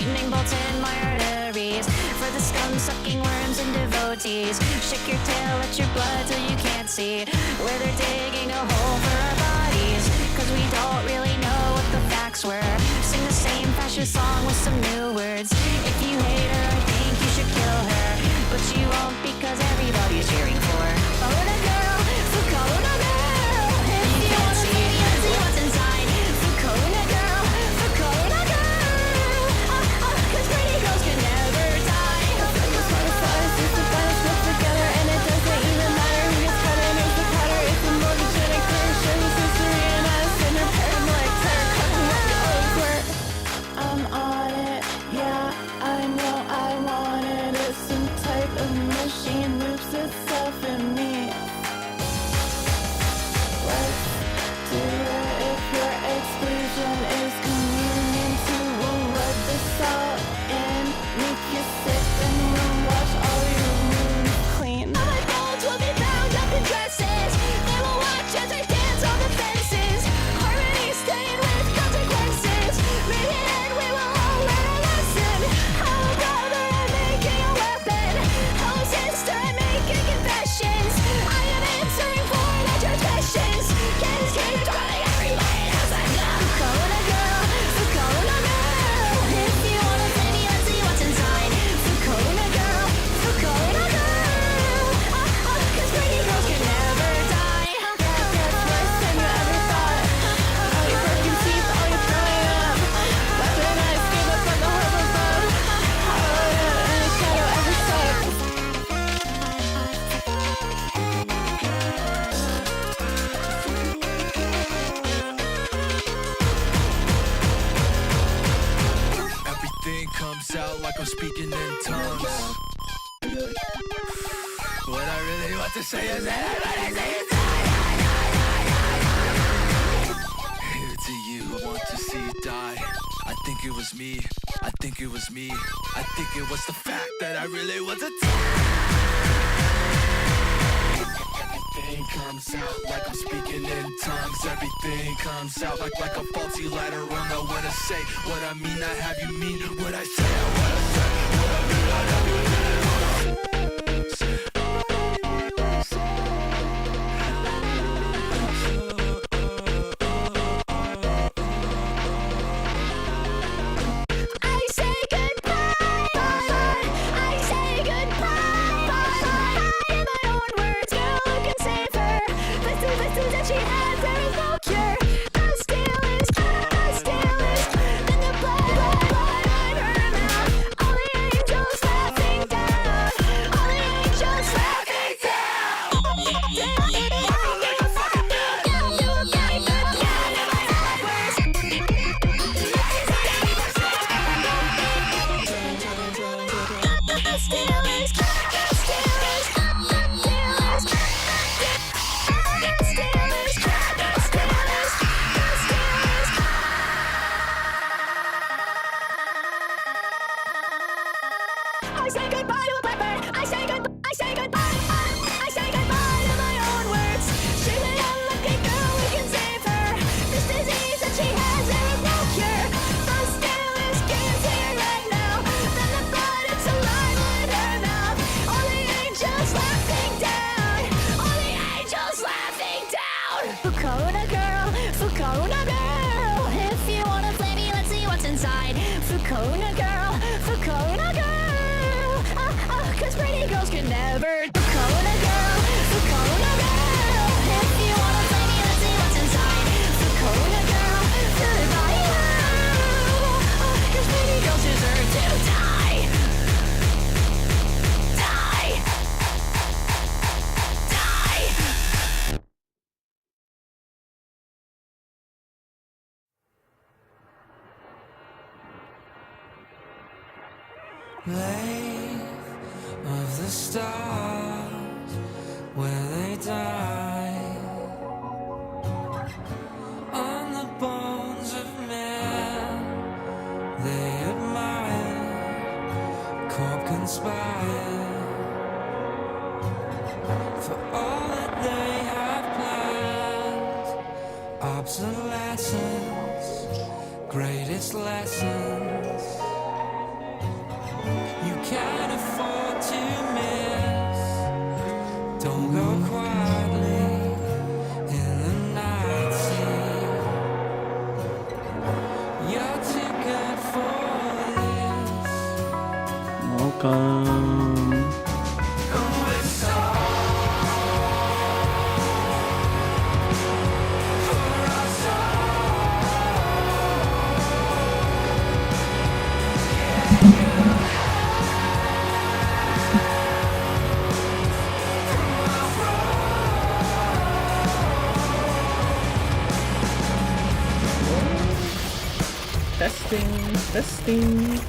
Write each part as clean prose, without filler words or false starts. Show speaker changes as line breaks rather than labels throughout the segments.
lightning bolts in my arteries. For the scum-sucking worms and devotees, shake your tail at your blood till you can't see where they're digging a hole for our bodies. Cause we don't really know what the facts were. Sing the same fascist song with some new words. If you hate her, I think you should kill her. But you won't because everybody's cheering for Corona Girl, for Corona Girl. If you wanna see what's inside, for Corona Girl, for Corona Girl. Cause pretty girls can never die. Together and it doesn't even matter who gets cut and who's the cutter. It's a mortgagenic version, history and us and her paranoid terror cutting what over. I'm on it, yeah, I know I want it. It's some type of machine loops itself in me. Let's do it if your exclusion is communion to we'll rub this all in. Make you sick and we'll wash all your wounds clean. All my bones will be bound up in dresses. They will watch as I dance on the fences. Harmony stained with consequences. Read it and we will all learn a lesson. How a brother I'm making a weapon. How a sister I'm making confessions. I am answering for the transgressions. Can't escape running everybody else I know. Corona Girl, for Corona Girl. If you wanna play me, let's see what's inside. For Corona Girl, for Corona Girl. Cause pretty girls can never die. That's worse than you ever thought. All your broken teeth, all your throwing up. Weaponized, gave up on the horrible above. Hallelujah, and a shadow ever stuck.
Everything comes out like I'm speaking in tongues. What I really want to say is that everybody say it. Here to you, I want to see you die. I think it was me, I think it was me. I think it was the fact that I really was a Everything comes out like I'm speaking in tongues. Everything comes out like a faulty ladder. Won't know what to say, what I mean, I have you mean what I say, what I say, what I mean, I have you mean.
I say goodbye, I say goodbye. In my own words, girl, who can save her? Blisters that she has, there is no cure. The steel is, then the blood on her mouth. All the angels laughing down, all the angels laughing I say goodbye to a blackbird. I say goodbye. I say goodbye. I say goodbye to my own words. She's an unlucky girl, we can save her. This disease that she has, there is no cure. The stillness can't see her right now. Then the blood, it's alive in her mouth. All the angels laughing down. All the angels laughing down. Fukoruna Girl, Fukoruna Girl. If you wanna play me, let's see what's inside. Fukoruna Girl, Fukoruna Girl. Cause pretty girls can never. Fukoruna Girl, Fukoruna Girl. If you wanna play me, let's see what's inside. Fukoruna Girl, goodbye. Cause pretty girls deserve to die. Die. Die.
Lake of the stars where they die on the bones of men they admire, corp conspire for all that they have planned. Obsolescence, greatest lessons.
welcome. Testing.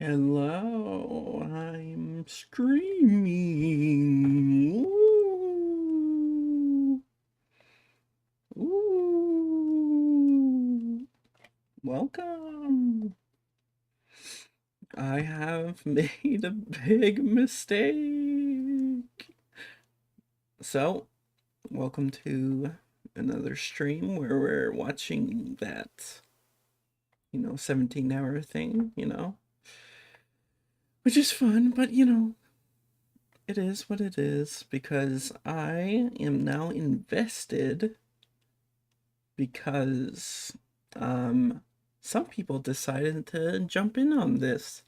Hello, I'm streaming. Ooh. Welcome. I have made a big mistake. So, welcome to another stream where we're watching that, 17-hour thing, which is fun, but it is what it is because I am now invested because some people decided to jump in on this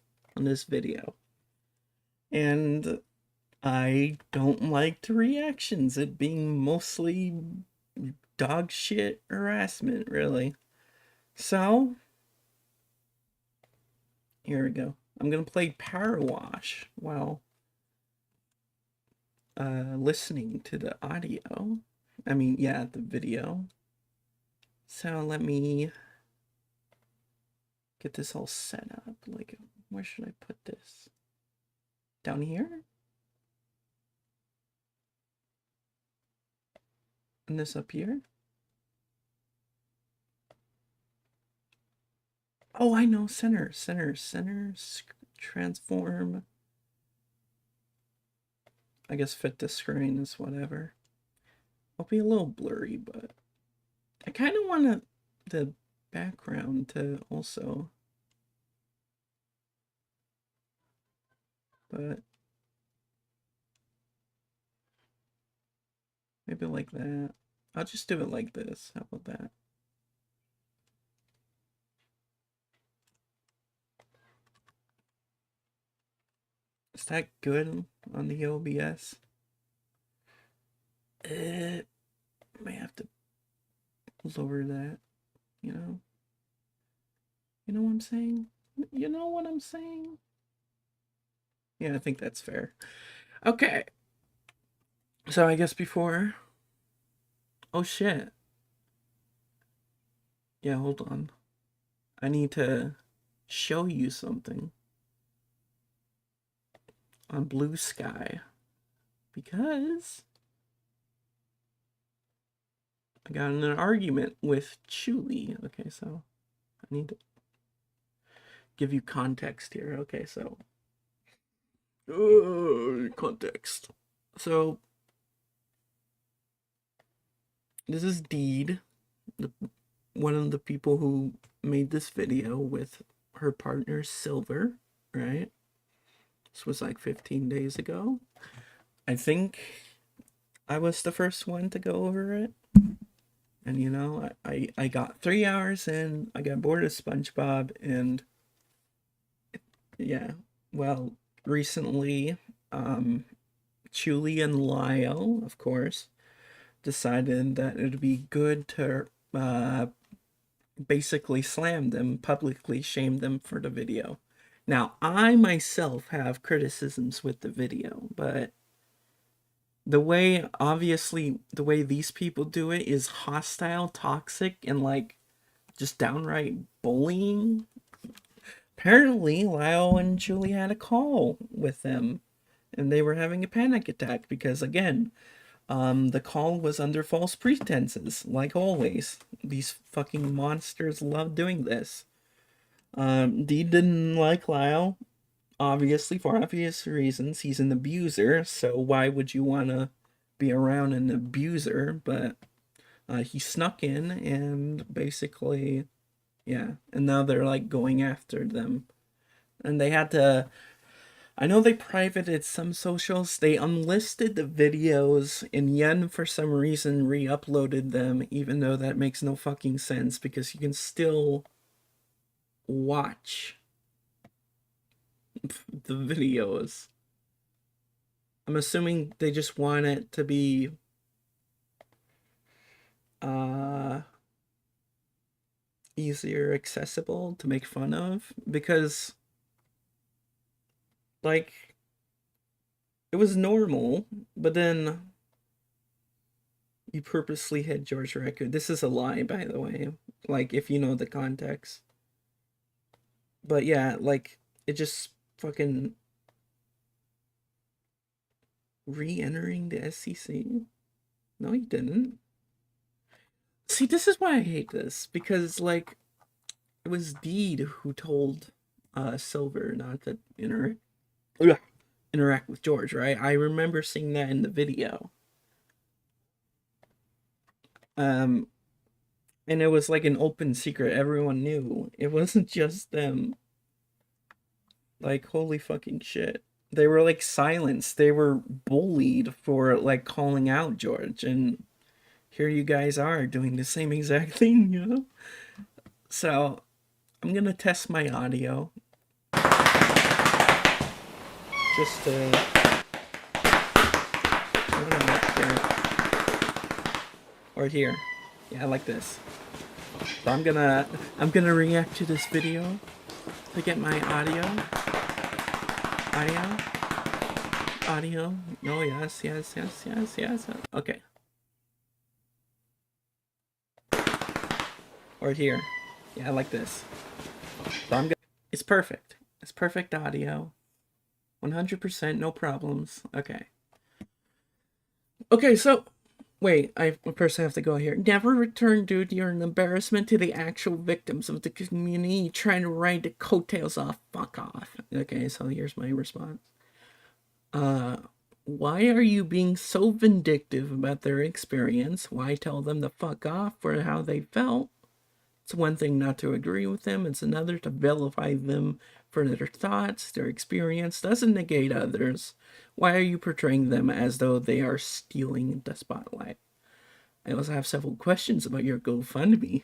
video, and I don't like the reactions, it being mostly dog shit harassment, really. So here we go. I'm gonna play Power Wash while listening to the audio. The video. So let me get this all set up. Like, where should I put this? Down here? And this up here? Oh, I know, center, transform. I guess fit to screen is whatever. I'll be a little blurry, but I kind of want the background to also, but maybe like that. I'll just do it like this. How about that? Is that good on the OBS? May have to lower that, You know what I'm saying? You know what I'm saying? Yeah, I think that's fair. Okay. So I guess before... Oh, shit. Yeah, hold on. I need to show you something on Blue Sky because I got in an argument with Chuli. Okay, so I need to give you context here. Okay, so context. So this is Deed, one of the people who made this video with her partner Silver, right? This was like 15 days ago. I think I was the first one to go over it. And you know, I got 3 hours in, I got bored of SpongeBob, and yeah, well, recently, Julie and Lyle, of course, decided that it'd be good to basically slam them, publicly shame them for the video. Now, I myself have criticisms with the video, but obviously, the way these people do it is hostile, toxic, and like just downright bullying. Apparently, Lyle and Julie had a call with them, and they were having a panic attack because, again, the call was under false pretenses, like always. These fucking monsters love doing this. Dee didn't like Lyle, obviously, for obvious reasons. He's an abuser, so why would you want to be around an abuser? But he snuck in and basically, yeah, and now they're like going after them. And they had to, I know they privated some socials. They unlisted the videos, and Yen for some reason re-uploaded them, even though that makes no fucking sense because you can still watch the videos. I'm assuming they just want it to be easier accessible to make fun of, because like it was normal, but then you purposely hit George Record. This is a lie, by the way, like if you know the context. But yeah, like it just fucking re-entering the SEC. No, you didn't. See, this is why I hate this, because like it was Deed who told Silver not to interact with George, right? I remember seeing that in the video. And it was like an open secret. Everyone knew. It wasn't just them. Like, holy fucking shit. They were like silenced. They were bullied for like calling out George, and here you guys are doing the same exact thing, you know? So I'm gonna test my audio. Just to or here. Yeah, like this. So I'm gonna react to this video to get my audio. Oh yes. Okay. Or here. Yeah, like this. So it's perfect. It's perfect audio. 100%, no problems. Okay. Okay, so wait, I first have to go here. Never return, dude. You're an embarrassment to the actual victims of the community trying to ride the coattails off. Fuck off. Okay, so here's my response. Why are you being so vindictive about their experience? Why tell them to fuck off for how they felt? It's one thing not to agree with them. It's another to vilify them for their thoughts. Their experience doesn't negate others. Why are you portraying them as though they are stealing the spotlight? I also have several questions about your GoFundMe.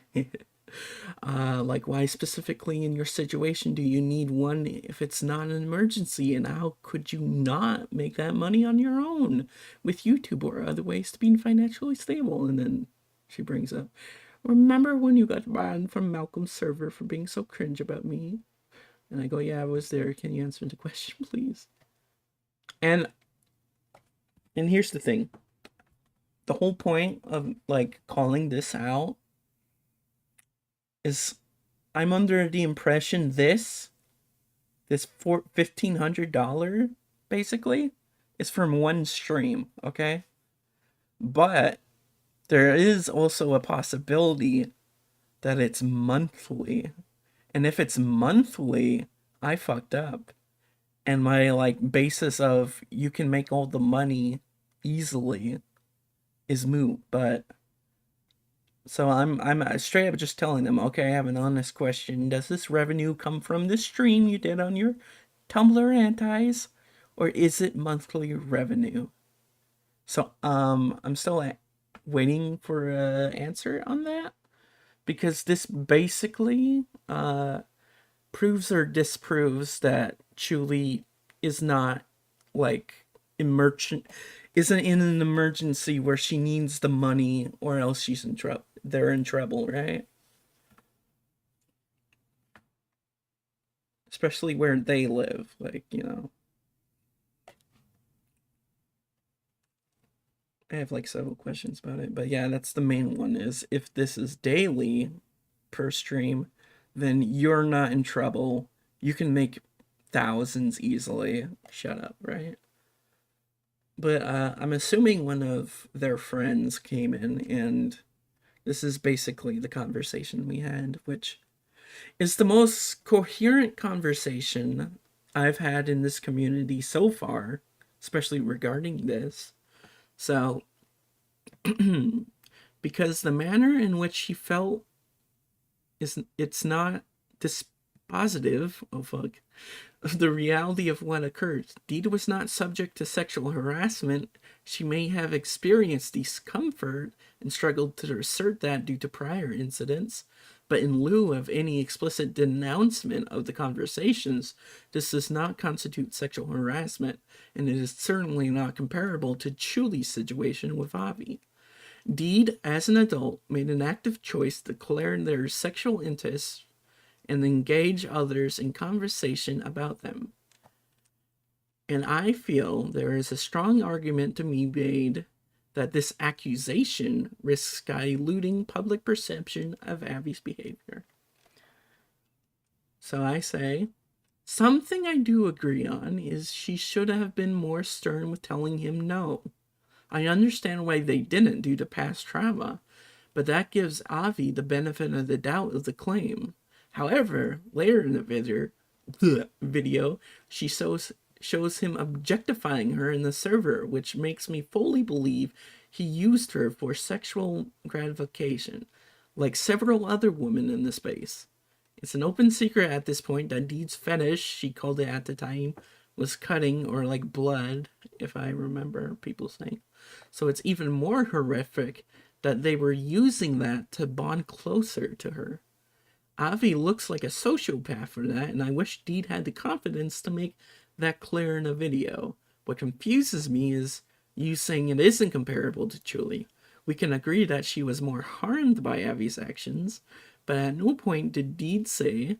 Like, why specifically in your situation do you need one if it's not an emergency? And how could you not make that money on your own with YouTube or other ways to be financially stable? And then she brings up, remember when you got banned from Malcolm's server for being so cringe about me? And I go, yeah, I was there. Can you answer the question, please? And here's the thing. The whole point of like calling this out is I'm under the impression this $1,500 basically is from one stream, okay? But there is also a possibility that it's monthly. And if it's monthly, I fucked up. And my like basis of you can make all the money easily is moot. But so I'm straight up just telling them, okay, I have an honest question. Does this revenue come from the stream you did on your Tumblr antis, or is it monthly revenue? So I'm still waiting for an answer on that, because this basically proves or disproves that Chuli is not like isn't in an emergency where she needs the money or else she's in trouble. They're in trouble, right? Especially where they live, like, you know. I have like several questions about it, but yeah, that's the main one, is if this is daily per stream, then you're not in trouble. You can make thousands easily. Shut up, right? But I'm assuming one of their friends came in, and this is basically the conversation we had, which is the most coherent conversation I've had in this community so far, especially regarding this. So, because the manner in which she felt it's not dispositive of the reality of what occurred. Deed was not subject to sexual harassment. She may have experienced discomfort and struggled to assert that due to prior incidents, but in lieu of any explicit denouncement of the conversations, this does not constitute sexual harassment, and it is certainly not comparable to Chuli's situation with Avi. Deed, as an adult, made an active choice to declare their sexual interests and engage others in conversation about them. And I feel there is a strong argument to be made that this accusation risks diluting public perception of Avi's behavior. So I say, something I do agree on is she should have been more stern with telling him no. I understand why they didn't due to past trauma, but that gives Avi the benefit of the doubt of the claim. However, later in the video, she shows him objectifying her in the server, which makes me fully believe he used her for sexual gratification, like several other women in the space. It's an open secret at this point that Deed's fetish, she called it at the time, was cutting, or like blood, if I remember people saying. So it's even more horrific that they were using that to bond closer to her. Avi looks like a sociopath for that, and I wish Deed had the confidence to make that clear in a video. What confuses me is you saying it isn't comparable to Chuli. We can agree that she was more harmed by Avi's actions, but at no point did Deed say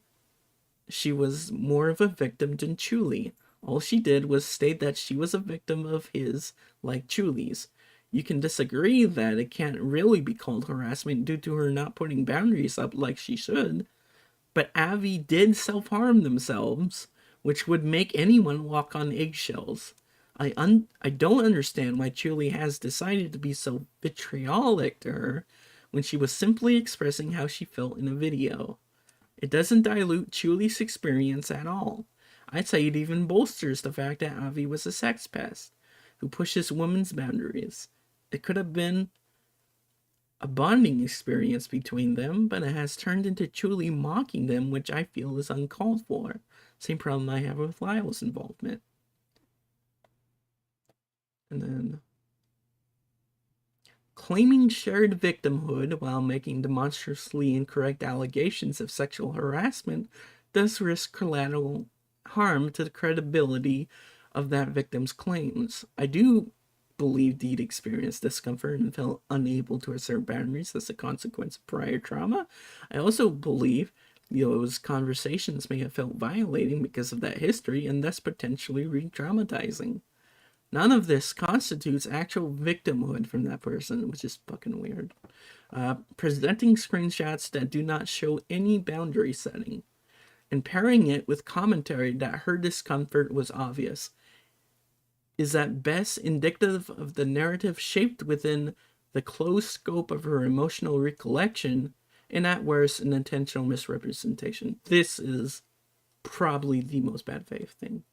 she was more of a victim than Chuli. All she did was state that she was a victim of his, like Chuli's. You can disagree that it can't really be called harassment due to her not putting boundaries up like she should, but Avi did self-harm themselves, which would make anyone walk on eggshells. I don't understand why Chuli has decided to be so vitriolic to her when she was simply expressing how she felt in a video. It doesn't dilute Chuli's experience at all. I'd say it even bolsters the fact that Avi was a sex pest who pushes women's boundaries. It could have been a bonding experience between them, but it has turned into Chuli mocking them, which I feel is uncalled for. Same problem I have with Lyle's involvement. And then, claiming shared victimhood while making demonstrably incorrect allegations of sexual harassment does risk collateral harm to the credibility of that victim's claims. I do believe Deed experienced discomfort and felt unable to assert boundaries as a consequence of prior trauma. I also believe those conversations may have felt violating because of that history and thus potentially re-traumatizing. None of this constitutes actual victimhood from that person, which is fucking weird. Presenting screenshots that do not show any boundary setting, and pairing it with commentary that her discomfort was obvious, is at best indicative of the narrative shaped within the closed scope of her emotional recollection and at worst, an intentional misrepresentation. This is probably the most bad faith thing.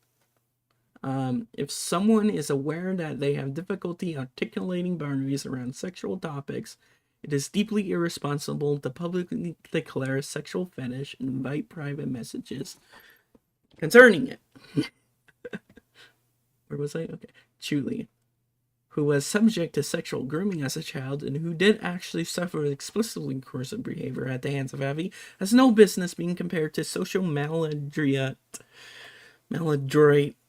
If someone is aware that they have difficulty articulating boundaries around sexual topics, it is deeply irresponsible to publicly declare a sexual fetish and invite private messages concerning it. Where was I? Okay. Julie, who was subject to sexual grooming as a child and who did actually suffer explicitly coercive behavior at the hands of Avi, has no business being compared to social maladroit,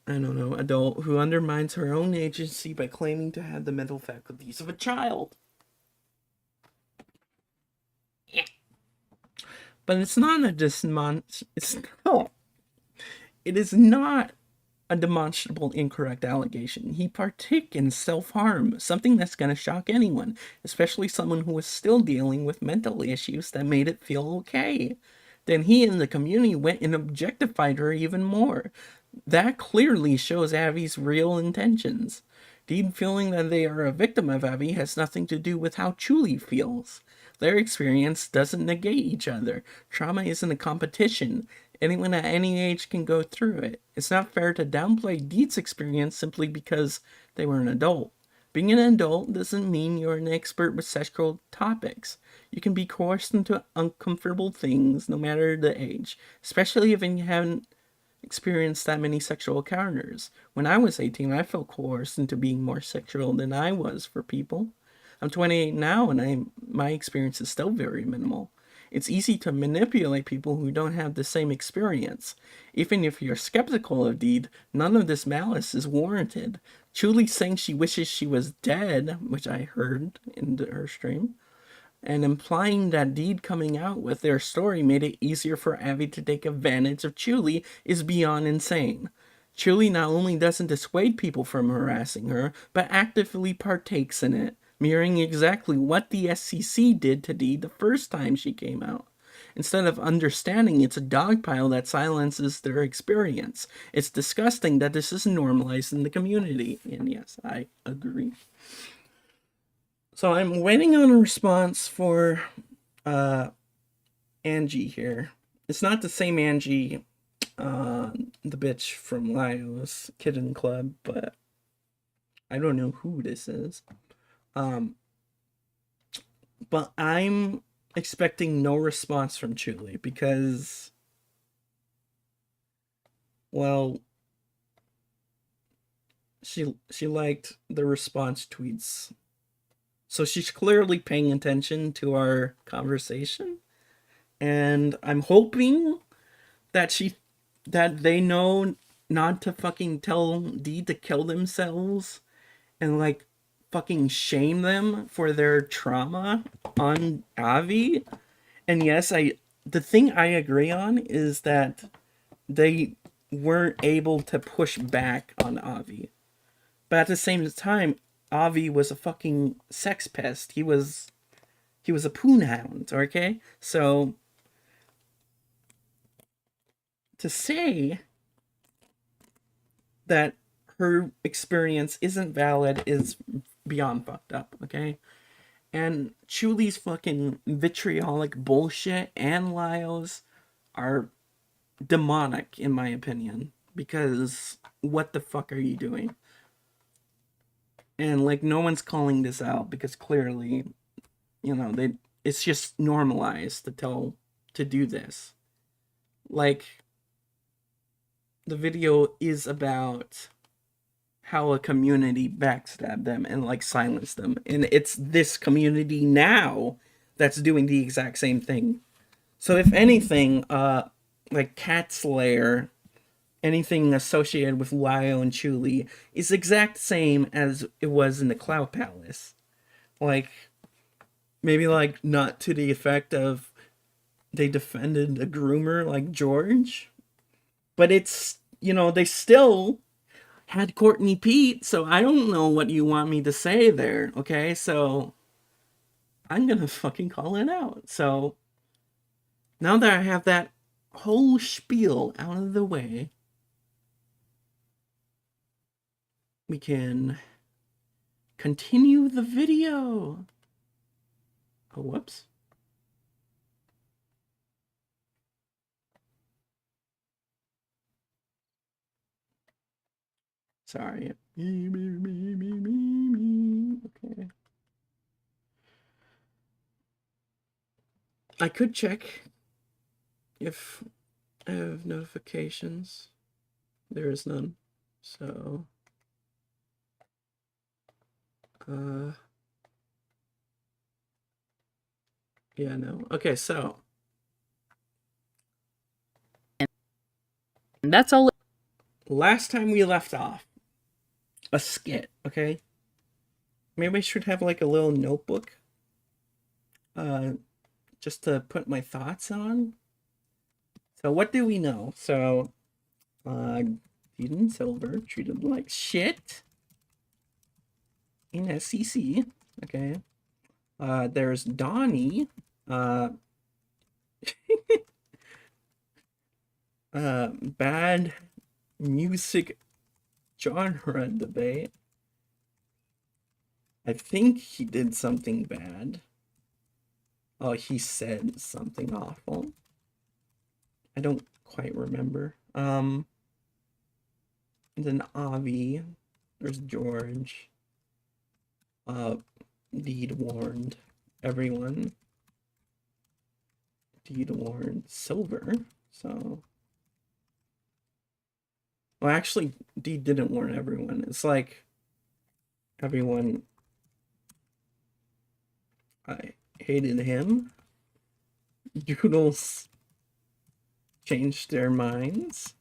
adult who undermines her own agency by claiming to have the mental faculties of a child. Yeah. But it's not it is not a demonstrable incorrect allegation. He partook in self-harm, something that's going to shock anyone, especially someone who is still dealing with mental issues that made it feel okay. Then he and the community went and objectified her even more. That clearly shows Avi's real intentions. Deed feeling that they are a victim of Avi has nothing to do with how Julie feels. Their experience doesn't negate each other. Trauma isn't a competition. Anyone at any age can go through it. It's not fair to downplay Deed's experience simply because they were an adult. Being an adult doesn't mean you're an expert with sexual topics. You can be coerced into uncomfortable things no matter the age, especially if you haven't experienced that many sexual encounters. When I was 18, I felt coerced into being more sexual than I was for people. I'm 28 now, and my experience is still very minimal. It's easy to manipulate people who don't have the same experience. Even if you're skeptical of Deed, none of this malice is warranted. Julie saying she wishes she was dead, which I heard in her stream, and implying that Deed coming out with their story made it easier for Avi to take advantage of Julie is beyond insane. Julie not only doesn't dissuade people from harassing her, but actively partakes in it, mirroring exactly what the SCC did to Deed the first time she came out. Instead of understanding it's a dogpile that silences their experience. It's disgusting that this is normalized in the community. And yes, I agree. So I'm waiting on a response for Angie here. It's not the same Angie, the bitch from Lio's Kitten Club, but I don't know who this is. But I'm expecting no response from Julie because, well, she liked the response tweets. So she's clearly paying attention to our conversation. And I'm hoping that they know not to fucking tell Deed to kill themselves and like fucking shame them for their trauma on Avi. And yes, the thing I agree on is that they weren't able to push back on Avi. But at the same time, Avi was a fucking sex pest. He was a poon hound, okay? So to say that her experience isn't valid is beyond fucked up, okay? And Julie's fucking vitriolic bullshit and Lio's are demonic, in my opinion. Because what the fuck are you doing? And like, no one's calling this out because clearly, you know, it's just normalized to do this. Like, the video is about how a community backstabbed them and like silenced them, and it's this community now that's doing the exact same thing. So if anything, like Cat Slayer, anything associated with Lio and Julie is the exact same as it was in the Cloud Palace. Like, maybe like not to the effect of they defended a groomer like George, but it's, you know, they still had Courtney Pete, so I don't know what you want me to say there, okay? So I'm gonna fucking call it out. So now that I have that whole spiel out of the way, we can continue the video. Oh, whoops. Sorry. Okay. I could check if I have notifications. There is none. So, yeah, no. Okay, so.
And that's all.
Last time we left off, a skit, okay? Maybe I should have like a little notebook, just to put my thoughts on. So what do we know? So, Deed and Silver treated like shit in SCC, okay? There's Donnie, bad music genre debate. I think he did something bad. Oh, he said something awful. I don't quite remember. And then Avi. There's George. Deed warned everyone. Deed warned Silver. So, well, actually, Deed didn't warn everyone. It's like everyone I hated him. Doodles changed their minds.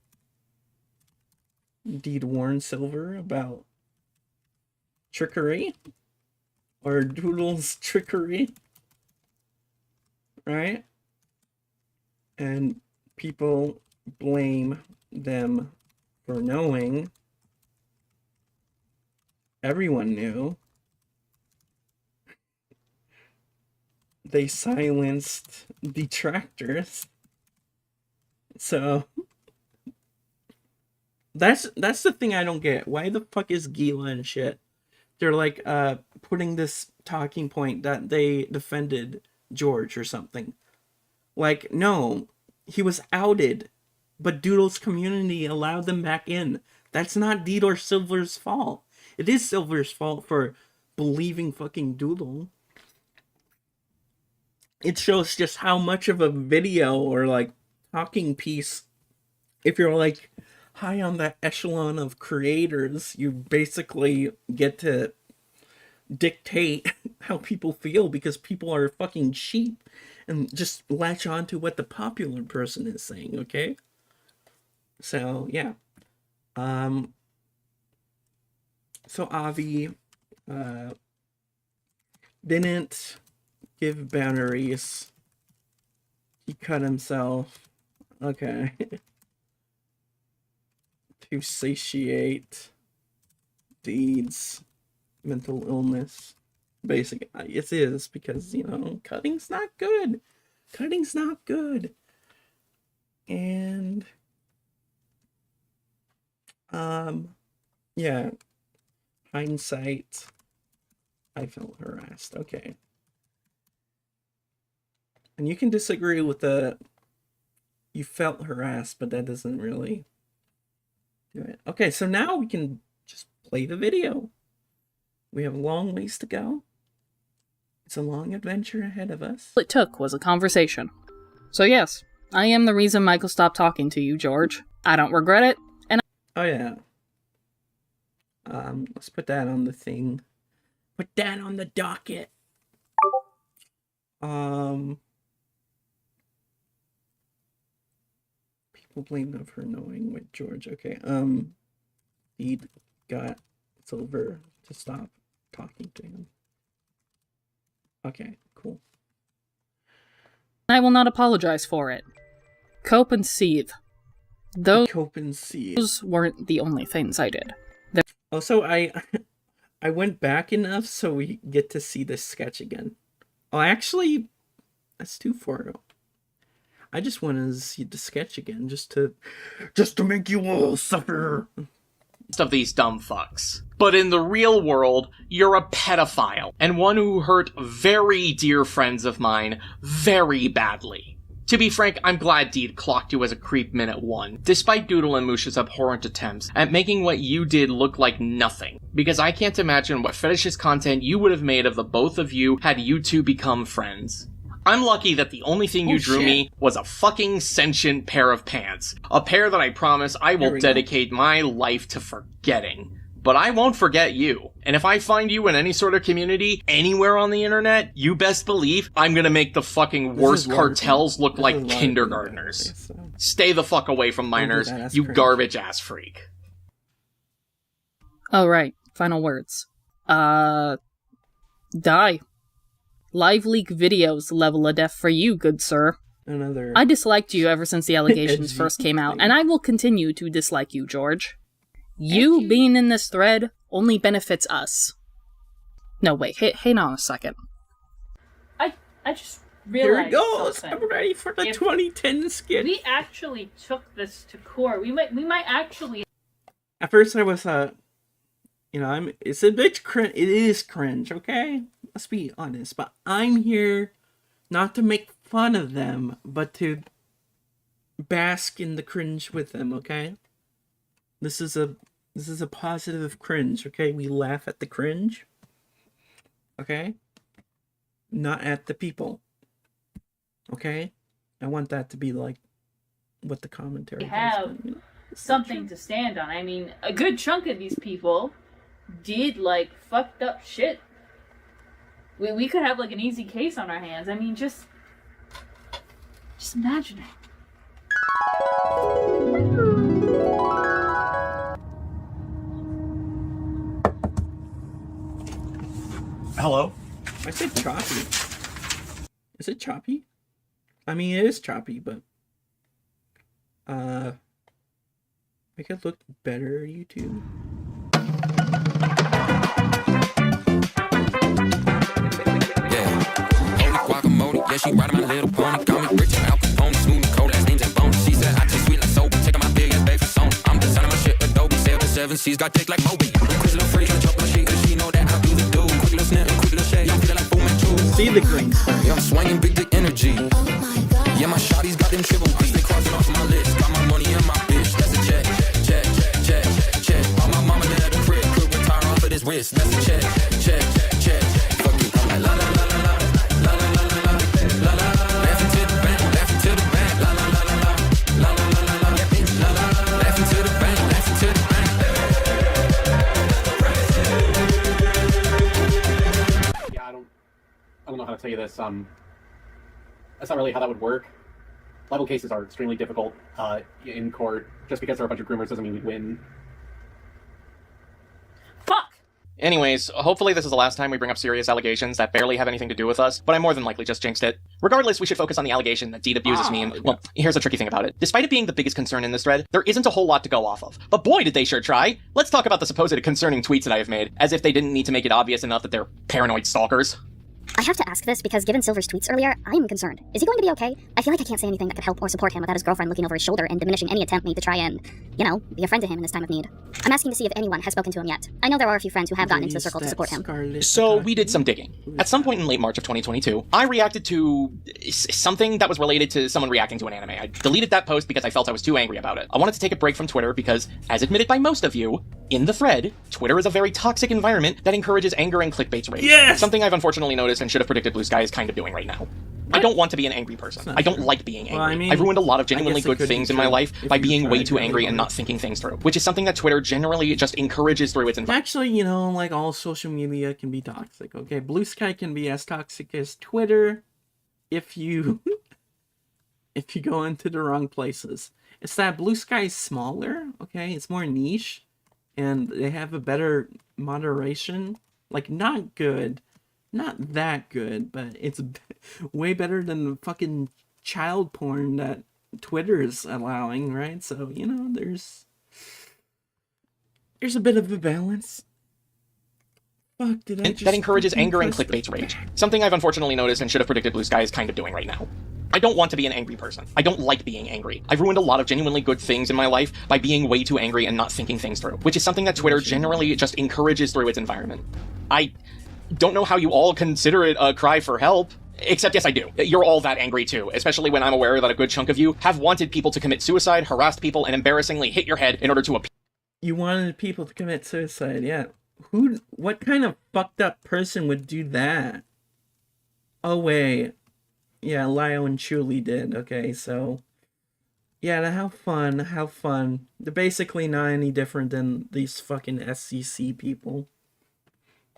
Deed warned Silver about trickery. Or Doodles' trickery. Right? And people blame them for knowing. Everyone knew. They silenced detractors. So that's the thing I don't get. Why the fuck is Gila and shit? They're like putting this talking point that they defended George or something. Like, no, he was outed, but Doodle's community allowed them back in. That's not Deed or Silver's fault. It is Silver's fault for believing fucking Doodle. It shows just how much of a video or like talking piece, if you're like high on the echelon of creators, you basically get to dictate how people feel because people are fucking sheep and just latch on to what the popular person is saying, okay? So, yeah. So Avi didn't give boundaries. He cut himself. Okay. To satiate Deed's mental illness. Basically, it is because, you know, cutting's not good. Cutting's not good. And, yeah. Hindsight. I felt harassed. Okay. And you can disagree with the you felt harassed, but that doesn't really do it. Okay, so now we can just play the video. We have a long ways to go. It's a long adventure ahead of us.
All it took was a conversation. So yes, I am the reason Michael stopped talking to you, George. I don't regret it, and
Oh yeah. Let's put that on the thing. Put that on the docket. People blame them for knowing with George. Okay. Deed got Silver to stop talking to him. Okay, cool.
I will not apologize for it. Cope and seethe.
Cope and see.
Those weren't the only things I did.
Also, I went back enough so we get to see this sketch again. Oh, actually, that's too far. I just want to see the sketch again, just to make you all suffer.
Of these dumb fucks. But in the real world, you're a pedophile, and one who hurt very dear friends of mine very badly. To be frank, I'm glad Deed clocked you as a creep minute 1, despite Doodle and Moosh's abhorrent attempts at making what you did look like nothing, because I can't imagine what fetishist content you would have made of the both of you had you two become friends. I'm lucky that the only thing you drew me was a fucking sentient pair of pants, a pair that I promise I will dedicate my life to forgetting. But I won't forget you. And if I find you in any sort of community, anywhere on the internet, you best believe I'm gonna make the fucking worst cartels look like kindergartners. Stay the fuck away from minors, you garbage ass freak.
Oh, right. Final words. Die. Live leak videos level of death for you, good sir. I disliked you ever since the allegations first came out, and I will continue to dislike you, George. You being in this thread only benefits us. No, wait, hang on a second.
I just realized
Here it goes!
something.
I'm ready for the 2010 skit.
We actually took this to court. We might actually.
At first I was, it's a bit cringe. It is cringe, okay? Let's be honest. But I'm here not to make fun of them, but to bask in the cringe with them, okay? This is a positive cringe, okay? We laugh at the cringe, okay? Not at the people, okay? I want that to be like what the commentary
have something to stand on. I mean, a good chunk of these people did like fucked up shit. We could have like an easy case on our hands. I mean, just imagine it.
Hello?
I said choppy. Is it choppy? I mean, it is choppy, but make it look better, YouTube.
Yeah, she riding my little pony. Call me rich and Al Capone, smooth and cold, ass names and bones. She said I taste sweet like soap, taking my big ass baby phone. I'm designing my shit Adobe, 7 C's, got thick like Moby. Quick little freak, tryna choke my shit, cause she know that I do the do. Quick little snap, quick little shake, I'm feeling like boom and chew.
See the green.
Yeah, I'm swinging big dick energy. Yeah, my shawty's got them triple B's. They crossing off my list, got my money and my bitch. That's a check, check, check, check. All my mama at the crib, could retire off of this wrist. That's a check, check, check. Fuck it, I'm like la la la la la.
I don't know how to tell you this. That's not really how that would work. Libel cases are extremely difficult in court. Just because there are a bunch of groomers doesn't mean we win.
Fuck!
Anyways, hopefully this is the last time we bring up serious allegations that barely have anything to do with us, but I more than likely just jinxed it. Regardless, we should focus on the allegation that Deed abuses me, and, well, here's the tricky thing about it. Despite it being the biggest concern in this thread, there isn't a whole lot to go off of. But boy, did they sure try! Let's talk about the supposed concerning tweets that I have made, as if they didn't need to make it obvious enough that they're paranoid stalkers.
I have to ask this because given Silver's tweets earlier, I am concerned. Is he going to be okay? I feel like I can't say anything that could help or support him without his girlfriend looking over his shoulder and diminishing any attempt made to try and, be a friend to him in this time of need. I'm asking to see if anyone has spoken to him yet. I know there are a few friends who have gotten into the circle to support him.
So we did some digging. At some point in late March of 2022, I reacted to something that was related to someone reacting to an anime. I deleted that post because I felt I was too angry about it. I wanted to take a break from Twitter because, as admitted by most of you, in the thread, Twitter is a very toxic environment that encourages anger and clickbait rage.
Yes!
Something I've unfortunately noticed and should have predicted Blue Sky is kind of doing right now. I don't want to be an angry person. I don't like being angry. Well, I mean, I've ruined a lot of genuinely good things in my life by being way too angry and not thinking things through, which is something that Twitter generally just encourages through its environment.
Actually, like all social media can be toxic, okay? Blue Sky can be as toxic as Twitter if you if you go into the wrong places. It's that Blue Sky is smaller, okay? It's more niche, and they have a better moderation. Like, not good. Not that good, but it's way better than the fucking child porn that Twitter is allowing, right? So, there's a bit of a balance. Fuck, did I just...
That encourages anger and clickbait rage. Something I've unfortunately noticed and should have predicted Blue Sky is kind of doing right now. I don't want to be an angry person. I don't like being angry. I've ruined a lot of genuinely good things in my life by being way too angry and not thinking things through, which is something that Twitter generally just encourages through its environment. I don't know how you all consider it a cry for help. Except, yes, I do. You're all that angry too, especially when I'm aware that a good chunk of you have wanted people to commit suicide, harassed people, and embarrassingly hit your head in order to appeal.
You wanted people to commit suicide, yeah. What kind of fucked up person would do that? Oh, wait. Yeah, Lio and Chuli did. Okay, so... Yeah, how fun. They're basically not any different than these fucking SCC people.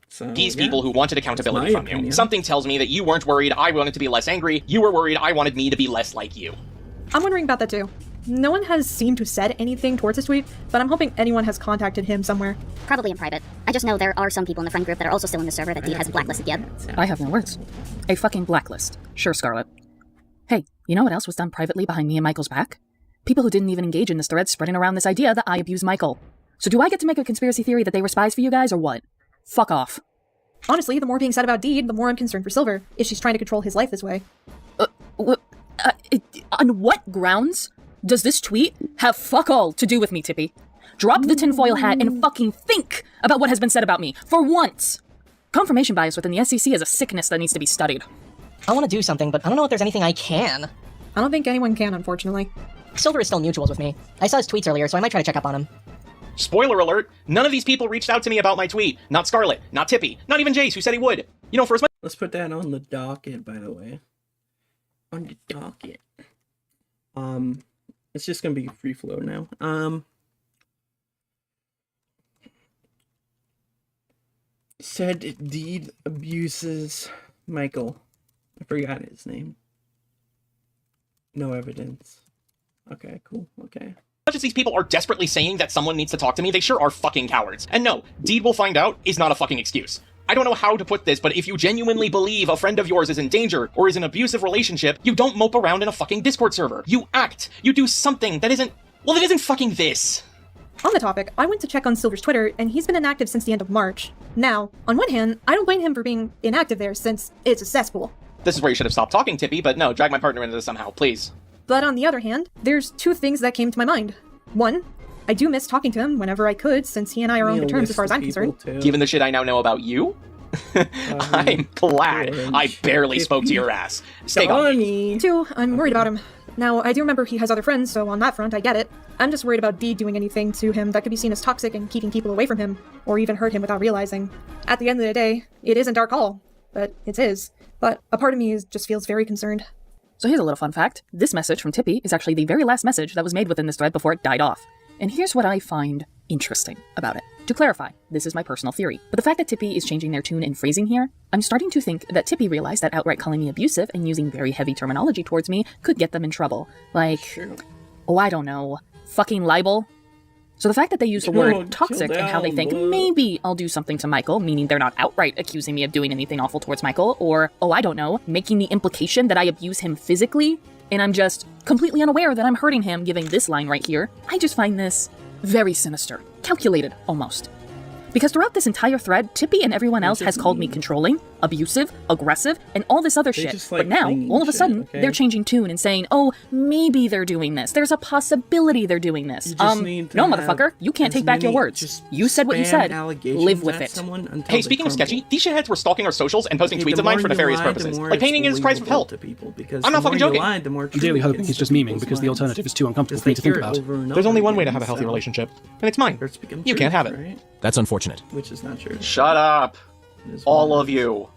So,
These people who wanted accountability from you. Something tells me that you weren't worried I wanted to be less angry, you were worried I wanted me to be less like you.
I'm wondering about that too. No one has seemed to have said anything towards this tweet, but I'm hoping anyone has contacted him somewhere.
Probably in private. I just know there are some people in the friend group that are also still in the server that Deed hasn't blacklisted yet.
I have no words. A fucking blacklist. Sure, Scarlet. Hey, you know what else was done privately behind me and Michael's back? People who didn't even engage in this thread spreading around this idea that I abused Michael. So do I get to make a conspiracy theory that they were spies for you guys, or what? Fuck off.
Honestly, the more being said about Deed, the more I'm concerned for Silver, if she's trying to control his life this way.
On what grounds does this tweet have fuck all to do with me, Tippy? Drop the tinfoil hat and fucking think about what has been said about me, for once! Confirmation bias within the SEC is a sickness that needs to be studied.
I want to do something, but I don't know if there's anything I can.
I don't think anyone can, unfortunately.
Silver is still mutuals with me. I saw his tweets earlier, so I might try to check up on him.
Spoiler alert, none of these people reached out to me about my tweet. Not Scarlet, not Tippy, not even Jace, who said he would. You know, first...
Let's put that on the docket, by the way. On the docket. It's just gonna be free flow now. Said Deed abuses Michael. I forgot his name. No evidence. Okay, cool. Okay.
As much as these people are desperately saying that someone needs to talk to me, they sure are fucking cowards. And no, Deed will find out is not a fucking excuse. I don't know how to put this, but if you genuinely believe a friend of yours is in danger or is in an abusive relationship, you don't mope around in a fucking Discord server. You act. You do something that isn't... Well, that isn't fucking this.
On the topic, I went to check on Silver's Twitter, and he's been inactive since the end of March. Now, on one hand, I don't blame him for being inactive there, since it's a cesspool.
This is where you should have stopped talking, Tippy, but no, drag my partner into this somehow, please.
But on the other hand, there's two things that came to my mind. One, I do miss talking to him whenever I could, since he and I are on good terms as far as I'm concerned.
Given the shit I now know about you, I'm glad I barely spoke to your ass. Stay on me.
Two, I'm worried about him. Now, I do remember he has other friends, so on that front, I get it. I'm just worried about Deed doing anything to him that could be seen as toxic and keeping people away from him, or even hurt him without realizing. At the end of the day, it isn't our call, but it's his. But a part of me just feels very concerned.
So here's a little fun fact. This message from Tippy is actually the very last message that was made within this thread before it died off. And here's what I find interesting about it. To clarify, this is my personal theory, but the fact that Tippy is changing their tune and phrasing here, I'm starting to think that Tippy realized that outright calling me abusive and using very heavy terminology towards me could get them in trouble. Like, oh, I don't know, fucking libel? So the fact that they use the word toxic and how they think maybe I'll do something to Michael, meaning they're not outright accusing me of doing anything awful towards Michael, or, oh, I don't know, making the implication that I abuse him physically, and I'm just completely unaware that I'm hurting him, giving this line right here, I just find this very sinister. Calculated, almost. Because throughout this entire thread, Tippy and everyone else has called me controlling, abusive, aggressive, and all this other shit. But now, all of a sudden, they're changing tune and saying, oh, maybe they're doing this. There's a possibility they're doing this. No, motherfucker, you can't take back your words. You said what you said. Live with it.
Hey, speaking of sketchy, these shitheads were stalking our socials and posting tweets of mine for nefarious purposes. Like painting in his cries for help. I'm not fucking joking.
I'm daily hoping he's just memeing because the alternative is too uncomfortable for me to think about.
There's only one way to have a healthy relationship, and it's mine. You can't have it.
That's unfortunate.
Which is not true.
Shut up. All of you.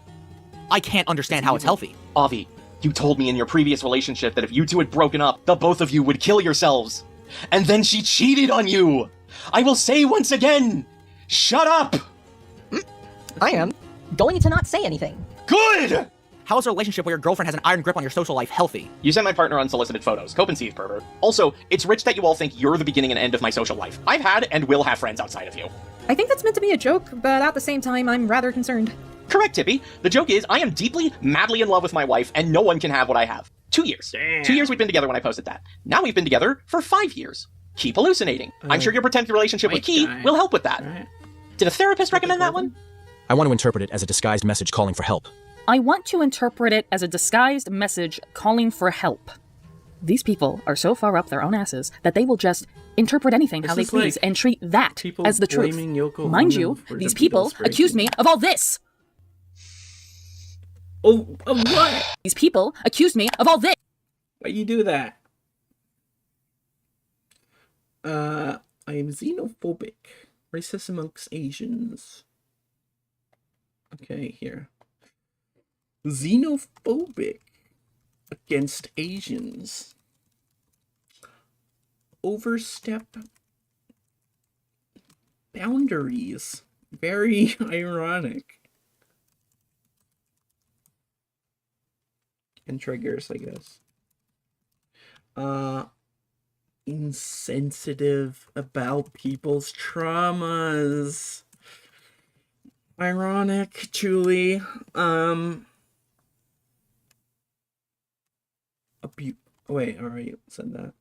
I can't understand how it's healthy.
Avi, you told me in your previous relationship that if you two had broken up, the both of you would kill yourselves. And then she cheated on you. I will say once again, shut up.
I am going to not say anything.
Good!
How is a relationship where your girlfriend has an iron grip on your social life healthy?
You sent my partner unsolicited photos. Cope and seethe, pervert. Also, it's rich that you all think you're the beginning and end of my social life. I've had and will have friends outside of you.
I think that's meant to be a joke, but at the same time, I'm rather concerned.
Correct, Tippy. The joke is, I am deeply, madly in love with my wife, and no one can have what I have. 2 years. Damn. 2 years we've been together when I posted that. Now we've been together for 5 years. Keep hallucinating. I'm sure your pretend relationship with Key will help with that. Right. Did a therapist recommend that one?
I want to interpret it as a disguised message calling for help.
I want to interpret it as a disguised message calling for help. These people are so far up their own asses that they will just interpret anything how they please and treat that as the truth. Mind you, these people accused me of all this.
Oh, of what?
These people accused me of all this.
Why you do that? I am xenophobic. Racist amongst Asians. Okay, here. Xenophobic against Asians. Overstep boundaries. Very ironic. And triggers, I guess. Insensitive about people's traumas. Ironic, Julie. Wait, alright, said that.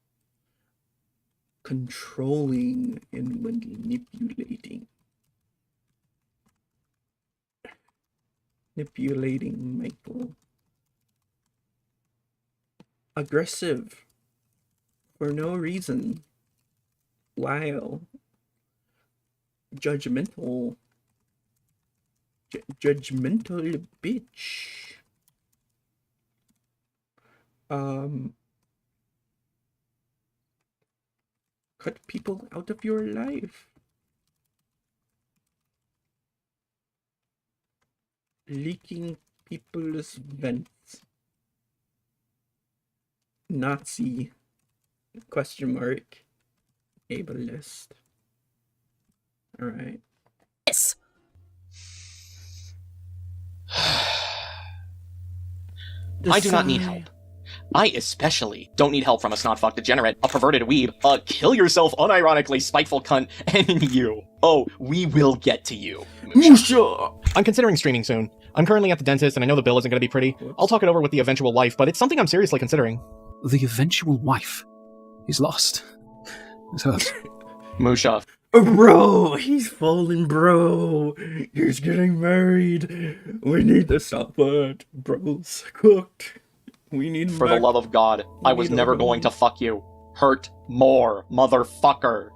Controlling and manipulating. Manipulating Michael. Aggressive. For no reason. Wow. Judgmental. Judgmental bitch. Cut people out of your life. Leaking people's vents. Nazi. Question mark. Ableist. Alright.
Yes.
I do not need help. I especially don't need help from a snot-fucked degenerate, a perverted weeb, a kill-yourself unironically spiteful cunt, and you. Oh, we will get to you.
Musha!
I'm considering streaming soon. I'm currently at the dentist, and I know the bill isn't going to be pretty. I'll talk it over with the eventual wife, but it's something I'm seriously considering.
The eventual wife is lost. It's hers.
Musha.
Bro, he's falling, bro. He's getting married. We need to stop it. Bro's cooked. We need
For the love of God, I was never going to fuck you. Hurt more, motherfucker.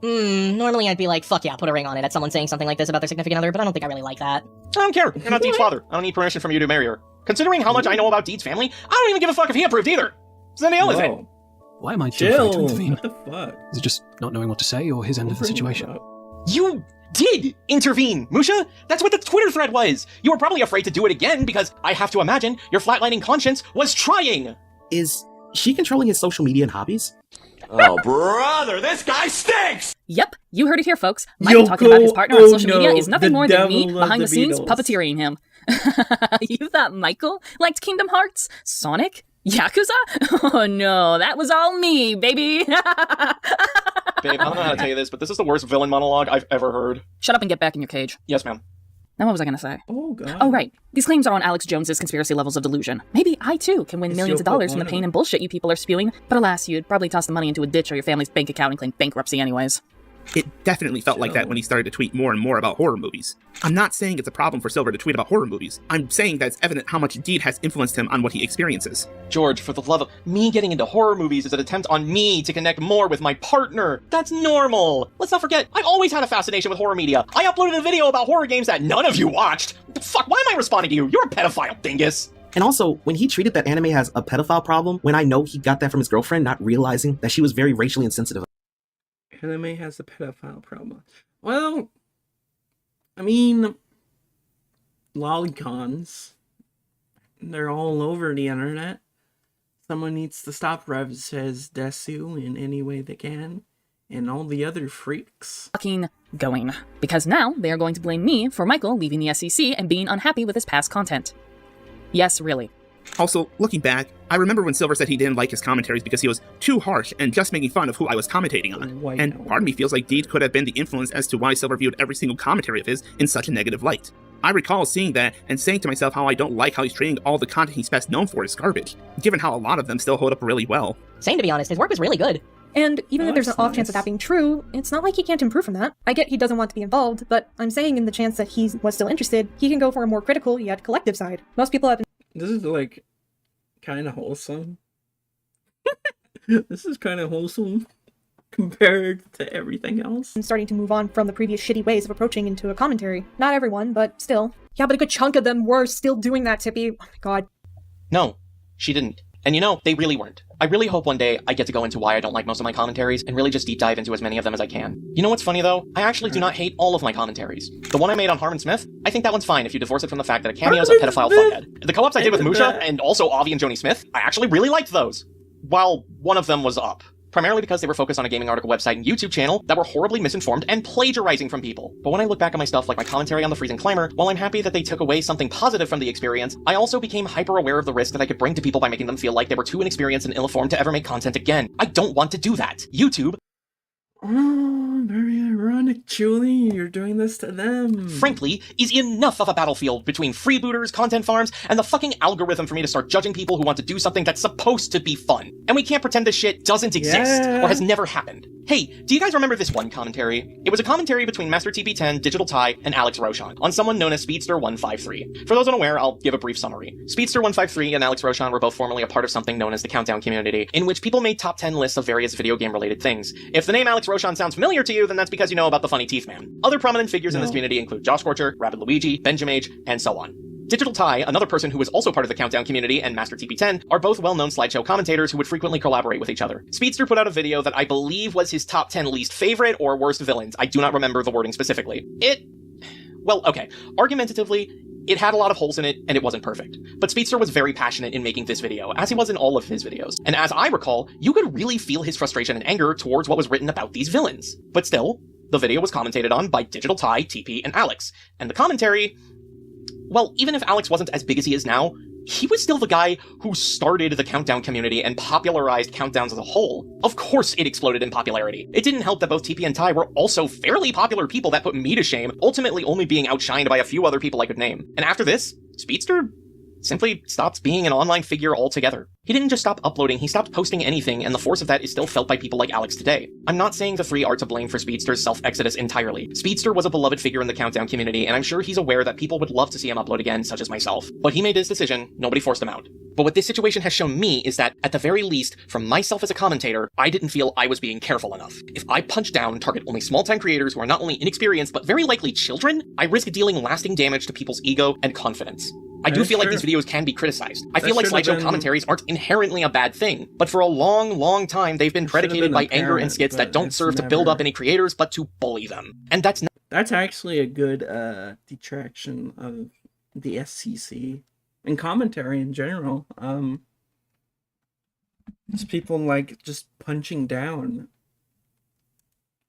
Normally I'd be like, fuck yeah, put a ring on it at someone saying something like this about their significant other, but I don't think I really like that.
I don't care. You're not Deed's father. I don't need permission from you to marry her. Considering how much I know about Deed's family, I don't even give a fuck if he approved either. Zenniel is it?
Why am I too afraid to
Chill.
intervene?
What the fuck?
Is it just not knowing what to say, or his end of the situation?
You did intervene, Musha! That's what the Twitter thread was! You were probably afraid to do it again because, I have to imagine, your flatlining conscience was trying!
Is she controlling his social media and hobbies?
Oh, brother, this guy stinks!
Yep, you heard it here, folks. Michael talking about his partner on social media is nothing
the
more than me
devil of
behind the
the
scenes
Beatles.
puppeteering him. You thought Michael liked Kingdom Hearts? Sonic? Yakuza? Oh no, that was all me, baby!
Babe, I don't know how to tell you this, but this is the worst villain monologue I've ever heard.
Shut up and get back in your cage.
Yes, ma'am.
Now what was I gonna say?
Oh god.
Oh right, these claims are on Alex Jones's conspiracy levels of delusion. Maybe I too can win
It's
millions of
Yoko
dollars from the
Ono.
pain and bullshit you people are spewing, but alas, you'd probably toss the money into a ditch or your family's bank account and claim bankruptcy anyways.
It definitely felt like that when he started to tweet more and more about horror movies. I'm not saying it's a problem for Silver to tweet about horror movies. I'm saying that it's evident how much Deed has influenced him on what he experiences.
George, for the love of me getting into horror movies is an attempt on me to connect more with my partner. That's normal. Let's not forget, I've always had a fascination with horror media. I uploaded a video about horror games that none of you watched. What the fuck, why am I responding to you? You're a pedophile, dingus.
And also, when he treated that anime as a pedophile problem, when I know he got that from his girlfriend, not realizing that she was very racially insensitive.
Anime has a pedophile problem. Well, I mean, lolicons, they're all over the internet. Someone needs to stop Rev Says Desu in any way they can, and all the other freaks.
Fucking going. Because now they are going to blame me for Michael leaving the SEC and being unhappy with his past content. Yes, really.
Also, looking back, I remember when Silver said he didn't like his commentaries because he was too harsh and just making fun of who I was commentating on. And part of me feels like Deed could have been the influence as to why Silver viewed every single commentary of his in such a negative light. I recall seeing that and saying to myself how I don't like how he's treating all the content he's best known for as garbage, given how a lot of them still hold up really well.
Same, to be honest, his work was really good.
And even
Oh,
if there's an
that's
off chance
nice.
of that being true, it's not like he can't improve from that. I get he doesn't want to be involved, but I'm saying in the chance that he was still interested, he can go for a more critical yet collective side. Most people have been
This is like kind of wholesome. This is kind of wholesome. compared to everything else.
I'm starting to move on from the previous shitty ways of approaching into a commentary. Not everyone, but still. Yeah, but a good chunk of them were still doing that, Tippy. Oh my god.
No, she didn't. And you know, they really weren't. I really hope one day I get to go into why I don't like most of my commentaries and really just deep dive into as many of them as I can. You know what's funny though? I actually do not hate all of my commentaries. The one I made on Harmon Smith, I think that one's fine if you divorce it from the fact that a cameo is a pedophile fuckhead. The co-ops I did with Musha and also Avi and Joni Smith, I actually really liked those. While one of them was up. Primarily because they were focused on a gaming article website and YouTube channel that were horribly misinformed and plagiarizing from people. But when I look back at my stuff like my commentary on the Freezing Climber, while I'm happy that they took away something positive from the experience, I also became hyper aware of the risk that I could bring to people by making them feel like they were too inexperienced and ill-informed to ever make content again. I don't want to do that. YouTube...
Oh, very ironic, Julie. You're doing this to them.
Frankly, is enough of a battlefield between freebooters, content farms, and the fucking algorithm for me to start judging people who want to do something that's supposed to be fun. And we can't pretend this shit doesn't exist, or has never happened. Hey, do you guys remember this one commentary? It was a commentary between Master TP10, Digital Ty, and Alex Roshan on someone known as Speedster153. For those unaware, I'll give a brief summary. Speedster153 and Alex Roshan were both formerly a part of something known as the Countdown community, in which people made top 10 lists of various video game related things. If the name Alex Roshan sounds familiar to you, then that's because you know about the Funny Teeth Man. Other prominent figures in this community include Josh Scorcher, Rapid Luigi, Benjamage, and so on. Digital Ty, another person who was also part of the Countdown community, and Master TP10 are both well-known slideshow commentators who would frequently collaborate with each other. Speedster put out a video that I believe was his top 10 least favorite or worst villains. I do not remember the wording specifically. Well, okay. Argumentatively, it had a lot of holes in it, and it wasn't perfect. But Speedster was very passionate in making this video, as he was in all of his videos. And as I recall, you could really feel his frustration and anger towards what was written about these villains. But still, the video was commentated on by Digital Ty, TP, and Alex. And the commentary... Well, even if Alex wasn't as big as he is now, he was still the guy who started the Countdown community and popularized countdowns as a whole. Of course it exploded in popularity. It didn't help that both TP and Ty were also fairly popular people that put me to shame, ultimately only being outshined by a few other people I could name. And after this, Speedster simply stopped being an online figure altogether. He didn't just stop uploading, he stopped posting anything, and the force of that is still felt by people like Alex today. I'm not saying the three are to blame for Speedster's self-exodus entirely. Speedster was a beloved figure in the Countdown community, and I'm sure he's aware that people would love to see him upload again, such as myself. But he made his decision, nobody forced him out. But what this situation has shown me is that, at the very least, from myself as a commentator, I didn't feel I was being careful enough. If I punch down and target only small-time creators who are not only inexperienced, but very likely children, I risk dealing lasting damage to people's ego and confidence. I do feel like these videos can be criticized. I feel like slideshow commentaries aren't inherently a bad thing, but for a long, long time they've been predicated by anger and skits that don't serve to build up any creators, but to bully them. And that's
actually a good detraction of the SCC and commentary in general. It's people like just punching down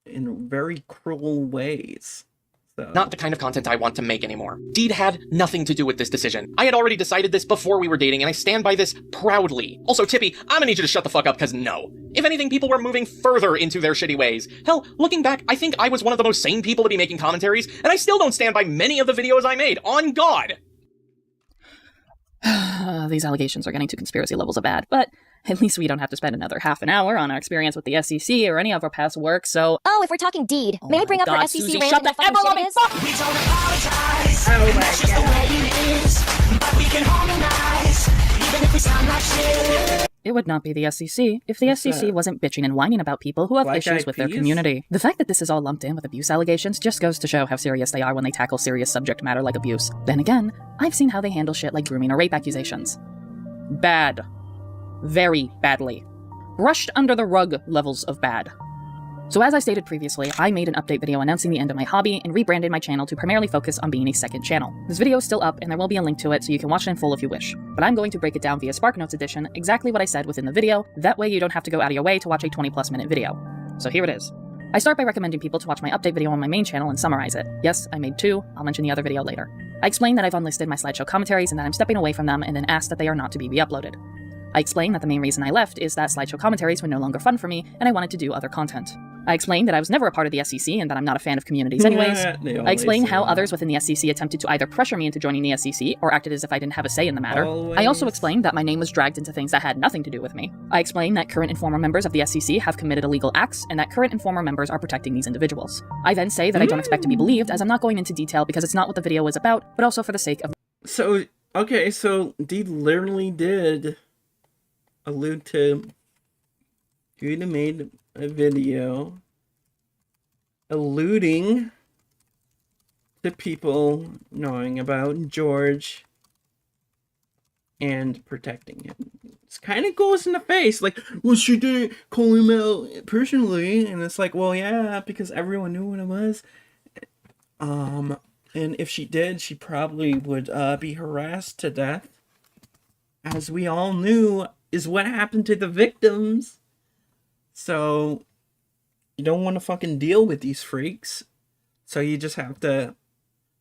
in very cruel ways. So.
Not the kind of content I want to make anymore. Deed had nothing to do with this decision. I had already decided this before we were dating, and I stand by this proudly. Also, Tippy, I'm gonna need you to shut the fuck up, cause no. If anything, people were moving further into their shitty ways. Hell, looking back, I think I was one of the most sane people to be making commentaries, and I still don't stand by many of the videos I made, on God!
These allegations are getting to conspiracy levels of bad, but at least we don't have to spend another half an hour on our experience with the SEC or any of our past work, so...
Oh, if we're talking Deed, may I bring up her SEC
Susie,
rant
shut
and
the
how fucking shit it is?
We don't apologize. That's just the way it is. But we can harmonize, even if we sound like shit.
It would not be the SEC if the SEC wasn't bitching and whining about people who have issues with their community. The fact that this is all lumped in with abuse allegations just goes to show how serious they are when they tackle serious subject matter like abuse. Then again, I've seen how they handle shit like grooming or rape accusations. Bad. Very badly. Brushed under the rug levels of bad. So as I stated previously, I made an update video announcing the end of my hobby and rebranded my channel to primarily focus on being a second channel. This video is still up and there will be a link to it so you can watch it in full if you wish. But I'm going to break it down via SparkNotes edition, exactly what I said within the video, that way you don't have to go out of your way to watch a 20+ minute video. So here it is. I start by recommending people to watch my update video on my main channel and summarize it. Yes, I made 2, I'll mention the other video later. I explain that I've unlisted my slideshow commentaries and that I'm stepping away from them and then ask that they are not to be re-uploaded. I explain that the main reason I left is that slideshow commentaries were no longer fun for me and I wanted to do other content. I explained that I was never a part of the SEC and that I'm not a fan of communities anyways. I explained how others within the SEC attempted to either pressure me into joining the SEC or acted as if I didn't have a say in the matter. I also explained that my name was dragged into things that had nothing to do with me. I explained that current and former members of the SEC have committed illegal acts and that current and former members are protecting these individuals. I then say that I don't expect to be believed as I'm not going into detail because it's not what the video is about, but also for the sake of...
So, okay, so Deed literally did allude to... Dude made a video alluding to people knowing about George and protecting him. It kind of goes in the face, like, well, she didn't call him out personally, and it's like, well, yeah, because everyone knew what it was. And if she did, she probably would be harassed to death, as we all knew is what happened to the victims. So you don't want to fucking deal with these freaks, so you just have to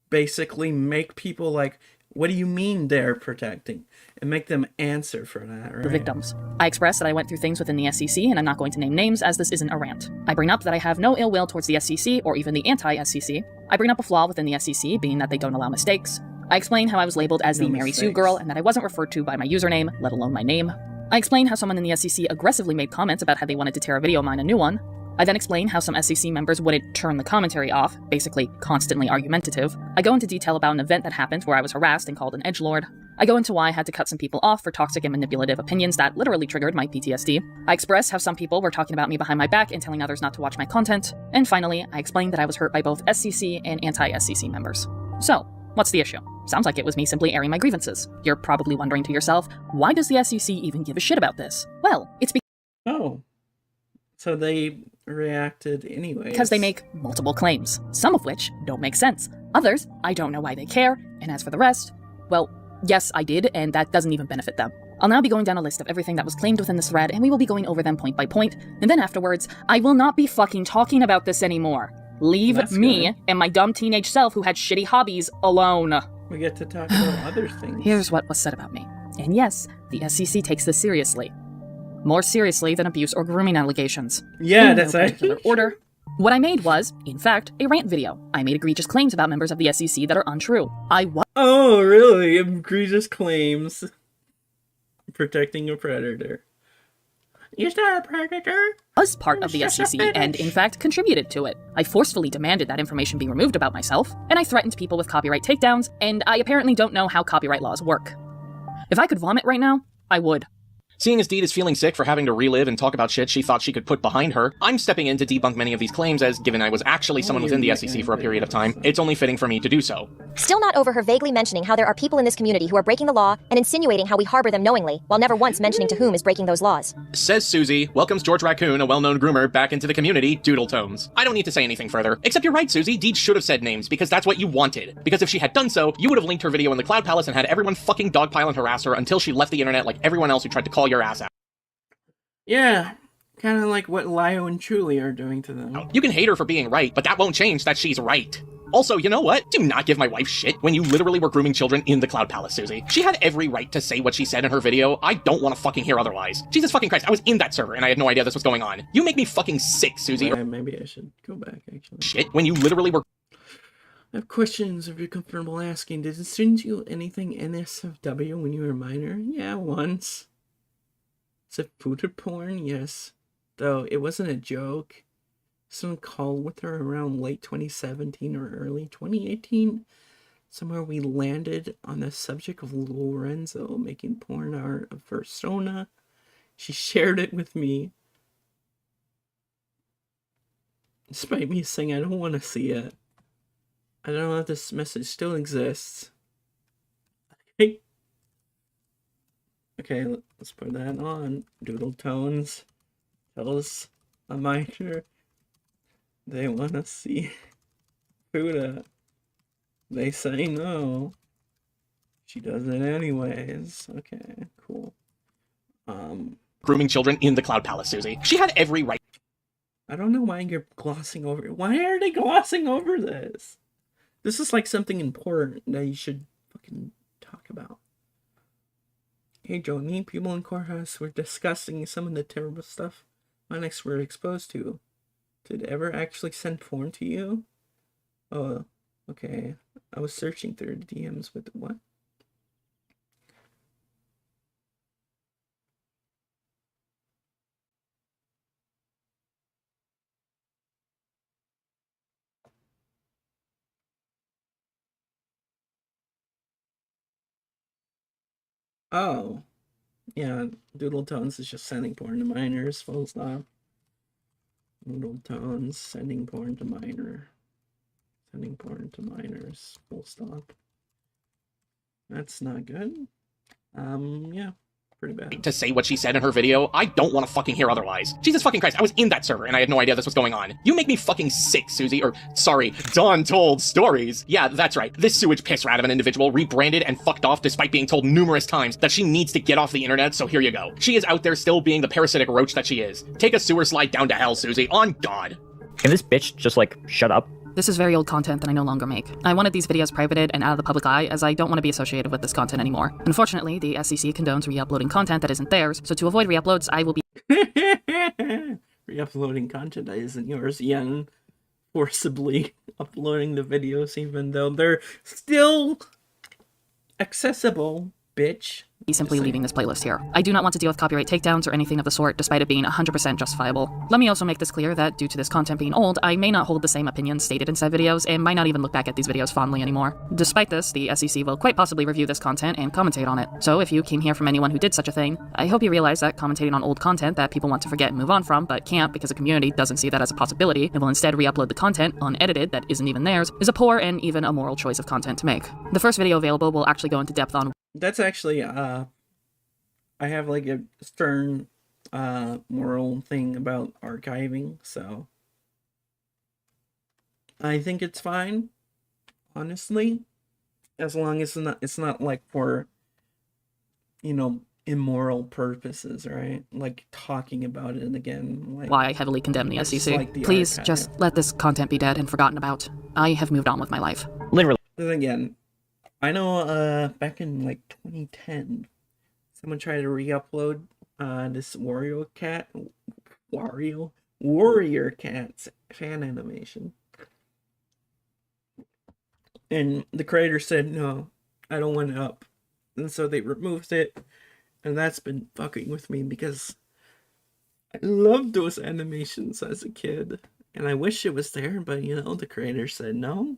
basically make people like, what do you mean they're protecting? And make them answer for that, right?
The victims. I express that I went through things within the SEC, and I'm not going to name names as this isn't a rant. I bring up that I have no ill will towards the SEC or even the anti-SEC. I bring up a flaw within the SEC, being that they don't allow mistakes. I explain how I was labeled as the Mary Sue girl and that I wasn't referred to by my username, let alone my name. I explain how someone in the SEC aggressively made comments about how they wanted to tear a video of mine a new one. I then explain how some SEC members wouldn't turn the commentary off, basically constantly argumentative. I go into detail about an event that happened where I was harassed and called an edgelord. I go into why I had to cut some people off for toxic and manipulative opinions that literally triggered my PTSD. I express how some people were talking about me behind my back and telling others not to watch my content. And finally, I explain that I was hurt by both SEC and anti-SEC members. So, what's the issue? Sounds like it was me simply airing my grievances. You're probably wondering to yourself, why does the SEC even give a shit about this? Well, it's because...
Oh. So they reacted anyway.
Because they make multiple claims, some of which don't make sense. Others, I don't know why they care, and as for the rest, well, yes, I did, and that doesn't even benefit them. I'll now be going down a list of everything that was claimed within this thread, and we will be going over them point by point, and then afterwards, I will not be fucking talking about this anymore. Leave me and my dumb teenage self who had shitty hobbies alone.
We get to talk about other things.
Here's what was said about me. And yes, the SEC takes this seriously. More seriously than abuse or grooming allegations.
Yeah,
in
that's
no particular order. What I made was, in fact, a rant video. I made egregious claims about members of the SEC that are untrue.
Oh, really? Egregious claims. Protecting a predator. You're not a predator?
Was part of the SEC and, in fact, contributed to it. I forcefully demanded that information be removed about myself, and I threatened people with copyright takedowns, and I apparently don't know how copyright laws work. If I could vomit right now, I would.
Seeing as Deed is feeling sick for having to relive and talk about shit she thought she could put behind her, I'm stepping in to debunk many of these claims as, given I was actually someone within the SEC for a period of time, it's only fitting for me to do so.
Still not over her vaguely mentioning how there are people in this community who are breaking the law and insinuating how we harbor them knowingly, while never once mentioning to whom is breaking those laws.
Says Susie, welcomes George Raccoon, a well-known groomer, back into the community, Doodle Tones. I don't need to say anything further, except you're right, Susie, Deed should have said names, because that's what you wanted. Because if she had done so, you would have linked her video in the Cloud Palace and had everyone fucking dogpile and harass her until she left the internet like everyone else who tried to call your ass out.
Yeah, kind of like what Lio and Truly are doing to them.
You can hate her for being right, but that won't change that she's right. Also, you know what? Do not give my wife shit when you literally were grooming children in the Cloud Palace, Susie. She had every right to say what she said in her video. I don't want to fucking hear otherwise. Jesus fucking Christ, I was in that server and I had no idea this was going on. You make me fucking sick, Susie.
Maybe I should go back, actually.
Shit, when you literally were...
I have questions if you're comfortable asking. Did it send you anything NSFW when you were a minor? Yeah, once. Is it footed porn? Yes. Though it wasn't a joke. Someone called with her around late 2017 or early 2018. Somewhere we landed on the subject of Lorenzo making porn art of Persona. She shared it with me. Despite me saying I don't want to see it. I don't know if this message still exists. Okay, let's put that on. Doodle Tones tells a minor they want to see Fuda. They say no. She does it anyways. Okay, cool.
Grooming children in the Cloud Palace, Susie. She had every right.
I don't know why you're glossing over it. Why are they glossing over this? This is like something important that you should fucking talk about. Hey Joe, me and people in courthouse were discussing some of the terrible stuff my ex were exposed to. Did it ever actually send porn to you? Oh, okay. I was searching through the DMs with what? Oh. Yeah, Doodle Tones is just sending porn to minors, full stop. Little tones, sending porn to minor. Sending porn to minors. Full stop. That's not good. Yeah. Pretty bad.
To say what she said in her video, I don't want to fucking hear otherwise. Jesus fucking Christ, I was in that server and I had no idea this was going on. You make me fucking sick, Susie, or sorry, Dawn told stories. Yeah, that's right. This sewage piss rat of an individual rebranded and fucked off despite being told numerous times that she needs to get off the internet, so here you go. She is out there still being the parasitic roach that she is. Take a sewer slide down to hell, Susie, on God.
Can this bitch just, like, shut up?
This is very old content that I no longer make. I wanted these videos privated and out of the public eye, as I don't want to be associated with this content anymore. Unfortunately, the SEC condones re-uploading content that isn't theirs, so to avoid re-uploads, I will be
re-uploading content that isn't yours, yeah, forcibly uploading the videos even though they're still accessible, bitch.
Simply leaving this playlist here. I do not want to deal with copyright takedowns or anything of the sort, despite it being 100% justifiable. Let me also make this clear that due to this content being old, I may not hold the same opinions stated in said videos, and might not even look back at these videos fondly anymore. Despite this, the SEC will quite possibly review this content and commentate on it. So if you came here from anyone who did such a thing, I hope you realize that commentating on old content that people want to forget and move on from, but can't because the community doesn't see that as a possibility, and will instead re-upload the content, unedited, that isn't even theirs, is a poor and even immoral choice of content to make. The first video available will actually go into depth on...
That's actually, I have like a stern moral thing about archiving, so I think it's fine, honestly, as long as it's not like for, you know, immoral purposes, right? Like talking about it again. Like,
why I heavily condemn the SEC.
Like the
Please
archive.
just let this content be dead and forgotten about. I have moved on with my life.
Literally.
Then again, I know back in like 2010. Someone tried to re-upload this Warrior Cats fan animation. And the creator said, no, I don't want it up. And so they removed it. And that's been fucking with me because I loved those animations as a kid. And I wish it was there, but you know, the creator said no.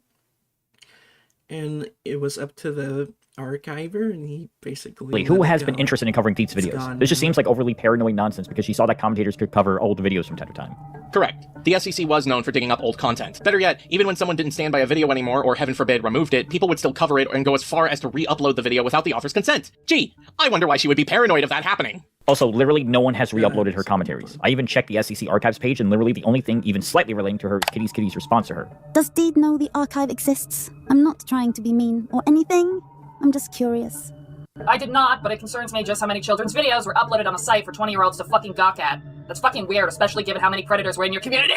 And it was up to the archiver, and he basically...
Who has been interested in covering Deet's videos? This just seems like overly paranoid nonsense because she saw that commentators could cover old videos from time to time.
Correct. The SEC was known for digging up old content. Better yet, even when someone didn't stand by a video anymore, or heaven forbid, removed it, people would still cover it and go as far as to re-upload the video without the author's consent. Gee, I wonder why she would be paranoid of that happening.
Also, literally no one has re-uploaded her commentaries. I even checked the SEC archives page, and literally the only thing even slightly relating to her is Kitty's response to her.
Does Deed know the archive exists? I'm not trying to be mean or anything. I'm just curious.
I did not, but it concerns me just how many children's videos were uploaded on a site for 20-year-olds to fucking gawk at. That's fucking weird, especially given how many predators were in your community.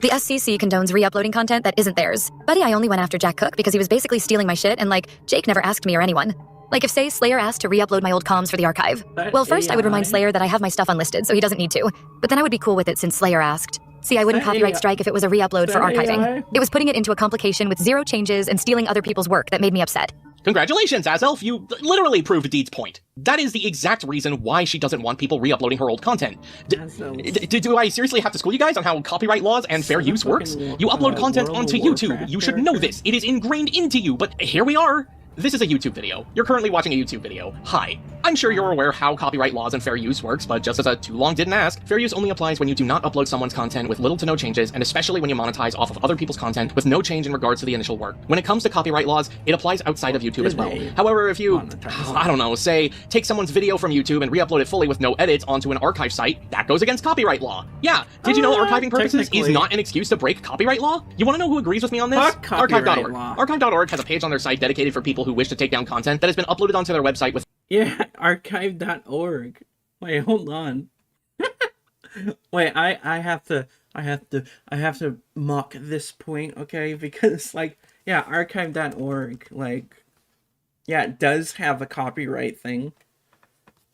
The SCC condones re-uploading content that isn't theirs. Buddy, I only went after Jack Cook because he was basically stealing my shit, and like, Jake never asked me or anyone. Like if, say, Slayer asked to re-upload my old comms for the archive. Well, first I would remind Slayer that I have my stuff unlisted, so he doesn't need to. But then I would be cool with it since Slayer asked. See, I wouldn't copyright strike if it was a re-upload for archiving. It was putting it into a complication with zero changes and stealing other people's work that made me upset.
Congratulations, Azelf, you literally proved Deed's point. That is the exact reason why she doesn't want people re-uploading her old content. Do I seriously have to school you guys on how copyright laws and fair use works? You upload content onto YouTube. You should know this. It is ingrained into you, but here we are. This is a YouTube video. You're currently watching a YouTube video. Hi. I'm sure you're aware how copyright laws and fair use works, but just as a too long didn't ask, fair use only applies when you do not upload someone's content with little to no changes, and especially when you monetize off of other people's content with no change in regards to the initial work. When it comes to copyright laws, it applies outside of YouTube as well. However, if you, I don't know, say, take someone's video from YouTube and re-upload it fully with no edits onto an archive site, that goes against copyright law. Yeah, did you know archiving purposes is not an excuse to break copyright law? You want to know who agrees with me on this? Archive.org. Archive.org has a page on their site dedicated for people who wish to take down content that has been uploaded onto their website with...
Yeah, archive.org. Wait, hold on. Wait, I have to mock this point, okay? Because like, yeah, archive.org, like, yeah, it does have a copyright thing,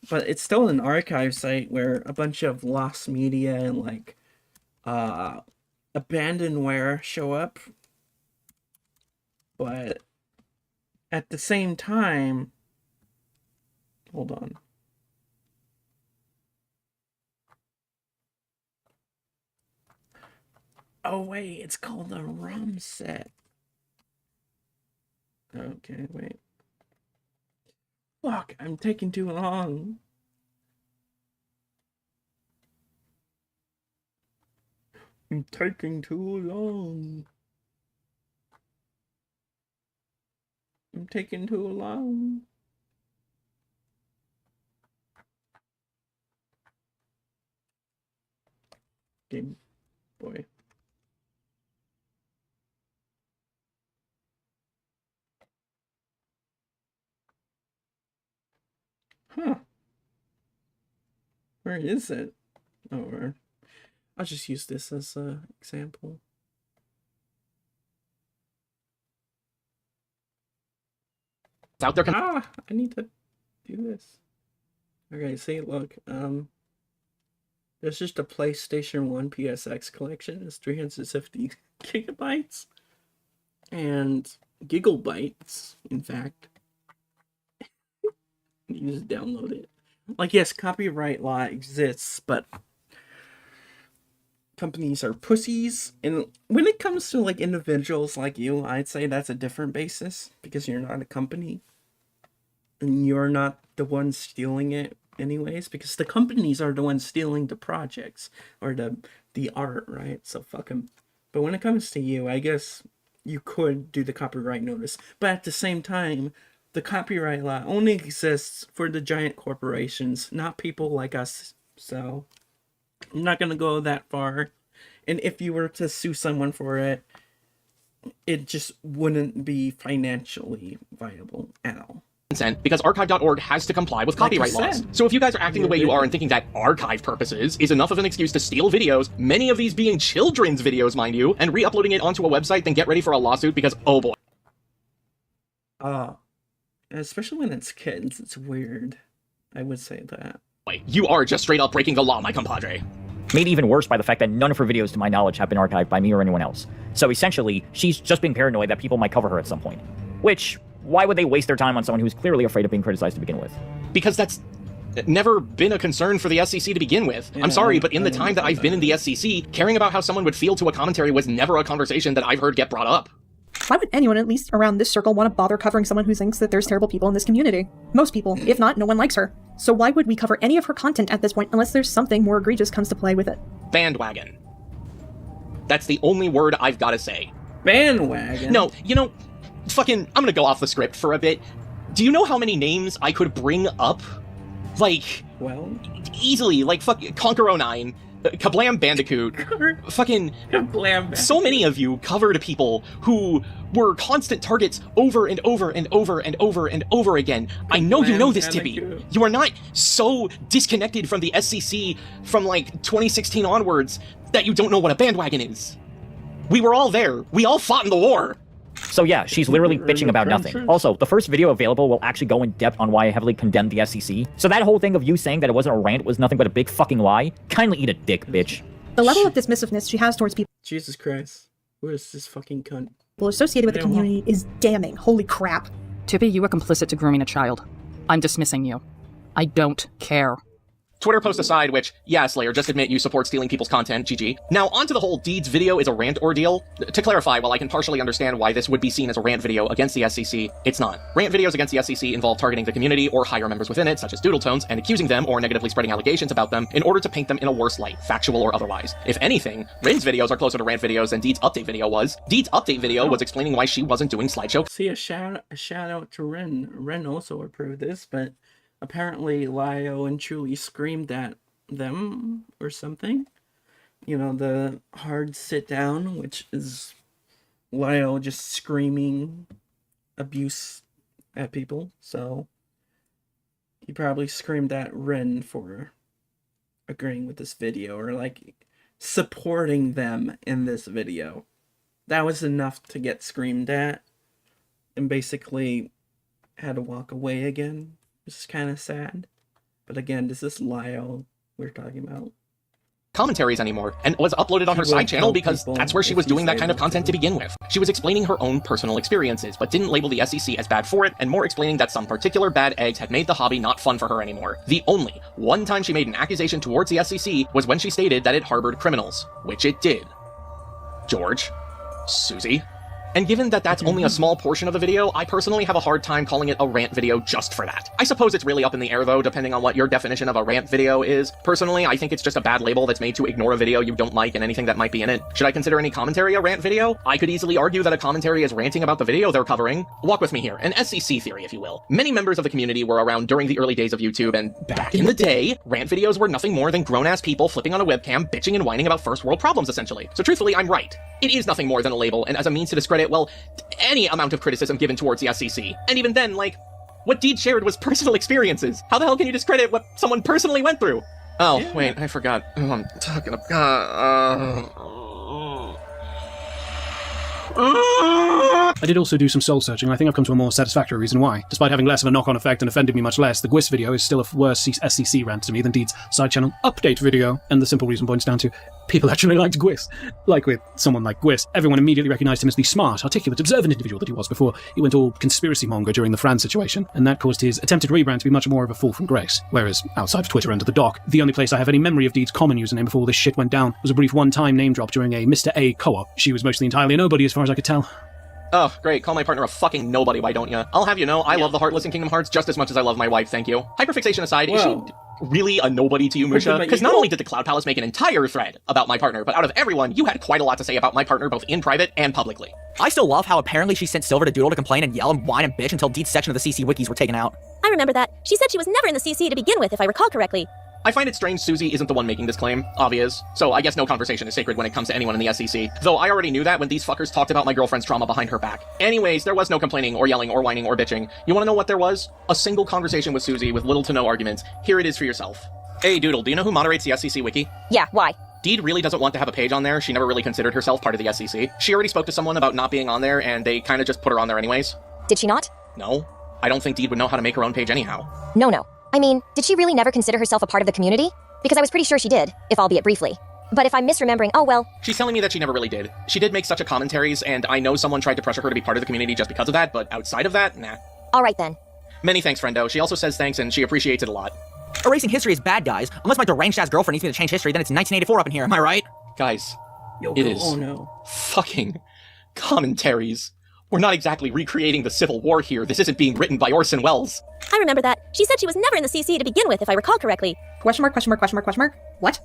but it's still an archive site where a bunch of lost media and like abandonware show up. But at the same time, hold on. Oh wait, it's called a ROM set. Okay, wait. Fuck, I'm taking too long. I'm taking too long. I'm taking too long. Game Boy. Huh. Where is it? Oh, where? I'll just use this as an example.
It's out there.
I need to do this. Okay, see, look, there's just a PlayStation 1 PSX collection. It's 350 gigabytes. And gigabytes, in fact. You just download it. Like, yes, copyright law exists, but companies are pussies. And when it comes to, like, individuals like you, I'd say that's a different basis, because you're not a company. And you're not the one stealing it anyways, because the companies are the ones stealing the projects, or the art, right? So fuck them. But when it comes to you, I guess you could do the copyright notice. But at the same time, the copyright law only exists for the giant corporations, not people like us. So I'm not going to go that far. And if you were to sue someone for it, it just wouldn't be financially viable at all.
Because archive.org has to comply with copyright laws. So if you guys are acting the way you are and thinking that archive purposes is enough of an excuse to steal videos, many of these being children's videos, mind you, and re-uploading it onto a website, then get ready for a lawsuit because, oh boy.
Especially when it's kids, it's weird. I would say that.
You are just straight up breaking the law, my compadre.
Made even worse by the fact that none of her videos, to my knowledge, have been archived by me or anyone else. So essentially, she's just being paranoid that people might cover her at some point. Which, why would they waste their time on someone who's clearly afraid of being criticized to begin with?
Because that's never been a concern for the SEC to begin with.
Yeah,
I'm sorry, but in the time that I've been in the SEC, caring about how someone would feel to a commentary was never a conversation that I've heard get brought up.
Why would anyone, at least around this circle, want to bother covering someone who thinks that there's terrible people in this community? Most people, if not, no one likes her. So why would we cover any of her content at this point unless there's something more egregious comes to play with it?
Bandwagon. That's the only word I've got to say.
Bandwagon?
No, you know, fucking, I'm gonna go off the script for a bit. Do you know how many names I could bring up? Like,
well,
easily, like, fuck, Conquer 09, Kablam Bandicoot, fucking,
Kablam.
So many of you covered people who were constant targets over and over and over and over and over again. I know you know this, Tippy. You are not so disconnected from the SCC from, like, 2016 onwards that you don't know what a bandwagon is. We were all there. We all fought in the war.
So yeah, she's literally bitching about nothing. Also, the first video available will actually go in depth on why I heavily condemned the SCC. So that whole thing of you saying that it wasn't a rant was nothing but a big fucking lie. Kindly eat a dick, bitch.
The level of dismissiveness she has towards people
Jesus Christ. Who is this fucking cunt?
Associated with the community is damning. Holy crap.
Tippy, you were complicit to grooming a child. I'm dismissing you. I don't care.
Twitter post aside, which, yeah, Slayer, just admit you support stealing people's content, GG. Now, onto the whole Deed's video is a rant ordeal. To clarify, while I can partially understand why this would be seen as a rant video against the SCC, it's not. Rant videos against the SCC involve targeting the community or higher members within it, such as Doodletones, and accusing them or negatively spreading allegations about them in order to paint them in a worse light, factual or otherwise. If anything, Rin's videos are closer to rant videos than Deed's update video was. Deed's update video was explaining why she wasn't doing slideshow.
See, a shout out to Rin. Rin also approved this, but apparently Lio and Truly screamed at them or something. You know, the hard sit down, which is Lyle just screaming abuse at people. So he probably screamed at Rin for agreeing with this video, or like supporting them in this video. That was enough to get screamed at, and basically had to walk away again, which is kind of sad. But again, this is Lyle we're talking about.
Commentaries anymore, and was uploaded on her side channel because that's where she was doing that kind of content to begin with. She was explaining her own personal experiences, but didn't label the SEC as bad for it, and more explaining that some particular bad eggs had made the hobby not fun for her anymore. The only one time she made an accusation towards the SEC was when she stated that it harbored criminals, which it did. George, Susie, And given that that's only a small portion of the video, I personally have a hard time calling it a rant video just for that. I suppose it's really up in the air though, depending on what your definition of a rant video is. Personally, I think it's just a bad label that's made to ignore a video you don't like and anything that might be in it. Should I consider any commentary a rant video? I could easily argue that a commentary is ranting about the video they're covering. Walk with me here, an SCC theory if you will. Many members of the community were around during the early days of YouTube, and back in the day, rant videos were nothing more than grown-ass people flipping on a webcam, bitching and whining about first world problems essentially. So truthfully, I'm right. It is nothing more than a label, and as a means to discredit, well, any amount of criticism given towards the SCC. And even then, like, what Deed shared was personal experiences. How the hell can you discredit what someone personally went through? Oh, yeah. Wait, I forgot who I'm talking about.
I did also do some soul searching, and I think I've come to a more satisfactory reason why. Despite having less of a knock-on effect and offending me much less, the Gwis video is still a worse SCC rant to me than Deed's side-channel update video, and the simple reason points down to people actually liked Gwis. Like with someone like Gwis, everyone immediately recognised him as the smart, articulate, observant individual that he was before he went all conspiracy monger during the Fran situation, and that caused his attempted rebrand to be much more of a fall from grace. Whereas, outside of Twitter and the doc, the only place I have any memory of Deed's common username before this shit went down was a brief one-time name drop during a Mr. A co-op. She was mostly entirely a nobody as far as I could tell.
Oh, great. Call my partner a fucking nobody, why don't ya? I'll have you know, I love the Heartless in Kingdom Hearts just as much as I love my wife, thank you. Hyperfixation aside, is she really a nobody to you, Musha? Because not only did the Cloud Palace make an entire thread about my partner, but out of everyone, you had quite a lot to say about my partner both in private and publicly.
I still love how apparently she sent Silver to Doodle to complain and yell and whine and bitch until Deed's section of the CC wikis were taken out.
I remember that. She said she was never in the CC to begin with, if I recall correctly.
I find it strange Susie isn't the one making this claim, obvious, so I guess no conversation is sacred when it comes to anyone in the SEC, though I already knew that when these fuckers talked about my girlfriend's trauma behind her back. Anyways, there was no complaining or yelling or whining or bitching. You wanna know what there was? A single conversation with Susie with little to no arguments. Here it is for yourself. Hey Doodle, do you know who moderates the SEC wiki?
Yeah, why?
Deed really doesn't want to have a page on there. She never really considered herself part of the SEC. She already spoke to someone about not being on there, and they kinda just put her on there anyways.
Did she not?
No. I don't think Deed would know how to make her own page anyhow.
No. I mean, did she really never consider herself a part of the community? Because I was pretty sure she did, if albeit briefly. But if I'm misremembering, oh well.
She's telling me that she never really did. She did make such a commentaries, and I know someone tried to pressure her to be part of the community just because of that, but outside of that, nah.
Alright then.
Many thanks, friendo. She also says thanks and she appreciates it a lot.
Erasing history is bad, guys. Unless my deranged-ass girlfriend needs me to change history, then it's 1984 up in here, am I right?
Guys, it is fucking commentaries. We're not exactly recreating the Civil War here. This isn't being written by Orson Welles.
I remember that. She said she was never in the CC to begin with, if I recall correctly.
Question mark? What?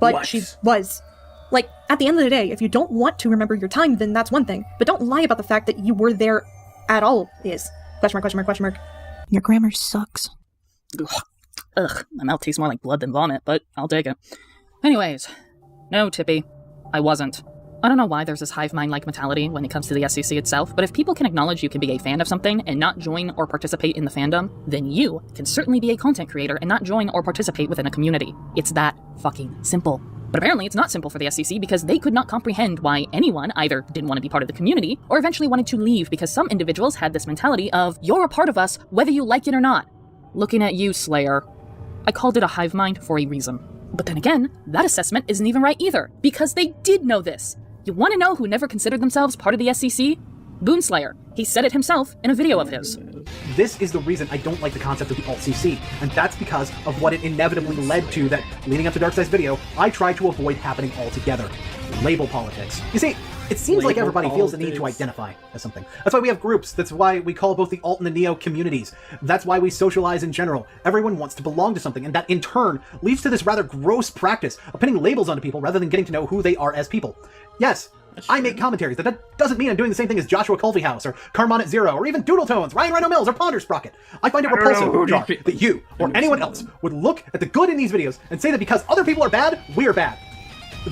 But she was. Like, at the end of the day, if you don't want to remember your time, then that's one thing. But don't lie about the fact that you were there at all is. Question mark?
Your grammar sucks.
Ugh, my mouth tastes more like blood than vomit, but I'll take it. Anyways, no, Tippy, I wasn't. I don't know why there's this hive mind-like mentality when it comes to the SEC itself, but if people can acknowledge you can be a fan of something and not join or participate in the fandom, then you can certainly be a content creator and not join or participate within a community. It's that fucking simple. But apparently it's not simple for the SEC because they could not comprehend why anyone either didn't want to be part of the community or eventually wanted to leave because some individuals had this mentality of, you're a part of us whether you like it or not. Looking at you, Slayer. I called it a hive mind for a reason. But then again, that assessment isn't even right either, because they did know this. You want to know who never considered themselves part of the SEC? Boonslayer. He said it himself in a video of his.
This is the reason I don't like the concept of the alt-CC, and that's because of what it inevitably led to that, leading up to Darkseid's video, I tried to avoid happening altogether. Label politics. You see, it seems like everybody feels the need to identify as something. That's why we have groups. That's why we call both the alt and the neo communities. That's why we socialize in general. Everyone wants to belong to something, and that in turn leads to this rather gross practice of pinning labels onto people rather than getting to know who they are as people. Yes, I make commentaries, but that doesn't mean I'm doing the same thing as Joshua Culveyhouse, or Carmon at Zero, or even Doodle Tones, Ryan Rhino Mills, or Ponder Sprocket. I find it repulsive, Jar, that you, or anyone else, would look at the good in these videos and say that because other people are bad, we're bad.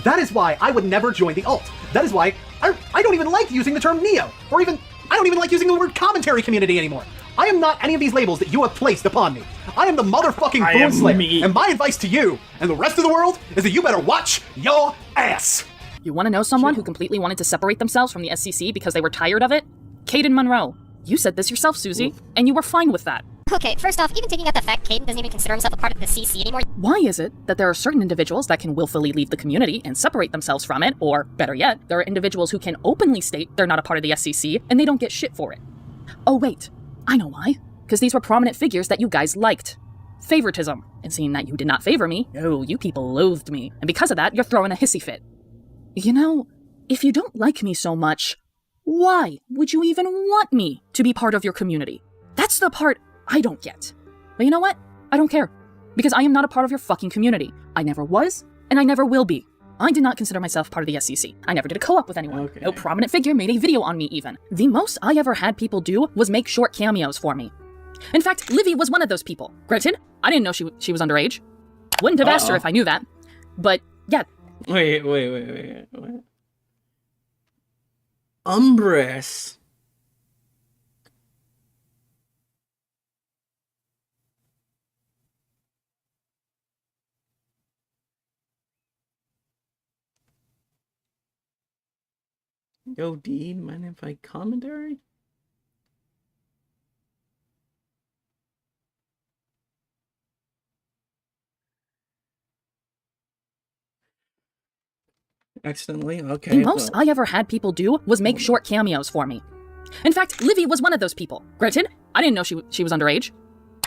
That is why I would never join the alt. That is why I don't even like using the term neo, or even, I don't even like using the word commentary community anymore. I am not any of these labels that you have placed upon me. I am the motherfucking Boonslayer, and my advice to you, and the rest of the world, is that you better watch your ass.
You want to know someone who completely wanted to separate themselves from the SEC because they were tired of it? Caden Monroe. You said this yourself, Susie, and you were fine with that.
Okay, first off, even taking out the fact Caden doesn't even consider himself a part of the CC anymore.
Why is it that there are certain individuals that can willfully leave the community and separate themselves from it, or, better yet, there are individuals who can openly state they're not a part of the SEC and they don't get shit for it? Oh wait, I know why. Because these were prominent figures that you guys liked. Favoritism. And seeing that you did not favor me, no, you people loathed me. And because of that, you're throwing a hissy fit. You know, if you don't like me so much, Why would you even want me to be part of your community? That's the part I don't get. But you know what? I don't care. Because I am not a part of your fucking community. I never was, and I never will be. I did not consider myself part of the SEC. I never did a co-op with anyone. No prominent figure made a video on me even. The most I ever had people do was make short cameos for me. In fact, Livy was one of those people. Granted, I didn't know she was underage. Wouldn't have asked her if I knew that. But, yeah.
Wait. Umbress. Yo, Deed, mind if I commentary? Accidentally? Okay.
The most I ever had people do was make short cameos for me. In fact, Livy was one of those people. Granted, I didn't know she was underage.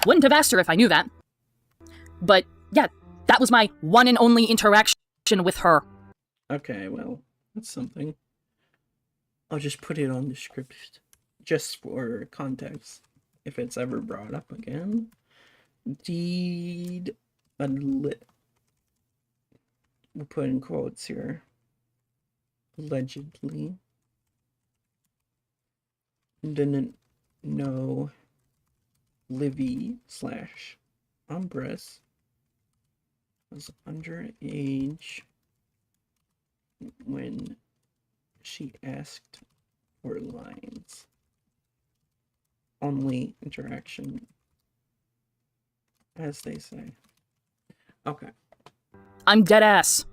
Wouldn't have asked her if I knew that. But, yeah, that was my one and only interaction with her.
Okay, well, that's something. I'll just put it on the script, just for context, if it's ever brought up again. Deed we'll put in quotes here. Allegedly. Didn't know Livy / Umbress was underage when she asked for lines. Only interaction, as they say. Okay.
I'm dead ass.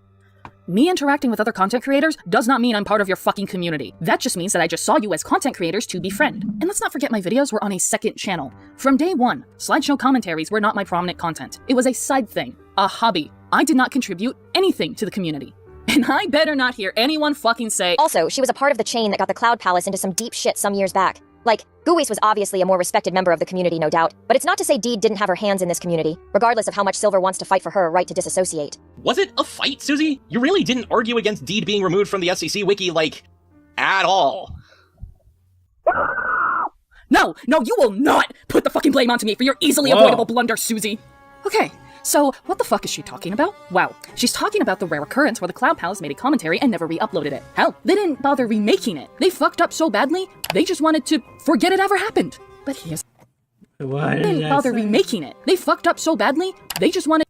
Me interacting with other content creators does not mean I'm part of your fucking community. That just means that I just saw you as content creators to befriend. And let's not forget my videos were on a second channel. From day one, slideshow commentaries were not my prominent content. It was a side thing, a hobby. I did not contribute anything to the community. And I better not hear anyone fucking say—
Also, she was a part of the chain that got the Cloud Palace into some deep shit some years back. Like, Guis was obviously a more respected member of the community, no doubt, but it's not to say Deed didn't have her hands in this community, regardless of how much Silver wants to fight for her right to disassociate.
Was it a fight, Susie? You really didn't argue against Deed being removed from the SEC wiki, like, at all.
No, you will not put the fucking blame onto me for your easily avoidable blunder, Susie. Okay, so what the fuck is she talking about? Wow, she's talking about the rare occurrence where the Cloud Palace made a commentary and never re-uploaded it. Hell, they didn't bother remaking it. They fucked up so badly, they just wanted to forget it ever happened. But here's—
Why
They didn't bother remaking it. They fucked up so badly, they just wanted—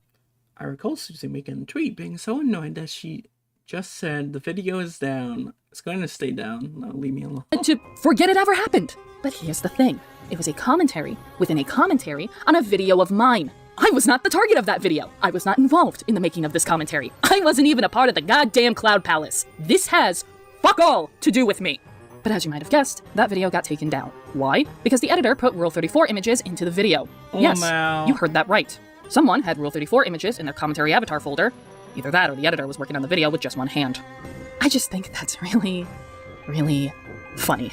I recall Susie making a tweet being so annoyed that she just said the video is down. It's going to stay down. No, leave me alone.
To forget it ever happened. But here's the thing. It was a commentary within a commentary on a video of mine. I was not the target of that video. I was not involved in the making of this commentary. I wasn't even a part of the goddamn Cloud Palace. This has fuck all to do with me. But as you might have guessed, that video got taken down. Why? Because the editor put Rule 34 images into the video. Yes, you heard that right. Someone had Rule 34 images in their commentary avatar folder. Either that or the editor was working on the video with just one hand. I just think that's really, really funny.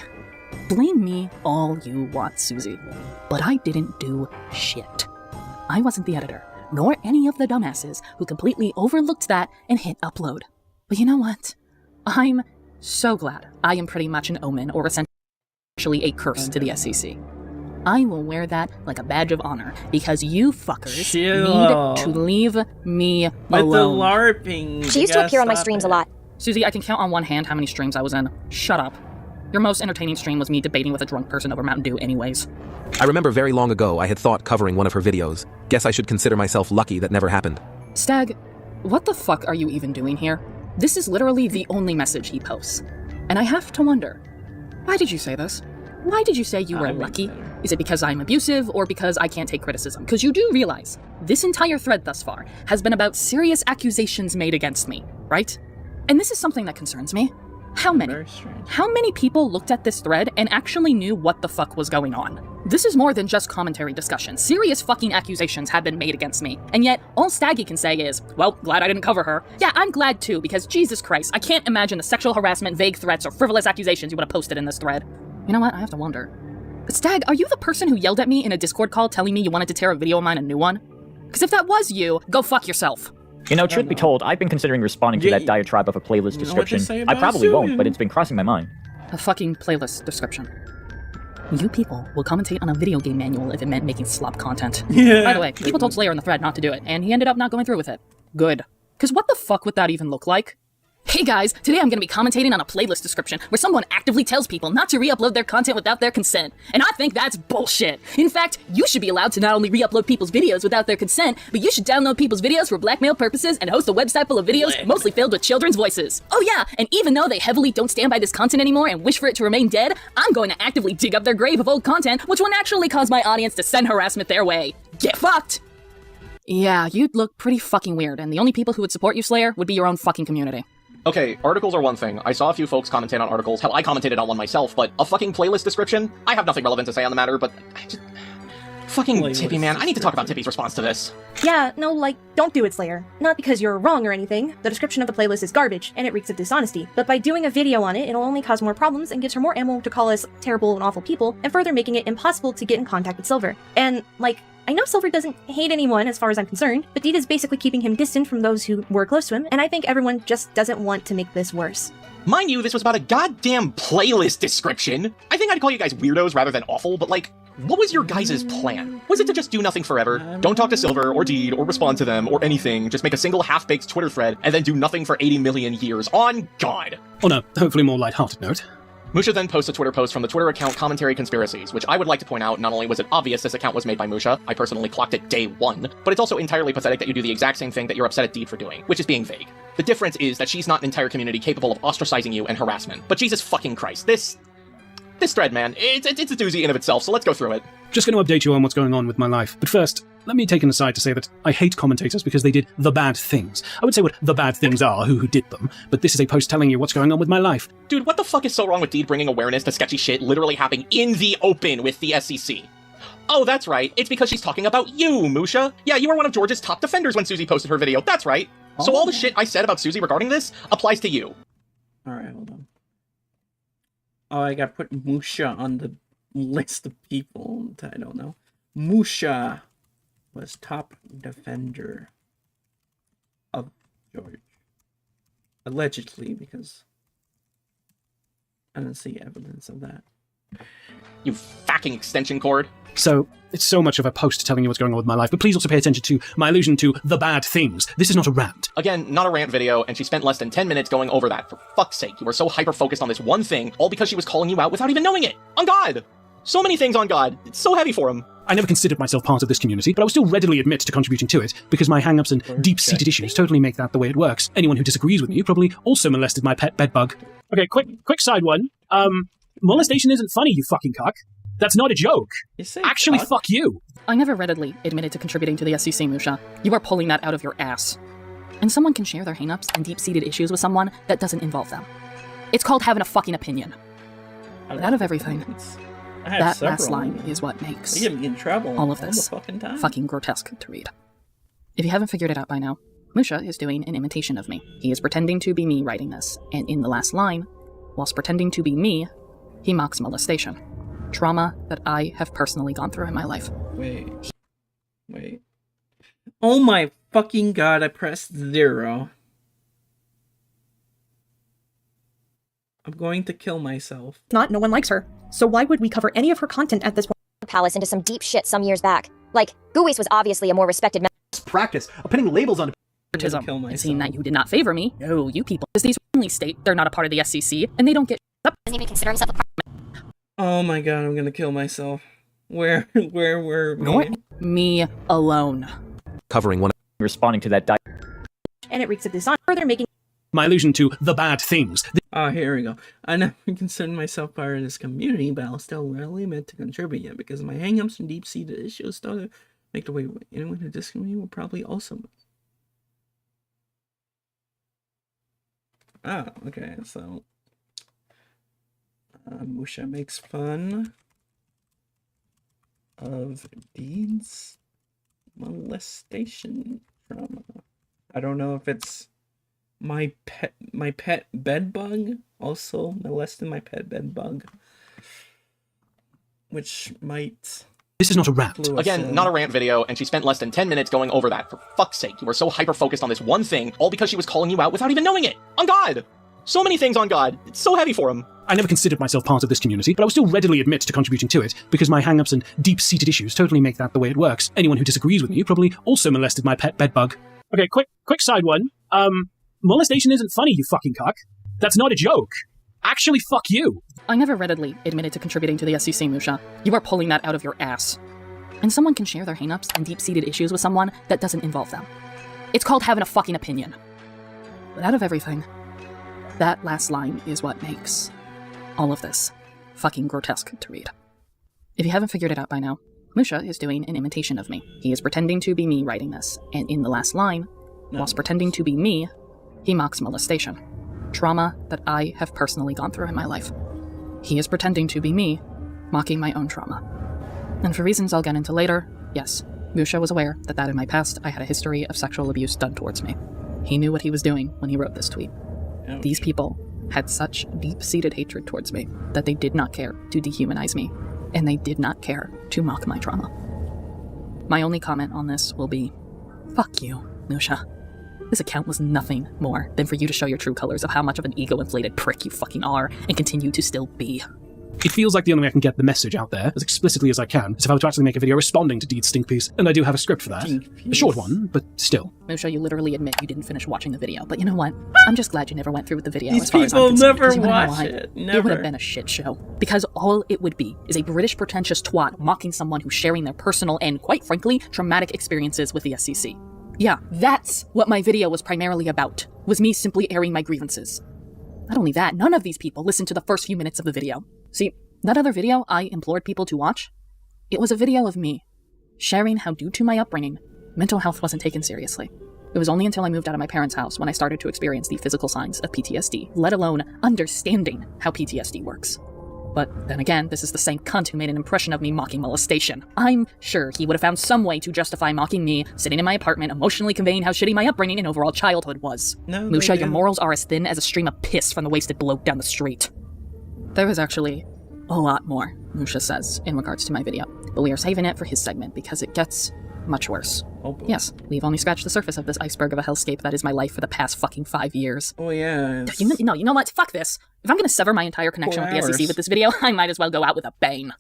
Blame me all you want, Susie, but I didn't do shit. I wasn't the editor, nor any of the dumbasses who completely overlooked that and hit upload. But you know what? I'm so glad I am pretty much an omen, or essentially a curse to the SEC. I will wear that like a badge of honor, because you fuckers need to leave me alone.
With the LARPing.
She used to appear on my streams a lot.
Susie, I can count on one hand how many streams I was in. Shut up. Your most entertaining stream was me debating with a drunk person over Mountain Dew anyways.
I remember very long ago I had thought covering one of her videos. Guess I should consider myself lucky that never happened.
Stag, what the fuck are you even doing here? This is literally the only message he posts. And I have to wonder, why did you say this? Why did you say you were lucky? Is it because I'm abusive or because I can't take criticism? Because you do realize this entire thread thus far has been about serious accusations made against me, right? And this is something that concerns me. How many people looked at this thread and actually knew what the fuck was going on? This is more than just commentary discussion. Serious fucking accusations have been made against me. And yet, all Staggy can say is, well, glad I didn't cover her. Yeah, I'm glad too, because Jesus Christ, I can't imagine the sexual harassment, vague threats, or frivolous accusations you would have posted in this thread. You know what? I have to wonder. But Stag, are you the person who yelled at me in a Discord call telling me you wanted to tear a video of mine a new one? Because if that was you, go fuck yourself.
You know, truth be told, I've been considering responding to that diatribe of a playlist description. I probably won't, but it's been crossing my mind.
A fucking playlist description. You people will commentate on a video game manual if it meant making slop content.
Yeah.
By the way, people told Slayer in the thread not to do it, and he ended up not going through with it. Good. Because what the fuck would that even look like? Hey guys, today I'm going to be commentating on a playlist description where someone actively tells people not to re-upload their content without their consent. And I think that's bullshit. In fact, you should be allowed to not only re-upload people's videos without their consent, but you should download people's videos for blackmail purposes and host a website full of videos mostly filled with children's voices. Oh yeah, and even though they heavily don't stand by this content anymore and wish for it to remain dead, I'm going to actively dig up their grave of old content, which will naturally cause my audience to send harassment their way. Get fucked! Yeah, you'd look pretty fucking weird, and the only people who would support you, Slayer, would be your own fucking community.
Okay, articles are one thing. I saw a few folks commentate on articles. Hell, I commented on one myself, but a fucking playlist description? I have nothing relevant to say on the matter, but I just... Fucking Tippy, man. I need to talk about Tippy's response to this.
Yeah, no, like, don't do it, Slayer. Not because you're wrong or anything. The description of the playlist is garbage, and it reeks of dishonesty. But by doing a video on it, it'll only cause more problems and gives her more ammo to call us terrible and awful people, and further making it impossible to get in contact with Silver. And, like, I know Silver doesn't hate anyone as far as I'm concerned, but Deed is basically keeping him distant from those who were close to him, and I think everyone just doesn't want to make this worse.
Mind you, this was about a goddamn playlist description. I think I'd call you guys weirdos rather than awful, but like, what was your guys' plan? Was it to just do nothing forever? Don't talk to Silver or Deed or respond to them or anything, just make a single half-baked Twitter thread and then do nothing for 80 million years? On God!
On a hopefully more lighthearted note,
Musha then posts a Twitter post from the Twitter account Commentary Conspiracies, which I would like to point out, not only was it obvious this account was made by Musha, I personally clocked it day one, but it's also entirely pathetic that you do the exact same thing that you're upset at Deed for doing, which is being vague. The difference is that she's not an entire community capable of ostracizing you and harassment. But Jesus fucking Christ, this thread, man, it's a doozy in of itself, so let's go through it.
just going to update you on what's going on with my life. But first, let me take an aside to say that I hate commentators because they did the bad things. I would say what the bad things are, who did them, but this is a post telling you what's going on with my life.
Dude, what the fuck is so wrong with Deed bringing awareness to sketchy shit literally happening in the open with the SEC? Oh, that's right. It's because she's talking about you, Musha. Yeah, you were one of George's top defenders when Susie posted her video. That's right. Oh. So all the shit I said about Susie regarding this applies to you.
Alright, hold on. Oh, I gotta put Musha on the list of people. I don't know. Musha was top defender of George. Allegedly, because I didn't see evidence of that.
You fucking extension cord.
So, it's so much of a post telling you what's going on with my life, but please also pay attention to my allusion to the bad things. This is not a rant.
Again, not a rant video, and she spent less than 10 minutes going over that. For fuck's sake, you were so hyper-focused on this one thing, all because she was calling you out without even knowing it. On God! So many things on God. It's so heavy for him.
I never considered myself part of this community, but I will still readily admit to contributing to it, because my hang-ups and deep-seated issues totally make that the way it works. Anyone who disagrees with me probably also molested my pet bedbug. Okay, quick side one. Molestation isn't funny, you fucking cuck. That's not a joke. Actually, fuck you.
I never readily admitted to contributing to the SEC, Musha. You are pulling that out of your ass. And someone can share their hang-ups and deep-seated issues with someone that doesn't involve them. It's called having a fucking opinion. But out of everything, that last line is what makes
get me in trouble
all of this fucking grotesque to read. If you haven't figured it out by now, Musha is doing an imitation of me. He is pretending to be me writing this, and in the last line, whilst pretending to be me, he mocks molestation. Trauma that I have personally gone through in my life.
Wait. Oh my fucking God, I pressed 0. I'm going to kill myself.
Not, no one likes her. So why would we cover any of her content at this point?
Palace into some deep shit some years back. Like, Guis was obviously a more respected
practice of putting labels on
and seeing that you did not favor me. No, you people. Because these only state they're not a part of the SEC, and they don't get up.
Doesn't even consider himself a part.
Oh my God, I'm gonna kill myself. Where were me?
Me alone.
Covering one.
Responding to that.
And it reeks of dishonor, further making
my allusion to the bad things.
Oh, here we go. I never considered myself part of this community, but I'll still rarely meant to contribute yet because my hang-ups and deep-seated issues started to make the way anyone who disagrees with me will probably also. Ah, okay, so Musha makes fun of Deed's molestation trauma. I don't know if it's my pet bedbug also molested my pet bedbug, which might.
This is not a rant.
Again, not a rant video, and she spent less than 10 minutes going over that. For fuck's sake, you were so hyper-focused on this one thing, all because she was calling you out without even knowing it. On God! So many things on God. It's so heavy for him.
I never considered myself part of this community, but I will still readily admit to contributing to it, because my hang-ups and deep-seated issues totally make that the way it works. Anyone who disagrees with me probably also molested my pet bedbug. Okay, quick side one. Molestation isn't funny, you fucking cuck. That's not a joke. Actually, fuck you.
I never readily admitted to contributing to the SEC, Musha. You are pulling that out of your ass. And someone can share their hang-ups and deep-seated issues with someone that doesn't involve them. It's called having a fucking opinion. But out of everything, that last line is what makes all of this fucking grotesque to read. If you haven't figured it out by now, Musha is doing an imitation of me. He is pretending to be me writing this, and in the last line, whilst pretending to be me, he mocks molestation. Trauma that I have personally gone through in my life. He is pretending to be me, mocking my own trauma. And for reasons I'll get into later, yes, Musha was aware that in my past I had a history of sexual abuse done towards me. He knew what he was doing when he wrote this tweet. Ouch. These people had such deep-seated hatred towards me that they did not care to dehumanize me, and they did not care to mock my trauma. My only comment on this will be, fuck you, Musha. This account was nothing more than for you to show your true colors of how much of an ego-inflated prick you fucking are, and continue to still be.
It feels like the only way I can get the message out there, as explicitly as I can, is if I were to actually make a video responding to Deed's stink piece, and I do have a script for that. A short one, but still.
Musha, you literally admit you didn't finish watching the video, but you know what? I'm just glad you never went through with the video.
These
as far as I'm
people
concerned,
never
because you wanna know
watch
why?
it. Never.
It would have been a shit show. Because all it would be is a British pretentious twat mocking someone who's sharing their personal and, quite frankly, traumatic experiences with the SEC. Yeah, that's what my video was primarily about, was me simply airing my grievances. Not only that, none of these people listened to the first few minutes of the video. See, that other video I implored people to watch, it was a video of me sharing how, due to my upbringing, mental health wasn't taken seriously. It was only until I moved out of my parents' house when I started to experience the physical signs of PTSD, let alone understanding how PTSD works. But then again, this is the same cunt who made an impression of me mocking molestation. I'm sure he would have found some way to justify mocking me, sitting in my apartment, emotionally conveying how shitty my upbringing and overall childhood was.
No,
Musha, your morals are as thin as a stream of piss from the wasted bloke down the street. There is actually a lot more, Musha says, in regards to my video, but we are saving it for his segment because it gets much worse.
Oh boy.
Yes, we've only scratched the surface of this iceberg of a hellscape that is my life for the past fucking 5 years.
Oh yeah.
You know what? Fuck this. If I'm gonna sever my entire connection with the SEC with this video, I might as well go out with a bang.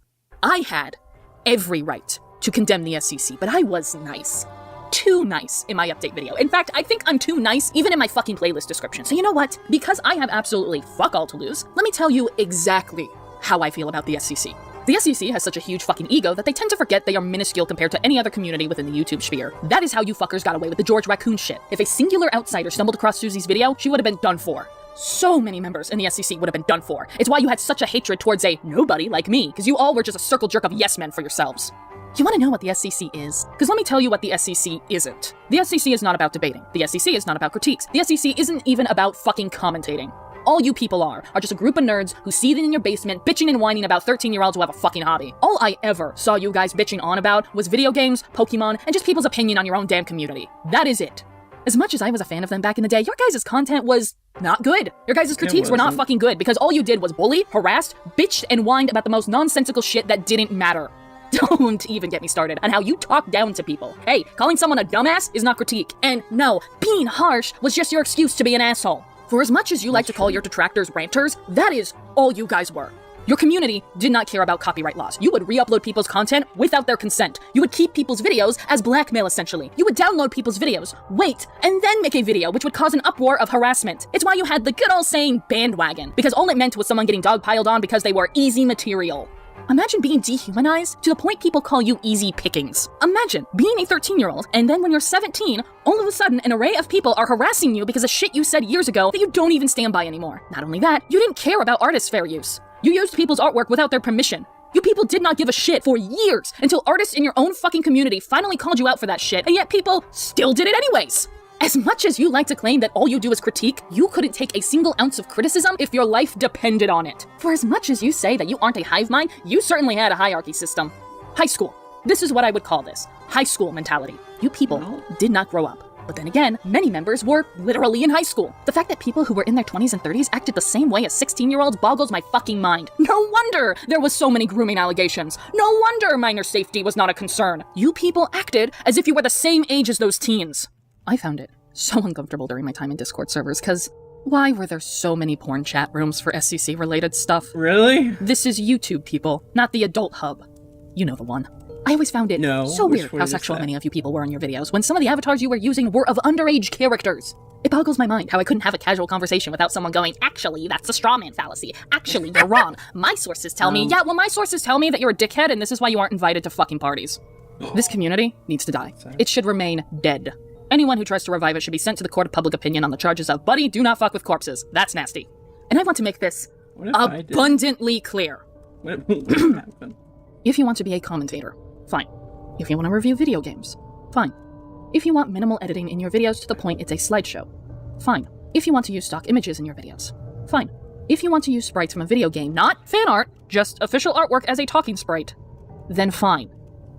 I had every right to condemn the SEC, but I was nice. Too nice in my update video. In fact, I think I'm too nice even in my fucking playlist description. So you know what? Because I have absolutely fuck all to lose, let me tell you exactly how I feel about the SEC. The SEC has such a huge fucking ego that they tend to forget they are minuscule compared to any other community within the YouTube sphere. That is how you fuckers got away with the George Raccoon shit. If a singular outsider stumbled across Susie's video, she would have been done for. So many members in the SEC would have been done for. It's why you had such a hatred towards a nobody like me, because you all were just a circle jerk of yes men for yourselves. You want to know what the SEC is? Because let me tell you what the SEC isn't. The SEC is not about debating. The SEC is not about critiques. The SEC isn't even about fucking commentating. All you people are just a group of nerds who seething in your basement, bitching and whining about 13-year-olds who have a fucking hobby. All I ever saw you guys bitching on about was video games, Pokemon, and just people's opinion on your own damn community. That is it. As much as I was a fan of them back in the day, your guys' content was not good. Your guys' critiques were not fucking good because all you did was bully, harassed, bitched, and whined about the most nonsensical shit that didn't matter. Don't even get me started on how you talk down to people. Hey, calling someone a dumbass is not critique. And no, being harsh was just your excuse to be an asshole. For as much as you like to call your detractors ranters, that is all you guys were. Your community did not care about copyright laws. You would re-upload people's content without their consent. You would keep people's videos as blackmail, essentially. You would download people's videos, wait, and then make a video which would cause an uproar of harassment. It's why you had the good old saying bandwagon, because all it meant was someone getting dogpiled on because they were easy material. Imagine being dehumanized to the point people call you easy pickings. Imagine being a 13-year-old, and then when you're 17, all of a sudden an array of people are harassing you because of shit you said years ago that you don't even stand by anymore. Not only that, you didn't care about artists' fair use. You used people's artwork without their permission. You people did not give a shit for years until artists in your own fucking community finally called you out for that shit, and yet people still did it anyways. As much as you like to claim that all you do is critique, you couldn't take a single ounce of criticism if your life depended on it. For as much as you say that you aren't a hive mind, you certainly had a hierarchy system. High school. This is what I would call this. High school mentality. You people did not grow up. But then again, many members were literally in high school. The fact that people who were in their 20s and 30s acted the same way as 16-year-olds boggles my fucking mind. No wonder there was so many grooming allegations. No wonder minor safety was not a concern. You people acted as if you were the same age as those teens. I found it so uncomfortable during my time in Discord servers, because Why were there so many porn chat rooms for SCC-related stuff?
Really?
This is YouTube, people, not the adult hub. You know the one. I always found it so weird how sexual many of you people were in your videos when some of the avatars you were using were of underage characters. It boggles my mind how I couldn't have a casual conversation without someone going, actually, that's a straw man fallacy. Actually, you're wrong. My sources tell me, my sources tell me that you're a dickhead and this is why you aren't invited to fucking parties. This community needs to die. It should remain dead. Anyone who tries to revive it should be sent to the court of public opinion on the charges of, buddy, do not fuck with corpses. That's nasty. And I want to make this abundantly clear. If you want to be a commentator, fine. If you want to review video games, fine. If you want minimal editing in your videos to the point it's a slideshow, fine. If you want to use stock images in your videos, fine. If you want to use sprites from a video game, not fan art, just official artwork as a talking sprite, then fine.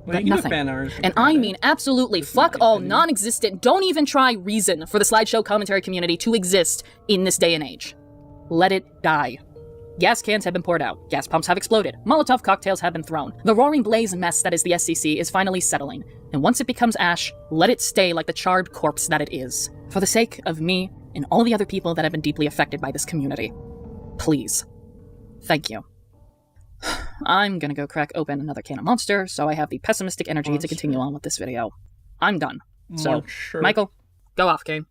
But nothing. And I mean absolutely fuck all non-existent, don't even try reason for the slideshow commentary community to exist in this day and age. Let it die. Gas cans have been poured out, gas pumps have exploded, Molotov cocktails have been thrown. The roaring blaze mess that is the SCC is finally settling, and once it becomes ash, let it stay like the charred corpse that it is. For the sake of me and all the other people that have been deeply affected by this community. Please. Thank you. I'm gonna go crack open another can of Monster, so I have the pessimistic energy to continue on with this video. I'm done. So, Michael, go off, Kane.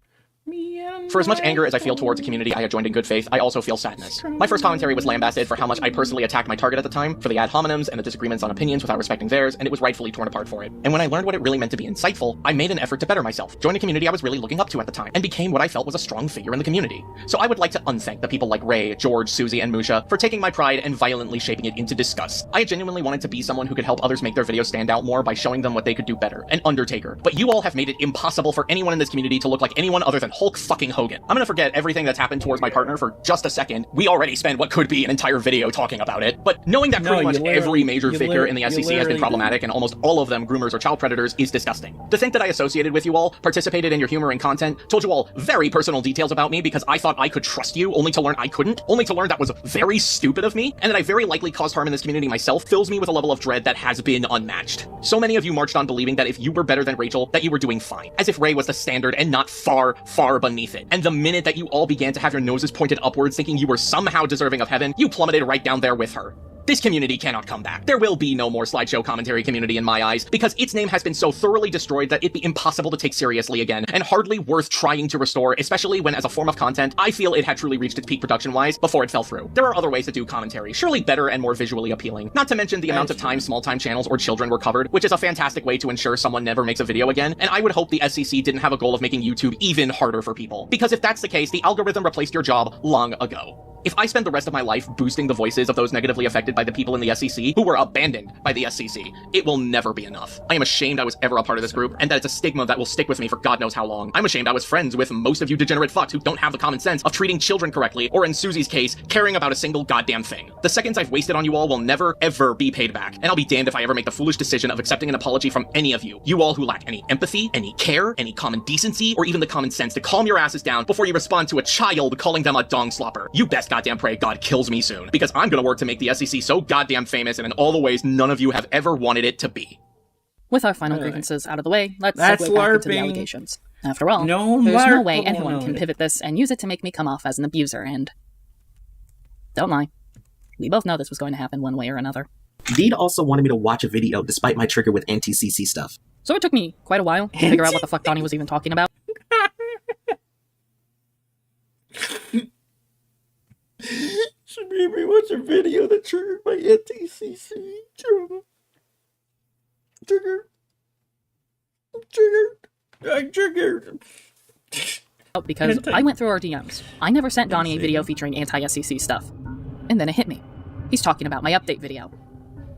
For as much anger as I feel towards a community I had joined in good faith, I also feel sadness. My first commentary was lambasted for how much I personally attacked my target at the time, for the ad hominems and the disagreements on opinions without respecting theirs, and it was rightfully torn apart for it. And when I learned what it really meant to be insightful, I made an effort to better myself, join a community I was really looking up to at the time, and became what I felt was a strong figure in the community. So I would like to unthank the people like Ray, George, Susie, and Musha for taking my pride and violently shaping it into disgust. I genuinely wanted to be someone who could help others make their videos stand out more by showing them what they could do better, an Undertaker. But you all have made it impossible for anyone in this community to look like anyone other than Hulk fucking Hogan. I'm gonna forget everything that's happened towards my partner for just a second. We already spent what could be an entire video talking about it, but knowing that pretty much every major figure in the SCC has been problematic and almost all of them groomers or child predators is disgusting. To think that I associated with you all, participated in your humor and content, told you all very personal details about me because I thought I could trust you, only to learn I couldn't, only to learn that was very stupid of me, and that I very likely caused harm in this community myself, fills me with a level of dread that has been unmatched. So many of you marched on believing that if you were better than Rachel, that you were doing fine, as if Ray was the standard and not far, far beneath it. And the minute that you all began to have your noses pointed upwards thinking you were somehow deserving of heaven, you plummeted right down there with her. This community cannot come back. There will be no more slideshow commentary community in my eyes, because its name has been so thoroughly destroyed that it'd be impossible to take seriously again, and hardly worth trying to restore, especially when as a form of content, I feel it had truly reached its peak production-wise before it fell through. There are other ways to do commentary, surely better and more visually appealing. Not to mention the amount of time small-time channels or children were covered, which is a fantastic way to ensure someone never makes a video again, and I would hope the SCC didn't have a goal of making YouTube even harder for people. Because if that's the case, the algorithm replaced your job long ago. If I spend the rest of my life boosting the voices of those negatively affected by the people in the SCC who were abandoned by the SCC, it will never be enough. I am ashamed I was ever a part of this group, and that it's a stigma that will stick with me for God knows how long. I'm ashamed I was friends with most of you degenerate fucks who don't have the common sense of treating children correctly, or in Susie's case, caring about a single goddamn thing. The seconds I've wasted on you all will never, ever be paid back, and I'll be damned if I ever make the foolish decision of accepting an apology from any of you. You all who lack any empathy, any care, any common decency, or even the common sense to calm your asses down before you respond to a child calling them a dong slopper. You best goddamn pray God kills me soon, because I'm gonna work to make the SCC so goddamn famous and in all the ways none of you have ever wanted it to be.
With our final grievances out of the way, let's segue back into the allegations. After all, there's no way anyone can pivot this and use it to make me come off as an abuser, and don't lie, we both know this was going to happen one way or another.
Deed also wanted me to watch a video despite my trigger with anti-CC stuff.
So it took me quite a while to figure out what the fuck Donnie was even talking about.
She made me watch a video that triggered my anti-CC trauma. I'm triggered.
Because I went through our DMs. I never sent Donnie a video featuring anti-SCC stuff. And then it hit me. He's talking about my update video.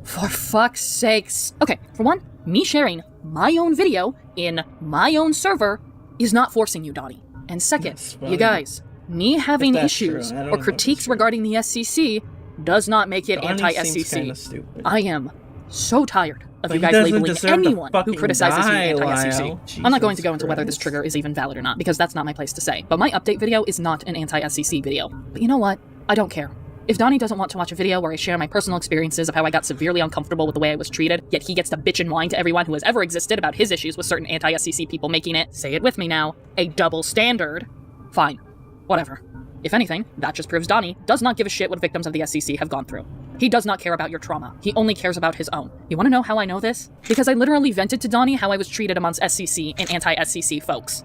For fuck's sakes. Okay, for one, me sharing my own video in my own server is not forcing you, Donnie. And second, you guys, me having issues or critiques regarding the SCC does not make it anti-SCC. I am so tired of you guys labeling anyone who criticizes you anti-SCC. I'm not going to go into whether this trigger is even valid or not, because that's not my place to say. But my update video is not an anti-SCC video. But you know what? I don't care. If Donnie doesn't want to watch a video where I share my personal experiences of how I got severely uncomfortable with the way I was treated, yet he gets to bitch and whine to everyone who has ever existed about his issues with certain anti-SCC people making it, say it with me now, a double standard, fine. Whatever. If anything, that just proves Donnie does not give a shit what victims of the SCC have gone through. He does not care about your trauma. He only cares about his own. You want to know how I know this? Because I literally vented to Donnie how I was treated amongst SCC and anti-SCC folks.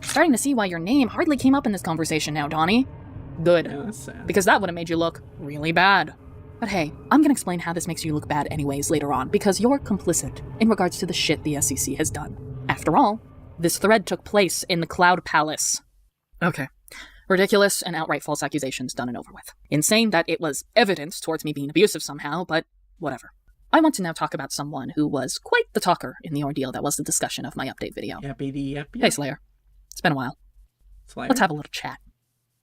Starting to see why your name hardly came up in this conversation now, Donnie. Good.
Yeah, that's sad.
Because that would have made you look really bad. But hey, I'm gonna explain how this makes you look bad anyways later on, because you're complicit in regards to the shit the SCC has done. After all, this thread took place in the Cloud Palace. Okay. Ridiculous and outright false accusations done and over with. Insane that it was evidence towards me being abusive somehow, but whatever. I want to now talk about someone who was quite the talker in the ordeal that was the discussion of my update video. Hey, Slayer. It's been a while.
Slayer?
Let's have a little chat.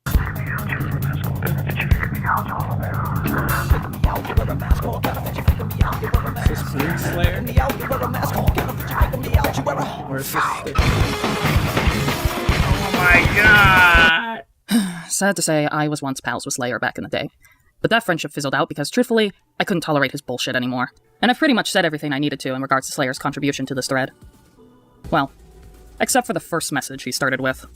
Slayer? Or is this
Oh my god!
Sad to say, I was once pals with Slayer back in the day. But that friendship fizzled out because, truthfully, I couldn't tolerate his bullshit anymore. And I've pretty much said everything I needed to in regards to Slayer's contribution to this thread. Well, except for the first message he started with.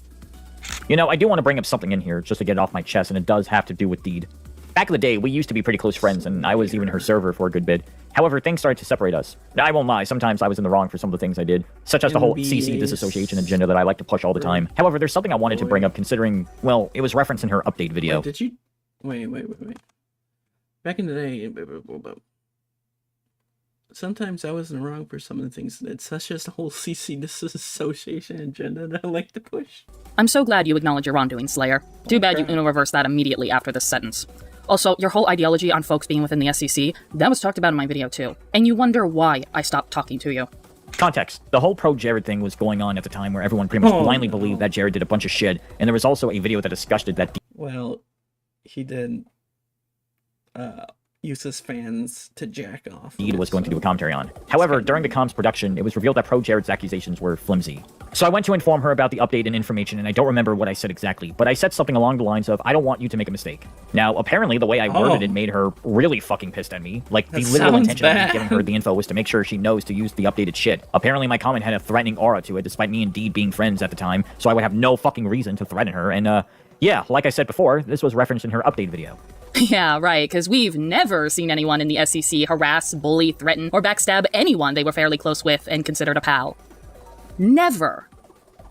You know, I do want to bring up something in here, just to get it off my chest, and it does have to do with Deed. Back in the day, we used to be pretty close friends, and I was even her server for a good bit. However, things started to separate us. I won't lie, sometimes I was in the wrong for some of the things I did, such as the whole CC disassociation agenda that I like to push all the time. However, there's something I wanted to bring up considering, well, it was referenced in her update video.
Wait, did you... Wait. Back in the day... Sometimes I wasn't wrong for some of the things. It's such just the whole CC disassociation agenda that I like to push.
I'm so glad you acknowledge your wrongdoing, Slayer. Too bad you reversed that immediately after this sentence. Also, your whole ideology on folks being within the SCC, that was talked about in my video too. And you wonder why I stopped talking to you.
Context. The whole pro-Jared thing was going on at the time where everyone pretty much blindly believed that Jared did a bunch of shit, and there was also a video that discussed it that...
Well, he did... use his fans to jack off.
Deed was going to do a commentary on. However, during the comms production, it was revealed that pro-Jared's accusations were flimsy. So I went to inform her about the update and information, and I don't remember what I said exactly, but I said something along the lines of, I don't want you to make a mistake. Now, apparently the way I worded it made her really fucking pissed at me. Like, the literal intention of me giving her the info was to make sure she knows to use the updated shit. Apparently my comment had a threatening aura to it, despite me and Deed being friends at the time, so I would have no fucking reason to threaten her, and yeah, like I said before, this was referenced in her update video.
Yeah, right, because we've never seen anyone in the SCC harass, bully, threaten, or backstab anyone they were fairly close with and considered a pal. Never.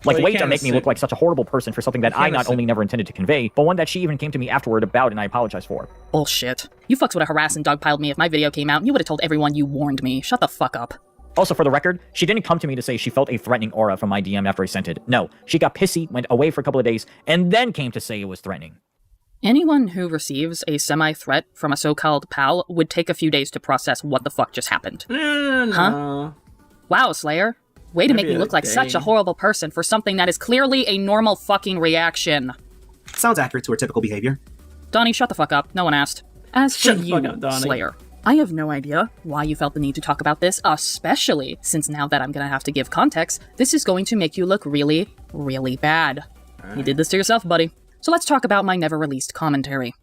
Like, way to make me look like such a horrible person for something that I not only never intended to convey, but one that she even came to me afterward about and I apologized for.
Bullshit. You fucks would have harassed and dogpiled me if my video came out and you would have told everyone you warned me. Shut the fuck up.
Also, for the record, she didn't come to me to say she felt a threatening aura from my DM after I sent it. No, she got pissy, went away for a couple of days, and then came to say it was threatening.
Anyone who receives a semi-threat from a so-called pal would take a few days to process what the fuck just happened. Huh? Wow, Slayer. Way to make me look like such a horrible person for something that is clearly a normal fucking reaction.
Sounds accurate to her typical behavior.
Donnie, shut the fuck up. No one asked. As for you, Slayer, I have no idea why you felt the need to talk about this, especially since now that I'm gonna have to give context, this is going to make you look really, really bad. You did this to yourself, buddy. So let's talk about my never-released commentary.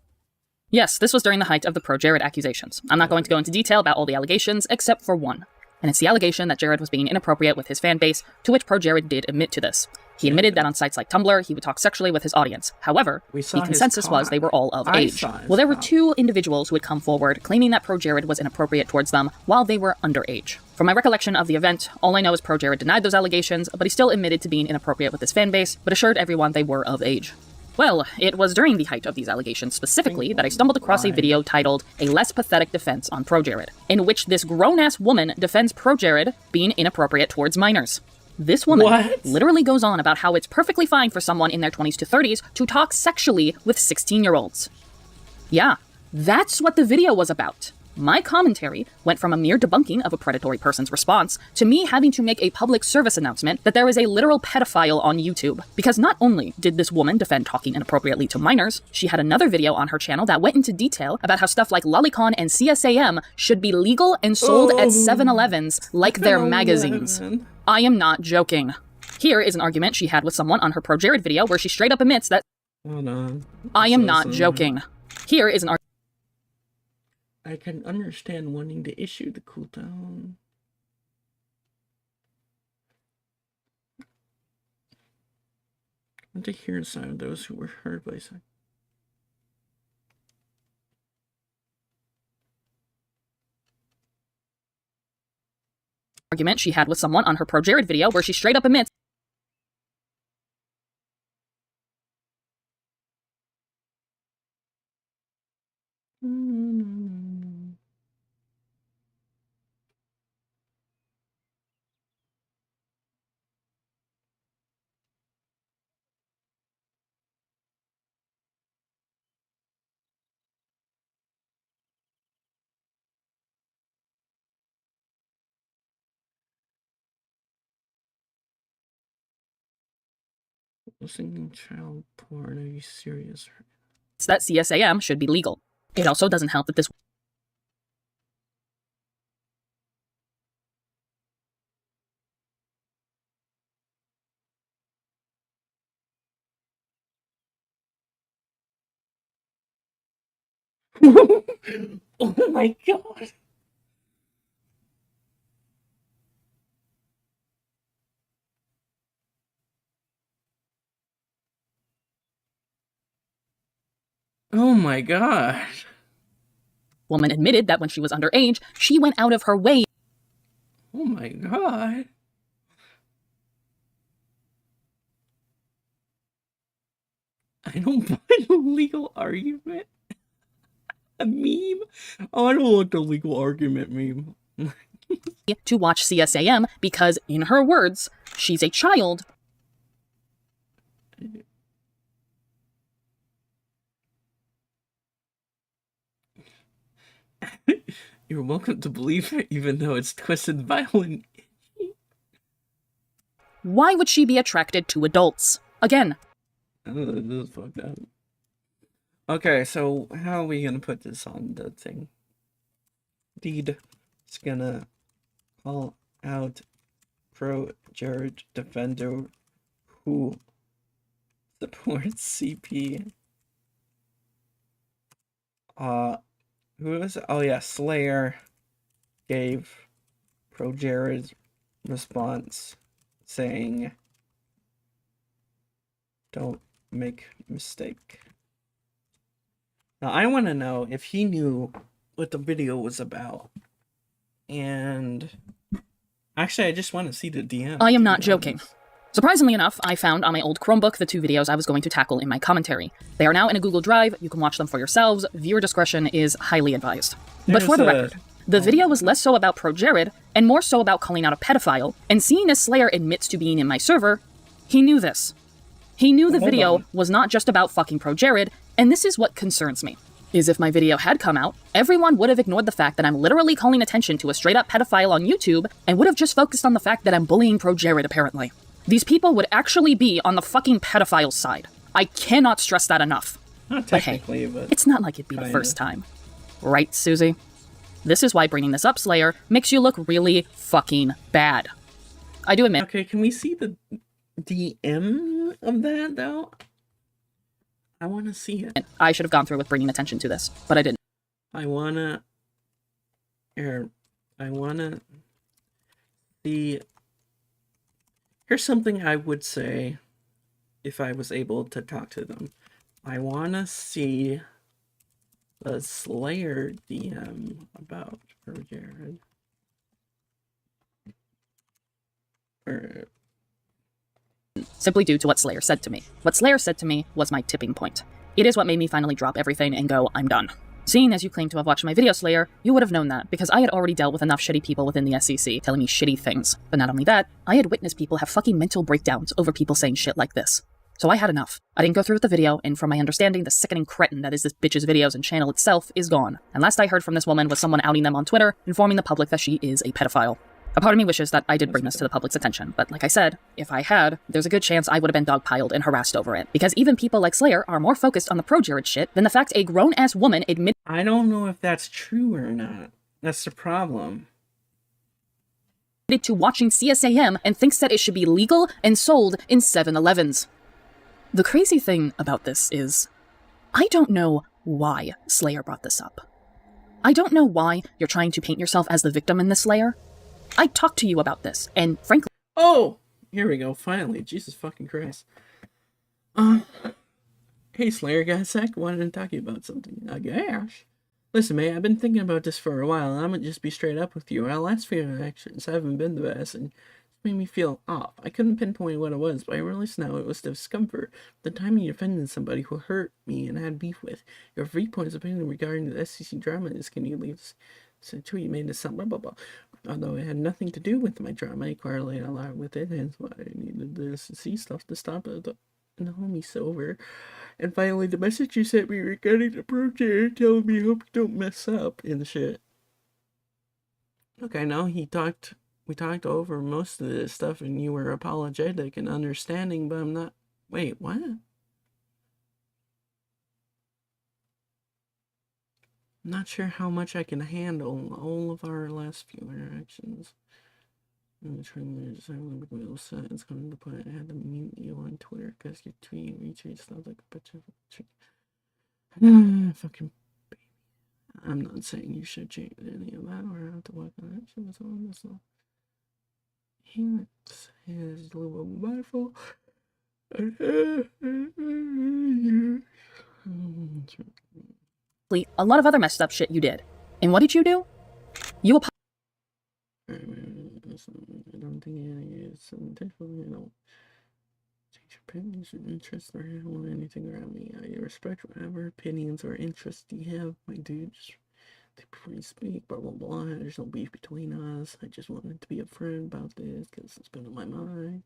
Yes, this was during the height of the pro-Jared accusations. I'm not going to go into detail about all the allegations, except for one. And it's the allegation that Jared was being inappropriate with his fan base, to which pro-Jared did admit to this. He admitted that on sites like Tumblr, he would talk sexually with his audience. However, the consensus was they were all of age. Well, there were two individuals who had come forward claiming that pro-Jared was inappropriate towards them while they were underage. From my recollection of the event, all I know is pro-Jared denied those allegations, but he still admitted to being inappropriate with his fan base, but assured everyone they were of age. Well, it was during the height of these allegations specifically that I stumbled across a video titled A Less Pathetic Defense on Pro-Jared, in which this grown-ass woman defends Pro-Jared being inappropriate towards minors. This woman literally goes on about how it's perfectly fine for someone in their 20s to 30s to talk sexually with 16-year-olds. Yeah, that's what the video was about. My commentary went from a mere debunking of a predatory person's response to me having to make a public service announcement that there is a literal pedophile on YouTube. Because not only did this woman defend talking inappropriately to minors, she had another video on her channel that went into detail about how stuff like Lolicon and CSAM should be legal and sold at 7-Elevens like their magazines. I am not joking. Here is an argument she had with someone on her pro-Jared video where she straight up admits that I am not joking. Here is an argument.
I can understand wanting to issue the cooldown. want to hear the side of those who were hurt by sex.
Argument she had with someone on her Pro Jared video where she straight up admits
listening to child porn. Are you serious?
that CSAM should be legal. It also doesn't help that this
Oh my god. Oh my god.
Woman admitted that when she was underage, she went out of her way.
Oh my god. I don't buy the legal argument. A meme? Oh, I don't want the legal argument meme.
To watch CSAM because, in her words, she's a child.
You're welcome to believe it, even though it's twisted, violent.
Why would she be attracted to adults? Again.
Oh, this is fucked up. Okay, so how are we gonna put this on the thing? Deed is gonna call out Pro Jared defender who supports CP. Who is it? Oh yeah, Slayer gave Pro Jared's response saying, "Don't make mistake." Now I want to know if he knew what the video was about. And actually, I just want to see the DM.
I am not joking. Surprisingly enough, I found on my old Chromebook the 2 videos I was going to tackle in my commentary. They are now in a Google Drive, you can watch them for yourselves, viewer discretion is highly advised. But for the record, the video was less so about Pro Jared, and more so about calling out a pedophile, and seeing as Slayer admits to being in my server, he knew this. He knew the video was not just about fucking Pro Jared, and this is what concerns me. Is if my video had come out, everyone would have ignored the fact that I'm literally calling attention to a straight-up pedophile on YouTube, and would have just focused on the fact that I'm bullying Pro Jared, apparently. These people would actually be on the fucking pedophile side. I cannot stress that enough.
Not technically, but
it's not like it'd be the first time. Right, Susie? This is why bringing this up, Slayer, makes you look really fucking bad. I do admit.
Okay, can we see the DM of that, though? I want to see it.
I should have gone through with bringing attention to this, but I didn't.
I wanna see. Here's something I would say if I was able to talk to them. I wanna see the Slayer DM about Pro Jared.
Simply due to what Slayer said to me. What Slayer said to me was my tipping point. It is what made me finally drop everything and go, I'm done. Seeing as you claim to have watched my video, Slayer, you would have known that, because I had already dealt with enough shitty people within the SEC telling me shitty things. But not only that, I had witnessed people have fucking mental breakdowns over people saying shit like this. So I had enough. I didn't go through with the video, and from my understanding, the sickening cretin that is this bitch's videos and channel itself is gone. And last I heard from this woman was someone outing them on Twitter, informing the public that she is a pedophile. A part of me wishes that I did bring this to the public's attention, but like I said, if I had, there's a good chance I would have been dogpiled and harassed over it. Because even people like Slayer are more focused on the Pro Jared shit than the fact a grown-ass woman admitted—
I don't know if that's true or not. That's the problem.
—to watching CSAM and thinks that it should be legal and sold in 7-Elevens. The crazy thing about this is, I don't know why Slayer brought this up. I don't know why you're trying to paint yourself as the victim in this, Slayer. I talked to you about this, and frankly—
Oh! Here we go, finally. Jesus fucking Christ. Hey Slayer, got a sec? Wanted to talk to you about something. I guess. Listen, man, I've been thinking about this for a while, and I'm gonna just be straight up with you. Our last few interactions haven't been the best, and it made me feel off. I couldn't pinpoint what it was, but I realized now it was discomfort. The time you defended somebody who hurt me and had beef with. Your viewpoint's opinion regarding the SCC drama is, can you leave a tweet made to some blah blah blah. Although it had nothing to do with my drama, I correlated a lot with it, hence why I needed the SCC stuff to stop it. And the homie Silver. And finally, the message you sent me regarding the project telling me hope you don't mess up and shit. Okay, no, we talked over most of this stuff and you were apologetic and understanding, but I'm not. Wait, what? I'm not sure how much I can handle all of our last few interactions. It's coming to the point I had to mute you on Twitter because your tweet retweet stuff like a picture of a tree. Fucking baby. I'm not saying you should change any of that or have to work on it. She was on this stuff. He says a little mindful.
A lot of other messed up shit you did. And what did you do? You
I don't think it's intentionally, change your opinions or interests or handle anything around me. I respect whatever opinions or interests you have, my dude. Just think before you speak, blah blah blah. There's no beef between us. I just wanted to be upfront about this because it's been on my mind.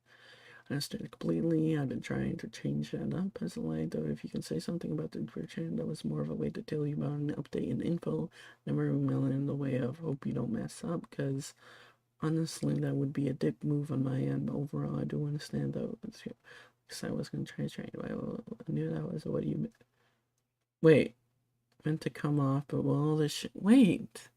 I understand it completely. I've been trying to change that up as a light, though. If you can say something about the Twitch, that was more of a way to tell you about an update and info. Never in the way of hope you don't mess up, because honestly, that would be a dick move on my end. But overall, I do understand, though. Because I was going to try to train. I knew that was what you meant. Wait. Meant to come off, but all this shit. Wait.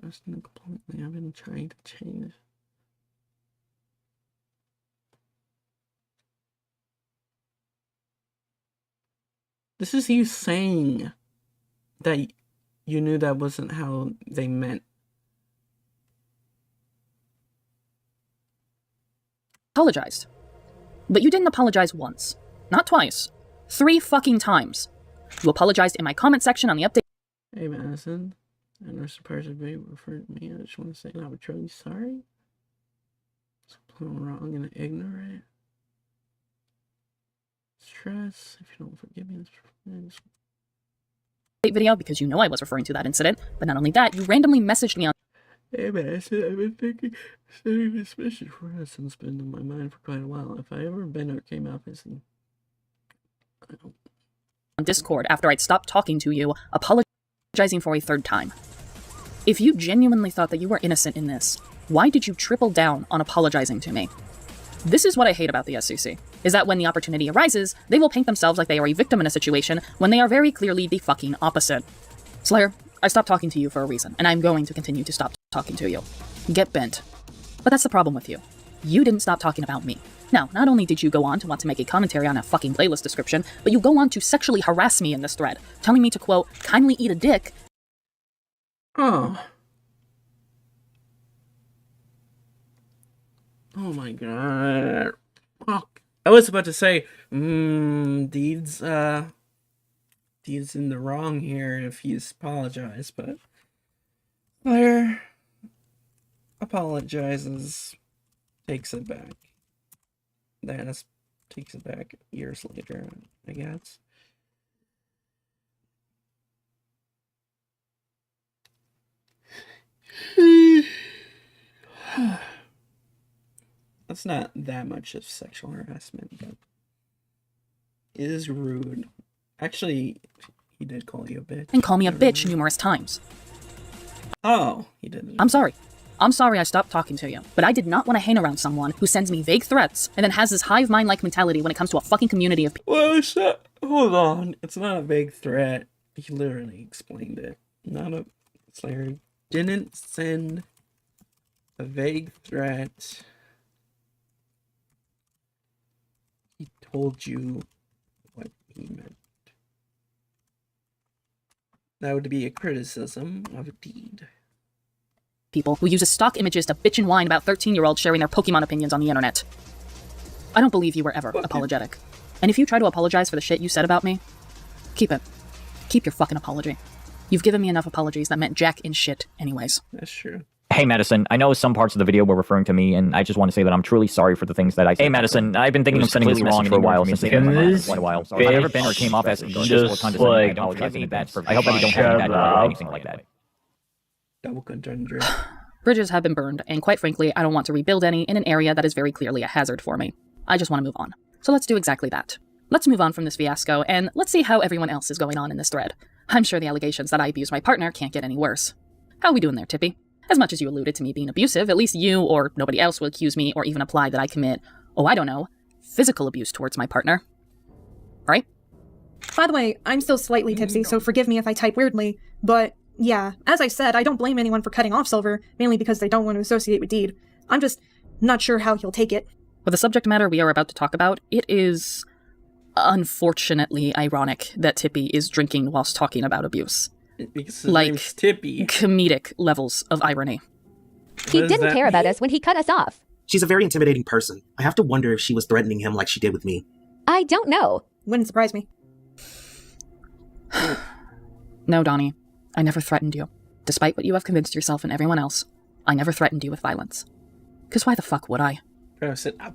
Completely. I've been trying to change. This is you saying that you knew that wasn't how they meant.
apologized. But you didn't apologize once. Not twice. 3 fucking times. You apologized in my comment section on the update.
Hey Madison. I know surprised everybody referred to me. I just want to say that I'm truly sorry. Something wrong and ignorant. Stress. If you don't forgive me, it's
video because you know I was referring to that incident. But not only that, you randomly messaged me on.
Hey Madison, I've been thinking sending this message for us and it's been in my mind for quite a while. If I ever been or came out missing,
on Discord after I'd stopped talking to you, apologizing for a 3rd time. If you genuinely thought that you were innocent in this, why did you triple down on apologizing to me? This is what I hate about the SCC, is that when the opportunity arises, they will paint themselves like they are a victim in a situation when they are very clearly the fucking opposite. Slayer, I stopped talking to you for a reason, and I'm going to continue to stop talking to you. Get bent. But that's the problem with you. You didn't stop talking about me. Now, not only did you go on to want to make a commentary on a fucking playlist description, but you go on to sexually harass me in this thread, telling me to, quote, kindly eat a dick.
Oh. Oh my god. Fuck. I was about to say, Deed's in the wrong here if he's apologized, but Claire apologizes, takes it back. Dennis takes it back years later, I guess. That's not that much of sexual harassment, but it is rude. Actually, he did call you a bitch.
And call me a bitch numerous times.
Oh, he didn't.
I'm sorry. I'm sorry I stopped talking to you, but I did not want to hang around someone who sends me vague threats and then has this hive mind-like mentality when it comes to a fucking community of people.
Well, it's not. Hold on. It's not a vague threat. He literally explained it. Not a. Slayer didn't send a vague threat. He told you what he meant. That would be a criticism of a deed.
people who uses stock images to bitch and whine about 13-year-olds sharing their Pokemon opinions on the internet. I don't believe you were ever apologetic. And if you try to apologize for the shit you said about me, keep it. Keep your fucking apology. You've given me enough apologies that meant jack and shit anyways.
That's true.
Hey, Madison, I know some parts of the video were referring to me, and I just want to say that I'm truly sorry for the things that I said. Hey, Madison, I've been thinking of sending this message for a while since it came for quite a while. I've never been or came off as malicious or condescending. I don't apologize in advance. I hope that you don't have any bad blood or anything like that.
Double contender.
Bridges have been burned, and quite frankly, I don't want to rebuild any in an area that is very clearly a hazard for me. I just want to move on. So let's do exactly that. Let's move on from this fiasco, and let's see how everyone else is going on in this thread. I'm sure the allegations that I abuse my partner can't get any worse. How are we doing there, Tippy? As much as you alluded to me being abusive, at least you or nobody else will accuse me or even imply that I commit, I don't know, physical abuse towards my partner. Right?
By the way, I'm still slightly tipsy, so forgive me if I type weirdly, but yeah, as I said, I don't blame anyone for cutting off Silver, mainly because they don't want to associate with Deed. I'm just not sure how he'll take it.
With the subject matter we are about to talk about, it is unfortunately ironic that Tippy is drinking whilst talking about abuse. Like,
Tippy.
Comedic levels of irony.
He didn't care about us when he cut us off.
She's a very intimidating person. I have to wonder if she was threatening him like she did with me.
I don't know.
Wouldn't surprise me.
No, Donnie. I never threatened you. Despite what you have convinced yourself and everyone else, I never threatened you with violence. Because why the fuck would I?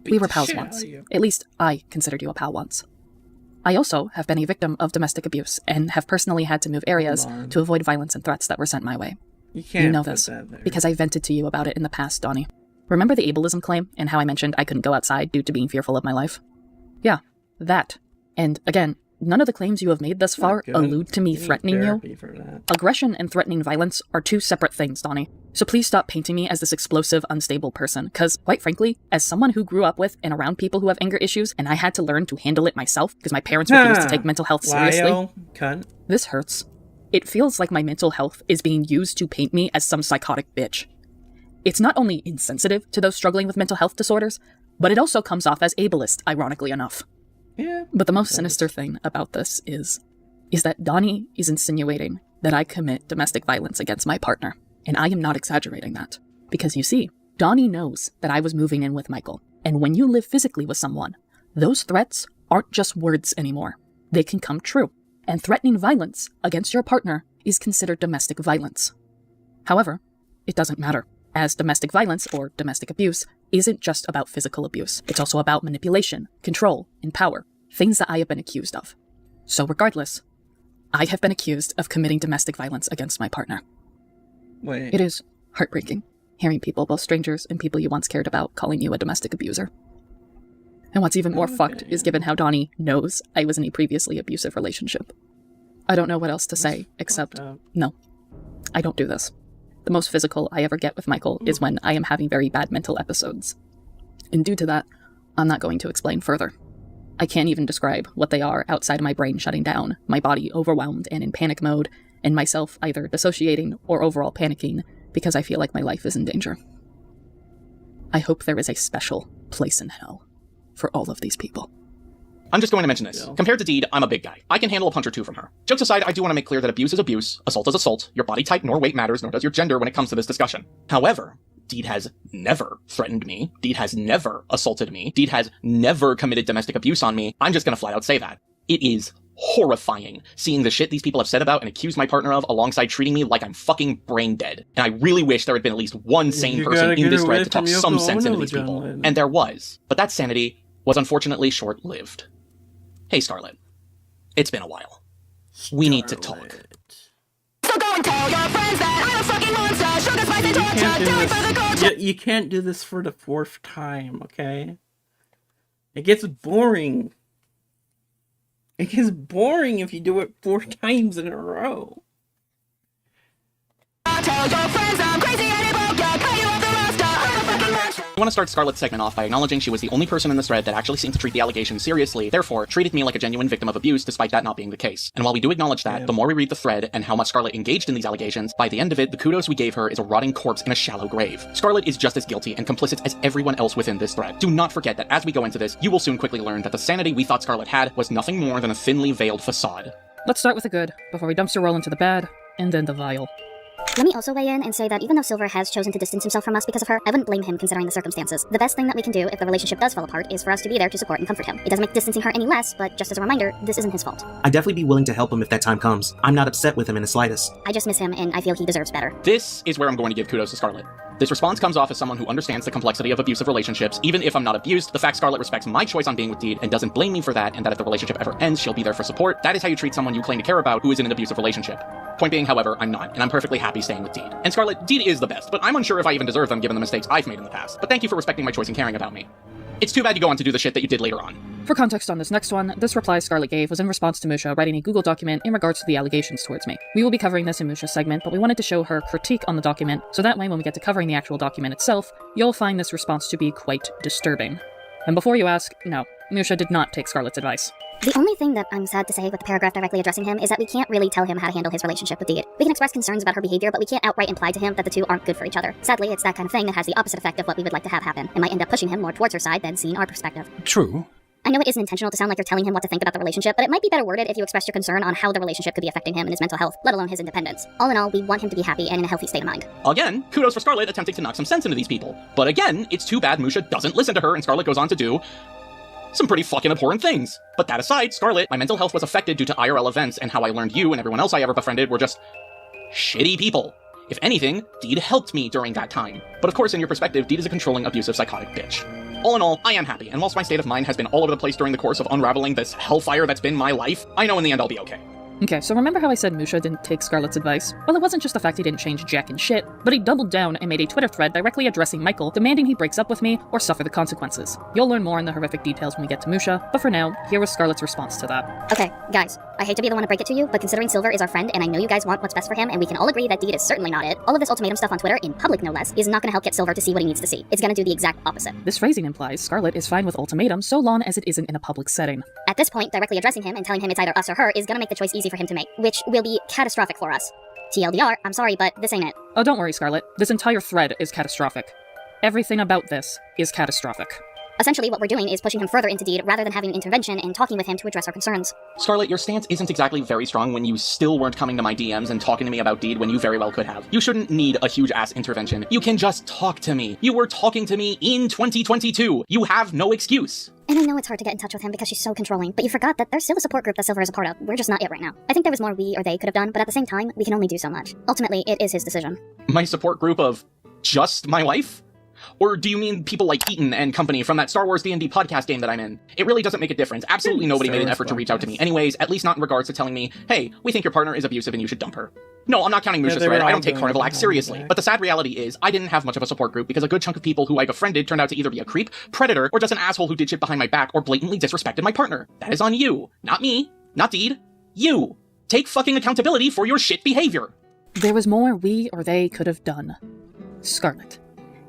We were pals once. At least I considered you a pal once. I also have been a victim of domestic abuse and have personally had to move areas to avoid violence and threats that were sent my way. You know this, because I vented to you about it in the past, Donnie. Remember the ableism claim and how I mentioned I couldn't go outside due to being fearful of my life? Yeah, that. And again, none of the claims you have made thus far allude to me threatening you. Aggression and threatening violence are two separate things, Donnie. So please stop painting me as this explosive, unstable person, because, quite frankly, as someone who grew up with and around people who have anger issues, and I had to learn to handle it myself because my parents refused to take mental health seriously, this hurts. It feels like my mental health is being used to paint me as some psychotic bitch. It's not only insensitive to those struggling with mental health disorders, but it also comes off as ableist, ironically enough.
Yeah.
But the most sinister thing about this is that Donnie is insinuating that I commit domestic violence against my partner. And I am not exaggerating that. Because you see, Donnie knows that I was moving in with Michael. And when you live physically with someone, those threats aren't just words anymore. They can come true. And threatening violence against your partner is considered domestic violence. However, it doesn't matter, as domestic violence, or domestic abuse, isn't just about physical abuse. It's also about manipulation, control, and power, things that I have been accused of. So regardless, I have been accused of committing domestic violence against my partner.
Wait.
It is heartbreaking, hearing people, both strangers and people you once cared about, calling you a domestic abuser. And what's even more fucked is given how Donnie knows I was in a previously abusive relationship. I don't know what else to say, except, no, I don't do this. The most physical I ever get with Michael is when I am having very bad mental episodes. And due to that, I'm not going to explain further. I can't even describe what they are outside of my brain shutting down, my body overwhelmed and in panic mode, and myself either dissociating or overall panicking because I feel like my life is in danger. I hope there is a special place in hell for all of these people.
I'm just going to mention this. Compared to Deed, I'm a big guy. I can handle a punch or two from her. Jokes aside, I do want to make clear that abuse is abuse, assault is assault, your body type nor weight matters, nor does your gender when it comes to this discussion. However, Deed has never threatened me. Deed has never assaulted me. Deed has never committed domestic abuse on me. I'm just going to flat out say that. It is horrifying seeing the shit these people have said about and accused my partner of alongside treating me like I'm fucking brain dead. And I really wish there had been at least one sane person in this thread to talk some sense into these people. And there was. But that sanity was unfortunately short-lived. Hey, Scarlet. It's been a while. We need to talk.
So go and tell your friends that I'm a fucking monster. Sugar, spice, and torture. Do it for the culture.
You can't do this for the 4th time, okay? It gets boring. It gets boring if you do it 4 times in a row.
Tell your friends I'm crazy and it broke. Yeah, cut you off the roster. I'm a fucking monster.
I want to start Scarlet's segment off by acknowledging she was the only person in this thread that actually seemed to treat the allegations seriously, therefore treated me like a genuine victim of abuse despite that not being the case. And while we do acknowledge that, the more we read the thread and how much Scarlet engaged in these allegations, by the end of it, the kudos we gave her is a rotting corpse in a shallow grave. Scarlet is just as guilty and complicit as everyone else within this thread. Do not forget that as we go into this, you will soon quickly learn that the sanity we thought Scarlet had was nothing more than a thinly veiled facade.
Let's start with the good, before we dumpster roll into the bad, and then the vile.
Let me also weigh in and say that even though Silver has chosen to distance himself from us because of her, I wouldn't blame him considering the circumstances. The best thing that we can do if the relationship does fall apart is for us to be there to support and comfort him. It doesn't make distancing her any less, but just as a reminder, this isn't his fault.
I'd definitely be willing to help him if that time comes. I'm not upset with him in the slightest.
I just miss him and I feel he deserves better.
This is where I'm going to give kudos to Scarlet. This response comes off as someone who understands the complexity of abusive relationships. Even if I'm not abused, the fact Scarlet respects my choice on being with Deed and doesn't blame me for that, and that if the relationship ever ends, she'll be there for support. That is how you treat someone you claim to care about who is in an abusive relationship. Point being, however, I'm not, and I'm perfectly happy staying with Deed. And Scarlet, Deed is the best, but I'm unsure if I even deserve them given the mistakes I've made in the past. But thank you for respecting my choice and caring about me. It's too bad you go on to do the shit that you did later on.
For context on this next one, this reply Scarlet gave was in response to Musha writing a Google document in regards to the allegations towards me. We will be covering this in Musha's segment, but we wanted to show her critique on the document, so that way when we get to covering the actual document itself, you'll find this response to be quite disturbing. And before you ask, no, Musha did not take Scarlet's advice.
The only thing that I'm sad to say with the paragraph directly addressing him is that we can't really tell him how to handle his relationship with Deed. We can express concerns about her behavior, but we can't outright imply to him that the two aren't good for each other. Sadly, it's that kind of thing that has the opposite effect of what we would like to have happen. It might end up pushing him more towards her side than seeing our perspective.
True.
I know it isn't intentional to sound like you're telling him what to think about the relationship, but it might be better worded if you express your concern on how the relationship could be affecting him and his mental health, let alone his independence. All in all, we want him to be happy and in a healthy state of mind.
Again, kudos for Scarlet attempting to knock some sense into these people. But again, it's too bad Musha doesn't listen to her and Scarlet goes on to do some pretty fucking abhorrent things. But that aside, Scarlet, my mental health was affected due to IRL events, and how I learned you and everyone else I ever befriended were just shitty people. If anything, Deed helped me during that time. But of course, in your perspective, Deed is a controlling, abusive, psychotic bitch. All in all, I am happy, and whilst my state of mind has been all over the place during the course of unraveling this hellfire that's been my life, I know in the end I'll be okay.
Okay, so remember how I said Musha didn't take Scarlet's advice? Well, it wasn't just the fact he didn't change jack and shit, but he doubled down and made a Twitter thread directly addressing Michael, demanding he breaks up with me or suffer the consequences. You'll learn more in the horrific details when we get to Musha, but for now, here was Scarlet's response to that.
Okay, guys, I hate to be the one to break it to you, but considering Silver is our friend and I know you guys want what's best for him and we can all agree that Deed is certainly not it, all of this ultimatum stuff on Twitter, in public no less, is not gonna help get Silver to see what he needs to see. It's gonna do the exact opposite.
This phrasing implies Scarlet is fine with ultimatums so long as it isn't in a public setting.
At this point, directly addressing him and telling him it's either us or her is gonna make the choice easy for him to make, which will be catastrophic for us. TLDR, I'm sorry, but this ain't it.
Oh, don't worry, Scarlet. This entire thread is catastrophic. Everything about this is catastrophic.
Essentially, what we're doing is pushing him further into Deed rather than having an intervention and talking with him to address our concerns.
Scarlet, your stance isn't exactly very strong when you still weren't coming to my DMs and talking to me about Deed when you very well could have. You shouldn't need a huge-ass intervention. You can just talk to me. You were talking to me in 2022. You have no excuse.
And I know it's hard to get in touch with him because she's so controlling, but you forgot that there's still a support group that Silver is a part of. We're just not it right now. I think there was more we or they could have done, but at the same time, we can only do so much. Ultimately, it is his decision.
My support group of just my wife? Or do you mean people like Eaton and company from that Star Wars D&D podcast game that I'm in? It really doesn't make a difference. Absolutely nobody made an effort to reach out to me anyways, at least not in regards to telling me, hey, we think your partner is abusive and you should dump her. No, I'm not counting Musha's thread. I don't take Carnival Act seriously. But the sad reality is, I didn't have much of a support group because a good chunk of people who I befriended turned out to either be a creep, predator, or just an asshole who did shit behind my back or blatantly disrespected my partner. That is on you. Not me. Not Deed. You. Take fucking accountability for your shit behavior.
There was more we or they could have done. Scarlet.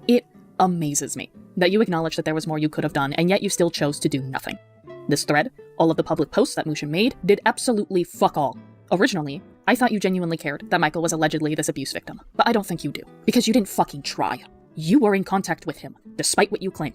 It amazes me that you acknowledge that there was more you could have done, and yet you still chose to do nothing. This thread, all of the public posts that Musha made, did absolutely fuck all. Originally, I thought you genuinely cared that Michael was allegedly this abuse victim, but I don't think you do, because you didn't fucking try. You were in contact with him, despite what you claim.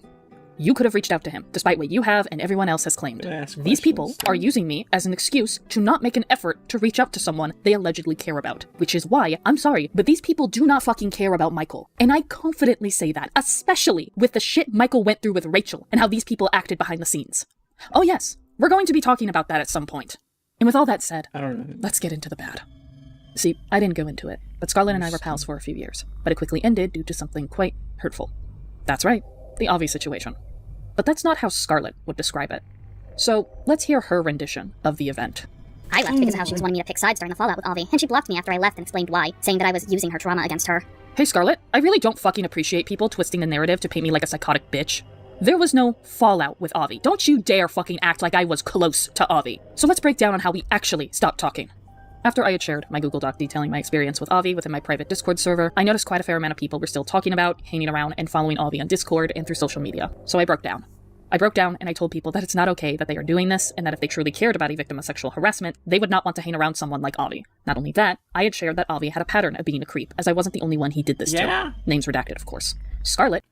You could have reached out to him, despite what you have and everyone else has claimed. These people are using me as an excuse to not make an effort to reach out to someone they allegedly care about. Which is why, I'm sorry, but these people do not fucking care about Michael. And I confidently say that, especially with the shit Michael went through with Rachel and how these people acted behind the scenes. Oh yes, we're going to be talking about that at some point. And with all that said, let's get into the bad. See, I didn't go into it, but Scarlet and I were pals for a few years, but it quickly ended due to something quite hurtful. That's right, the Avi situation. But that's not how Scarlet would describe it. So let's hear her rendition of the event.
I left because of how she was wanting me to pick sides during the fallout with Avi, and she blocked me after I left and explained why, saying that I was using her trauma against her.
Hey Scarlet, I really don't fucking appreciate people twisting the narrative to paint me like a psychotic bitch. There was no fallout with Avi. Don't you dare fucking act like I was close to Avi. So let's break down on how we actually stopped talking. After I had shared my Google Doc detailing my experience with Avi within my private Discord server, I noticed quite a fair amount of people were still talking about, hanging around, and following Avi on Discord and through social media. So I broke down. And I told people that it's not okay that they are doing this, and that if they truly cared about a victim of sexual harassment, they would not want to hang around someone like Avi. Not only that, I had shared that Avi had a pattern of being a creep, as I wasn't the only one he did this to. Names redacted, of course. Scarlet.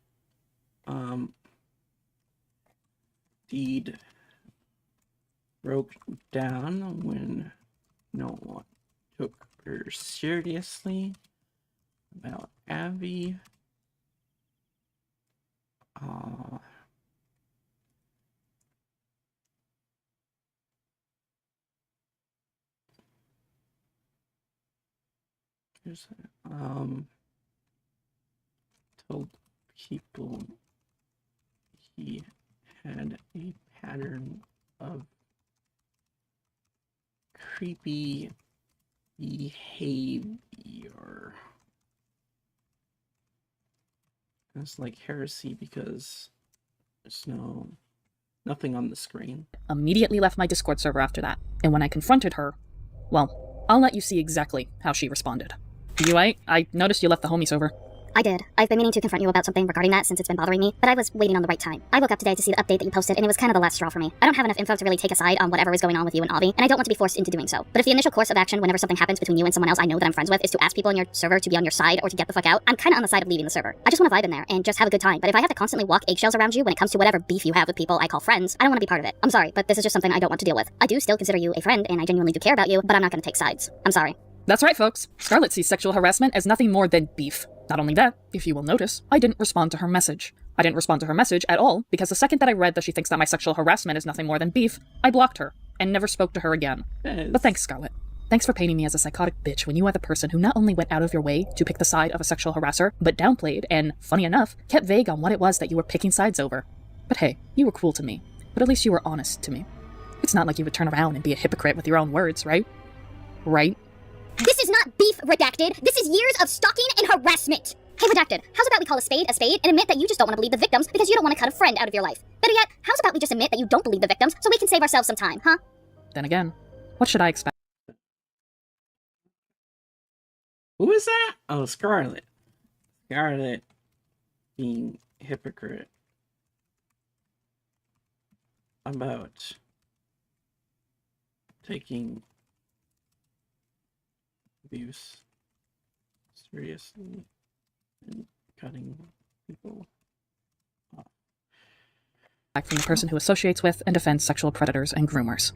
Deed broke down when no one took her seriously. about Abby. Here's, told people he had a pattern of creepy behavior. It's like heresy because there's nothing on the screen.
Immediately left my Discord server after that, and when I confronted her, well, I'll let you see exactly how she responded. UI, I noticed you left the homie server.
I did. I've been meaning to confront you about something regarding that since it's been bothering me, but I was waiting on the right time. I woke up today to see the update that you posted, and it was kind of the last straw for me. I don't have enough info to really take a side on whatever is going on with you and Avi, and I don't want to be forced into doing so. But if the initial course of action whenever something happens between you and someone else I know that I'm friends with is to ask people in your server to be on your side or to get the fuck out, I'm kind of on the side of leaving the server. I just want to vibe in there and just have a good time, but if I have to constantly walk eggshells around you when it comes to whatever beef you have with people I call friends, I don't want to be part of it. I'm sorry, but this is just something I don't want to deal with. I do still consider you a friend, and I genuinely do care about you, but I'm not going to take sides. I'm sorry.
That's right, folks. Scarlet sees sexual harassment as nothing more than beef. Not only that, if you will notice, I didn't respond to her message. I didn't respond to her message at all because the second that I read that she thinks that my sexual harassment is nothing more than beef, I blocked her and never spoke to her again.
Yes.
But thanks, Scarlet. Thanks for painting me as a psychotic bitch when you are the person who not only went out of your way to pick the side of a sexual harasser, but downplayed and, funny enough, kept vague on what it was that you were picking sides over. But hey, you were cool to me. But at least you were honest to me. It's not like you would turn around and be a hypocrite with your own words, right? Right?
This is not beef, Redacted. This is years of stalking and harassment. Hey, Redacted, how's about we call a spade and admit that you just don't want to believe the victims because you don't want to cut a friend out of your life? Better yet, how's about we just admit that you don't believe the victims so we can save ourselves some time, huh?
Then again, what should I expect?
Who is that? Oh, Scarlet. Scarlet being hypocrite about taking abuse seriously and cutting people off.
Back from the person who associates with and defends sexual predators and groomers.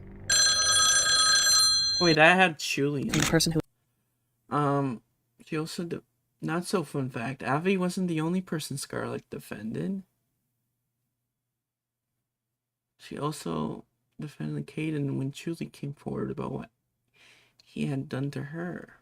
Wait, I had Julie.
From the person who...
She also... Not so fun fact, Avi wasn't the only person Scarlet defended. She also defended Caden when Julie came forward about what he had done to her.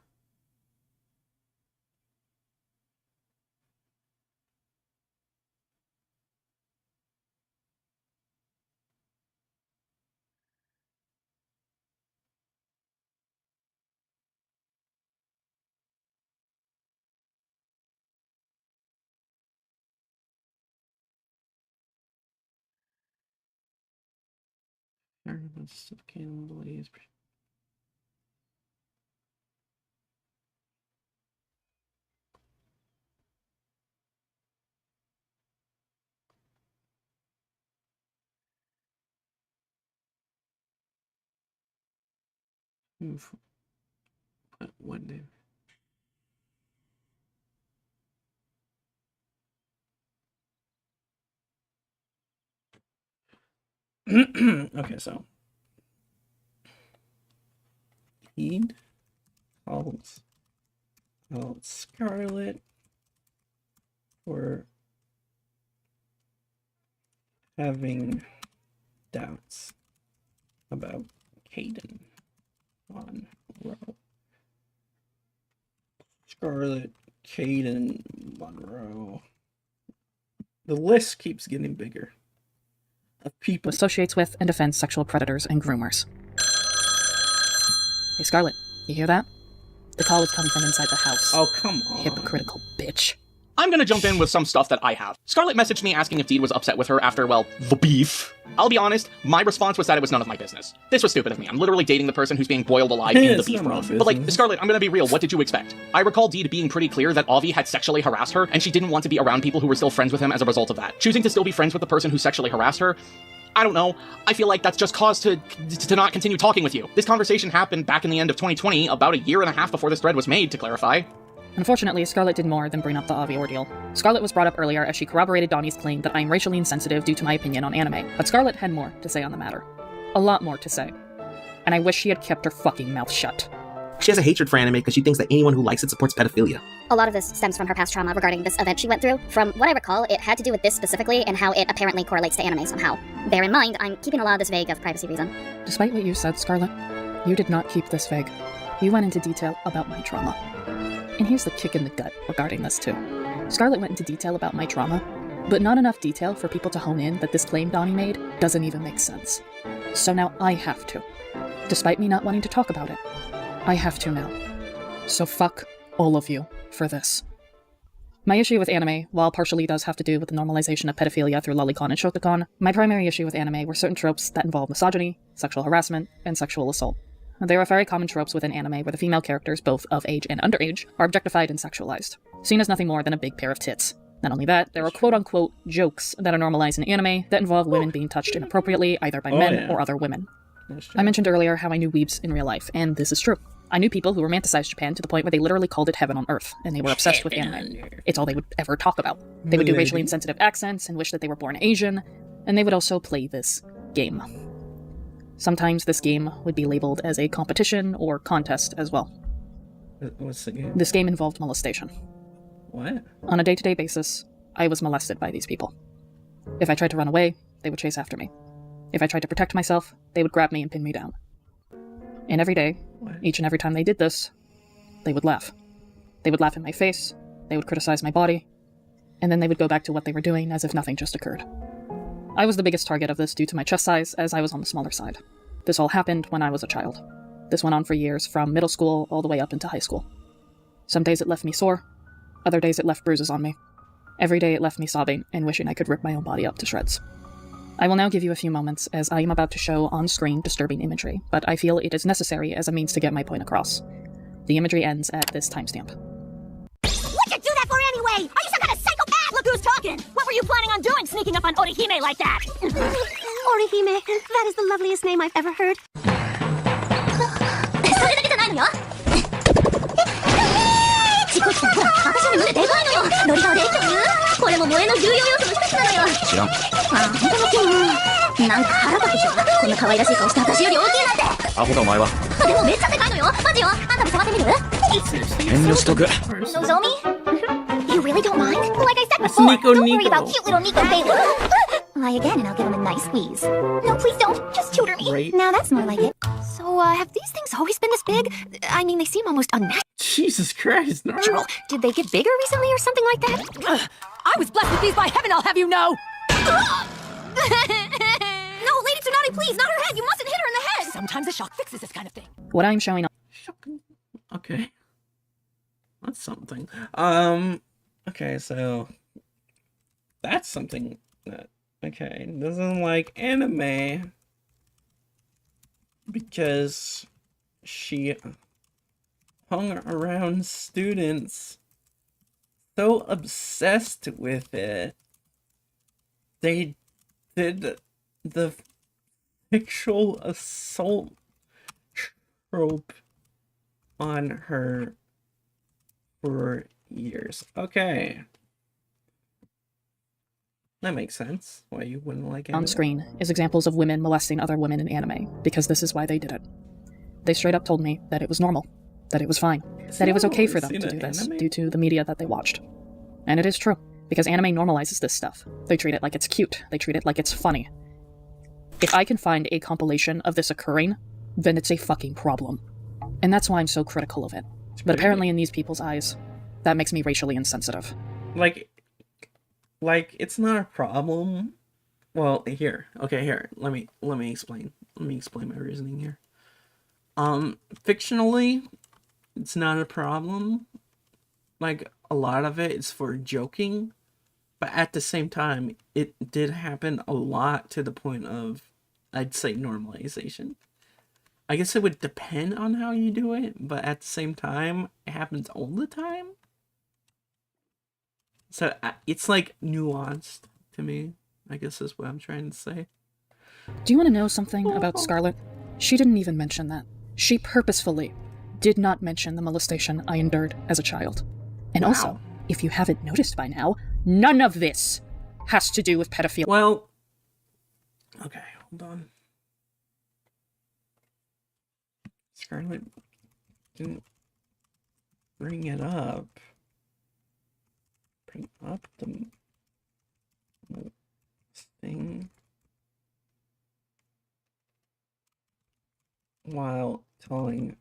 But one day. Okay, so Heed calls out Scarlet for having doubts about Caden on Monroe. Scarlet, Caden, Monroe. The list keeps getting bigger. Of people
associates with and defends sexual predators and groomers. Hey, Scarlet, you hear that? The call is coming from inside the house.
Oh, come on.
Hypocritical bitch.
I'm gonna jump in with some stuff that I have. Scarlet messaged me asking if Deed was upset with her after, well, the beef. I'll be honest, my response was that it was none of my business. This was stupid of me. I'm literally dating the person who's being boiled alive in the beef room. But like, Scarlet, I'm gonna be real, what did you expect? I recall Deed being pretty clear that Avi had sexually harassed her, and she didn't want to be around people who were still friends with him as a result of that. Choosing to still be friends with the person who sexually harassed her, I don't know. I feel like that's just cause to not continue talking with you. This conversation happened back in the end of 2020, about a year and a half before this thread was made, to clarify.
Unfortunately, Scarlet did more than bring up the Avi ordeal. Scarlet was brought up earlier as she corroborated Donnie's claim that I am racially insensitive due to my opinion on anime, but Scarlet had more to say on the matter. A lot more to say. And I wish she had kept her fucking mouth shut.
She has a hatred for anime because she thinks that anyone who likes it supports pedophilia.
A lot of this stems from her past trauma regarding this event she went through. From what I recall, it had to do with this specifically and how it apparently correlates to anime somehow. Bear in mind, I'm keeping a lot of this vague of privacy reason.
Despite what you said, Scarlet, you did not keep this vague. You went into detail about my trauma. And here's the kick in the gut regarding this too. Scarlet went into detail about my trauma, but not enough detail for people to hone in that this claim Donnie made doesn't even make sense. So now I have to. Despite me not wanting to talk about it, I have to now. So fuck all of you for this. My issue with anime, while partially does have to do with the normalization of pedophilia through lolicon and shotacon, my primary issue with anime were certain tropes that involve misogyny, sexual harassment, and sexual assault. There are very common tropes within anime where the female characters, both of age and underage, are objectified and sexualized, seen as nothing more than a big pair of tits. Not only that, there are quote-unquote jokes that are normalized in anime that involve women being touched inappropriately either by men or other women. I mentioned earlier how I knew weebs in real life, and this is true. I knew people who romanticized Japan to the point where they literally called it heaven on earth, and they were obsessed with anime. It's all they would ever talk about. They would do racially insensitive accents and wish that they were born Asian, and they would also play this game. Sometimes this game would be labeled as a competition or contest as well.
What's the game?
This game involved molestation.
What?
On a day-to-day basis, I was molested by these people. If I tried to run away, they would chase after me. If I tried to protect myself, they would grab me and pin me down. And every day, each and every time they did this, they would laugh. They would laugh in my face, they would criticize my body, and then they would go back to what they were doing as if nothing just occurred. I was the biggest target of this due to my chest size, as I was on the smaller side. This all happened when I was a child. This went on for years, from middle school all the way up into high school. Some days it left me sore, other days it left bruises on me. Every day it left me sobbing and wishing I could rip my own body up to shreds. I will now give you a few moments, as I am about to show on-screen disturbing imagery, but I feel it is necessary as a means to get my point across. The imagery ends at this timestamp.
What'd you do that for anyway? Are you some kind of psychopath? Look who's talking! What were you planning on doing, sneaking up on Orihime like that?
Orihime, that is the loveliest name I've ever heard.
それだけじゃないのよ事故ったほら私の胸でかいのよロリ顔でこれも萌えの重要要素の一つなのよ
知らん。
あんただけなんか腹立つでしょこんな可愛らしい顔して私より大きいなんて
アホかお前は。
でもめっちゃでかいのよマジよあんたも触ってみる
遠慮しとく。
Nozomi? You really don't mind? Like I said before, don't worry about cute little Nico Bailey. Lie again and I'll give him a nice squeeze. No, please don't. Just tutor me.
Right.
Now that's more like it. So, have these things always been this big? I mean, they seem almost unnatural.
Jesus Christ, no.
Did they get bigger recently or something like that?
I was blessed with these by heaven, I'll have you know!
No, Lady Tsunade, please, not her head. You mustn't hit her in the head.
Sometimes a shock fixes this kind of thing.
What I'm showing on...
Okay. That's something. Okay, so... That's something that... Okay, doesn't like anime... because she hung around students so obsessed with it, they did the sexual assault trope on her for years. Okay. That makes sense. Why you wouldn't like anime.
On screen is examples of women molesting other women in anime, because this is why they did it. They straight up told me that it was normal, that it was fine, that it was okay for them to do this due to the media that they watched. And it is true, because anime normalizes this stuff. They treat it like it's cute, they treat it like it's funny. If I can find a compilation of this occurring, then it's a fucking problem. And that's why I'm so critical of it. But apparently in these people's eyes, that makes me racially insensitive.
Like, it's not a problem. Well, here. Okay, here. Let me explain. Let me explain my reasoning here. Fictionally, it's not a problem. Like, a lot of it is for joking. But at the same time, it did happen a lot to the point of, I'd say, normalization. I guess it would depend on how you do it, but at the same time, it happens all the time. So it's like nuanced to me, I guess is what I'm trying to say.
Do you want to know something about Scarlet? She didn't even mention that. She purposefully did not mention the molestation I endured as a child. And also, if you haven't noticed by now, none of this has to do with pedophilia.
Well, okay, hold on. Scarlet didn't bring it up. Bring up the thing while telling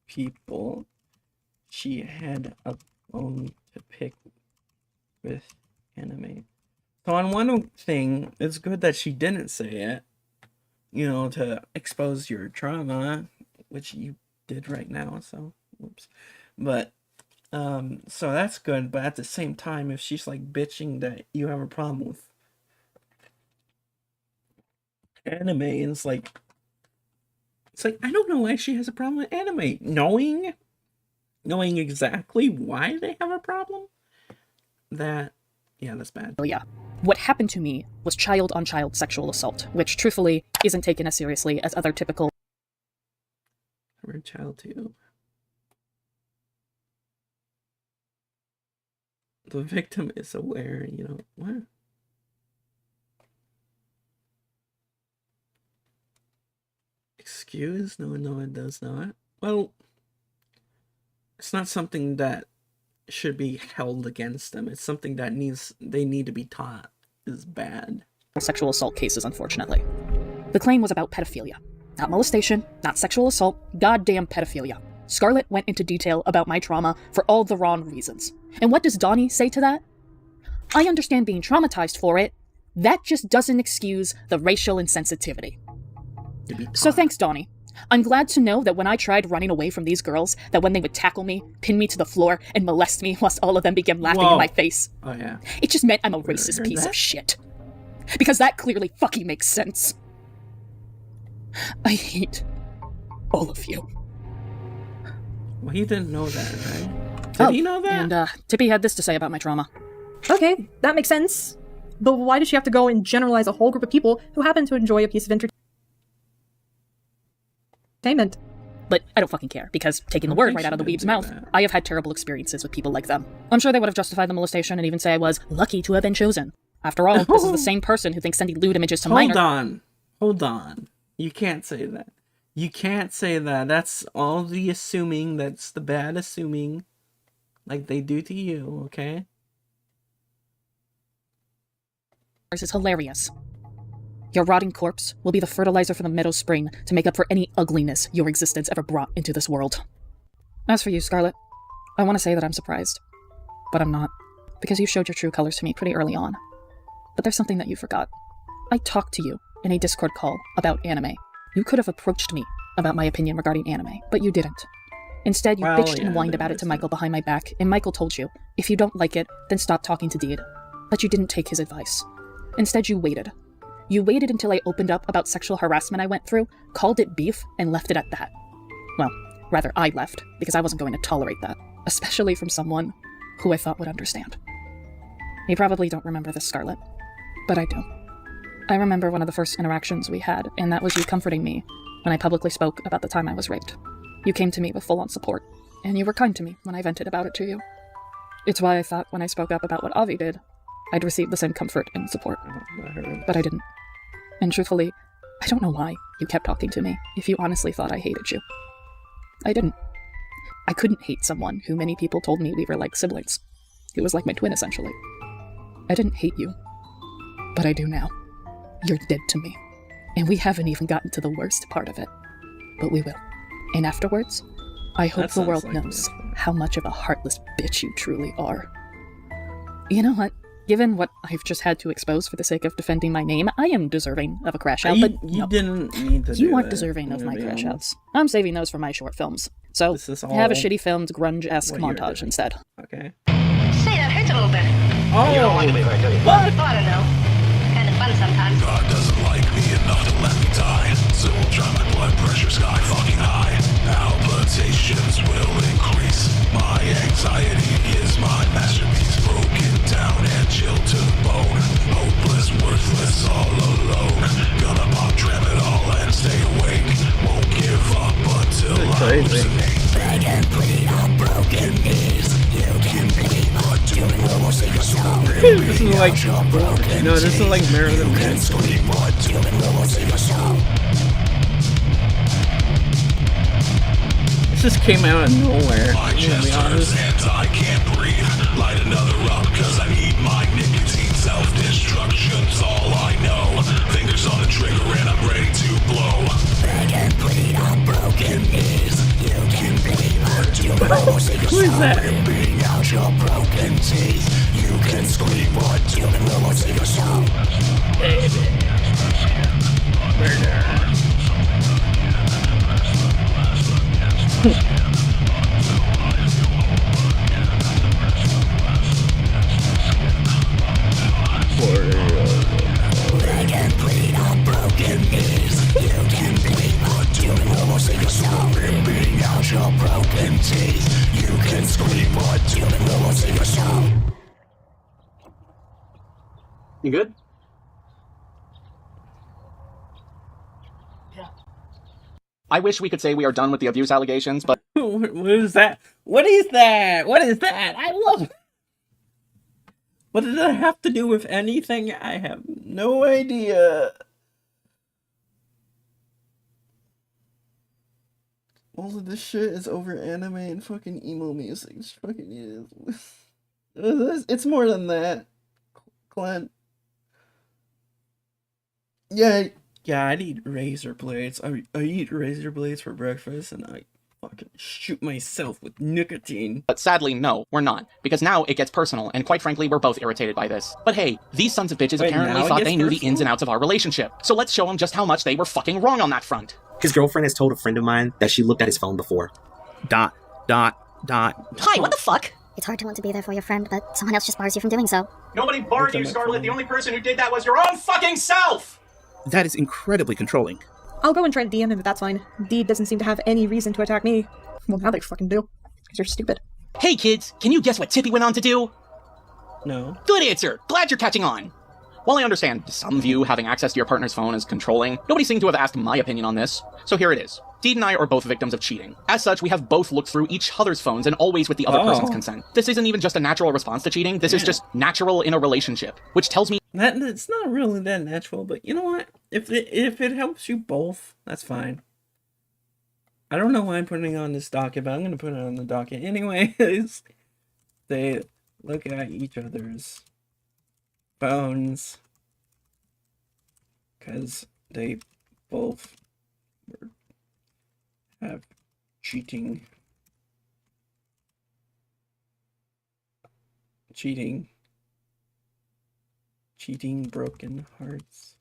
people she had a bone to pick with anime. So on one thing, it's good that she didn't say it, you know, to expose your trauma, which you did right now, so whoops. But so that's good, but at the same time, if she's like bitching that you have a problem with anime, and it's like I don't know why she has a problem with anime. Knowing exactly why they have a problem, that's bad.
Oh yeah. What happened to me was child-on-child sexual assault, which truthfully isn't taken as seriously as other typical
child too. The victim is aware, you know, what? Excuse? No, it does not. Well, it's not something that should be held against them. It's something that they need to be taught is bad.
Sexual assault cases, unfortunately. The claim was about pedophilia. Not molestation, not sexual assault, goddamn pedophilia. Scarlett went into detail about my trauma for all the wrong reasons. And what does Donnie say to that? I understand being traumatized for it. That just doesn't excuse the racial insensitivity. So thanks, Donnie. I'm glad to know that when I tried running away from these girls, that when they would tackle me, pin me to the floor, and molest me whilst all of them began laughing in my face.
Oh yeah.
It just meant I'm a racist piece of shit. Because that clearly fucking makes sense. I hate all of you.
Well, he didn't know that, right? Did he know that?
And Tippy had this to say about my trauma.
Okay, that makes sense. But why does she have to go and generalize a whole group of people who happen to enjoy a piece of entertainment?
But I don't fucking care, because taking the word right out of the weeb's mouth, I have had terrible experiences with people like them. I'm sure they would have justified the molestation and even say I was lucky to have been chosen. After all, this is the same person who thinks sending lewd images to minors...
Hold on. You can't say that. You can't say that. That's all the assuming. That's the bad assuming. Like they do to you, okay?
This is hilarious. Your rotting corpse will be the fertilizer for the meadow spring to make up for any ugliness your existence ever brought into this world. As for you, Scarlett, I want to say that I'm surprised. But I'm not. Because you showed your true colors to me pretty early on. But there's something that you forgot. I talked to you in a Discord call about anime. You could have approached me about my opinion regarding anime, but you didn't. Instead, you bitched and whined about it to Michael behind my back, and Michael told you, if you don't like it, then stop talking to Deed. But you didn't take his advice. Instead, you waited. You waited until I opened up about sexual harassment I went through, called it beef, and left it at that. Well, rather I left, because I wasn't going to tolerate that, especially from someone who I thought would understand. You probably don't remember this, Scarlett, but I do. I remember one of the first interactions we had, and that was you comforting me when I publicly spoke about the time I was raped. You came to me with full-on support, and you were kind to me when I vented about it to you. It's why I thought when I spoke up about what Avi did, I'd receive the same comfort and support. But I didn't. And truthfully, I don't know why you kept talking to me if you honestly thought I hated you. I didn't. I couldn't hate someone who many people told me we were like siblings. He was like my twin, essentially. I didn't hate you. But I do now. You're dead to me. And we haven't even gotten to the worst part of it. But we will. And afterwards, I hope the world knows how much of a heartless bitch you truly are. You know what? Given what I've just had to expose for the sake of defending my name, I am deserving of a crash out, but
you didn't need to
you aren't deserving of my crash outs. I'm saving those for my short films. So, have a shitty filmed grunge-esque montage instead.
Okay.
Say, that hurts a little bit.
Oh!
You don't like me, right, do you? What? I don't know. Kind of fun sometimes.
God doesn't like me enough to let me die. So we'll try my blood pressure sky fucking high. Palpitations will increase. My anxiety is my masterpiece. Broken down and chilled to the bone. Hopeless, worthless, all alone. Gonna pop tramadol and stay awake. Won't give up until I hallucinate. Beg and plead on broken knees. You can bleed, but do it will save your soul.
This is like, no, this is like Marilyn Manson.
Scream, but do it will save your soul.
just came out of nowhere.
My chest hurts and I can't breathe. Light another up, cause I need my nicotine. Self-destruction's all I know. Fingers on the trigger and I'm ready to blow. Beg and plead on broken knees. You can bleed or do almost take yourself. Ripping out your broken teeth. You can scream but you can almost take yourself. Baby. Murder. Beg and plead on broken knees. You can bleed but you can almost take yourself. Ripping out your broken teeth. You can scream but you can almost take yourself.
You good? I wish we could say we are done with the abuse allegations, but...
What is that? What is that? What is that? I love it. What does that have to do with anything? I have no idea. All of this shit is over anime and fucking emo music. It fucking is. It's more than that, Clint. Yeah, I eat razor blades. I eat razor blades for breakfast, and I fucking shoot myself with nicotine.
But sadly, no, we're not. Because now it gets personal, and quite frankly, we're both irritated by this. But hey, these sons of bitches apparently thought they knew the ins and outs of our relationship. So let's show them just how much they were fucking wrong on that front.
His girlfriend has told a friend of mine that she looked at his phone before. ...
Hi, what the fuck? It's hard to want to be there for your friend, but someone else just bars you from doing so.
Nobody barred you, Scarlet. The only person who did that was your own fucking self!
That is incredibly controlling.
I'll go and try to DM him if that's fine. Deed doesn't seem to have any reason to attack me. Well, now they fucking do. Because you're stupid.
Hey kids, can you guess what Tippy went on to do?
No.
Good answer. Glad you're catching on. While I understand some view having access to your partner's phone as controlling, nobody seemed to have asked my opinion on this. So here it is. Deed and I are both victims of cheating. As such, we have both looked through each other's phones and always with the other person's consent. This isn't even just a natural response to cheating, this is just natural in a relationship, which tells me
it's not really that natural, but you know what? If it helps you both, that's fine. I don't know why I'm putting it on this docket, but I'm going to put it on the docket anyways. They look at each other's phones because they both have cheating broken hearts.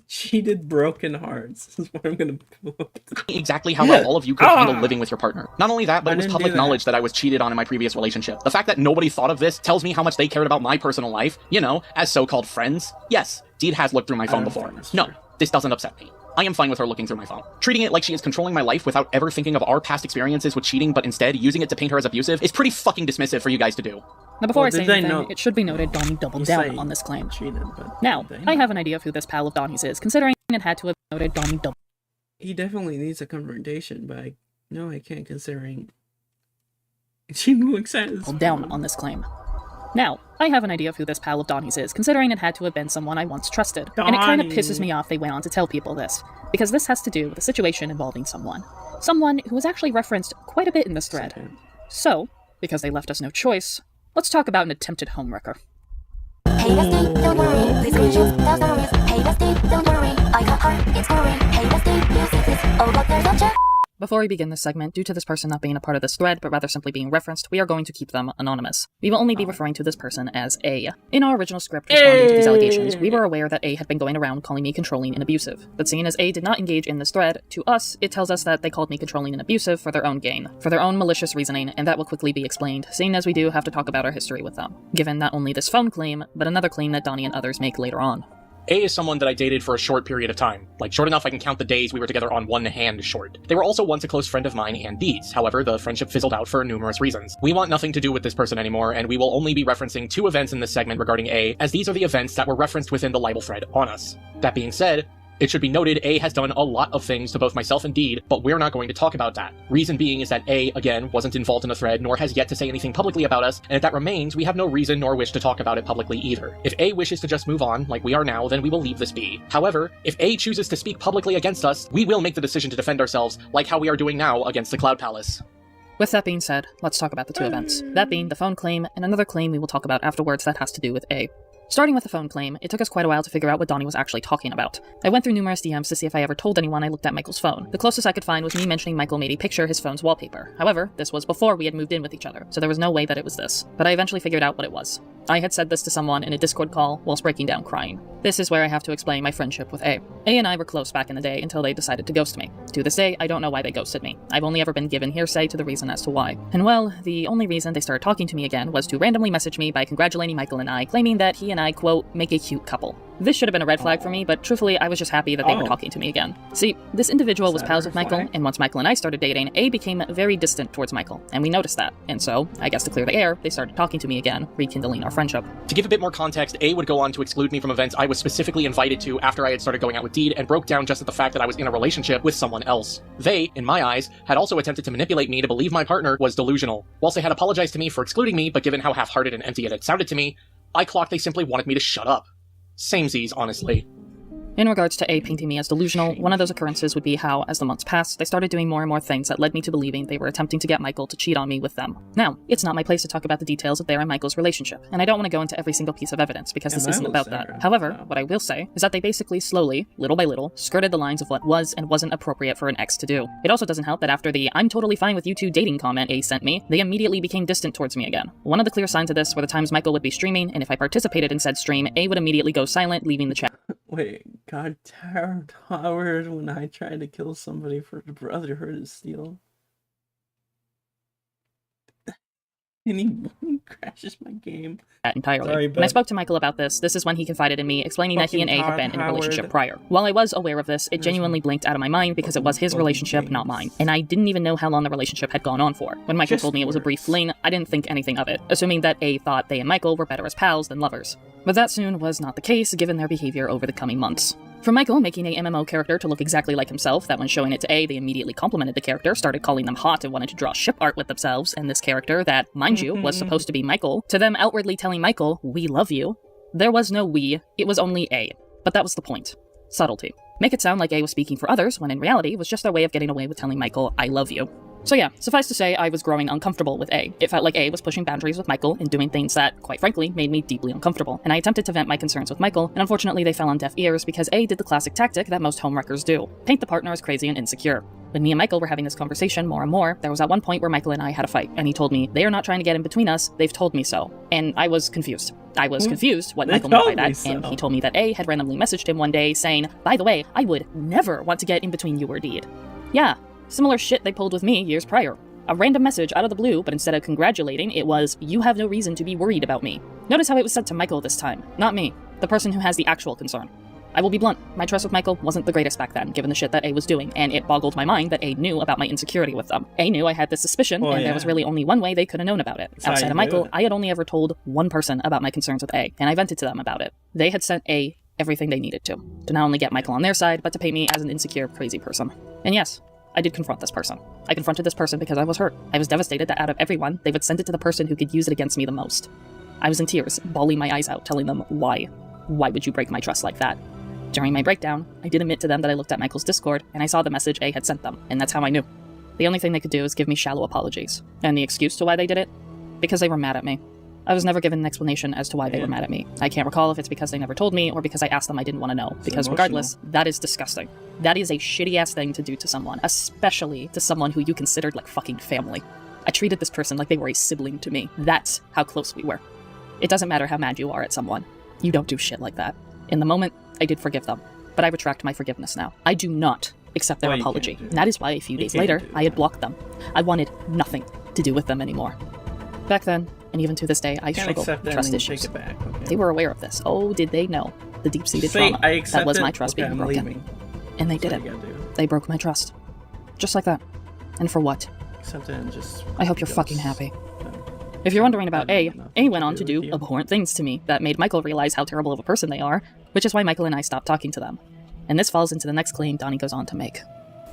Cheated broken hearts is what I'm gonna put.
Exactly how well all of you could handle living with your partner. Not only that, but it was public knowledge that I was cheated on in my previous relationship. The fact that nobody thought of this tells me how much they cared about my personal life, you know, as so-called friends. Yes, Deed has looked through my phone before. No, this doesn't upset me. I am fine with her looking through my phone. Treating it like she is controlling my life without ever thinking of our past experiences with cheating, but instead using it to paint her as abusive is pretty fucking dismissive for you guys to do.
Now before I say anything, it should be noted Donnie doubled down on this claim. Now, I have an idea of who this pal of Donnie's is, considering it had to have noted Donnie doubled.
He definitely needs a confrontation, but I can't, considering she looks at his
down on this claim. Now, I have an idea of who this pal of Donnie's is, considering it had to have been someone I once trusted. And it kind of pisses me off they went on to tell people this, because this has to do with a situation involving someone who was actually referenced quite a bit in this thread. So, because they left us no choice, let's talk about an attempted homewrecker.
Hey bestie, don't worry, please screenshots those stories. Hey bestie, don't worry, I got heart, it's gory. Hey bestie, you see this, oh look there's a check.
Before we begin this segment, due to this person not being a part of this thread, but rather simply being referenced, we are going to keep them anonymous. We will only be referring to this person as A. In our original script responding to these allegations, we were aware that A had been going around calling me controlling and abusive. But seeing as A did not engage in this thread, to us, it tells us that they called me controlling and abusive for their own gain, for their own malicious reasoning, and that will quickly be explained, seeing as we do have to talk about our history with them, given not only this phone claim, but another claim that Donnie and others make later on.
A is someone that I dated for a short period of time. Like, short enough I can count the days we were together on one hand short. They were also once a close friend of mine and Deed's. However, the friendship fizzled out for numerous reasons. We want nothing to do with this person anymore, and we will only be referencing 2 events in this segment regarding A, as these are the events that were referenced within the libel thread on us. That being said, It should be noted, A has done a lot of things to both myself and Deed, but we're not going to talk about that. Reason being is that A, again, wasn't involved in the thread, nor has yet to say anything publicly about us, and if that remains, we have no reason nor wish to talk about it publicly either. If A wishes to just move on, like we are now, then we will leave this be. However, if A chooses to speak publicly against us, we will make the decision to defend ourselves, like how we are doing now against the Cloud Palace.
With that being said, let's talk about the two events. That being the phone claim, and another claim we will talk about afterwards that has to do with A. Starting with the phone claim, it took us quite a while to figure out what Donnie was actually talking about. I went through numerous DMs to see if I ever told anyone I looked at Michael's phone. The closest I could find was me mentioning Michael made a picture his phone's wallpaper. However, this was before we had moved in with each other, so there was no way that it was this. But I eventually figured out what it was. I had said this to someone in a Discord call whilst breaking down crying. This is where I have to explain my friendship with A. A and I were close back in the day until they decided to ghost me. To this day, I don't know why they ghosted me. I've only ever been given hearsay to the reason as to why. And well, the only reason they started talking to me again was to randomly message me by congratulating Michael and I, claiming that he and I, quote, make a cute couple. This should have been a red flag for me, but truthfully, I was just happy that they were talking to me again. See, this individual was pals with Michael, and once Michael and I started dating, A became very distant towards Michael, and we noticed that. And so, I guess to clear the air, they started talking to me again, rekindling our friendship.
To give a bit more context, A would go on to exclude me from events I was specifically invited to after I had started going out with Deed, and broke down just at the fact that I was in a relationship with someone else. They, in my eyes, had also attempted to manipulate me to believe my partner was delusional. Whilst they had apologized to me for excluding me, but given how half-hearted and empty it had sounded to me, I clocked they simply wanted me to shut up. Samesies, honestly.
In regards to A painting me as delusional, one of those occurrences would be how, as the months passed, they started doing more and more things that led me to believing they were attempting to get Michael to cheat on me with them. Now, it's not my place to talk about the details of their and Michael's relationship, and I don't want to go into every single piece of evidence because this isn't about that. However, what I will say is that they basically slowly, little by little, skirted the lines of what was and wasn't appropriate for an ex to do. It also doesn't help that after the "I'm totally fine with you two dating" comment A sent me, they immediately became distant towards me again. One of the clear signs of this were the times Michael would be streaming, and if I participated in said stream, A would immediately go silent, leaving the chat.
Wait, God Howard when I tried to kill somebody for the Brotherhood of Steel. And he crashes my game.
Entirely.
Sorry,
When I spoke to Michael about this is when he confided in me, explaining that he and A had been in a relationship prior. While I was aware of this, it genuinely blinked out of my mind because it was his relationship, not mine. And I didn't even know how long the relationship had gone on for. When Michael told me it was a brief fling, I didn't think anything of it, assuming that A thought they and Michael were better as pals than lovers. But that soon was not the case, given their behavior over the coming months. From Michael making a MMO character to look exactly like himself, that when showing it to A, they immediately complimented the character, started calling them hot and wanted to draw ship art with themselves and this character that, mind you, was supposed to be Michael, to them outwardly telling Michael, "We love you." There was no we, it was only A. But that was the point. Subtlety. Make it sound like A was speaking for others, when in reality it was just their way of getting away with telling Michael, "I love you." So yeah, suffice to say, I was growing uncomfortable with A. It felt like A was pushing boundaries with Michael and doing things that, quite frankly, made me deeply uncomfortable. And I attempted to vent my concerns with Michael, and unfortunately they fell on deaf ears because A did the classic tactic that most homewreckers do. Paint the partner as crazy and insecure. When me and Michael were having this conversation more and more, there was at one point where Michael and I had a fight, and he told me, "They are not trying to get in between us, they've told me so." And I was confused. I was confused what Michael meant by that, and he told me that A had randomly messaged him one day saying, "By the way, I would never want to get in between you or Deed." Yeah, similar shit they pulled with me years prior. A random message out of the blue, but instead of congratulating, it was, "You have no reason to be worried about me." Notice how it was sent to Michael this time, not me, the person who has the actual concern. I will be blunt, my trust with Michael wasn't the greatest back then, given the shit that A was doing, and it boggled my mind that A knew about my insecurity with them. A knew I had this suspicion, and there was really only one way they could have known about it. Outside of Michael, I had only ever told one person about my concerns with A, and I vented to them about it. They had sent A everything they needed to not only get Michael on their side, but to paint me as an insecure, crazy person. And yes, I did confront this person. I confronted this person because I was hurt. I was devastated that out of everyone, they would send it to the person who could use it against me the most. I was in tears, bawling my eyes out, telling them why. Why would you break my trust like that? During my breakdown, I did admit to them that I looked at Michael's Discord, and I saw the message A had sent them, and that's how I knew. The only thing they could do is give me shallow apologies. And the excuse to why they did it? Because they were mad at me. I was never given an explanation as to why they were mad at me. I can't recall if it's because they never told me, or because I asked them I didn't want to know. Because regardless, that is disgusting. That is a shitty-ass thing to do to someone, especially to someone who you considered like fucking family. I treated this person like they were a sibling to me. That's how close we were. It doesn't matter how mad you are at someone. You don't do shit like that. In the moment, I did forgive them, but I retract my forgiveness now. I do not accept their apology. And that is why a few days later, I had blocked them. I wanted nothing to do with them anymore. Back then, and even to this day, I struggle with trust issues. They were aware of this. Oh, did they know the deep-seated trauma that was my trust being broken? And they did it. They broke my trust. Just like that. And for what? I hope you're fucking happy. If you're wondering about A went on to do abhorrent things to me that made Michael realize how terrible of a person they are, which is why Michael and I stopped talking to them. And this falls into the next claim Donnie goes on to make.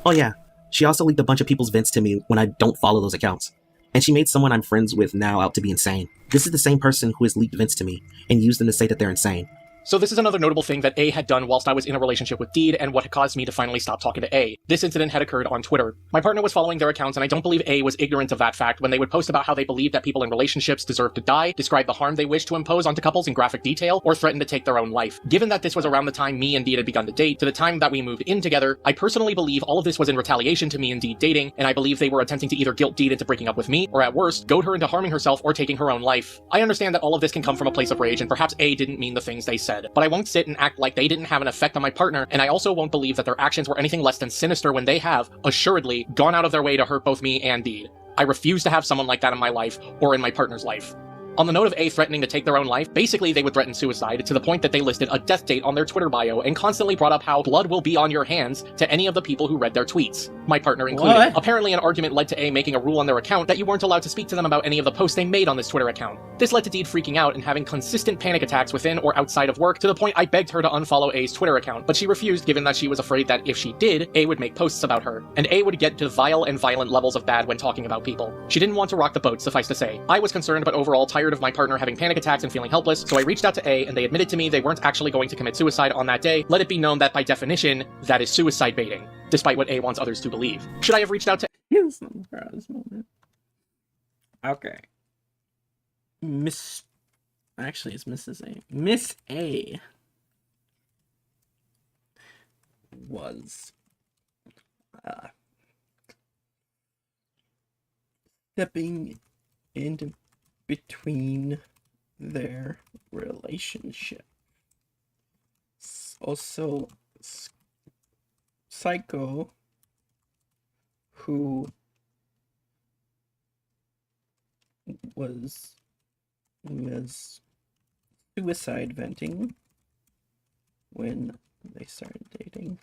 Oh yeah, she also leaked a bunch of people's vents to me when I don't follow those accounts. And she made someone I'm friends with now out to be insane. This is the same person who has leaked vents to me and used them to say that they're insane.
So this is another notable thing that A had done whilst I was in a relationship with Deed, and what caused me to finally stop talking to A. This incident had occurred on Twitter. My partner was following their accounts, and I don't believe A was ignorant of that fact when they would post about how they believed that people in relationships deserve to die, describe the harm they wish to impose onto couples in graphic detail, or threaten to take their own life. Given that this was around the time me and Deed had begun to date, to the time that we moved in together, I personally believe all of this was in retaliation to me and Deed dating, and I believe they were attempting to either guilt Deed into breaking up with me, or at worst, goad her into harming herself or taking her own life. I understand that all of this can come from a place of rage, and perhaps A didn't mean the things they said, but I won't sit and act like they didn't have an effect on my partner, and I also won't believe that their actions were anything less than sinister when they have, assuredly, gone out of their way to hurt both me and Deed. I refuse to have someone like that in my life, or in my partner's life. On the note of A threatening to take their own life, basically they would threaten suicide to the point that they listed a death date on their Twitter bio and constantly brought up how blood will be on your hands to any of the people who read their tweets, my partner included.
What?
Apparently an argument led to A making a rule on their account that you weren't allowed to speak to them about any of the posts they made on this Twitter account. This led to Deed freaking out and having consistent panic attacks within or outside of work to the point I begged her to unfollow A's Twitter account, but she refused given that she was afraid that if she did, A would make posts about her, and A would get to vile and violent levels of bad when talking about people. She didn't want to rock the boat, suffice to say. I was concerned but overall tired of my partner having panic attacks and feeling helpless, so I reached out to A and they admitted to me they weren't actually going to commit suicide on that day. Let it be known that by definition, that is suicide baiting, despite what A wants others to believe. Should I have reached out to
Here's some proudest moment. Okay. Actually, it's Mrs. A. Miss A was stepping into between their relationship. Also, Psycho, who was suicide venting when they started dating.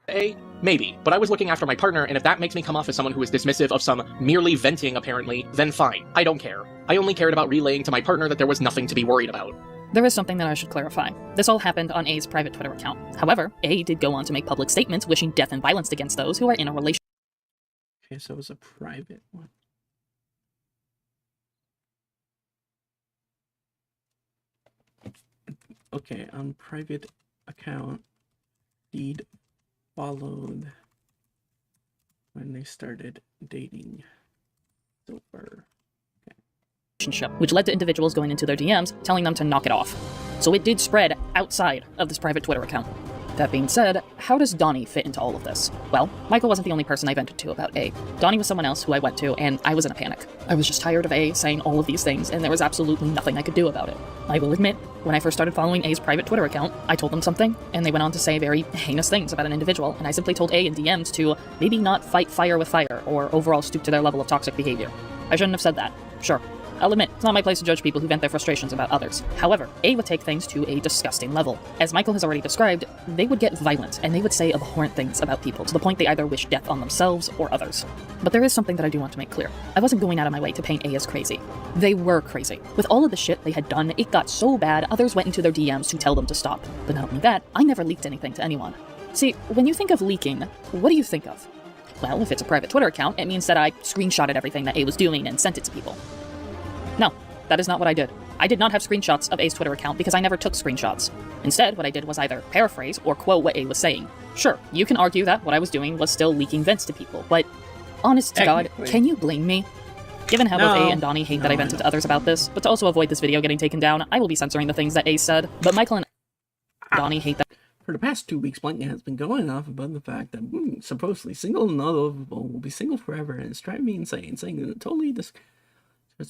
A? Maybe, but I was looking after my partner, and if that makes me come off as someone who is dismissive of some merely venting, apparently, then fine. I don't care. I only cared about relaying to my partner that there was nothing to be worried about.
There is something that I should clarify. This all happened on A's private Twitter account. However, A did go on to make public statements wishing death and violence against those who are in a relationship.
Okay, so it was a private one. Okay, on private account, Deed followed when they started dating Silver.
Relationship, which led to individuals going into their DMs telling them to knock it off. So it did spread outside of this private Twitter account. That being said, how does Donnie fit into all of this? Well, Michael wasn't the only person I vented to about A. Donnie was someone else who I went to, and I was in a panic. I was just tired of A saying all of these things, and there was absolutely nothing I could do about it. I will admit, when I first started following A's private Twitter account, I told them something, and they went on to say very heinous things about an individual, and I simply told A in DMs to maybe not fight fire with fire, or overall stoop to their level of toxic behavior. I shouldn't have said that. Sure. I'll admit, it's not my place to judge people who vent their frustrations about others. However, A would take things to a disgusting level. As Michael has already described, they would get violent, and they would say abhorrent things about people, to the point they either wish death on themselves or others. But there is something that I do want to make clear. I wasn't going out of my way to paint A as crazy. They were crazy. With all of the shit they had done, it got so bad, others went into their DMs to tell them to stop. But not only that, I never leaked anything to anyone. See, when you think of leaking, what do you think of? Well, if it's a private Twitter account, it means that I screenshotted everything that A was doing and sent it to people. No, that is not what I did. I did not have screenshots of A's Twitter account because I never took screenshots. Instead, what I did was either paraphrase or quote what A was saying. Sure, you can argue that what I was doing was still leaking vents to people, but honest to God, can you blame me? Given how both A and Donnie hate that I vented to others about this, but to also avoid this video getting taken down, I will be censoring the things that A said, but Michael and Donnie hate that.
For the past 2 weeks, Blanket has been going off about the fact that supposedly single and unlovable will be single forever, and it's driving me insane, saying that totally there's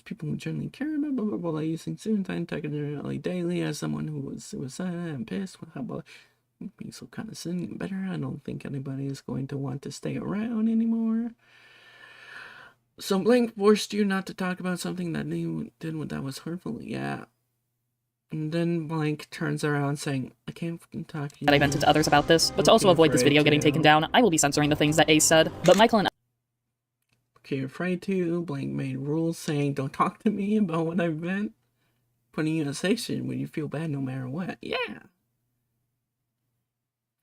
people who generally care about blah blah blah using suicide technically daily as someone who was suicidal and pissed with how about being so condescending and better. I don't think anybody is going to want to stay around anymore. So Blank forced you not to talk about something that you did that was hurtful. Yeah. And then Blank turns around saying, I can't talk to you.
That I vented to others about this, but to also avoid this video getting taken down, I will be censoring the things that A said, but Michael and
Okay, afraid to. Blank made rules saying don't talk to me about what I've been. putting you in a station when you feel bad no matter what. Yeah.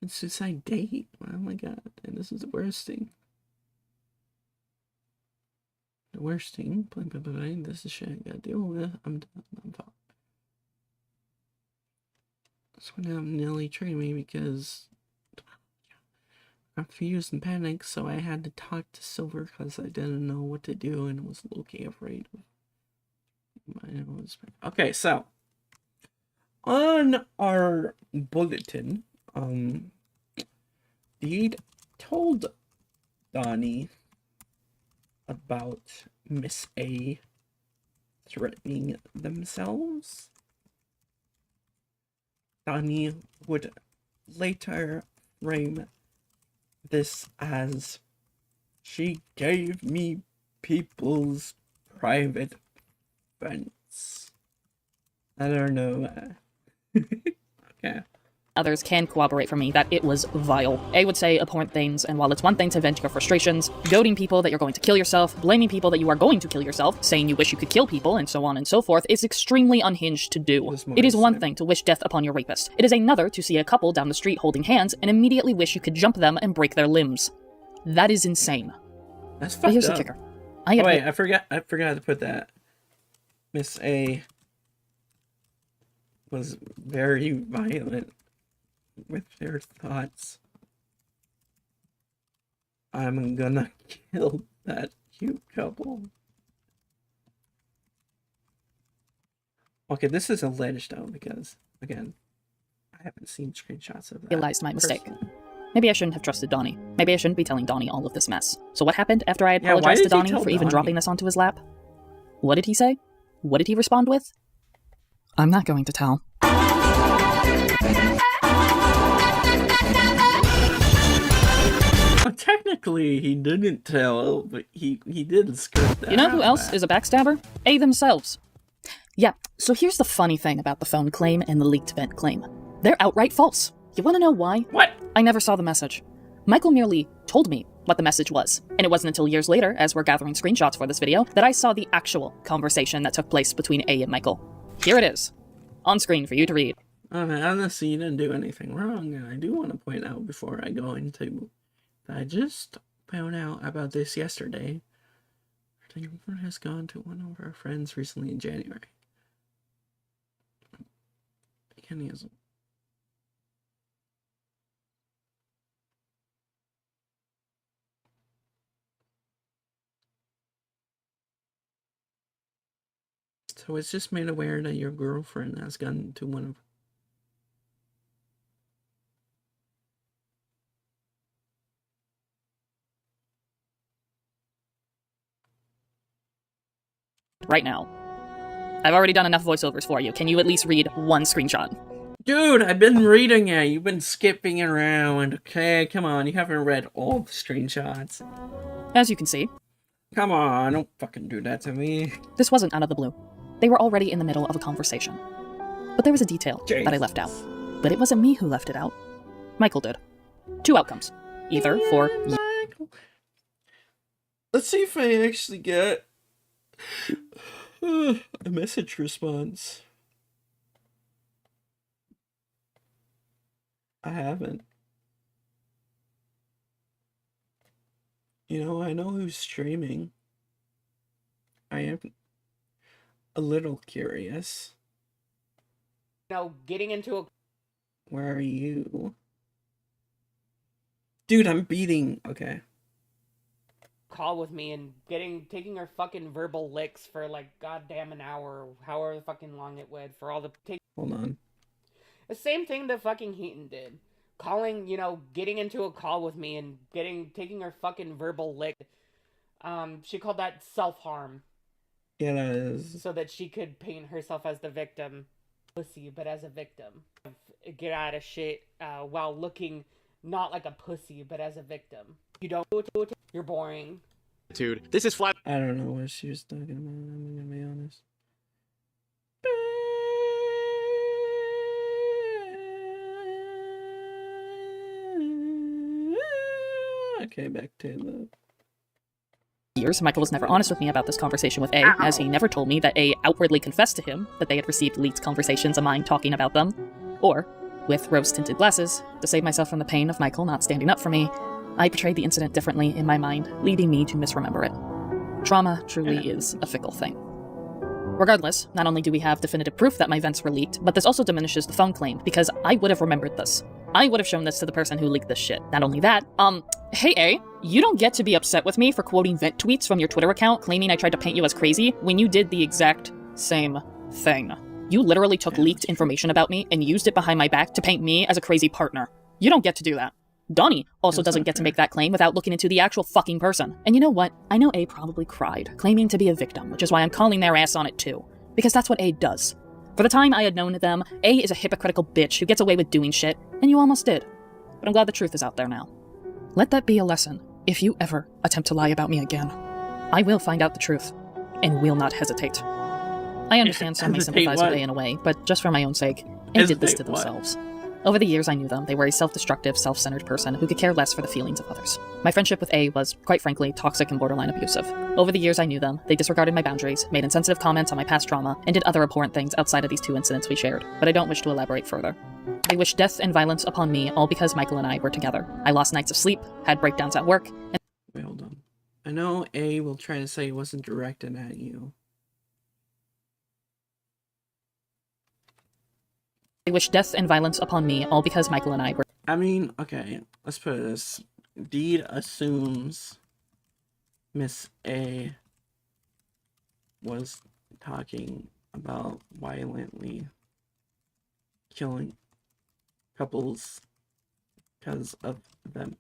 It's suicide date. Oh my god. And this is the worst thing. The worst thing. This is shit I gotta deal with. I'm done. I'm fine. So now Nelly trained me because I'm confused and panicked, so I had to talk to Silver because I didn't know what to do and was low-key afraid of my nose. Okay, so on our bulletin, Deed told Donnie about Miss A threatening themselves. Donnie would later frame this as, she gave me people's private fence. I don't know. Okay.
Others can corroborate for me that it was vile. A would say abhorrent things, and while it's one thing to vent your frustrations, goading people that you're going to kill yourself, blaming people that you are going to kill yourself, saying you wish you could kill people, and so on and so forth, is extremely unhinged to do. It is one thing to wish death upon your rapist. It is another to see a couple down the street holding hands and immediately wish you could jump them and break their limbs. That is insane.
That's fucked
but here's
up.
the kicker.
Wait, I forgot to put that. Miss A was very violent with their thoughts. I'm gonna kill that cute couple. Okay, this is alleged though, because again, I haven't seen screenshots of that.
Realized my mistake. Maybe I shouldn't have trusted Donnie. Maybe I shouldn't be telling Donnie all of this mess. So what happened after I apologized to Donnie for even dropping this onto his lap? What did he say? What did he respond with? I'm not going to tell.
Well, technically, he didn't tell, but he did skirt that.
You know who else is a backstabber? A themselves. Yeah, so here's the funny thing about the phone claim and the leaked vent claim. They're outright false. You want to know why?
What?
I never saw the message. Michael merely told me what the message was, and it wasn't until years later, as we're gathering screenshots for this video, that I saw the actual conversation that took place between A and Michael. Here it is, on screen for you to read.
Honestly, you didn't do anything wrong, and I do want to point out before I go into that I just found out about this yesterday. Jennifer has gone to one of our friends recently in January. Kenny is. So it's just made aware that your girlfriend has gone to one of.
Right now. I've already done enough voiceovers for you. Can you at least read one screenshot?
Dude, I've been reading it. You've been skipping around. Okay, come on. You haven't read all the screenshots.
As you can see.
Come on, don't fucking do that to me.
This wasn't out of the blue. They were already in the middle of a conversation. But there was a detail that I left out. But it wasn't me who left it out. Michael did. Two outcomes. Either for
Michael. Let's see if I actually get a message response. I haven't. You know, I know who's streaming. I am a little curious.
No, getting into a...
Where are you? Dude, I'm beating... Okay.
Call with me and taking her fucking verbal licks for like goddamn an hour, however fucking long it would, for all the...
Hold on.
The same thing that fucking Heaton did. Calling, you know, getting into a call with me and taking her fucking verbal lick. She called that self-harm.
Yeah, that is.
So that she could paint herself as the victim. Pussy, but as a victim. Get out of shit while looking not like a pussy, but as a victim. You don't do it, you're boring.
Dude, this is flat.
I don't know what she was talking about, I'm gonna be honest. Okay, back to the...
years, Michael was never honest with me about this conversation with A, as he never told me that A outwardly confessed to him that they had received leaked conversations of mine talking about them. Or, with rose-tinted glasses, to save myself from the pain of Michael not standing up for me, I portrayed the incident differently in my mind, leading me to misremember it. Trauma truly is a fickle thing. Regardless, not only do we have definitive proof that my vents were leaked, but this also diminishes the phone claim, because I would have remembered this. I would have shown this to the person who leaked this shit. Not only that, hey A, you don't get to be upset with me for quoting vent tweets from your Twitter account claiming I tried to paint you as crazy when you did the exact same thing. You literally took leaked information about me and used it behind my back to paint me as a crazy partner. You don't get to do that. Donnie also doesn't get to make that claim without looking into the actual fucking person. And you know what? I know A probably cried, claiming to be a victim, which is why I'm calling their ass on it too. Because that's what A does. For the time I had known them, A is a hypocritical bitch who gets away with doing shit, and you almost did. But I'm glad the truth is out there now. Let that be a lesson if you ever attempt to lie about me again. I will find out the truth, and will not hesitate. I understand some may sympathize with A in a way, but just for my own sake, A did this to themselves. Over the years I knew them, they were a self-destructive, self-centered person who could care less for the feelings of others. My friendship with A was, quite frankly, toxic and borderline abusive. Over the years I knew them, they disregarded my boundaries, made insensitive comments on my past trauma, and did other abhorrent things outside of these 2 incidents we shared, but I don't wish to elaborate further. They wished death and violence upon me, all because Michael and I were together. I lost nights of sleep, had breakdowns at work, and—
Wait, hold on. I know A will try to say it wasn't directed at you.
They wished death and violence upon me, all because Michael and I were—
I mean, okay, let's put it this. Deed assumes Miss A was talking about violently killing couples because of them.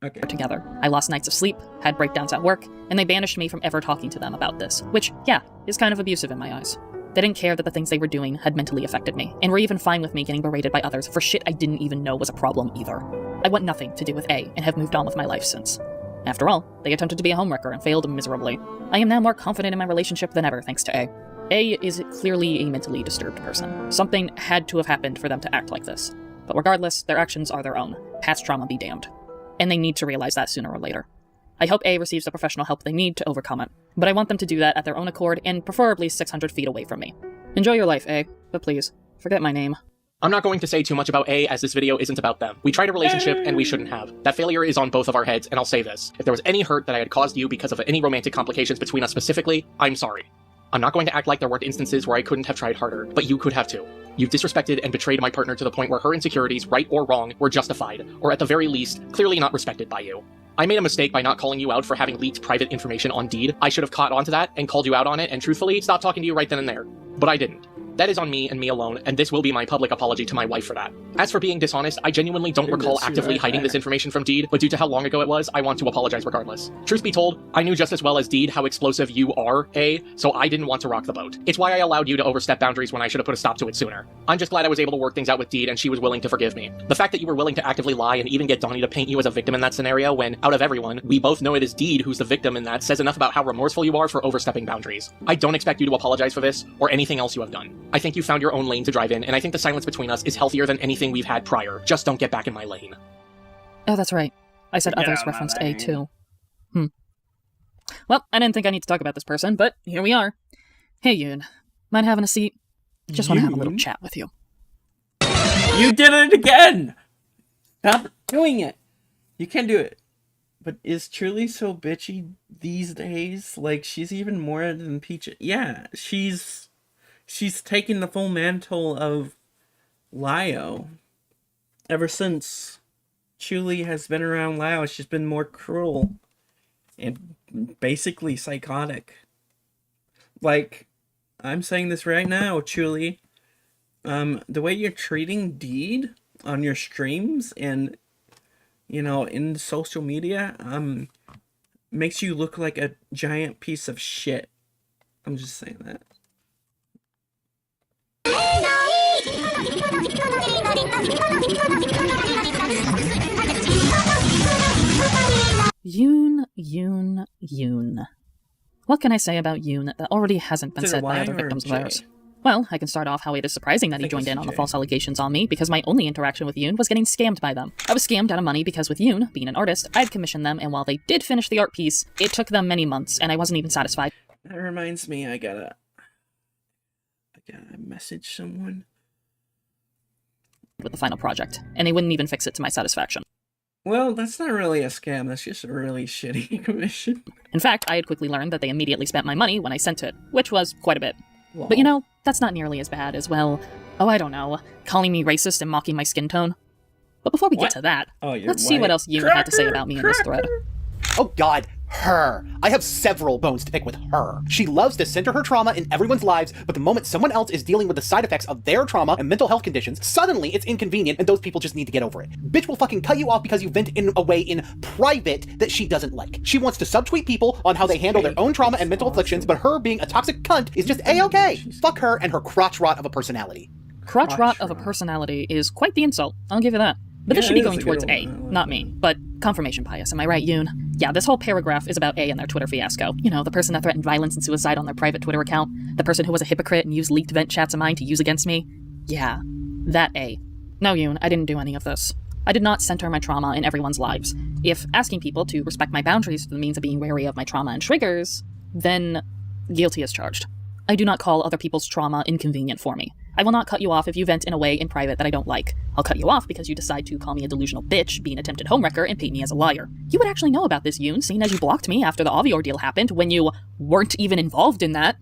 Okay.
Together. I lost nights of sleep, had breakdowns at work, and they banished me from ever talking to them about this, which, yeah, is kind of abusive in my eyes. They didn't care that the things they were doing had mentally affected me, and were even fine with me getting berated by others for shit I didn't even know was a problem either. I want nothing to do with A, and have moved on with my life since. After all, they attempted to be a homewrecker and failed miserably. I am now more confident in my relationship than ever thanks to A. A is clearly a mentally disturbed person. Something had to have happened for them to act like this. But regardless, their actions are their own. Past trauma be damned. And they need to realize that sooner or later. I hope A receives the professional help they need to overcome it, but I want them to do that at their own accord and preferably 600 feet away from me. Enjoy your life, A, but please, forget my name.
I'm not going to say too much about A, as this video isn't about them. We tried a relationship, and we shouldn't have. That failure is on both of our heads, and I'll say this. If there was any hurt that I had caused you because of any romantic complications between us specifically, I'm sorry. I'm not going to act like there weren't instances where I couldn't have tried harder, but you could have too. You've disrespected and betrayed my partner to the point where her insecurities, right or wrong, were justified, or at the very least, clearly not respected by you. I made a mistake by not calling you out for having leaked private information on Deed. I should have caught onto that and called you out on it and truthfully stopped talking to you right then and there. But I didn't. That is on me and me alone, and this will be my public apology to my wife for that. As for being dishonest, I genuinely don't recall actively hiding this information from Deed, but due to how long ago it was, I want to apologize regardless. Truth be told, I knew just as well as Deed how explosive you are, A, so I didn't want to rock the boat. It's why I allowed you to overstep boundaries when I should have put a stop to it sooner. I'm just glad I was able to work things out with Deed and she was willing to forgive me. The fact that you were willing to actively lie and even get Donnie to paint you as a victim in that scenario when, out of everyone, we both know it is Deed who's the victim in that says enough about how remorseful you are for overstepping boundaries. I don't expect you to apologize for this, or anything else you have done. I think you found your own lane to drive in, and I think the silence between us is healthier than anything we've had prior. Just don't get back in my lane.
Oh, that's right. I said others referenced A too. Well, I didn't think I need to talk about this person, but here we are. Hey, Yoon. Mind having a seat? Just want to have a little chat with you.
You did it again! Stop doing it! You can't do it. But is Truly so bitchy these days? Like, she's even more than Peach. Yeah, she's taken the full mantle of Lio. Ever since Truly has been around Lio, she's been more cruel and basically psychotic. Like, I'm saying this right now, Truly. The way you're treating Deed on your streams and, you know, in social media, makes you look like a giant piece of shit. I'm just saying that.
Yoon. What can I say about Yoon that already hasn't been said by other victims of ours? Well, I can start off how it is surprising that he joined in on the false allegations on me, because my only interaction with Yoon was getting scammed by them. I was scammed out of money because with Yoon, being an artist, I had commissioned them, and while they did finish the art piece, it took them many months, and I wasn't even satisfied.
That reminds me, I gotta message someone
with the final project, and they wouldn't even fix it to my satisfaction.
Well, that's not really a scam, that's just a really shitty commission.
In fact, I had quickly learned that they immediately spent my money when I sent it, which was quite a bit.
Wow.
But you know, that's not nearly as bad as, well, oh, I don't know, calling me racist and mocking my skin tone. But before we get to that, let's see what else Yoon had to say about me in this thread.
Oh god, her. I have several bones to pick with her. She loves to center her trauma in everyone's lives, but the moment someone else is dealing with the side effects of their trauma and mental health conditions, suddenly it's inconvenient and those people just need to get over it. Bitch will fucking cut you off because you vent in a way in private that she doesn't like. She wants to subtweet people on how they handle their own trauma and mental afflictions, but her being a toxic cunt is just A-okay. Fuck her and her crotch rot of a personality.
Crotch rot of a personality is quite the insult, I'll give you that. But this should be going towards A, not me. But confirmation bias, am I right, Yoon? Yeah, this whole paragraph is about A and their Twitter fiasco. You know, the person that threatened violence and suicide on their private Twitter account. The person who was a hypocrite and used leaked vent chats of mine to use against me. Yeah, that A. No, Yoon, I didn't do any of this. I did not center my trauma in everyone's lives. If asking people to respect my boundaries for the means of being wary of my trauma and triggers, then guilty as charged. I do not call other people's trauma inconvenient for me. I will not cut you off if you vent in a way in private that I don't like. I'll cut you off because you decide to call me a delusional bitch, be an attempted homewrecker, and paint me as a liar. You would actually know about this, Yoon, seeing as you blocked me after the Avi ordeal happened when you weren't even involved in that.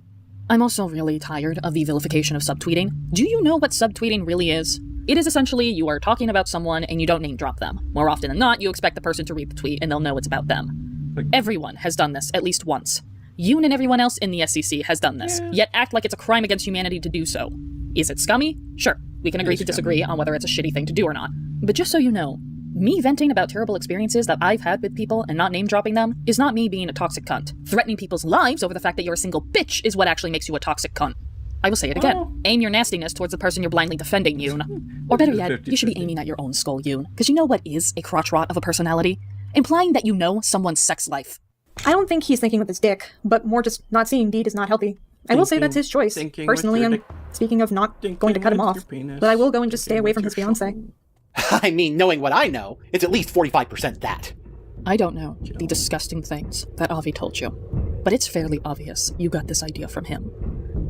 I'm also really tired of the vilification of subtweeting. Do you know what subtweeting really is? It is essentially you are talking about someone and you don't name drop them. More often than not, you expect the person to read the tweet and they'll know it's about them. Everyone has done this at least once. Yoon and everyone else in the SEC has done this, yet act like it's a crime against humanity to do so. Is it scummy? Sure, we can agree to disagree on whether it's a shitty thing to do or not. But just so you know, me venting about terrible experiences that I've had with people and not name-dropping them is not me being a toxic cunt. Threatening people's lives over the fact that you're a single bitch is what actually makes you a toxic cunt. I will say it again. Aim your nastiness towards the person you're blindly defending, Yoon. Or better yet, you should be aiming at your own skull, Yoon. Because you know what is a crotch rot of a personality? Implying that you know someone's sex life.
I don't think he's thinking with his dick, but more just not seeing Deed is not healthy. I will say that's his choice. Personally, I'm speaking of not going to cut him off, but I will go and just stay away from his fiance.
I mean, knowing what I know, it's at least 45% that.
I don't know the disgusting things that Avi told you, but it's fairly obvious you got this idea from him.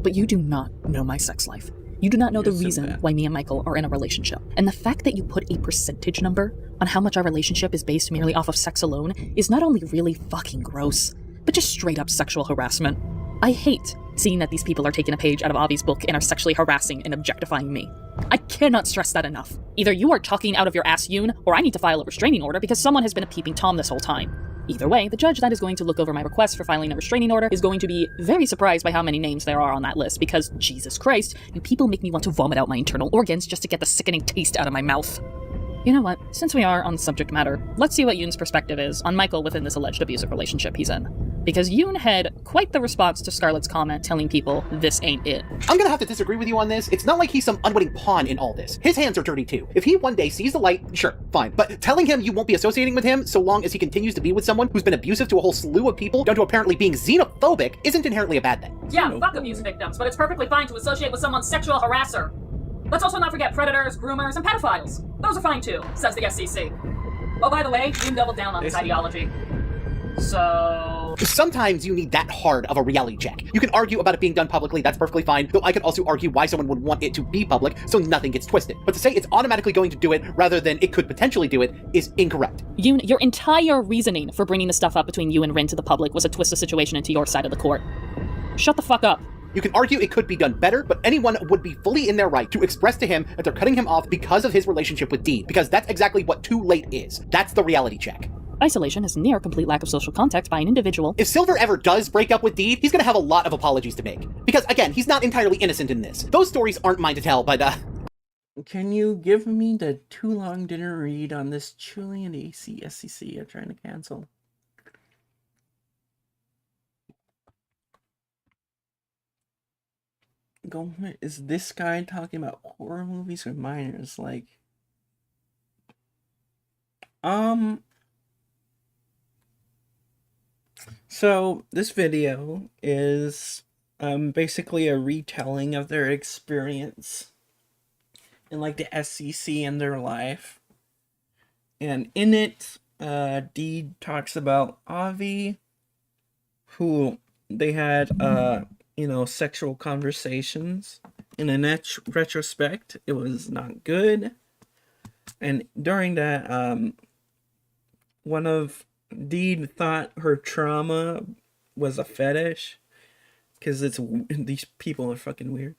But you do not know my sex life. You do not know the reason why me and Michael are in a relationship. And the fact that you put a percentage number on how much our relationship is based merely off of sex alone is not only really fucking gross, but just straight up sexual harassment. I hate seeing that these people are taking a page out of Avi's book and are sexually harassing and objectifying me. I cannot stress that enough. Either you are talking out of your ass, Yoon, or I need to file a restraining order because someone has been a peeping Tom this whole time. Either way, the judge that is going to look over my request for filing a restraining order is going to be very surprised by how many names there are on that list because, Jesus Christ, you people make me want to vomit out my internal organs just to get the sickening taste out of my mouth. You know what? Since we are on the subject matter, let's see what Yoon's perspective is on Michael within this alleged abusive relationship he's in. Because Yoon had quite the response to Scarlett's comment telling people this ain't it.
I'm gonna have to disagree with you on this. It's not like he's some unwitting pawn in all this. His hands are dirty too. If he one day sees the light, sure, fine. But telling him you won't be associating with him so long as he continues to be with someone who's been abusive to a whole slew of people down to apparently being xenophobic isn't inherently a bad thing.
Yeah, fuck abuse victims, but it's perfectly fine to associate with someone's sexual harasser. Let's also not forget predators, groomers, and pedophiles. Those are fine too, says the SEC. Oh, by the way, Yoon doubled down on this ideology. So...
Sometimes you need that hard of a reality check. You can argue about it being done publicly, that's perfectly fine, though I can also argue why someone would want it to be public so nothing gets twisted. But to say it's automatically going to do it rather than it could potentially do it is incorrect.
Yoon, your entire reasoning for bringing the stuff up between you and Rin to the public was to twist the situation into your side of the court. Shut the fuck up.
You can argue it could be done better, but anyone would be fully in their right to express to him that they're cutting him off because of his relationship with Deed, because that's exactly what too late is. That's the reality check.
Isolation is near complete lack of social contact by an individual.
If Silver ever does break up with Deed, he's gonna have a lot of apologies to make. Because, again, he's not entirely innocent in this. Those stories aren't mine to tell, but,
Can you give me the too long didn't read on this Chilean SEC I'm trying to cancel? Is this guy talking about horror movies or minors? Like, so this video is basically a retelling of their experience in like the SCC in their life. And in it, Deed talks about Avi, who they had, sexual conversations. In a retrospect, it was not good. And during that, one of Deed thought her trauma was a fetish, because these people are fucking weird,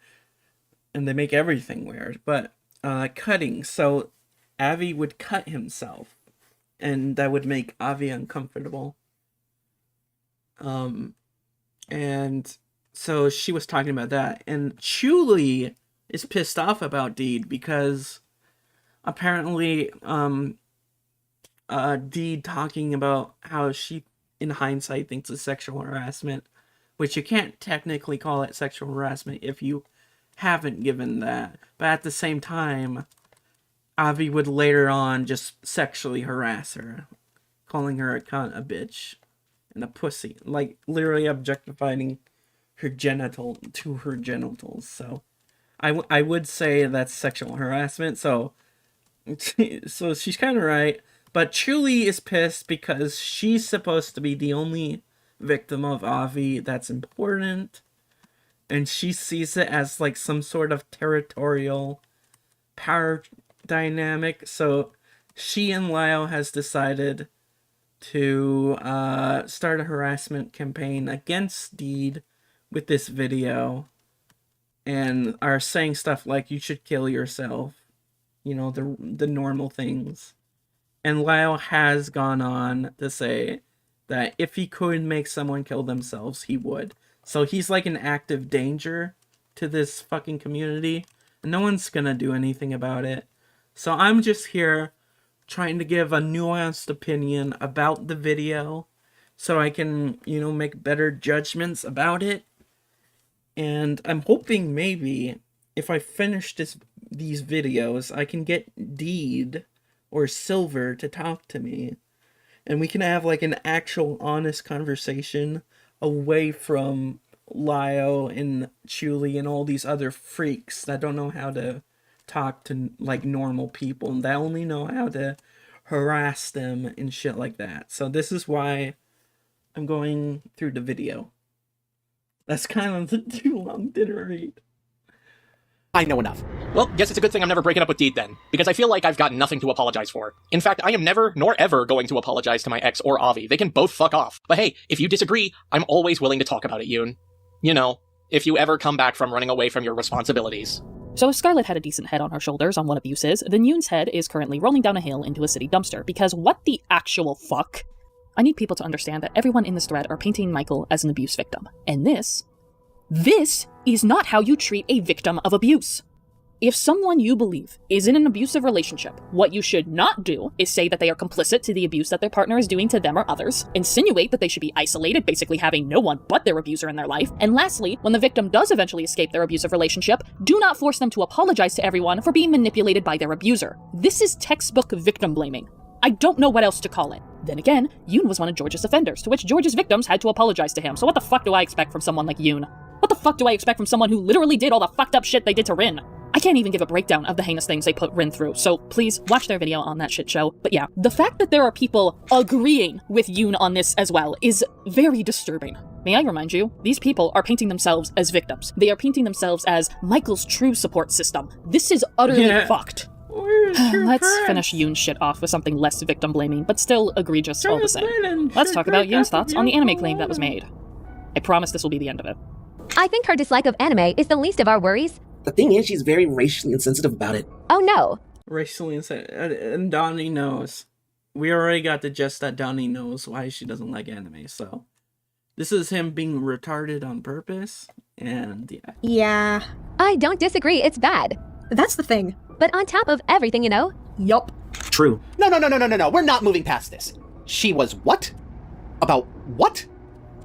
and they make everything weird. But cutting, so Avi would cut himself, and that would make Avi uncomfortable. And so she was talking about that, and Chuli is pissed off about Deed because apparently Deed talking about how she, in hindsight, thinks it's sexual harassment, which you can't technically call it sexual harassment if you haven't given that. But at the same time, Avi would later on just sexually harass her, calling her a cunt, a bitch, and a pussy. Like, literally objectifying her genitals. So I would say that's sexual harassment. So she's kind of right. But Chuli is pissed because she's supposed to be the only victim of Avi that's important. And she sees it as like some sort of territorial power dynamic. So she and Lyle has decided to start a harassment campaign against Deed with this video, and are saying stuff like, you should kill yourself, the normal things. And Lyle has gone on to say that if he could make someone kill themselves, he would. So he's like an active danger to this fucking community, and no one's gonna do anything about it. So I'm just here trying to give a nuanced opinion about the video so I can, make better judgments about it. And I'm hoping maybe if I finish these videos, I can get Deed or Silver to talk to me, and we can have like an actual honest conversation away from Lyle and Chuli and all these other freaks that don't know how to talk to like normal people, and that only know how to harass them and shit like that. So this is why I'm going through the video. That's kind of too long to read.
I know enough. Well, guess it's a good thing I'm never breaking up with Deed then, because I feel like I've got nothing to apologize for. In fact, I am never, nor ever, going to apologize to my ex or Avi. They can both fuck off. But hey, if you disagree, I'm always willing to talk about it, Yoon. If you ever come back from running away from your responsibilities.
So if Scarlet had a decent head on her shoulders on what abuse is, then Yoon's head is currently rolling down a hill into a city dumpster, because what the actual fuck? I need people to understand that everyone in this thread are painting Michael as an abuse victim. And this is not how you treat a victim of abuse. If someone you believe is in an abusive relationship, what you should not do is say that they are complicit to the abuse that their partner is doing to them or others, insinuate that they should be isolated, basically having no one but their abuser in their life, and lastly, when the victim does eventually escape their abusive relationship, do not force them to apologize to everyone for being manipulated by their abuser. This is textbook victim blaming. I don't know what else to call it. Then again, Yoon was one of George's offenders, to which George's victims had to apologize to him, so what the fuck do I expect from someone like Yoon? What the fuck do I expect from someone who literally did all the fucked up shit they did to Rin? I can't even give a breakdown of the heinous things they put Rin through, so please watch their video on that shit show. But yeah, the fact that there are people agreeing with Yoon on this as well is very disturbing. May I remind you, these people are painting themselves as victims. They are painting themselves as Michael's true support system. This is utterly fucked. Let's finish Yoon's shit off with something less victim-blaming, but still egregious all the same. Let's talk about Yoon's thoughts on the anime claim that was made. I promise this will be the end of it.
I think her dislike of anime is the least of our worries.
The thing is, she's very racially insensitive about it.
Oh no.
Racially insensitive. And Donnie knows. We already got the gist that Donnie knows why she doesn't like anime, so. This is him being retarded on purpose, and yeah.
Yeah.
I don't disagree, it's bad.
That's the thing.
But on top of everything,
Yup.
True.
No, we're not moving past this. She was what? About what?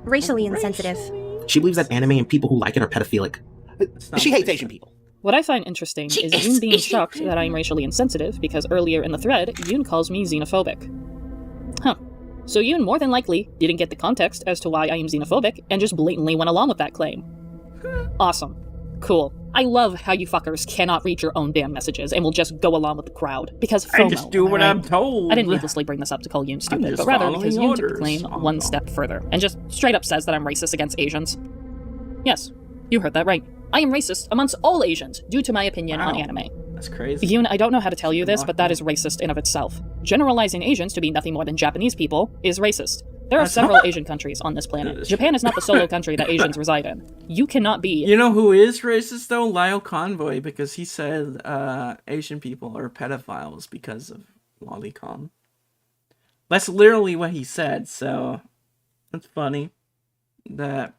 Racially insensitive.
She believes that anime and people who like it are pedophilic.
She hates Asian people.
What I find interesting is Yoon being shocked that I'm racially insensitive, because earlier in the thread, Yoon calls me xenophobic. Huh. So Yoon more than likely didn't get the context as to why I am xenophobic, and just blatantly went along with that claim. Awesome. Cool. I love how you fuckers cannot read your own damn messages and will just go along with the crowd. Because FOMO,
I just do what I'm told.
I didn't needlessly bring this up to call Yoon stupid, but rather because Yoon took the claim one step further, and just straight up says that I'm racist against Asians. Yes, you heard that right. I am racist amongst all Asians, due to my opinion on anime.
That's crazy.
Yoon, I don't know how to tell you this, but that is racist in of itself. Generalizing Asians to be nothing more than Japanese people is racist. There are several Asian countries on this planet. Japan is not the solo country that Asians reside in. You cannot be...
You know who is racist, though? Lyle Convoy, because he said Asian people are pedophiles because of lolicon. That's literally what he said, so... It's funny that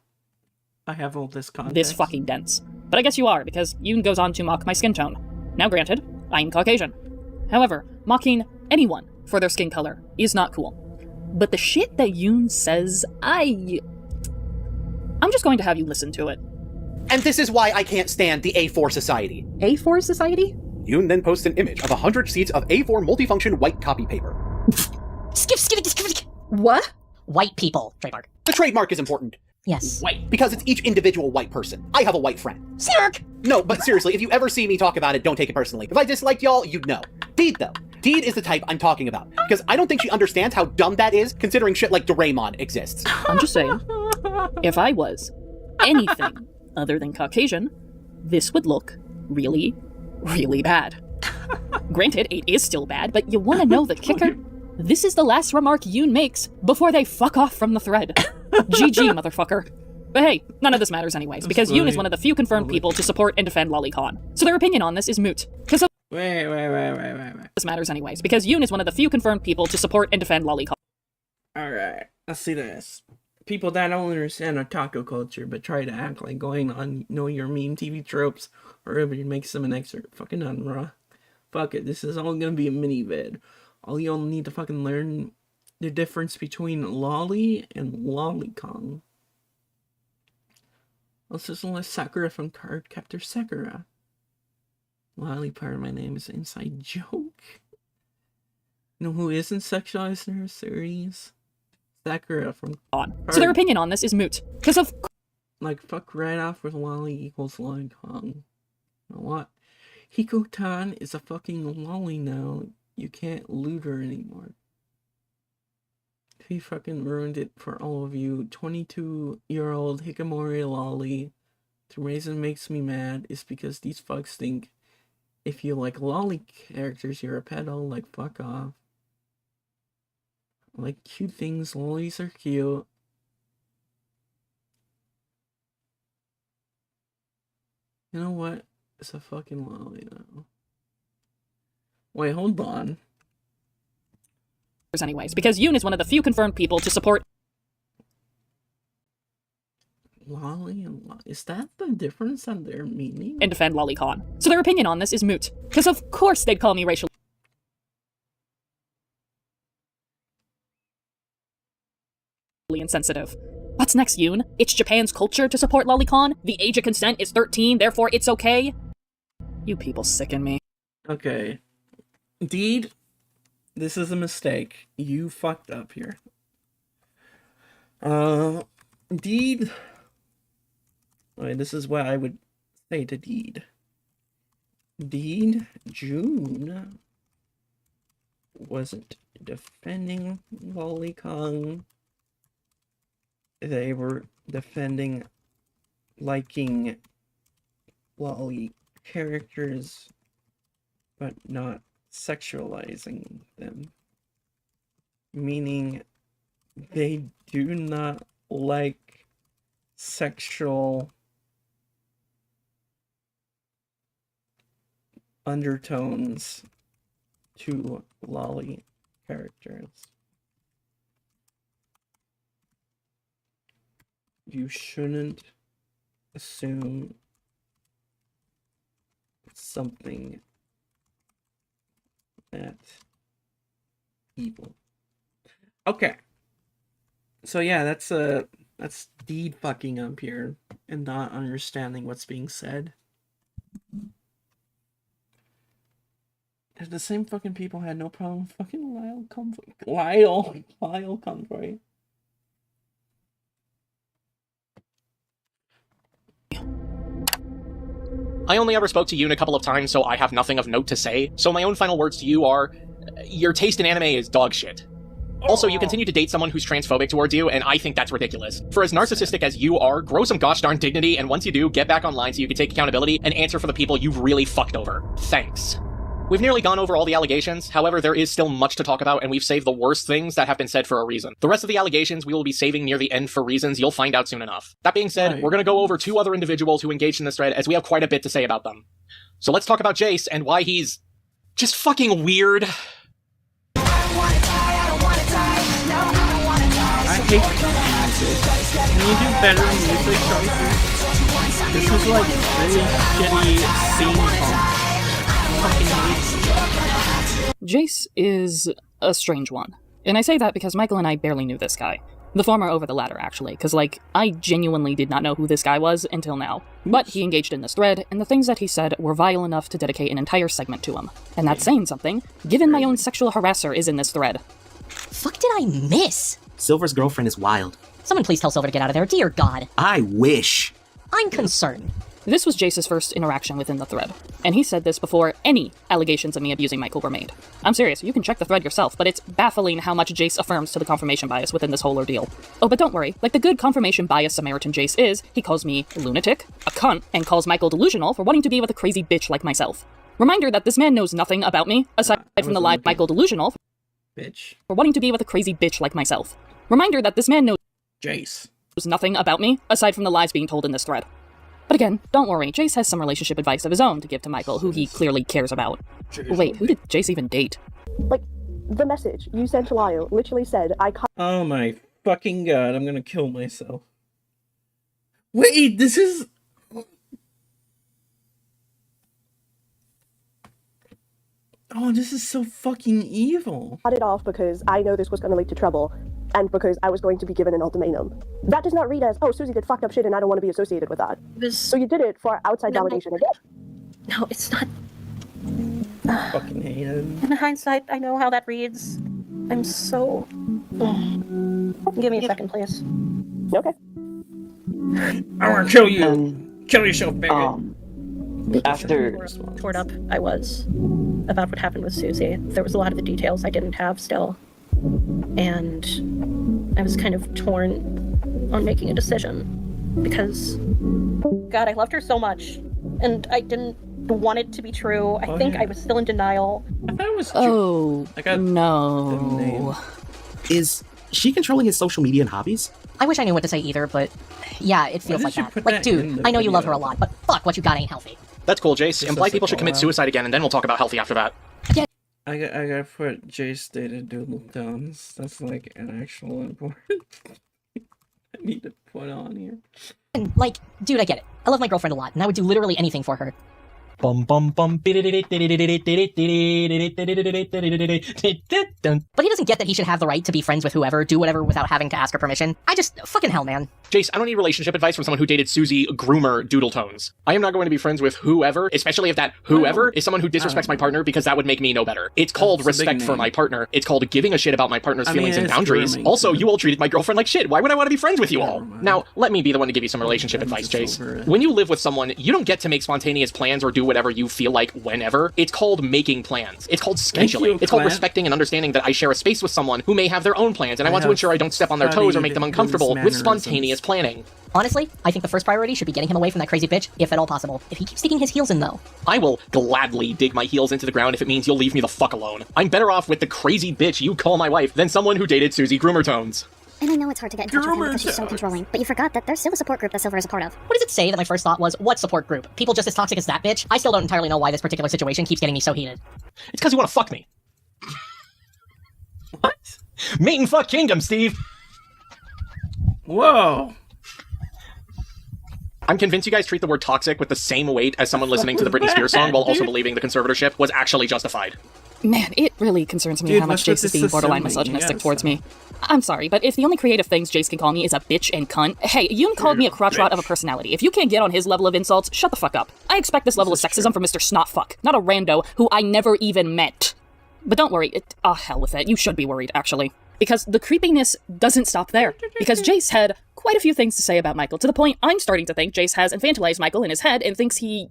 I have all this context.
This fucking dense. But I guess you are, because Yoon goes on to mock my skin tone. Now granted, I'm Caucasian. However, mocking anyone for their skin color is not cool. But the shit that Yoon says, I'm just going to have you listen to it.
And this is why I can't stand the A4 Society.
A4 Society?
Yoon then posts an image of 100 sheets of A4 multifunction white copy paper.
Skip.
What?
White people. Trademark.
The trademark is important.
Yes.
White. Because it's each individual white person. I have a white friend.
Snark!
No, but seriously, if you ever see me talk about it, don't take it personally. If I disliked y'all, you'd know. Deed, though. Deed is the type I'm talking about. Because I don't think she understands how dumb that is, considering shit like Doraemon exists.
I'm just saying, if I was anything other than Caucasian, this would look really, really bad. Granted, it is still bad, but you want to know the kicker? This is the last remark Yoon makes before they fuck off from the thread. GG, motherfucker. But hey, none of this matters anyways, because Yoon is one of the few confirmed people to support and defend lolicon. So their opinion on this is moot.
Wait.
This matters anyways, because Yoon is one of the few confirmed people to support and defend lolicon.
Alright, let's see this. People that don't understand otaku culture, but try to act like going on Know Your Meme TV tropes, or everybody makes them an excerpt. Fucking unra. Fuck it, this is all gonna be a mini vid. All you'll need to fucking learn the difference between lolly and lolicon. This is Sakura from Cardcaptor Sakura. Lolly part of my name is an inside joke. You know who isn't sexualized in her series? Sakura from
So their opinion on this is moot. Because of...
Like, fuck right off with lolly equals lolicon. You know what? Hiko-tan is a fucking lolly now. You can't loot her anymore. He fucking ruined it for all of you. 22-year-old Hikamori lolly. The reason makes me mad is because these fucks think if you like lolly characters, you're a pedo. Like, fuck off. I like cute things. Lollies are cute. You know what? It's a fucking lolly now. Wait, hold on.
Anyways, because Yoon is one of the few confirmed people to support
lolly and lolly. Is that the difference on their meaning?
And defend lolicon. So their opinion on this is moot. Because of course they'd call me racially insensitive. What's next, Yoon? It's Japan's culture to support lolicon? The age of consent is 13, therefore it's okay? You people sicken me.
Okay. Deed, this is a mistake. You fucked up here. Deed. Wait, this is what I would say to Deed. Deed, June wasn't defending lolicon. They were defending liking lolly characters, but not sexualizing them. Meaning they do not like sexual undertones to lolly characters. You shouldn't assume something that evil. Okay. So yeah, that's Deed fucking up here and not understanding what's being said. And the same fucking people had no problem with fucking Lyle Convoy.
I only ever spoke to Yoon a couple of times, so I have nothing of note to say, so my own final words to you are, your taste in anime is dog shit. Also, you continue to date someone who's transphobic towards you, and I think that's ridiculous. For as narcissistic as you are, grow some gosh darn dignity, and once you do, get back online so you can take accountability and answer for the people you've really fucked over. Thanks. We've nearly gone over all the allegations, however, there is still much to talk about, and we've saved the worst things that have been said for a reason. The rest of the allegations we will be saving near the end for reasons you'll find out soon enough. That being said, we're gonna go over 2 other individuals who engaged in this thread, as we have quite a bit to say about them. So let's talk about Jace, and why he's just fucking weird.
I hate music. Can you do better music choices? This is like really shitty theme song.
Jace is a strange one. And I say that because Michael and I barely knew this guy. The former over the latter, actually, because, I genuinely did not know who this guy was until now. But he engaged in this thread, and the things that he said were vile enough to dedicate an entire segment to him. And that's saying something, given my own sexual harasser is in this thread.
Fuck did I miss?
Silver's girlfriend is wild.
Someone please tell Silver to get out of there, dear God.
I wish.
I'm concerned.
This was Jace's first interaction within the thread, and he said this before any allegations of me abusing Michael were made. I'm serious, you can check the thread yourself, but it's baffling how much Jace affirms to the confirmation bias within this whole ordeal. Oh, but don't worry, like the good confirmation bias Samaritan Jace is, he calls me a lunatic, a cunt, and calls Michael delusional for wanting to be with a crazy bitch like myself. Reminder that this man knows nothing about me, aside from the lie Michael delusional
bitch
for wanting to be with a crazy bitch like myself. Reminder that this man knows
Jace
nothing about me, aside from the lies being told in this thread. But again, don't worry, Jace has some relationship advice of his own to give to Michael, who he clearly cares about. Wait, who did Jace even date?
Like, the message you sent to Lyle literally said,
Oh my fucking god, I'm gonna kill myself. Wait, this is... Oh, this is so fucking evil.
Cut it off because I know this was going to lead to trouble, and because I was going to be given an ultimatum. That does not read as, oh, Susie did fucked up shit and I don't want to be associated with that. So you did it for outside validation again.
No, it's not.
Fucking hate it.
In hindsight, I know how that reads. I'm so... Give me a second, please.
Okay.
I want to kill you. Kill yourself, baby.
After
torn up I was about what happened with Susie, there was a lot of the details I didn't have still. And I was kind of torn on making a decision. Because, God, I loved her so much. And I didn't want it to be true. I think I was still in denial.
I thought it was
true. Oh, no.
Is she controlling his social media and hobbies?
I wish I knew what to say either, but yeah, it feels like that. Like, dude, I know you love her a lot, but fuck, what you got ain't healthy.
That's cool, Jace. Imply people should commit suicide again, and then we'll talk about healthy after that.
Yeah.
I gotta put Jace dated Doodle Tones. That's like an actual important I need to put on here.
And, like, dude, I get it. I love my girlfriend a lot, and I would do literally anything for her.
Bum bum bum. But
he doesn't get that he should have the right to be friends with whoever, do whatever without having to ask her permission. Fucking hell, man.
Jace, I don't need relationship advice from someone who dated Susie Groomer Doodle Tones. I am not going to be friends with whoever, especially if that whoever is someone who disrespects my partner, because that would make me no better. It's called respect for my partner. It's called giving a shit about my partner's feelings and boundaries. Also, you all treated my girlfriend like shit. Why would I want to be friends with you all? Now, let me be the one to give you some relationship advice, Jace. When you live with someone, you don't get to make spontaneous plans or do whatever you feel like whenever. It's called making plans. It's called scheduling. It's called respecting and understanding that I share a space with someone who may have their own plans, and I want to ensure I don't step on their toes or make them uncomfortable with spontaneous planning.
Honestly, I think the first priority should be getting him away from that crazy bitch, if at all possible. If he keeps digging his heels in, though.
I will gladly dig my heels into the ground if it means you'll leave me the fuck alone. I'm better off with the crazy bitch you call my wife than someone who dated Susie Groomer Tones.
And I know it's hard to get in touch with him because she's so controlling, but you forgot that there's still a support group that Silver is a part of.
What does it say that my first thought was, what support group? People just as toxic as that bitch? I still don't entirely know why this particular situation keeps getting me so heated.
It's because you want to fuck me. What? Mate and fuck kingdom, Steve!
Whoa!
I'm convinced you guys treat the word toxic with the same weight as someone listening to the Britney Spears song while also believing the conservatorship was actually justified.
Man, it really concerns me how much Jace is being borderline misogynistic towards me. I'm sorry, but if the only creative things Jace can call me is a bitch and cunt, hey, Yoon called me a crotch rot of a personality. If you can't get on his level of insults, shut the fuck up. I expect this level of sexism from Mr. Snotfuck, not a rando who I never even met. But don't worry, hell with it. You should be worried, actually. Because the creepiness doesn't stop there. Because Jace had quite a few things to say about Michael, to the point I'm starting to think Jace has infantilized Michael in his head and thinks he...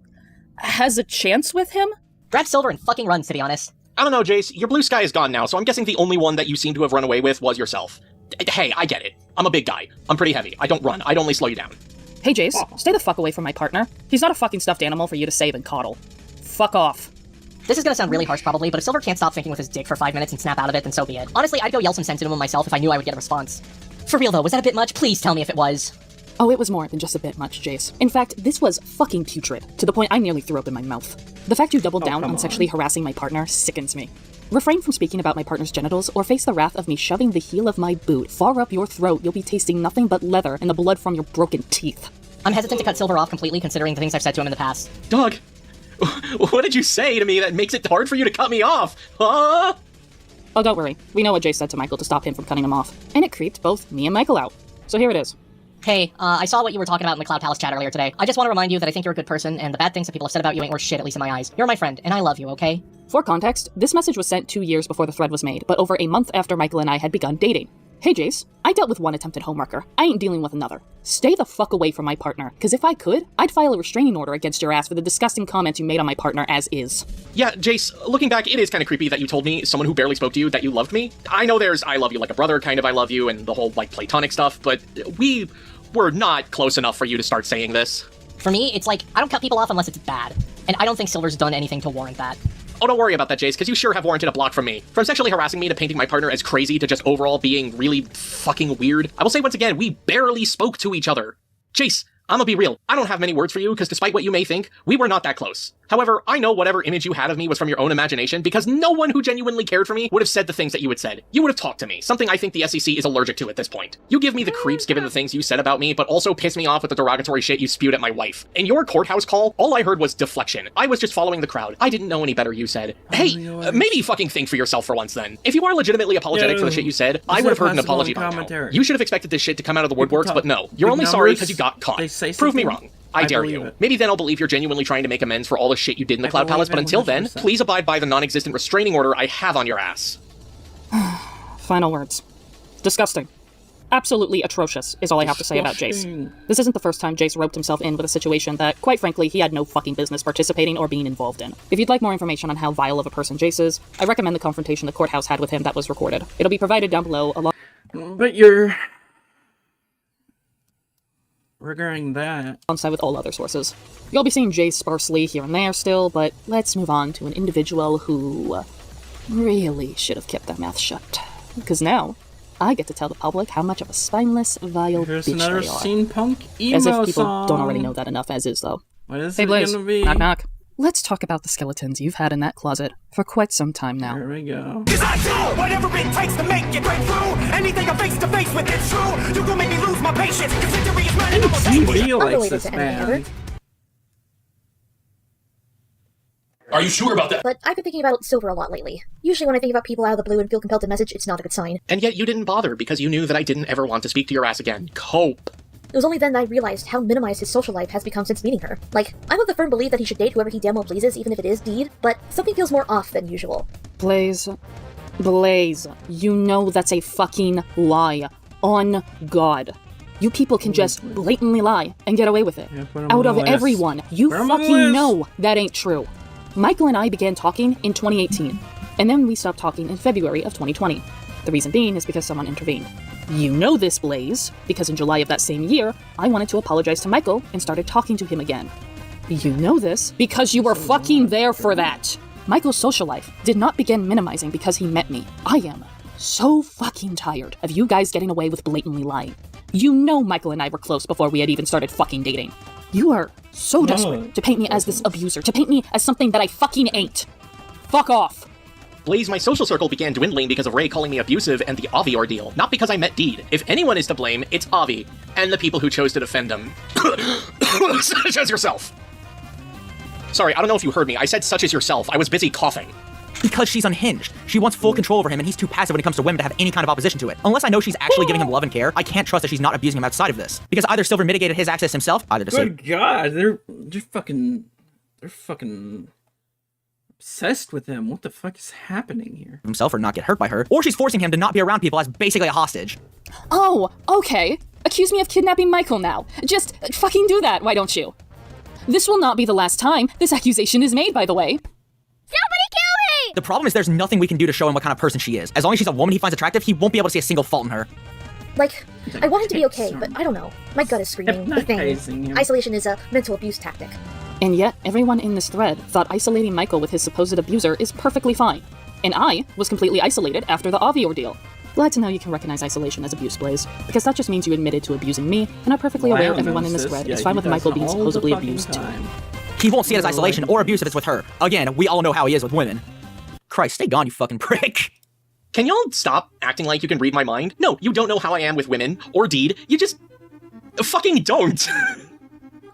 has a chance with him?
Grab Silver and fucking run, to be honest.
I don't know, Jace. Your blue sky is gone now, so I'm guessing the only one that you seem to have run away with was yourself. Hey, I get it. I'm a big guy. I'm pretty heavy. I don't run. I'd only slow you down.
Hey, Jace, stay the fuck away from my partner. He's not a fucking stuffed animal for you to save and coddle. Fuck off.
This is gonna sound really harsh probably, but if Silver can't stop thinking with his dick for 5 minutes and snap out of it, then so be it. Honestly, I'd go yell some sense into him myself if I knew I would get a response. For real though, was that a bit much? Please tell me if it was.
Oh, it was more than just a bit much, Jace. In fact, this was fucking putrid, to the point I nearly threw up in my mouth. The fact you doubled down on sexually harassing my partner sickens me. Refrain from speaking about my partner's genitals, or face the wrath of me shoving the heel of my boot far up your throat. You'll be tasting nothing but leather and the blood from your broken teeth.
I'm hesitant to cut Silver off completely, considering the things I've said to him in the past.
Doug, what did you say to me that makes it hard for you to cut me off? Huh?
Oh, don't worry. We know what Jace said to Michael to stop him from cutting him off. And it creeped both me and Michael out. So here it is.
Hey, I saw what you were talking about in the Cloud Palace chat earlier today. I just want to remind you that I think you're a good person, and the bad things that people have said about you ain't worth shit, at least in my eyes. You're my friend, and I love you, okay?
For context, this message was sent 2 years before the thread was made, but over a month after Michael and I had begun dating. Hey Jace, I dealt with one attempted homewrecker. I ain't dealing with another. Stay the fuck away from my partner, because if I could, I'd file a restraining order against your ass for the disgusting comments you made on my partner as is.
Yeah, Jace, looking back, it is kind of creepy that you told me, someone who barely spoke to you, that you loved me. I know there's I love you like a brother kind of I love you and the whole, like, platonic stuff, but we were not close enough for you to start saying this.
For me, it's like, I don't cut people off unless it's bad. And I don't think Silver's done anything to warrant that.
Oh, don't worry about that, Jace, because you sure have warranted a block from me. From sexually harassing me to painting my partner as crazy to just overall being really fucking weird. I will say once again, we barely spoke to each other. Jace, I'm gonna be real. I don't have many words for you, because despite what you may think, we were not that close. However, I know whatever image you had of me was from your own imagination, because no one who genuinely cared for me would have said the things that you had said. You would have talked to me, something I think the SEC is allergic to at this point. You give me the creeps given the things you said about me, but also piss me off with the derogatory shit you spewed at my wife. In your courthouse call, all I heard was deflection. I was just following the crowd. I didn't know any better, you said. Hey, maybe fucking think for yourself for once then. If you are legitimately apologetic for the shit you said, I would have heard an apology by now. You should have expected this shit to come out of the woodworks, but no. You're only sorry because you got caught. Prove me wrong. I dare you. Maybe then I'll believe you're genuinely trying to make amends for all the shit you did in the Cloud Palace, but until then, please abide by the non-existent restraining order I have on your ass.
Final words. Disgusting. Absolutely atrocious is all I have to say about Jace. This isn't the first time Jace roped himself in with a situation that, quite frankly, he had no fucking business participating or being involved in. If you'd like more information on how vile of a person Jace is, I recommend the confrontation the courthouse had with him that was recorded. It'll be provided down below along...
But you're... regarding that,
alongside with all other sources. You'll be seeing Jace sparsely here and there still, but let's move on to an individual who really should have kept their mouth shut. Because now, I get to tell the public how much of a spineless, vile bitch they are.
Steampunk emo
as if people
song.
Don't already know that enough as is, though.
What is
hey,
it
Blaze.
gonna be?
Knock knock. Let's talk about the skeletons you've had in that closet for quite some time now.
Here we go.
Cause I do whatever it takes to make it break through. Anything I'm face to face with, it's true. You gon' make me lose my patience. Cause victory is mine.
TV likes this band.
Are you sure about that?
But I've been thinking about Silver a lot lately. Usually when I think about people out of the blue and feel compelled to message, it's not a good sign.
And yet you didn't bother because you knew that I didn't ever want to speak to your ass again. Cope.
It was only then that I realized how minimized his social life has become since meeting her. Like, I'm of the firm belief that he should date whoever he damn well pleases, even if it is Deed, but something feels more off than usual.
Blaze, you know that's a fucking lie. On God. You people can just blatantly lie and get away with it. Out of everyone, you fucking know that ain't true. Michael and I began talking in 2018, and then we stopped talking in February of 2020. The reason being is because someone intervened. You know this, Blaze, because in July of that same year, I wanted to apologize to Michael and started talking to him again. You know this because you were fucking there for that. Michael's social life did not begin minimizing because he met me. I am so fucking tired of you guys getting away with blatantly lying. You know Michael and I were close before we had even started fucking dating. You are so desperate to paint me as this abuser, to paint me as something that I fucking ain't. Fuck off.
Blaze, my social circle began dwindling because of Ray calling me abusive and the Avi ordeal, not because I met Deed. If anyone is to blame, it's Avi, and the people who chose to defend him. Such as yourself. Sorry, I don't know if you heard me. I said such as yourself. I was busy coughing.
Because she's unhinged. She wants full control over him, and he's too passive when it comes to women to have any kind of opposition to it. Unless I know she's actually giving him love and care, I can't trust that she's not abusing him outside of this. Because either Silver mitigated his access himself, either to
Good God, they're fucking obsessed with him. What the fuck is happening here?
himself or not get hurt by her, or she's forcing him to not be around people as basically a hostage.
Oh, okay. Accuse me of kidnapping Michael now. Just fucking do that, why don't you? This will not be the last time this accusation is made, by the way.
Somebody kill me!
The problem is there's nothing we can do to show him what kind of person she is. As long as she's a woman he finds attractive, he won't be able to see a single fault in her.
Like, I want him to be okay, but I don't know. My gut is screaming. A thing. Isolation is a mental abuse tactic.
And yet, everyone in this thread thought isolating Michael with his supposed abuser is perfectly fine. And I was completely isolated after the Avi ordeal. Glad to know you can recognize isolation as abuse, Blaze, because that just means you admitted to abusing me, and are perfectly aware everyone in this thread is fine with Michael being supposedly abused too.
He won't see it as isolation or abuse if it's with her. Again, we all know how he is with women. Christ, stay gone, you fucking prick.
Can y'all stop acting like you can read my mind? No, you don't know how I am with women, or Deed. You just fucking don't.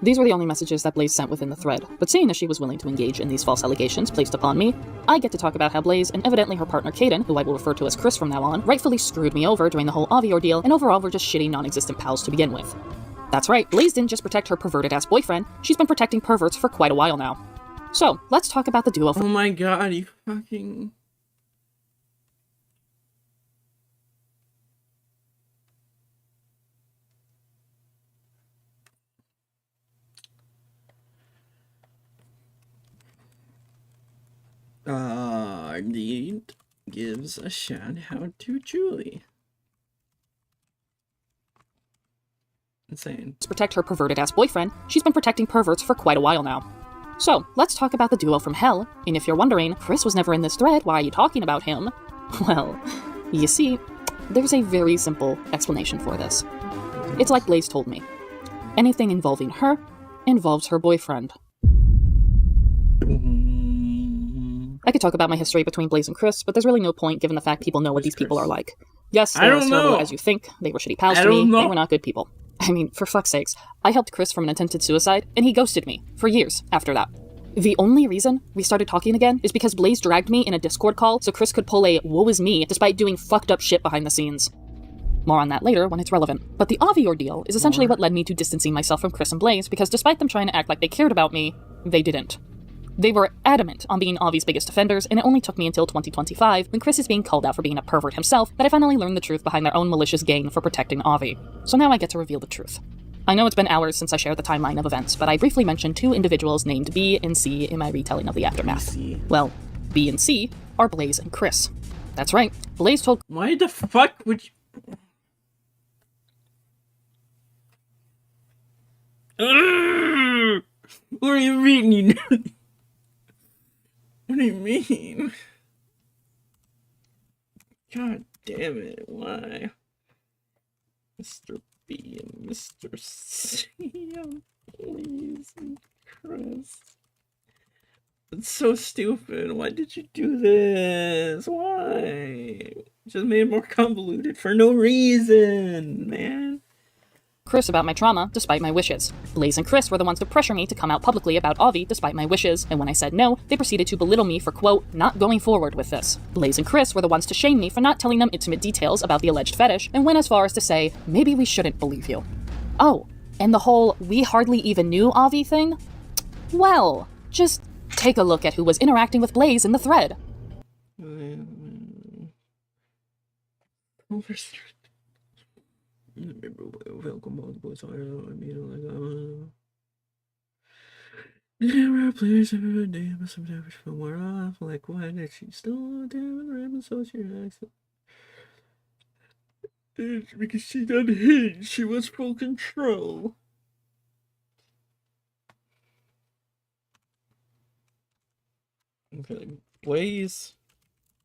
These were the only messages that Blaze sent within the thread, but seeing as she was willing to engage in these false allegations placed upon me, I get to talk about how Blaze, and evidently her partner Kaden, who I will refer to as Chris from now on, rightfully screwed me over during the whole Avi ordeal, and overall were just shitty, non-existent pals to begin with. That's right, Blaze didn't just protect her perverted-ass boyfriend, she's been protecting perverts for quite a while now. So, let's talk about the duo
Oh my god, you fucking... Deed gives a shout out to Julie. Insane.
To protect her perverted-ass boyfriend, she's been protecting perverts for quite a while now. So, let's talk about the duo from hell, and if you're wondering, Chris was never in this thread, why are you talking about him? Well, you see, there's a very simple explanation for this. It's like Blaze told me. Anything involving her involves her boyfriend. I could talk about my history between Blaze and Chris, but there's really no point given the fact people know what these people are like. Yes, they're as terrible as you think, they were shitty pals to me, they were not good people. I mean, for fuck's sakes, I helped Chris from an attempted suicide, and he ghosted me, for years after that. The only reason we started talking again is because Blaze dragged me in a Discord call so Chris could pull a woe is me despite doing fucked up shit behind the scenes. More on that later when it's relevant. But the Avi ordeal is essentially what led me to distancing myself from Chris and Blaze, because despite them trying to act like they cared about me, they didn't. They were adamant on being Avi's biggest offenders, and it only took me until 2025, when Chris is being called out for being a pervert himself, that I finally learned the truth behind their own malicious gain for protecting Avi. So now I get to reveal the truth. I know it's been hours since I shared the timeline of events, but I briefly mentioned two individuals named B and C in my retelling of the aftermath. Well, B and C are Blaze and Chris. That's right, Blaze told—
Why the fuck would you— What do you mean you know? What do you mean? God damn it, why? Mr. B and Mr. C, please, Chris. It's so stupid. Why did you do this? Why? Just made it more convoluted for no reason, man.
Chris about my trauma, despite my wishes. Blaze and Chris were the ones to pressure me to come out publicly about Avi, despite my wishes, and when I said no, they proceeded to belittle me for, quote, not going forward with this. Blaze and Chris were the ones to shame me for not telling them intimate details about the alleged fetish, and went as far as to say, maybe we shouldn't believe you. Oh, and the whole we hardly even knew Avi thing? Well, just take a look at who was interacting with Blaze in the thread.
Welcome boys. Never please every day, but sometimes from where off. Like, why did she still damn random associate accent? It's because she got hit. She was full control. Okay, Blaze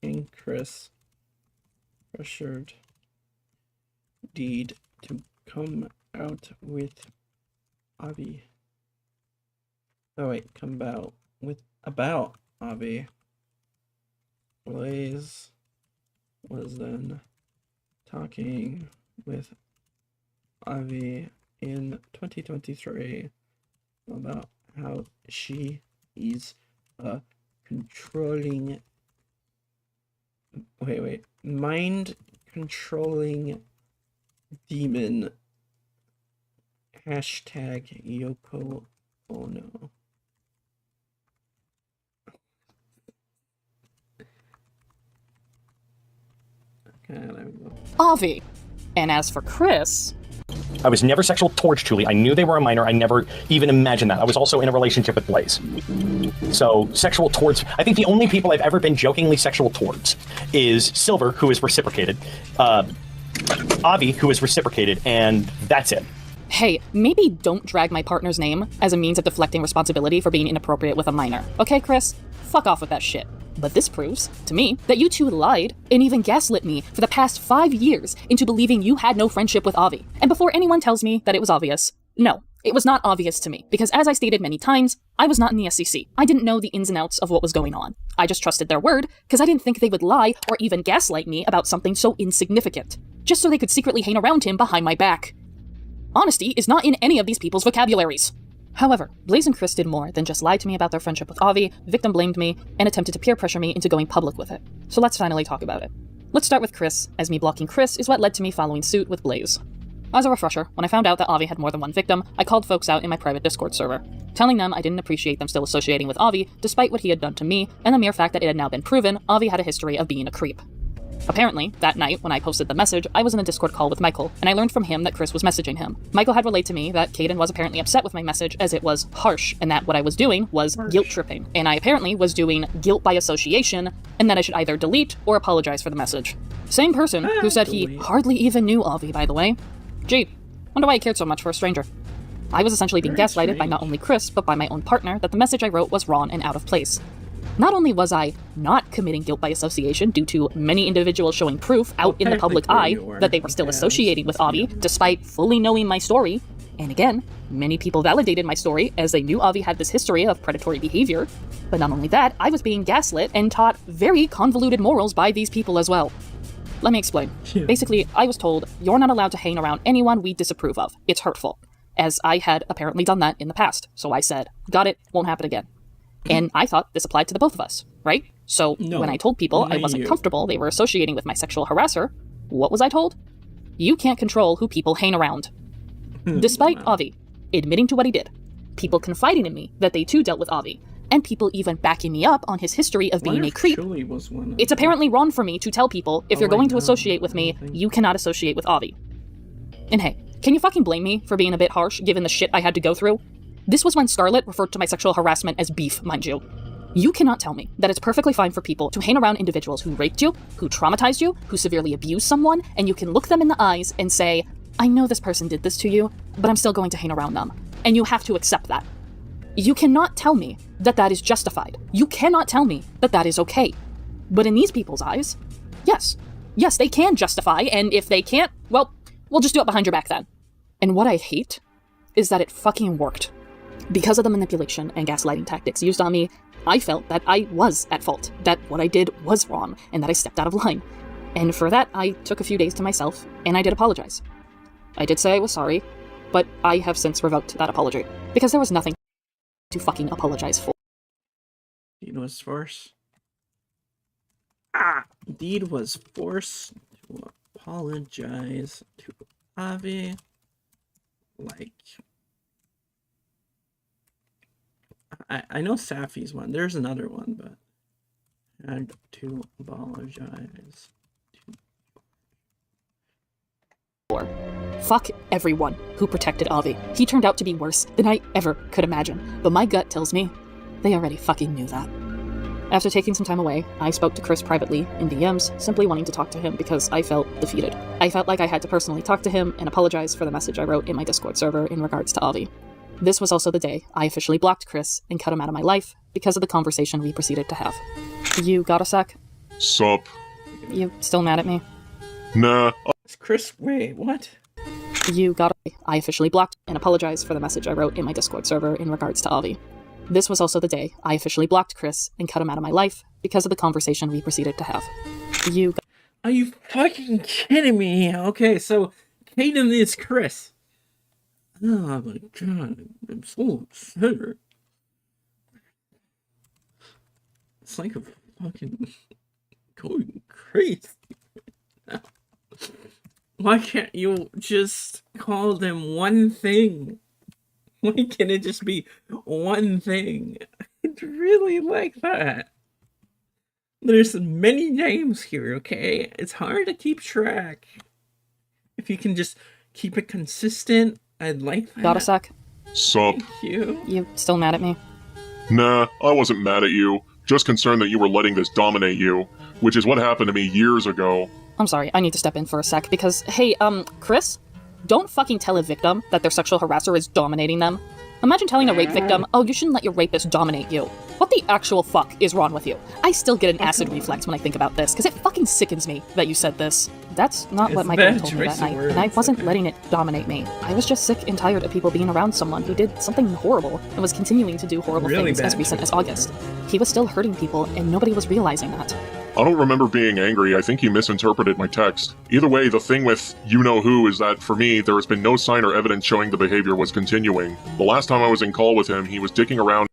and Chris pressured Deed to come out with Avi. Oh wait, come out with about Avi. Blaze was then talking with Avi in 2023 about how she is a controlling mind controlling demon. Hashtag Yoko Ono. Okay, there we go.
Avi. And as for Chris,
I was never sexual towards Julie. I knew they were a minor. I never even imagined that. I was also in a relationship with Blaze. So sexual towards, I think the only people I've ever been jokingly sexual towards is Silver, who is reciprocated, Avi, who is reciprocated, and that's it.
Hey, maybe don't drag my partner's name as a means of deflecting responsibility for being inappropriate with a minor. Okay, Chris? Fuck off with that shit. But this proves, to me, that you two lied and even gaslit me for the past 5 years into believing you had no friendship with Avi. And before anyone tells me that it was obvious, no, it was not obvious to me, because as I stated many times, I was not in the SEC. I didn't know the ins and outs of what was going on. I just trusted their word, because I didn't think they would lie or even gaslight me about something so insignificant, just so they could secretly hang around him behind my back. Honesty is not in any of these people's vocabularies. However, Blaze and Chris did more than just lie to me about their friendship with Avi, victim blamed me, and attempted to peer pressure me into going public with it. So let's finally talk about it. Let's start with Chris, as me blocking Chris is what led to me following suit with Blaze. As a refresher, when I found out that Avi had more than one victim, I called folks out in my private Discord server, telling them I didn't appreciate them still associating with Avi, despite what he had done to me, and the mere fact that it had now been proven Avi had a history of being a creep. Apparently, that night, when I posted the message, I was in a Discord call with Michael, and I learned from him that Chris was messaging him. Michael had relayed to me that Caden was apparently upset with my message as it was harsh, and that what I was doing was guilt-tripping, and I apparently was doing guilt by association, and that I should either delete or apologize for the message. Same person who said he hardly even knew Avi, by the way. Gee, wonder why he cared so much for a stranger. I was essentially being gaslighted by not only Chris, but by my own partner that the message I wrote was wrong and out of place. Not only was I not committing guilt by association due to many individuals showing proof out in the public eye that they were still associating with Avi, despite fully knowing my story, and again, many people validated my story as they knew Avi had this history of predatory behavior, but not only that, I was being gaslit and taught very convoluted morals by these people as well. Let me explain. Basically, I was told, you're not allowed to hang around anyone we disapprove of. It's hurtful. As I had apparently done that in the past. So I said, got it, won't happen again. And I thought this applied to the both of us, right? So when I told people I wasn't comfortable they were associating with my sexual harasser, what was I told? You can't control who people hang around. Despite Avi admitting to what he did, people confiding in me that they too dealt with Avi, and people even backing me up on his history of being a creep, it's apparently wrong for me to tell people, if you're going to associate with me, you cannot associate with Avi. And hey, can you fucking blame me for being a bit harsh given the shit I had to go through? This was when Scarlett referred to my sexual harassment as beef, mind you. You cannot tell me that it's perfectly fine for people to hang around individuals who raped you, who traumatized you, who severely abused someone, and you can look them in the eyes and say, I know this person did this to you, but I'm still going to hang around them. And you have to accept that. You cannot tell me that that is justified. You cannot tell me that that is okay. But in these people's eyes, yes. Yes, they can justify, and if they can't, well, we'll just do it behind your back then. And what I hate is that it fucking worked. Because of the manipulation and gaslighting tactics used on me, I felt that I was at fault, that what I did was wrong, and that I stepped out of line. And for that, I took a few days to myself, and I did apologize. I did say I was sorry, but I have since revoked that apology, because there was nothing to fucking apologize for.
Deed was forced. Deed was forced to apologize to Avi, like... I know Safi's one. There's another one, but had to apologize.
Fuck everyone who protected Avi. He turned out to be worse than I ever could imagine, but my gut tells me they already fucking knew that. After taking some time away, I spoke to Chris privately in DMs, simply wanting to talk to him because I felt defeated. I felt like I had to personally talk to him and apologize for the message I wrote in my Discord server in regards to Avi. This was also the day I officially blocked Chris and cut him out of my life because of the conversation we proceeded to have. You got a sec?
Sup?
You still mad at me?
Nah.
Chris, wait, what?
I officially blocked and apologized for the message I wrote in my Discord server in regards to Avi. This was also the day I officially blocked Chris and cut him out of my life because of the conversation we proceeded to have.
Are you fucking kidding me? Okay, so Caden is Chris. Oh my god, I'm so upset. It's like a fucking going crazy. Why can't you just call them one thing? Why can't it just be one thing? I'd really like that. There's many names here, okay? It's hard to keep track. If you can just keep it consistent. I'd like that.
Got a sec?
Sup?
You still mad at me?
Nah, I wasn't mad at you. Just concerned that you were letting this dominate you, which is what happened to me years ago.
I'm sorry, I need to step in for a sec because, hey, Chris, don't fucking tell a victim that their sexual harasser is dominating them. Imagine telling a rape victim, oh, you shouldn't let your rapist dominate you. What the actual fuck is wrong with you? I still get an acid reflex when I think about this, because it fucking sickens me that you said this. That's not what Michael told me that night, and I wasn't letting it dominate me. I was just sick and tired of people being around someone who did something horrible and was continuing to do horrible things as recent as August. He was still hurting people, and nobody was realizing that.
I don't remember being angry. I think you misinterpreted my text. Either way, the thing with you-know-who is that, for me, there has been no sign or evidence showing the behavior was continuing. The last time I was in call with him, he was dicking around.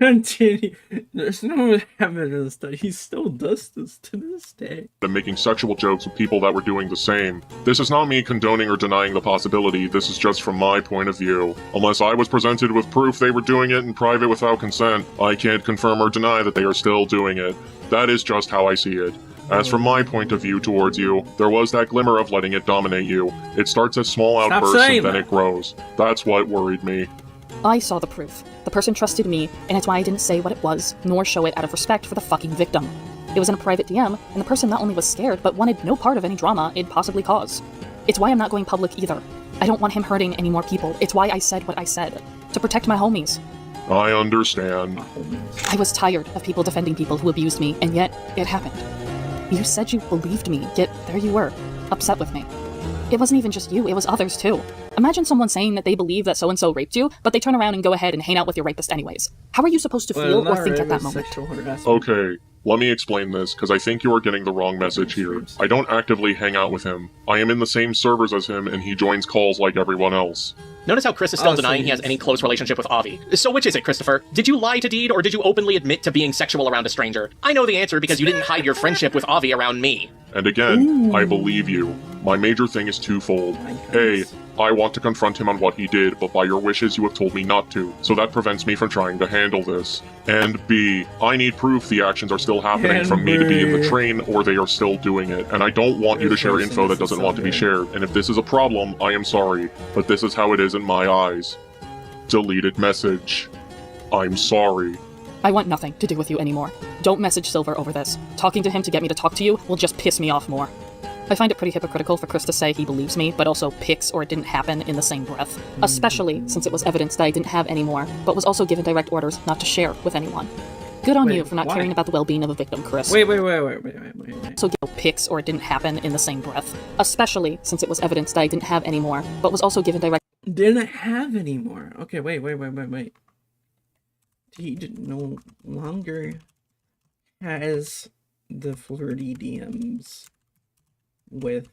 There's no evidence that he still does this to this day.
And making sexual jokes with people that were doing the same. This is not me condoning or denying the possibility, this is just from my point of view. Unless I was presented with proof they were doing it in private without consent, I can't confirm or deny that they are still doing it. That is just how I see it. As from my point of view towards you, there was that glimmer of letting it dominate you. It starts as small outbursts and then it grows. That's what worried me.
I saw the proof. The person trusted me, and it's why I didn't say what it was, nor show it out of respect for the fucking victim. It was in a private DM, and the person not only was scared, but wanted no part of any drama it'd possibly cause. It's why I'm not going public either. I don't want him hurting any more people. It's why I said what I said. To protect my homies.
I understand.
I was tired of people defending people who abused me, and yet, it happened. You said you believed me, yet there you were, upset with me. It wasn't even just you, it was others too. Imagine someone saying that they believe that so-and-so raped you, but they turn around and go ahead and hang out with your rapist anyways. How are you supposed to feel or think at that moment?
Okay, let me explain this, because I think you are getting the wrong message here. I don't actively hang out with him. I am in the same servers as him, and he joins calls like everyone else.
Notice how Chris is still denying he has any close relationship with Avi. So which is it, Christopher? Did you lie to Deed, or did you openly admit to being sexual around a stranger? I know the answer because you didn't hide your friendship with Avi around me.
And again, I believe you. My major thing is twofold. A, I want to confront him on what he did, but by your wishes you have told me not to, so that prevents me from trying to handle this. And B, I need proof the actions are still happening from me to be in the train, or they are still doing it, and I don't want you to share info that doesn't want to be shared, and if this is a problem, I am sorry, but this is how it is in my eyes. Deleted message. I'm sorry.
I want nothing to do with you anymore. Don't message Silver over this. Talking to him to get me to talk to you will just piss me off more. I find it pretty hypocritical for Chris to say he believes me, but also picks or it didn't happen in the same breath. Especially since it was evidence that I didn't have any more, but was also given direct orders not to share with anyone. Good on you for not caring about the well-being of a victim, Chris.
Wait.
So picks or it didn't happen in the same breath. Especially since it was evidence that I didn't have any more, but was also given direct...
Didn't have any more. Okay, wait. He no longer has the flirty DMs with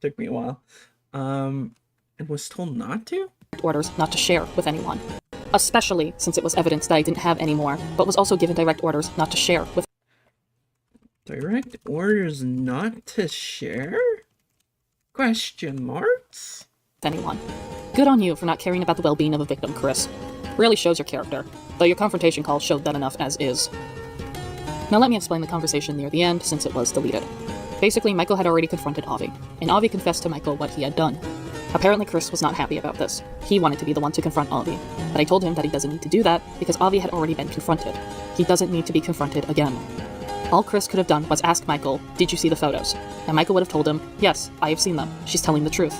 took me a while. And was told not to?
Orders not to share with anyone. Especially since it was evidence that I didn't have any more, but was also given direct orders not to share with...
Direct orders not to share? Question marks?
Anyone. Good on you for not caring about the well-being of a victim, Chris. Really shows your character, though your confrontation call showed that enough as is. Now let me explain the conversation near the end, since it was deleted. Basically, Michael had already confronted Avi, and Avi confessed to Michael what he had done. Apparently Chris was not happy about this. He wanted to be the one to confront Avi, but I told him that he doesn't need to do that because Avi had already been confronted. He doesn't need to be confronted again. All Chris could have done was ask Michael, did you see the photos? And Michael would have told him, yes, I have seen them. She's telling the truth.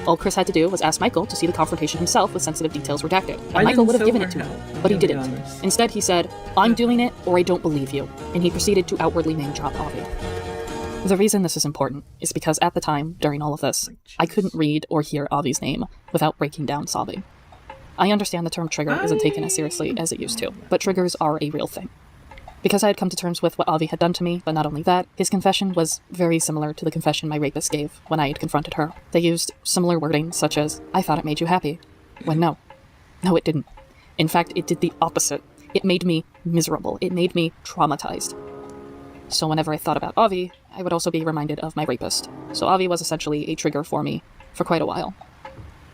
All Chris had to do was ask Michael to see the confrontation himself with sensitive details redacted, and Michael would have given it to him, but he didn't. Instead, he said, I'm doing it, or I don't believe you, and he proceeded to outwardly name-drop Avi. The reason this is important is because at the time, during all of this, I couldn't read or hear Avi's name without breaking down sobbing. I understand the term trigger isn't taken as seriously as it used to, but triggers are a real thing. Because I had come to terms with what Avi had done to me, but not only that, his confession was very similar to the confession my rapist gave when I had confronted her. They used similar wording, such as, I thought it made you happy. When no. No, it didn't. In fact, it did the opposite. It made me miserable. It made me traumatized. So whenever I thought about Avi, I would also be reminded of my rapist. So Avi was essentially a trigger for me for quite a while.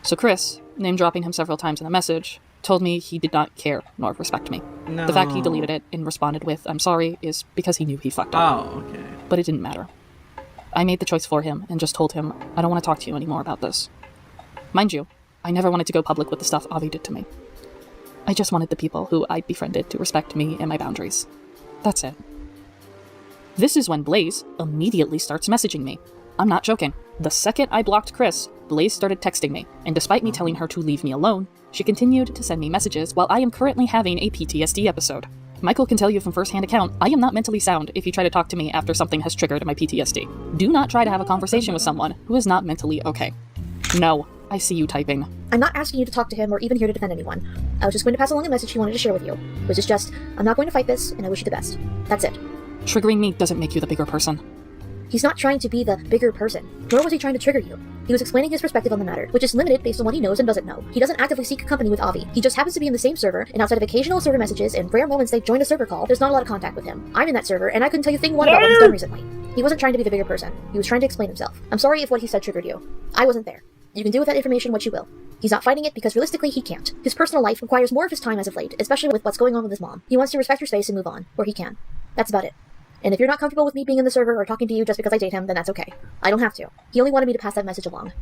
So Chris, name-dropping him several times in the message, told me he did not care nor respect me.
No.
The fact he deleted it and responded with, I'm sorry, is because he knew he fucked up.
Oh, okay.
But it didn't matter. I made the choice for him and just told him, I don't want to talk to you anymore about this. Mind you, I never wanted to go public with the stuff Avi did to me. I just wanted the people who I befriended to respect me and my boundaries. That's it. This is when Blaze immediately starts messaging me. I'm not joking. The second I blocked Chris, Blaze started texting me, and despite me telling her to leave me alone, she continued to send me messages while I am currently having a PTSD episode. Michael can tell you from first-hand account, I am not mentally sound if you try to talk to me after something has triggered my PTSD. Do not try to have a conversation with someone who is not mentally okay. No, I see you typing.
I'm not asking you to talk to him or even here to defend anyone. I was just going to pass along a message he wanted to share with you, which is just, I'm not going to fight this, and I wish you the best. That's it.
Triggering me doesn't make you the bigger person.
He's not trying to be the bigger person, nor was he trying to trigger you. He was explaining his perspective on the matter, which is limited based on what he knows and doesn't know. He doesn't actively seek company with Avi. He just happens to be in the same server, and outside of occasional server messages and rare moments they join a server call, there's not a lot of contact with him. I'm in that server, and I couldn't tell you thing one about what he's done recently. He wasn't trying to be the bigger person. He was trying to explain himself. I'm sorry if what he said triggered you. I wasn't there. You can do with that information what you will. He's not fighting it because realistically he can't. His personal life requires more of his time as of late, especially with what's going on with his mom. He wants to respect your space and move on, where he can. That's about it. And if you're not comfortable with me being in the server or talking to you just because I date him, then that's okay. I don't have to. He only wanted me to pass that message along.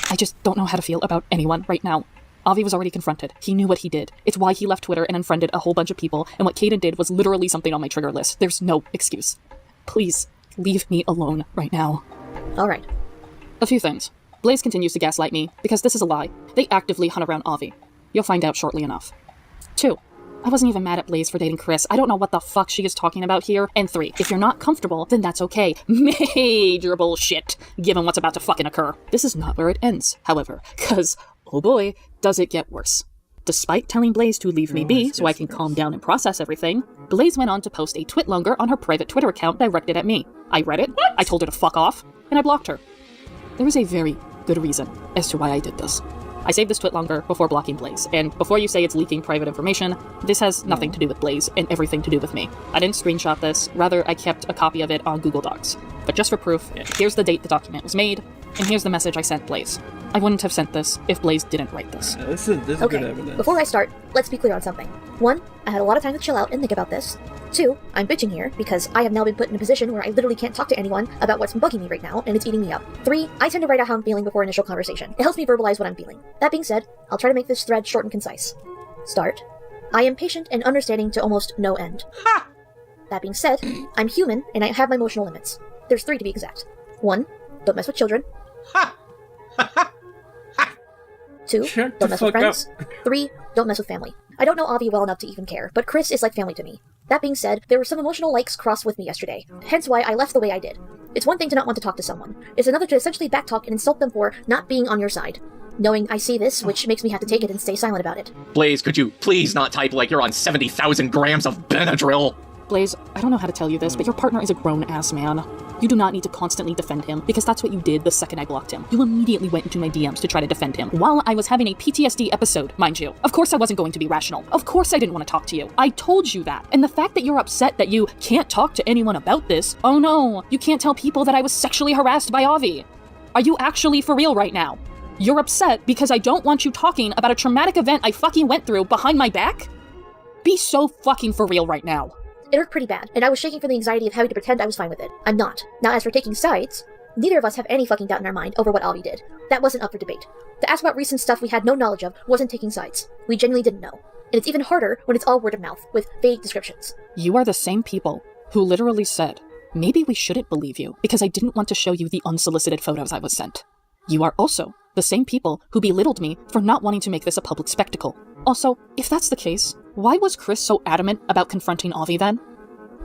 I just don't know how to feel about anyone right now. Avi was already confronted. He knew what he did. It's why he left Twitter and unfriended a whole bunch of people, and what Caden did was literally something on my trigger list. There's no excuse. Please, leave me alone right now.
Alright.
A few things. Blaze continues to gaslight me, because this is a lie. They actively hunt around Avi. You'll find out shortly enough. 2. I wasn't even mad at Blaze for dating Chris. I don't know what the fuck she is talking about here. And 3, if you're not comfortable, then that's okay. Major bullshit, given what's about to fucking occur. This is not where it ends, however, cause, oh boy, does it get worse. Despite telling Blaze to leave me be so I can calm down and process everything, Blaze went on to post a twitlonger on her private Twitter account directed at me. I read it, I told her to fuck off, and I blocked her. There was a very good reason as to why I did this. I saved this twitlonger before blocking Blaze, and before you say it's leaking private information, this has nothing to do with Blaze and everything to do with me. I didn't screenshot this, rather I kept a copy of it on Google Docs. But just for proof, here's the date the document was made, and here's the message I sent Blaze. I wouldn't have sent this if Blaze didn't write this.
This is
okay,
good evidence.
Before I start, let's be clear on something. 1, I had a lot of time to chill out and think about this. 2, I'm bitching here because I have now been put in a position where I literally can't talk to anyone about what's bugging me right now, and it's eating me up. 3, I tend to write out how I'm feeling before initial conversation. It helps me verbalize what I'm feeling. That being said, I'll try to make this thread short and concise. Start. I am patient and understanding to almost no end. Ha! That being said, I'm human and I have my emotional limits. There's 3 to be exact. 1, don't mess with children. Ha! 2, don't mess with friends. 3, don't mess with family. I don't know Avi well enough to even care, but Chris is like family to me. That being said, there were some emotional likes crossed with me yesterday, hence why I left the way I did. It's one thing to not want to talk to someone. It's another to essentially backtalk and insult them for not being on your side. Knowing I see this, which makes me have to take it and stay silent about it.
Blaze, could you please not type like you're on 70,000 grams of Benadryl?
Blaze, I don't know how to tell you this, but your partner is a grown-ass man. You do not need to constantly defend him, because that's what you did the second I blocked him. You immediately went into my DMs to try to defend him, while I was having a PTSD episode, mind you. Of course I wasn't going to be rational. Of course I didn't want to talk to you. I told you that. And the fact that you're upset that you can't talk to anyone about this, oh no, you can't tell people that I was sexually harassed by Avi. Are you actually for real right now? You're upset because I don't want you talking about a traumatic event I fucking went through behind my back? Be so fucking for real right now.
It hurt pretty bad, and I was shaking from the anxiety of having to pretend I was fine with it. I'm not. Now, as for taking sides, neither of us have any fucking doubt in our mind over what Avi did. That wasn't up for debate. To ask about recent stuff we had no knowledge of wasn't taking sides. We genuinely didn't know. And it's even harder when it's all word of mouth, with vague descriptions.
You are the same people who literally said, maybe we shouldn't believe you because I didn't want to show you the unsolicited photos I was sent. You are also the same people who belittled me for not wanting to make this a public spectacle. Also, if that's the case, why was Chris so adamant about confronting Avi then?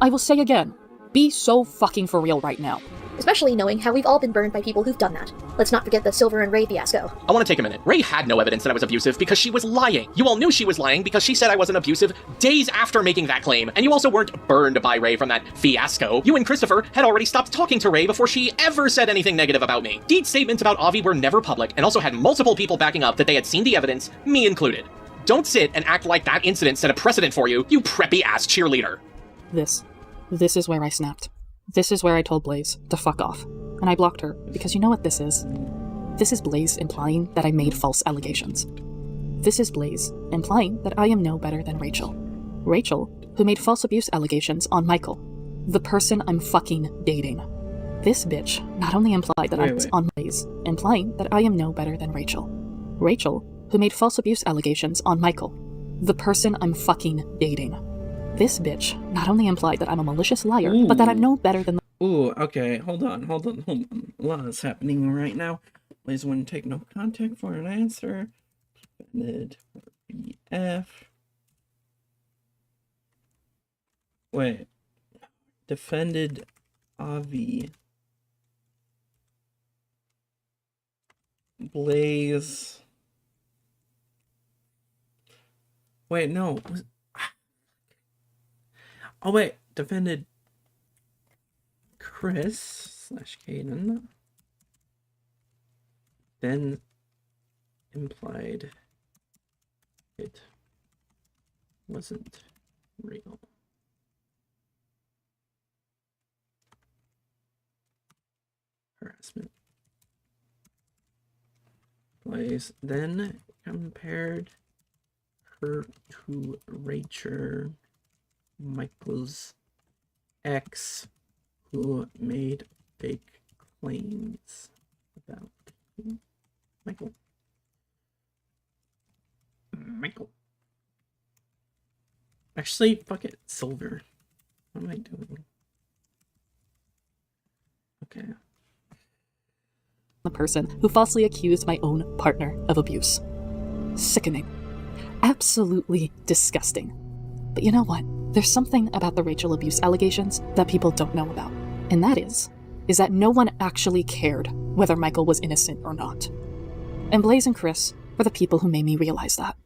I will say again, be so fucking for real right now.
Especially knowing how we've all been burned by people who've done that. Let's not forget the Silver and Ray fiasco.
I want to take a minute. Ray had no evidence that I was abusive because she was lying. You all knew she was lying because she said I wasn't abusive days after making that claim. And you also weren't burned by Ray from that fiasco. You and Christopher had already stopped talking to Ray before she ever said anything negative about me. Deed's statements about Avi were never public and also had multiple people backing up that they had seen the evidence, me included. Don't sit and act like that incident set a precedent for you, you preppy-ass cheerleader.
This is where I snapped. This is where I told Blaze to fuck off. And I blocked her, because you know what this is? This is Blaze implying that I made false allegations. This is Blaze implying that I am no better than Rachel. Rachel, who made false abuse allegations on Michael, the person I'm fucking dating. This bitch not only implied that I was on Blaze, implying that I am no better than Rachel. Rachel, who made false abuse allegations on Michael, the person I'm fucking dating. This bitch not only implied that I'm a malicious liar, but that I'm no better than
Ooh, okay, hold on. A lot is happening right now. Please wouldn't take no contact for an answer. Defended BF. Wait. Defended Avi. Blaze. Wait, no. Oh, wait. Defended Chris / Caden. Then implied it wasn't real. Harassment. Blaze then compared her to Rachel, Michael's ex, who made fake claims about Michael. Actually, fuck it, Silver. What am I doing? Okay.
the person who falsely accused my own partner of abuse. Sickening. Absolutely disgusting. But you know what? There's something about the Rachel abuse allegations that people don't know about. And that is that no one actually cared whether Michael was innocent or not. And Blaze and Chris were the people who made me realize that.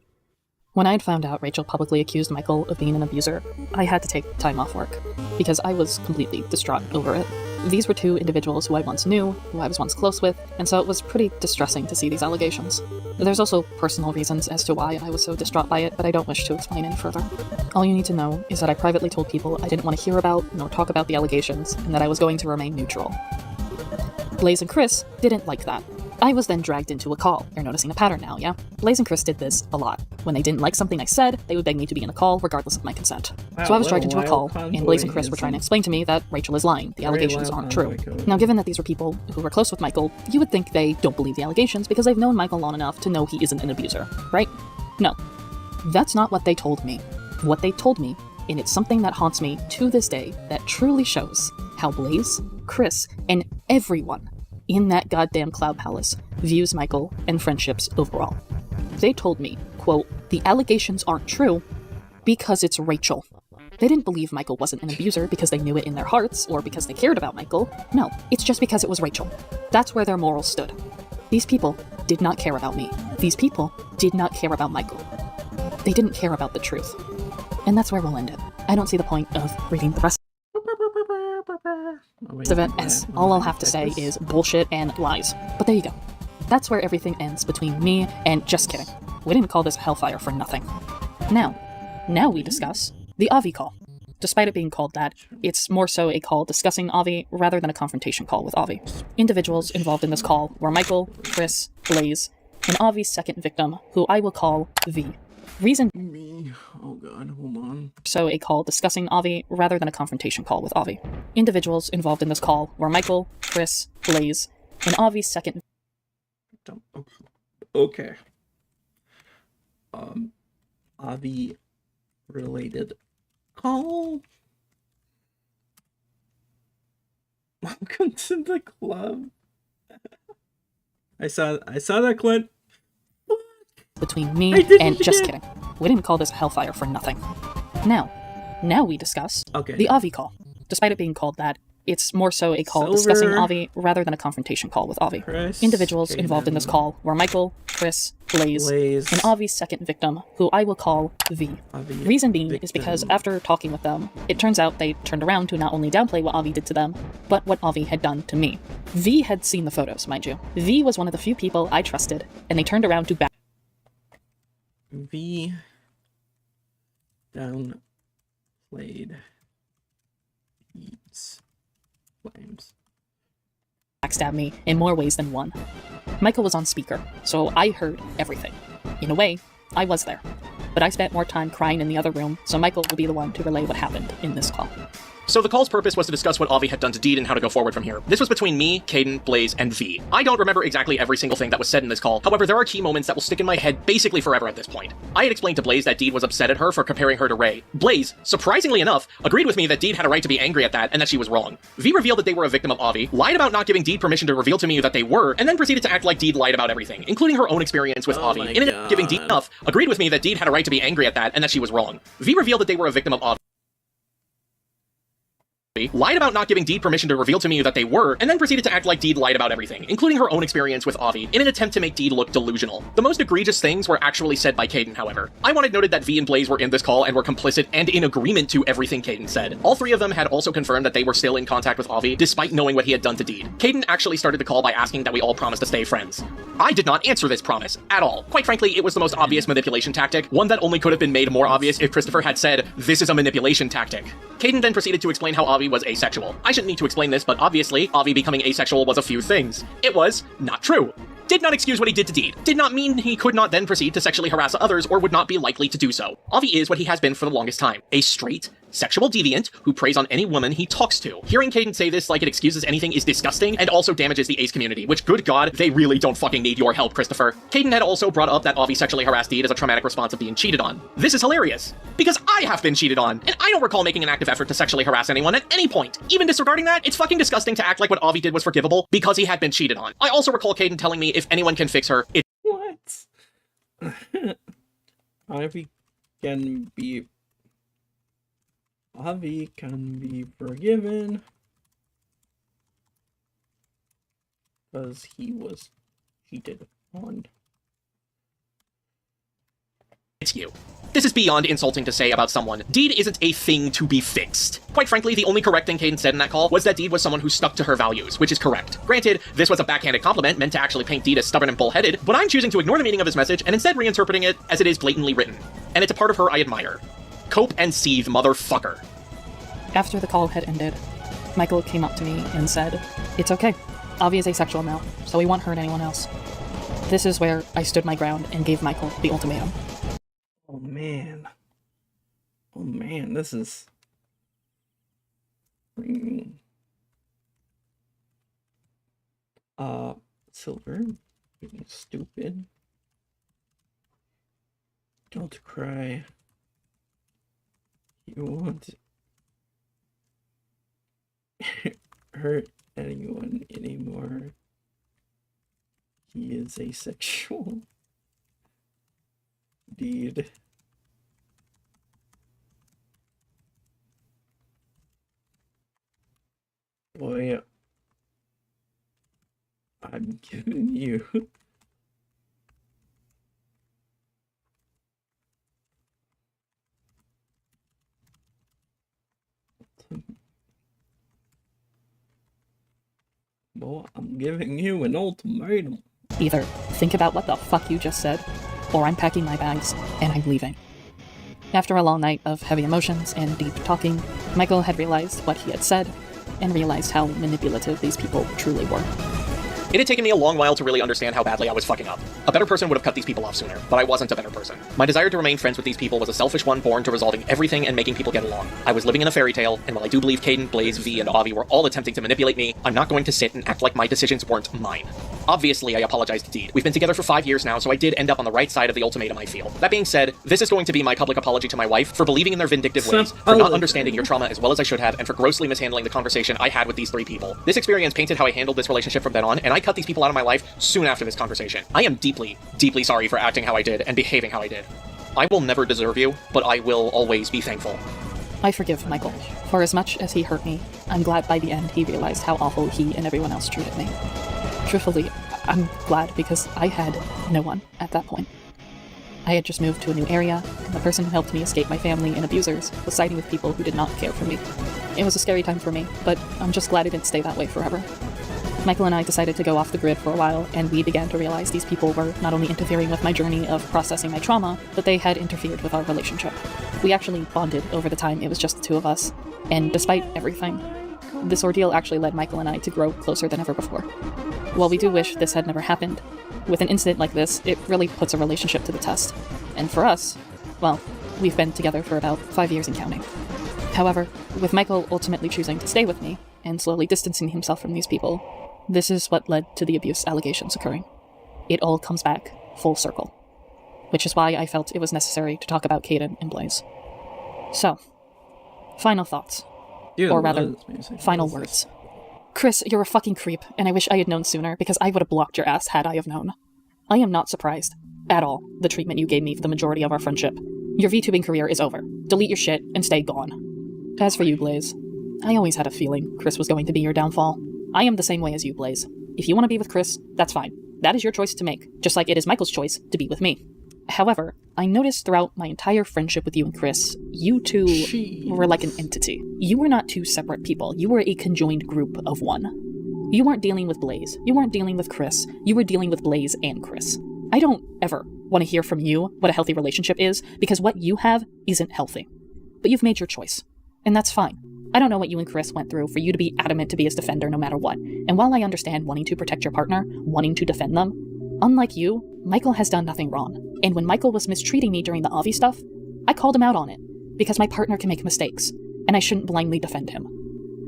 When I had found out Rachel publicly accused Michael of being an abuser, I had to take time off work, because I was completely distraught over it. These were two individuals who I once knew, who I was once close with, and so it was pretty distressing to see these allegations. There's also personal reasons as to why I was so distraught by it, but I don't wish to explain any further. All you need to know is that I privately told people I didn't want to hear about nor talk about the allegations, and that I was going to remain neutral. Blaze and Chris didn't like that. I was then dragged into a call. You're noticing a pattern now, yeah? Blaze and Chris did this a lot. When they didn't like something I said, they would beg me to be in a call regardless of my consent. So I was dragged into a call, and Blaze and Chris were trying to explain to me that Rachel is lying. The allegations aren't true. Now, given that these were people who were close with Michael, you would think they don't believe the allegations because they've known Michael long enough to know he isn't an abuser, right? No. That's not what they told me. What they told me, and it's something that haunts me to this day, that truly shows how Blaze, Chris, and everyone in that goddamn Cloud Palace views Michael and friendships overall. They told me, quote, the allegations aren't true because it's Rachel. They didn't believe Michael wasn't an abuser because they knew it in their hearts or because they cared about Michael. No, it's just because it was Rachel. That's where their morals stood. These people did not care about me. These people did not care about Michael. They didn't care about the truth. And that's where we'll end it. I don't see the point of reading the rest of it, as all I'll have to say is bullshit and lies. But there you go. That's where everything ends between me and just kidding. We didn't call this Hellfire for nothing. Now we discuss the Avi call. Despite it being called that, it's more so a call discussing Avi rather than a confrontation call with Avi. Individuals involved in this call were Michael, Chris, Blaze, and Avi's second victim, who I will call V. Reason
me. Oh god, hold on.
So a call discussing Avi rather than a confrontation call with Avi. Individuals involved in this call were Michael, Chris, Blaze, and Avi's second.
Okay. Avi related call. Welcome to the club. I saw that clip.
Between me and just kidding. We didn't call this Hellfire for nothing. Now we discuss the Avi call. Despite it being called that, it's more so a call discussing Avi rather than a confrontation call with Avi. Individuals involved in this call were Michael, Chris, Blaze, and Avi's second victim, who I will call V. Reason being is because after talking with them, it turns out they turned around to not only downplay what Avi did to them, but what Avi had done to me. V had seen the photos, mind you. V was one of the few people I trusted, and they turned around to back.
V downplayed Eats Flames.
Backstab me in more ways than one. Michael was on speaker, so I heard everything. In a way, I was there. But I spent more time crying in the other room, so Michael will be the one to relay what happened in this call.
So the call's purpose was to discuss what Avi had done to Deed and how to go forward from here. This was between me, Caden, Blaze, and V. I don't remember exactly every single thing that was said in this call, however there are key moments that will stick in my head basically forever at this point. I had explained to Blaze that Deed was upset at her for comparing her to Ray. Blaze, surprisingly enough, agreed with me that Deed had a right to be angry at that and that she was wrong. V revealed that they were a victim of Avi, lied about not giving Deed permission to reveal to me that they were, and then proceeded to act like Deed lied about everything, including her own experience with Avi. In it, giving Deed enough, agreed with me that Deed had a right to be angry at that and that she was wrong. V revealed that they were a victim of Avi, lied about not giving Deed permission to reveal to me that they were, and then proceeded to act like Deed lied about everything, including her own experience with Avi, in an attempt to make Deed look delusional. The most egregious things were actually said by Caden, however. I wanted noted that V and Blaze were in this call and were complicit and in agreement to everything Caden said. All three of them had also confirmed that they were still in contact with Avi, despite knowing what he had done to Deed. Caden actually started the call by asking that we all promise to stay friends. I did not answer this promise, at all. Quite frankly, it was the most obvious manipulation tactic, one that only could have been made more obvious if Christopher had said, "This is a manipulation tactic." Caden then proceeded to explain how Avi was asexual. I shouldn't need to explain this, but obviously, Avi becoming asexual was a few things. It was not true. Did not excuse what he did to Deed. Did not mean he could not then proceed to sexually harass others or would not be likely to do so. Avi is what he has been for the longest time. A straight, sexual deviant who preys on any woman he talks to. Hearing Caden say this like it excuses anything is disgusting and also damages the ace community, which, good God, they really don't fucking need your help, Christopher. Caden had also brought up that Avi sexually harassed Deed as a traumatic response of being cheated on. This is hilarious, because I have been cheated on, and I don't recall making an active effort to sexually harass anyone at any point. Even disregarding that, it's fucking disgusting to act like what Avi did was forgivable because he had been cheated on. I also recall Caden telling me if anyone can fix her, it's
what? Avi can be forgiven because he was cheated on.
It's you. This is beyond insulting to say about someone. Deed isn't a thing to be fixed. Quite frankly, the only correct thing Caden said in that call was that Deed was someone who stuck to her values, which is correct. Granted, this was a backhanded compliment meant to actually paint Deed as stubborn and bullheaded, but I'm choosing to ignore the meaning of his message and instead reinterpreting it as it is blatantly written. And it's a part of her I admire. Cope and seethe, motherfucker.
After the call had ended, Michael came up to me and said, "It's okay. Avi is asexual now, so he won't hurt anyone else." This is where I stood my ground and gave Michael the ultimatum.
Oh man. Oh man, this is... Silver, being stupid. Don't cry. You won't hurt anyone anymore. He is asexual. Deed. Boy, I'm giving you boy, I'm giving you an ultimatum.
Either think about what the fuck you just said, or I'm packing my bags and I'm leaving. After a long night of heavy emotions and deep talking, Michael had realized what he had said, and realized how manipulative these people truly were.
It had taken me a long while to really understand how badly I was fucking up. A better person would have cut these people off sooner, but I wasn't a better person. My desire to remain friends with these people was a selfish one born to resolving everything and making people get along. I was living in a fairy tale, and while I do believe Caden, Blaze, V, and Avi were all attempting to manipulate me, I'm not going to sit and act like my decisions weren't mine. Obviously, I apologize to Deed. We've been together for 5 years now, so I did end up on the right side of the ultimatum, I feel. That being said, this is going to be my public apology to my wife for believing in their vindictive ways, for not understanding your trauma as well as I should have, and for grossly mishandling the conversation I had with these 3 people. This experience painted how I handled this relationship from then on, and I cut these people out of my life soon after this conversation. I am deeply, deeply sorry for acting how I did and behaving how I did. I will never deserve you, but I will always be thankful.
I forgive Michael. For as much as he hurt me, I'm glad by the end he realized how awful he and everyone else treated me. Truthfully, I'm glad because I had no one at that point. I had just moved to a new area, and the person who helped me escape my family and abusers was siding with people who did not care for me. It was a scary time for me, but I'm just glad it didn't stay that way forever. Michael and I decided to go off the grid for a while, and we began to realize these people were not only interfering with my journey of processing my trauma, but they had interfered with our relationship. We actually bonded over the time it was just the 2 of us, and despite everything, this ordeal actually led Michael and I to grow closer than ever before. While we do wish this had never happened, with an incident like this, it really puts a relationship to the test. And for us, well, we've been together for about 5 years and counting. However, with Michael ultimately choosing to stay with me and slowly distancing himself from these people, this is what led to the abuse allegations occurring. It all comes back full circle, which is why I felt it was necessary to talk about Caden and Blaze. So, final thoughts. Or rather, final words. Chris, you're a fucking creep, and I wish I had known sooner, because I would have blocked your ass had I have known. I am not surprised, at all, the treatment you gave me for the majority of our friendship. Your VTubing career is over. Delete your shit and stay gone. As for you, Blaze, I always had a feeling Chris was going to be your downfall. I am the same way as you, Blaze. If you want to be with Chris, that's fine. That is your choice to make, just like it is Michael's choice to be with me. However, I noticed throughout my entire friendship with you and Chris, you two were like an entity. You were not two separate people. You were a conjoined group of one. You weren't dealing with Blaze. You weren't dealing with Chris. You were dealing with Blaze and Chris. I don't ever want to hear from you what a healthy relationship is, because what you have isn't healthy. But you've made your choice, and that's fine. I don't know what you and Chris went through for you to be adamant to be his defender no matter what. And while I understand wanting to protect your partner, wanting to defend them, unlike you, Michael has done nothing wrong. And when Michael was mistreating me during the Avi stuff, I called him out on it, because my partner can make mistakes, and I shouldn't blindly defend him.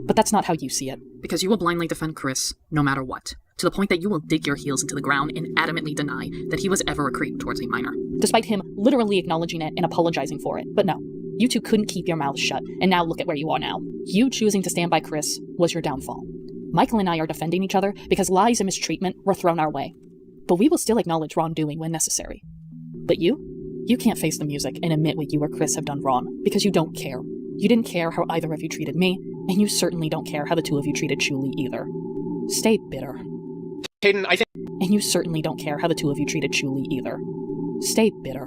But that's not how you see it. Because you will blindly defend Chris, no matter what, to the point that you will dig your heels into the ground and adamantly deny that he was ever a creep towards a minor, despite him literally acknowledging it and apologizing for it. But no, you two couldn't keep your mouths shut, and now look at where you are now. You choosing to stand by Chris was your downfall. Michael and I are defending each other because lies and mistreatment were thrown our way. But we will still acknowledge wrongdoing when necessary. But you can't face the music and admit what you or Chris have done wrong, because you don't care. You didn't care how either of you treated me, and you certainly don't care how the two of you treated Chuli either. Stay bitter.
Caden, I think...
And you certainly don't care how the two of you treated Chuli either. Stay bitter.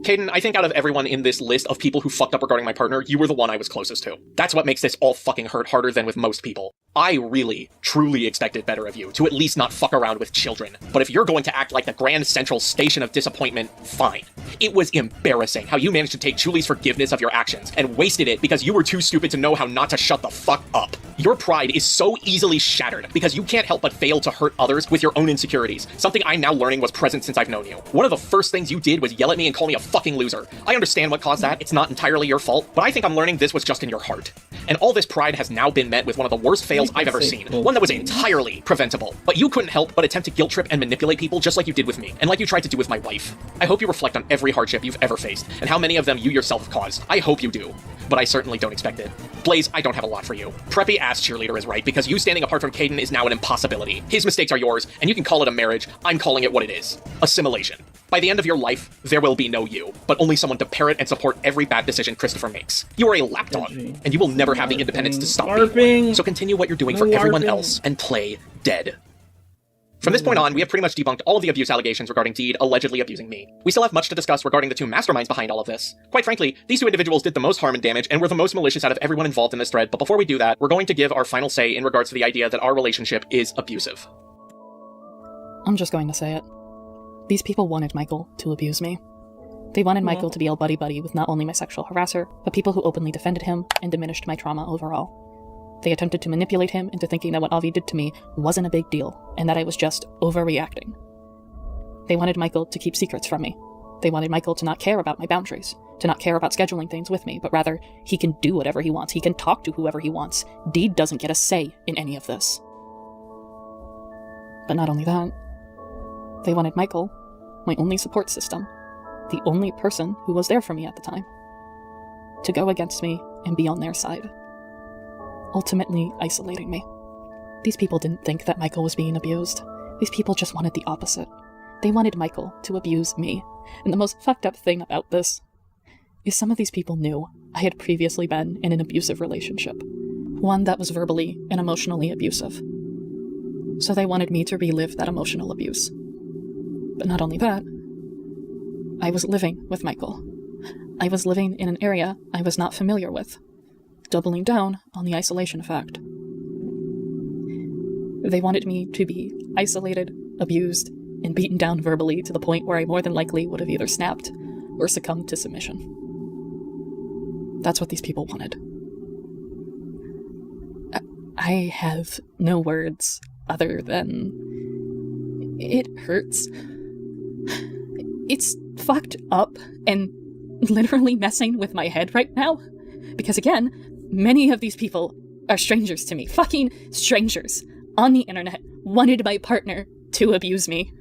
Caden, I think out of everyone in this list of people who fucked up regarding my partner, you were the one I was closest to. That's what makes this all fucking hurt harder than with most people. I really, truly expected better of you, to at least not fuck around with children. But if you're going to act like the Grand Central Station of disappointment, fine. It was embarrassing how you managed to take Chuli's forgiveness of your actions and wasted it because you were too stupid to know how not to shut the fuck up. Your pride is so easily shattered because you can't help but fail to hurt others with your own insecurities, something I'm now learning was present since I've known you. One of the first things you did was yell at me and call me a fucking loser. I understand what caused that, it's not entirely your fault, but I think I'm learning this was just in your heart. And all this pride has now been met with one of the worst fails I've ever seen, one that was entirely preventable. But you couldn't help but attempt to guilt trip and manipulate people just like you did with me, and like you tried to do with my wife. I hope you reflect on every hardship you've ever faced, and how many of them you yourself have caused. I hope you do. But I certainly don't expect it. Blaze, I don't have a lot for you. Preppy ass cheerleader is right, because you standing apart from Caden is now an impossibility. His mistakes are yours, and you can call it a marriage. I'm calling it what it is. Assimilation. By the end of your life, there will be no you, but only someone to parrot and support every bad decision Christopher makes. You are a lapdog, and you will never have the independence to stop being one. So continue what you're doing for everyone else, and play dead. From this point on, we have pretty much debunked all of the abuse allegations regarding Deed allegedly abusing me. We still have much to discuss regarding the two masterminds behind all of this. Quite frankly, these two individuals did the most harm and damage and were the most malicious out of everyone involved in this thread, but before we do that, we're going to give our final say in regards to the idea that our relationship is abusive.
I'm just going to say it. These people wanted Michael to abuse me. They wanted Michael to be all buddy-buddy with not only my sexual harasser, but people who openly defended him and diminished my trauma overall. They attempted to manipulate him into thinking that what Avi did to me wasn't a big deal, and that I was just overreacting. They wanted Michael to keep secrets from me. They wanted Michael to not care about my boundaries, to not care about scheduling things with me, but rather, he can do whatever he wants, he can talk to whoever he wants. Deed doesn't get a say in any of this. But not only that, they wanted Michael, my only support system, the only person who was there for me at the time, to go against me and be on their side, ultimately isolating me. These people didn't think that Michael was being abused. These people just wanted the opposite. They wanted Michael to abuse me. And the most fucked up thing about this is some of these people knew I had previously been in an abusive relationship, one that was verbally and emotionally abusive. So they wanted me to relive that emotional abuse. But not only that, I was living with Michael. I was living in an area I was not familiar with, doubling down on the isolation effect. They wanted me to be isolated, abused, and beaten down verbally to the point where I more than likely would have either snapped or succumbed to submission. That's what these people wanted. I have no words other than... it hurts. It's fucked up and literally messing with my head right now. Because again, many of these people are strangers to me. Fucking strangers on the internet wanted my partner to abuse me.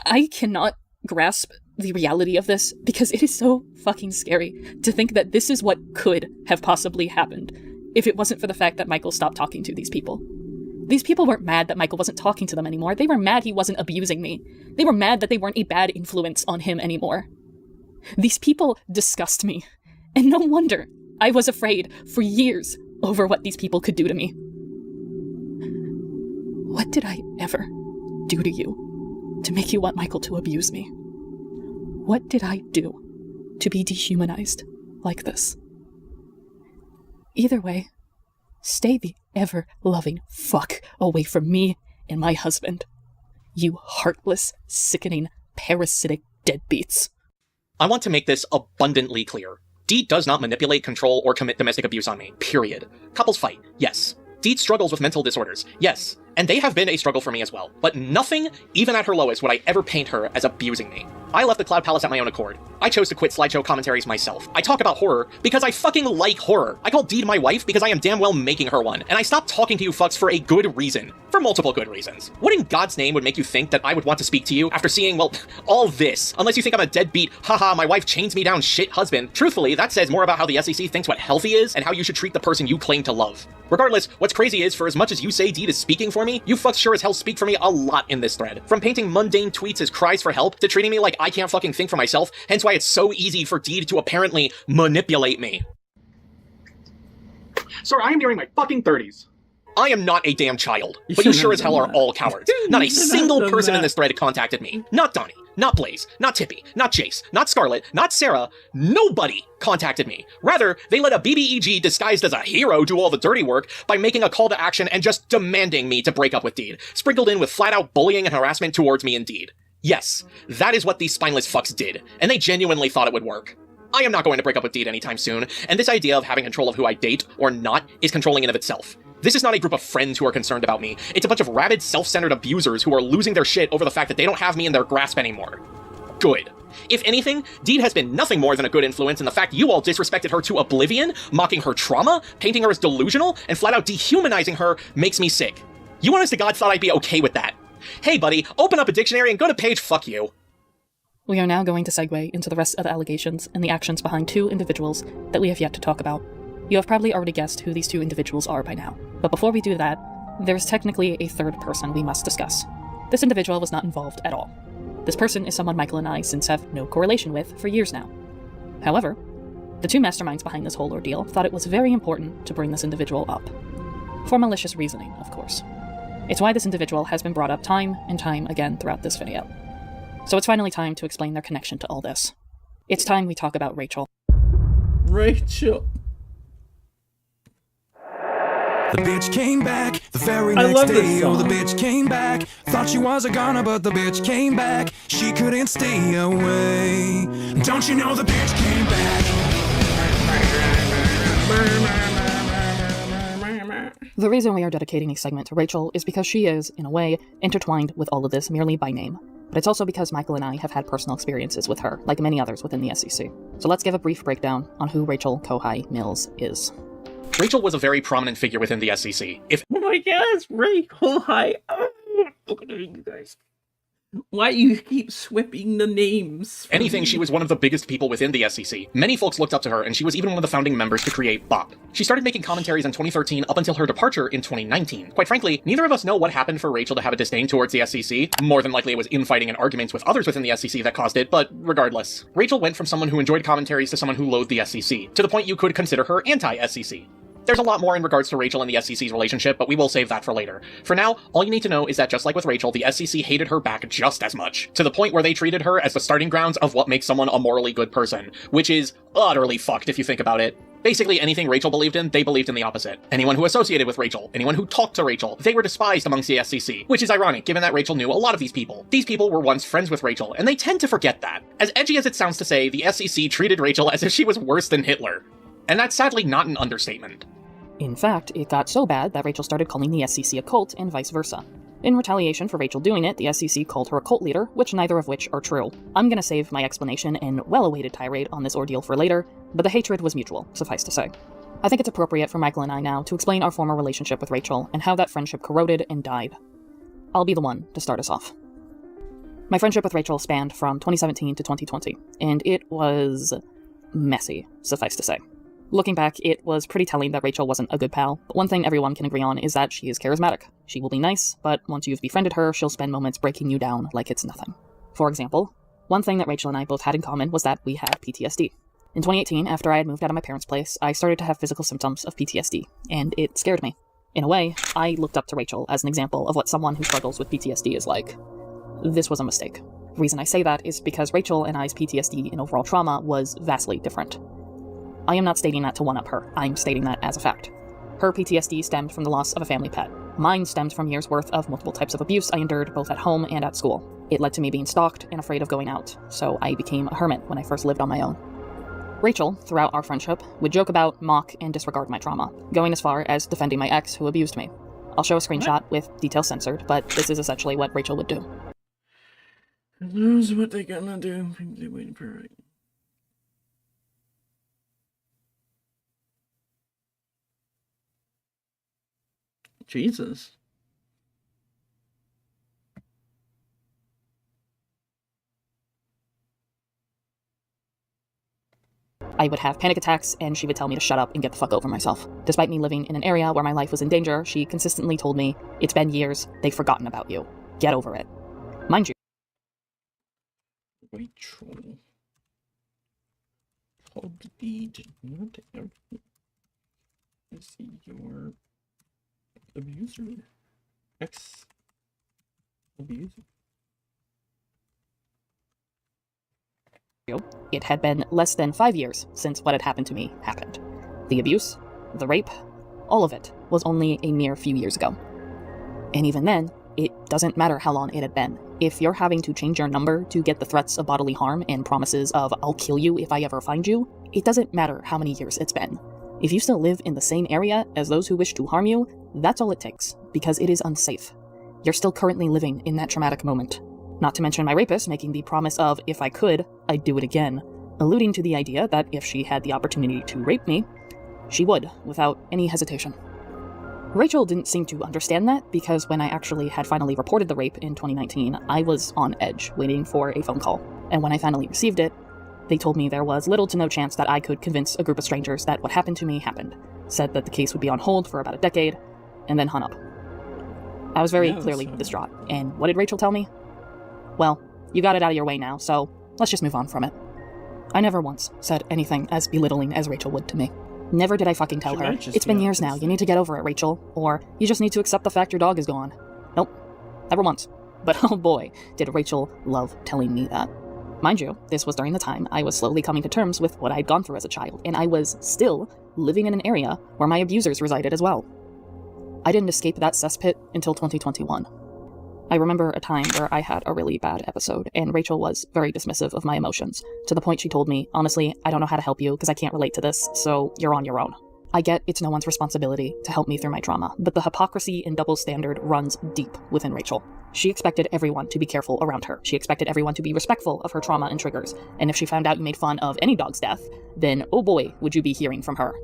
I cannot grasp the reality of this because it is so fucking scary to think that this is what could have possibly happened if it wasn't for the fact that Michael stopped talking to these people. These people weren't mad that Michael wasn't talking to them anymore. They were mad he wasn't abusing me. They were mad that they weren't a bad influence on him anymore. These people disgust me. And no wonder I was afraid for years over what these people could do to me. What did I ever do to you to make you want Michael to abuse me? What did I do to be dehumanized like this? Either way, stay the ever-loving fuck away from me and my husband. You heartless, sickening, parasitic deadbeats.
I want to make this abundantly clear. Deed does not manipulate, control, or commit domestic abuse on me. Period. Couples fight. Yes. Deed struggles with mental disorders. Yes. And they have been a struggle for me as well. But nothing, even at her lowest, would I ever paint her as abusing me. I left the Cloud Palace at my own accord. I chose to quit slideshow commentaries myself. I talk about horror because I fucking like horror. I call Deed my wife because I am damn well making her one. And I stopped talking to you fucks for a good reason. For multiple good reasons. What in God's name would make you think that I would want to speak to you after seeing, well, all this? Unless you think I'm a deadbeat, haha, my wife chains me down shit husband. Truthfully, that says more about how the SEC thinks what healthy is and how you should treat the person you claim to love. Regardless, what's crazy is, for as much as you say Deed is speaking for me, you fucks sure as hell speak for me a lot in this thread. From painting mundane tweets as cries for help, to treating me like I can't fucking think for myself, hence why it's so easy for Deed to apparently manipulate me. Sir, I am nearing my fucking 30s. I am not a damn child, but you sure as hell are all cowards. Not a single person in this thread contacted me. Not Donnie, not Blaze, not Tippy, not Jace, not Scarlet, not Sarah. Nobody contacted me. Rather, they let a BBEG disguised as a hero do all the dirty work by making a call to action and just demanding me to break up with Deed, sprinkled in with flat-out bullying and harassment towards me and Deed. Yes, that is what these spineless fucks did, and they genuinely thought it would work. I am not going to break up with Deed anytime soon, and this idea of having control of who I date or not is controlling in of itself. This is not a group of friends who are concerned about me. It's a bunch of rabid, self-centered abusers who are losing their shit over the fact that they don't have me in their grasp anymore. Good. If anything, Deed has been nothing more than a good influence, and the fact you all disrespected her to oblivion, mocking her trauma, painting her as delusional, and flat-out dehumanizing her makes me sick. You honest to God thought I'd be okay with that. Hey buddy, open up a dictionary and go to page fuck you.
We are now going to segue into the rest of the allegations and the actions behind two individuals that we have yet to talk about. You have probably already guessed who these two individuals are by now. But before we do that, there is technically a third person we must discuss. This individual was not involved at all. This person is someone Michael and I since have no correlation with for years now. However, the two masterminds behind this whole ordeal thought it was very important to bring this individual up. For malicious reasoning, of course. It's why this individual has been brought up time and time again throughout this video. So it's finally time to explain their connection to all this. It's time we talk about Rachel.
Rachel.
The bitch came back the very next day. Oh, the bitch came back. Thought she was a goner, but the bitch came back. She couldn't stay away. Don't you know the bitch came back?
The reason we are dedicating a segment to Rachel is because she is, in a way, intertwined with all of this merely by name. But it's also because Michael and I have had personal experiences with her, like many others within the SEC. So let's give a brief breakdown on who Rachel Kohai Mills is.
Rachel was a very prominent figure within the SEC.
Oh my god, it's Rachel. Hi. Oh, look at you guys. Why you keep swapping the names?
Anything, she was one of the biggest people within the SEC. Many folks looked up to her, and she was even one of the founding members to create BOP. She started making commentaries in 2013 up until her departure in 2019. Quite frankly, neither of us know what happened for Rachel to have a disdain towards the SEC. More than likely it was infighting and arguments with others within the SEC that caused it, but regardless. Rachel went from someone who enjoyed commentaries to someone who loathed the SEC, to the point you could consider her anti-SEC. There's a lot more in regards to Rachel and the SEC's relationship, but we will save that for later. For now, all you need to know is that just like with Rachel, the SEC hated her back just as much, to the point where they treated her as the starting grounds of what makes someone a morally good person, which is utterly fucked if you think about it. Basically, anything Rachel believed in, they believed in the opposite. Anyone who associated with Rachel, anyone who talked to Rachel, they were despised amongst the SEC, which is ironic given that Rachel knew a lot of these people. These people were once friends with Rachel, and they tend to forget that. As edgy as it sounds to say, the SEC treated Rachel as if she was worse than Hitler. And that's sadly not an understatement.
In fact, it got so bad that Rachel started calling the SEC a cult and vice versa. In retaliation for Rachel doing it, the SEC called her a cult leader, which neither of which are true. I'm gonna save my explanation and well-awaited tirade on this ordeal for later, but the hatred was mutual, suffice to say. I think it's appropriate for Michael and I now to explain our former relationship with Rachel and how that friendship corroded and died. I'll be the one to start us off. My friendship with Rachel spanned from 2017 to 2020, and it was messy, suffice to say. Looking back, it was pretty telling that Rachel wasn't a good pal, but one thing everyone can agree on is that she is charismatic. She will be nice, but once you've befriended her, she'll spend moments breaking you down like it's nothing. For example, one thing that Rachel and I both had in common was that we had PTSD. In 2018, after I had moved out of my parents' place, I started to have physical symptoms of PTSD, and it scared me. In a way, I looked up to Rachel as an example of what someone who struggles with PTSD is like. This was a mistake. The reason I say that is because Rachel and I's PTSD and overall trauma was vastly different. I am not stating that to one-up her, I'm stating that as a fact. Her PTSD stemmed from the loss of a family pet. Mine stemmed from years' worth of multiple types of abuse I endured both at home and at school. It led to me being stalked and afraid of going out, so I became a hermit when I first lived on my own. Rachel, throughout our friendship, would joke about, mock, and disregard my trauma, going as far as defending my ex who abused me. I'll show a screenshot with details censored, but this is essentially what Rachel would do.
Who knows what they're gonna do? They're waiting for it. Jesus.
I would have panic attacks, and she would tell me to shut up and get the fuck over myself. Despite me living in an area where my life was in danger, she consistently told me, "It's been years, they've forgotten about you. Get over it." Mind you,
Rachel. Probably did not ever see your abuser. Ex-abuser.
it had been less than 5 years since what had happened to me happened. The abuse, the rape, all of it was only a mere few years ago. And even then, it doesn't matter how long it had been. If you're having to change your number to get the threats of bodily harm and promises of "I'll kill you if I ever find you," it doesn't matter how many years it's been. If you still live in the same area as those who wish to harm you, that's all it takes, because it is unsafe. You're still currently living in that traumatic moment. Not to mention my rapist making the promise of, if I could, I'd do it again, alluding to the idea that if she had the opportunity to rape me, she would, without any hesitation. Rachel didn't seem to understand that, because when I actually had finally reported the rape in 2019, I was on edge, waiting for a phone call. And when I finally received it, they told me there was little to no chance that I could convince a group of strangers that what happened to me happened, said that the case would be on hold for about a decade, and then hung up. I was very clearly distraught, and what did Rachel tell me? Well, you got it out of your way now, so let's just move on from it. I never once said anything as belittling as Rachel would to me. Never did I fucking tell her, "It's been years now, you need to get over it, Rachel," or "You just need to accept the fact your dog is gone." Nope, never once. But oh boy, did Rachel love telling me that. Mind you, this was during the time I was slowly coming to terms with what I'd gone through as a child, and I was still living in an area where my abusers resided as well. I didn't escape that cesspit until 2021. I remember a time where I had a really bad episode, and Rachel was very dismissive of my emotions, to the point she told me, "Honestly, I don't know how to help you because I can't relate to this, so you're on your own." I get it's no one's responsibility to help me through my trauma, but the hypocrisy and double standard runs deep within Rachel. She expected everyone to be careful around her. She expected everyone to be respectful of her trauma and triggers, and if she found out you made fun of any dog's death, then oh boy, would you be hearing from her.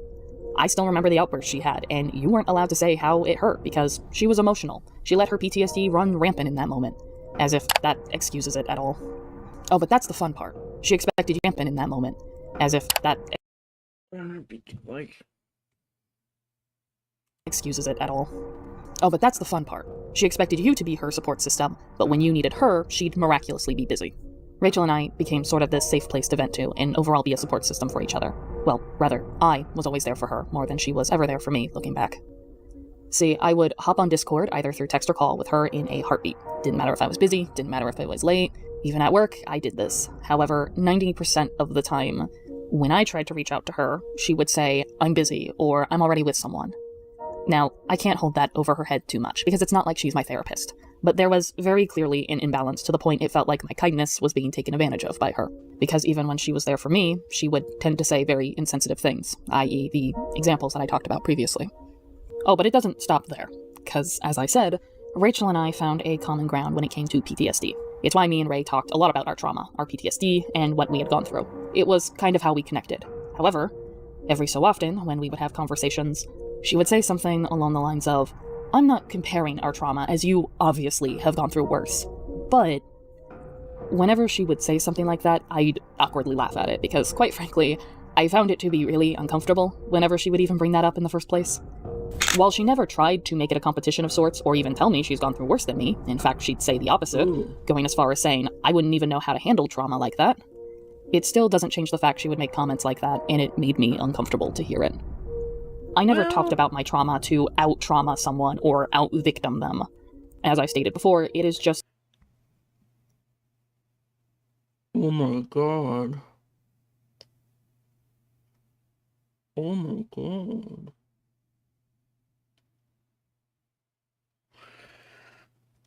I still remember the outburst she had, and you weren't allowed to say how it hurt because she was emotional. She let her PTSD run rampant in that moment, as if that excuses it at all. Oh, but that's the fun part. She expected you rampant in that moment, as if that excuses it at all. Oh, but that's the fun part. She expected you to be her support system, but when you needed her, she'd miraculously be busy. Rachel and I became sort of this safe place to vent to and overall be a support system for each other. Well, rather, I was always there for her more than she was ever there for me, looking back. See, I would hop on Discord either through text or call with her in a heartbeat. Didn't matter if I was busy, didn't matter if I was late, even at work, I did this. However, 90% of the time, when I tried to reach out to her, she would say, "I'm busy," or "I'm already with someone." Now, I can't hold that over her head too much, because it's not like she's my therapist. But there was very clearly an imbalance to the point it felt like my kindness was being taken advantage of by her. Because even when she was there for me, she would tend to say very insensitive things, i.e. the examples that I talked about previously. Oh, but it doesn't stop there. Because, as I said, Rachel and I found a common ground when it came to PTSD. It's why me and Ray talked a lot about our trauma, our PTSD, and what we had gone through. It was kind of how we connected. However, every so often, when we would have conversations, she would say something along the lines of, I'm not comparing our trauma, as you obviously have gone through worse. But whenever she would say something like that, I'd awkwardly laugh at it, because quite frankly, I found it to be really uncomfortable whenever she would even bring that up in the first place. While she never tried to make it a competition of sorts, or even tell me she's gone through worse than me, in fact she'd say the opposite, going as far as saying, I wouldn't even know how to handle trauma like that, it still doesn't change the fact she would make comments like that, and it made me uncomfortable to hear it. I never talked about my trauma to out-trauma someone or out-victim them. As I stated before, it is just...
Oh my god. Oh my god.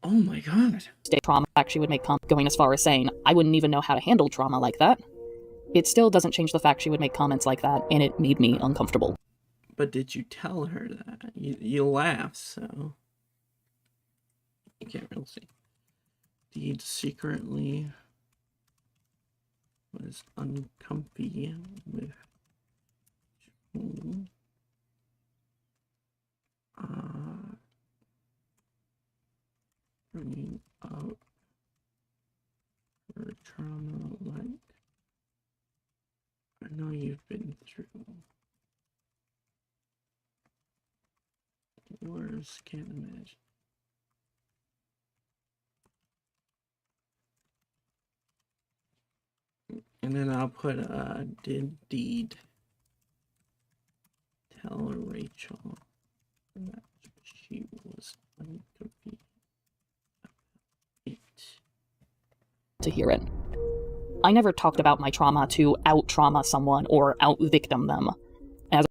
Oh my god.
Trauma actually would make comments going as far as saying, I wouldn't even know how to handle trauma like that. It still doesn't change the fact she would make comments like that, and it made me uncomfortable.
But did you tell her that? You laughed, so... You can't really see. Deed secretly was uncomfy with Joel. Bringing up her trauma like I know you've been through worse, can't imagine. And then I'll put did Deed tell Rachel that she was uncomfy
to hear it. I never talked about my trauma to out-trauma someone or out-victim them. As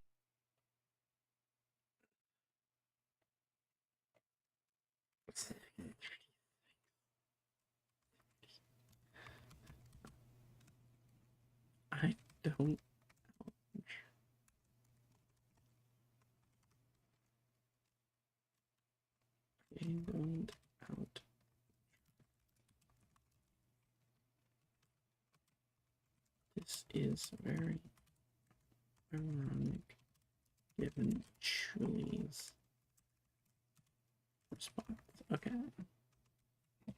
I don't out. This is very ironic given Julie's response. Okay.
As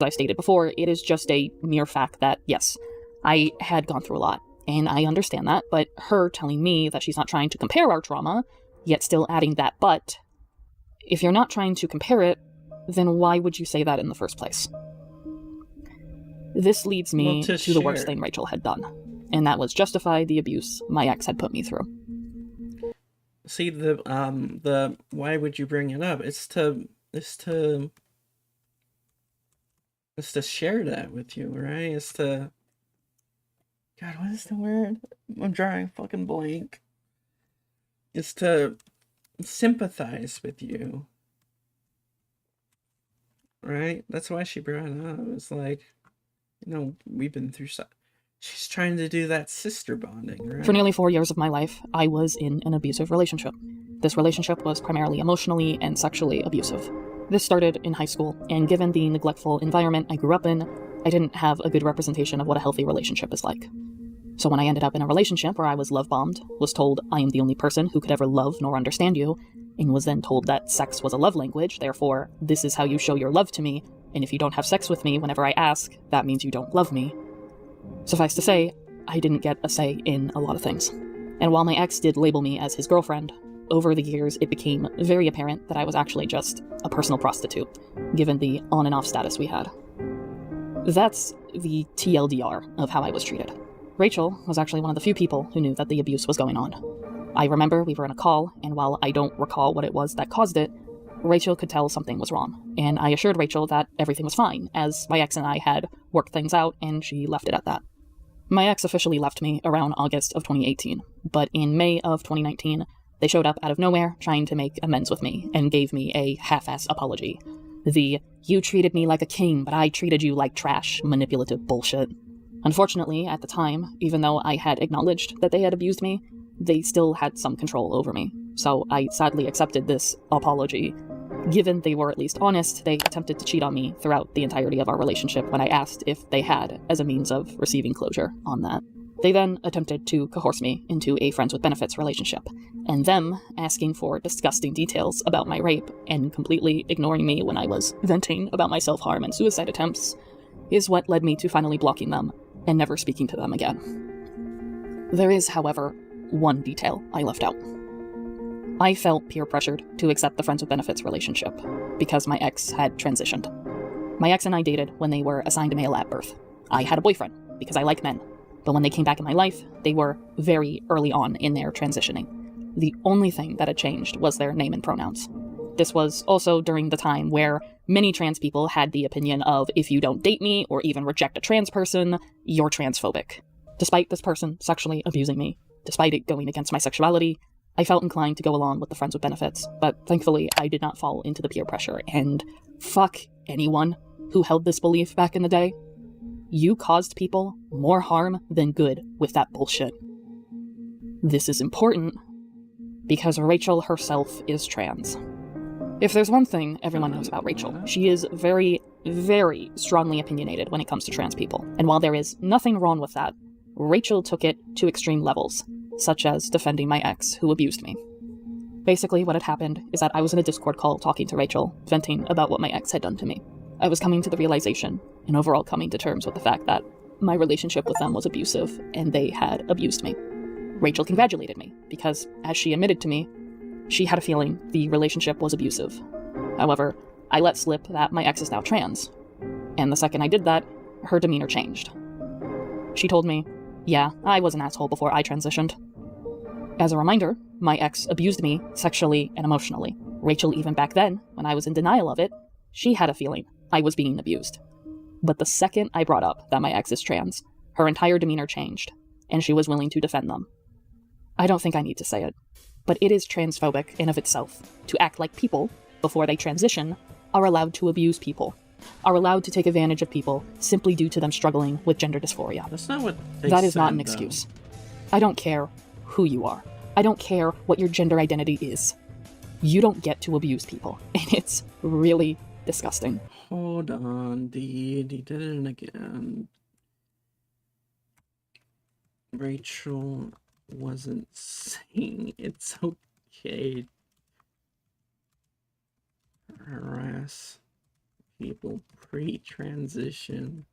I stated before, it is just a mere fact that, yes, I had gone through a lot, and I understand that, but her telling me that she's not trying to compare our trauma, yet still adding that but, if you're not trying to compare it, then why would you say that in the first place? This leads me to the worst thing Rachel had done, and that was justify the abuse my ex had put me through.
See, the why would you bring it up? It's to share that with you, right? It's to... God, what is the word? I'm drawing fucking blank. It's to sympathize with you. Right? That's why she brought it up. It's like, you know, we've been through stuff. She's trying to do that sister bonding, right?
For nearly 4 years of my life, I was in an abusive relationship. This relationship was primarily emotionally and sexually abusive. This started in high school, and given the neglectful environment I grew up in, I didn't have a good representation of what a healthy relationship is like. So when I ended up in a relationship where I was love-bombed, was told I am the only person who could ever love nor understand you, and was then told that sex was a love language, therefore, this is how you show your love to me, and if you don't have sex with me whenever I ask, that means you don't love me. Suffice to say, I didn't get a say in a lot of things. And while my ex did label me as his girlfriend, over the years it became very apparent that I was actually just a personal prostitute, given the on and off status we had. That's the TLDR of how I was treated. Rachel was actually one of the few people who knew that the abuse was going on. I remember we were in a call, and while I don't recall what it was that caused it, Rachel could tell something was wrong, and I assured Rachel that everything was fine, as my ex and I had worked things out, and she left it at that. My ex officially left me around August of 2018, but in May of 2019, they showed up out of nowhere trying to make amends with me, and gave me a half-ass apology. The, you treated me like a king, but I treated you like trash, manipulative bullshit. Unfortunately, at the time, even though I had acknowledged that they had abused me, they still had some control over me, so I sadly accepted this apology Given they were at least honest, they attempted to cheat on me throughout the entirety of our relationship when I asked if they had, as a means of receiving closure on that. They then attempted to coerce me into a friends with benefits relationship, and them asking for disgusting details about my rape and completely ignoring me when I was venting about my self-harm and suicide attempts is what led me to finally blocking them and never speaking to them again. There is, however, one detail I left out. I felt peer pressured to accept the friends with benefits relationship because my ex had transitioned. My ex and I dated when they were assigned male at birth. I had a boyfriend because I like men, but when they came back in my life, they were very early on in their transitioning. The only thing that had changed was their name and pronouns. This was also during the time where many trans people had the opinion of, if you don't date me or even reject a trans person, you're transphobic. Despite this person sexually abusing me, despite it going against my sexuality, I felt inclined to go along with the friends with benefits, but thankfully I did not fall into the peer pressure, and fuck anyone who held this belief back in the day. You caused people more harm than good with that bullshit. This is important because Rachel herself is trans. If there's one thing everyone knows about Rachel, she is very, very strongly opinionated when it comes to trans people. And while there is nothing wrong with that, Rachel took it to extreme levels, such as defending my ex who abused me. Basically, what had happened is that I was in a Discord call talking to Rachel, venting about what my ex had done to me. I was coming to the realization, and overall coming to terms with the fact that my relationship with them was abusive, and they had abused me. Rachel congratulated me, because, as she admitted to me, she had a feeling the relationship was abusive. However, I let slip that my ex is now trans, and the second I did that, her demeanor changed. She told me, yeah, I was an asshole before I transitioned. As a reminder, my ex abused me sexually and emotionally. Rachel, even back then, when I was in denial of it, she had a feeling I was being abused. But the second I brought up that my ex is trans, her entire demeanor changed, and she was willing to defend them. I don't think I need to say it, but it is transphobic in of itself to act like people, before they transition, are allowed to abuse people, are allowed to take advantage of people simply due to them struggling with gender dysphoria.
That's not what they
That is
said,
not an excuse. I don't care who you are. I don't care what your gender identity is. You don't get to abuse people, and it's really disgusting.
Hold on, he did it again. Rachel wasn't saying it's okay to harass people pre-transition.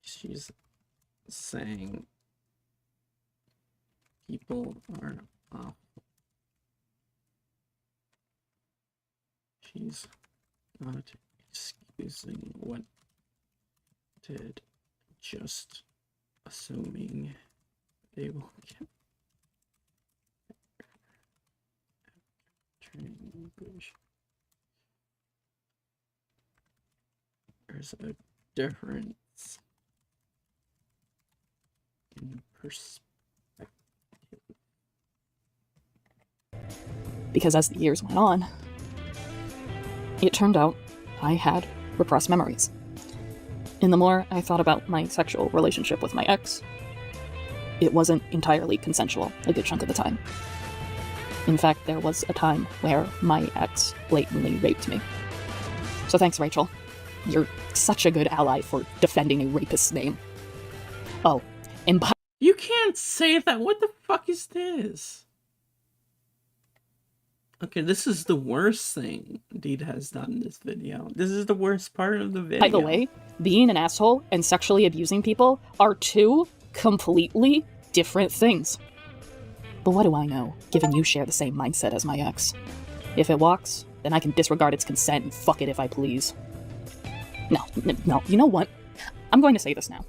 She's saying people are awful. She's not excusing what did, just assuming they will get English. There's a difference in perspective.
Because as the years went on, it turned out I had repressed memories. And the more I thought about my sexual relationship with my ex, it wasn't entirely consensual a good chunk of the time. In fact, there was a time where my ex blatantly raped me. So thanks, Rachel. You're such a good ally for defending a rapist's name. Oh, and
you can't say that. What the fuck is this? Okay, this is the worst thing Deed has done in this video. This is the worst part of the video.
By the way, being an asshole and sexually abusing people are two completely different things. But what do I know, given you share the same mindset as my ex? If it walks, then I can disregard its consent and fuck it if I please. No, you know what? I'm going to say this now.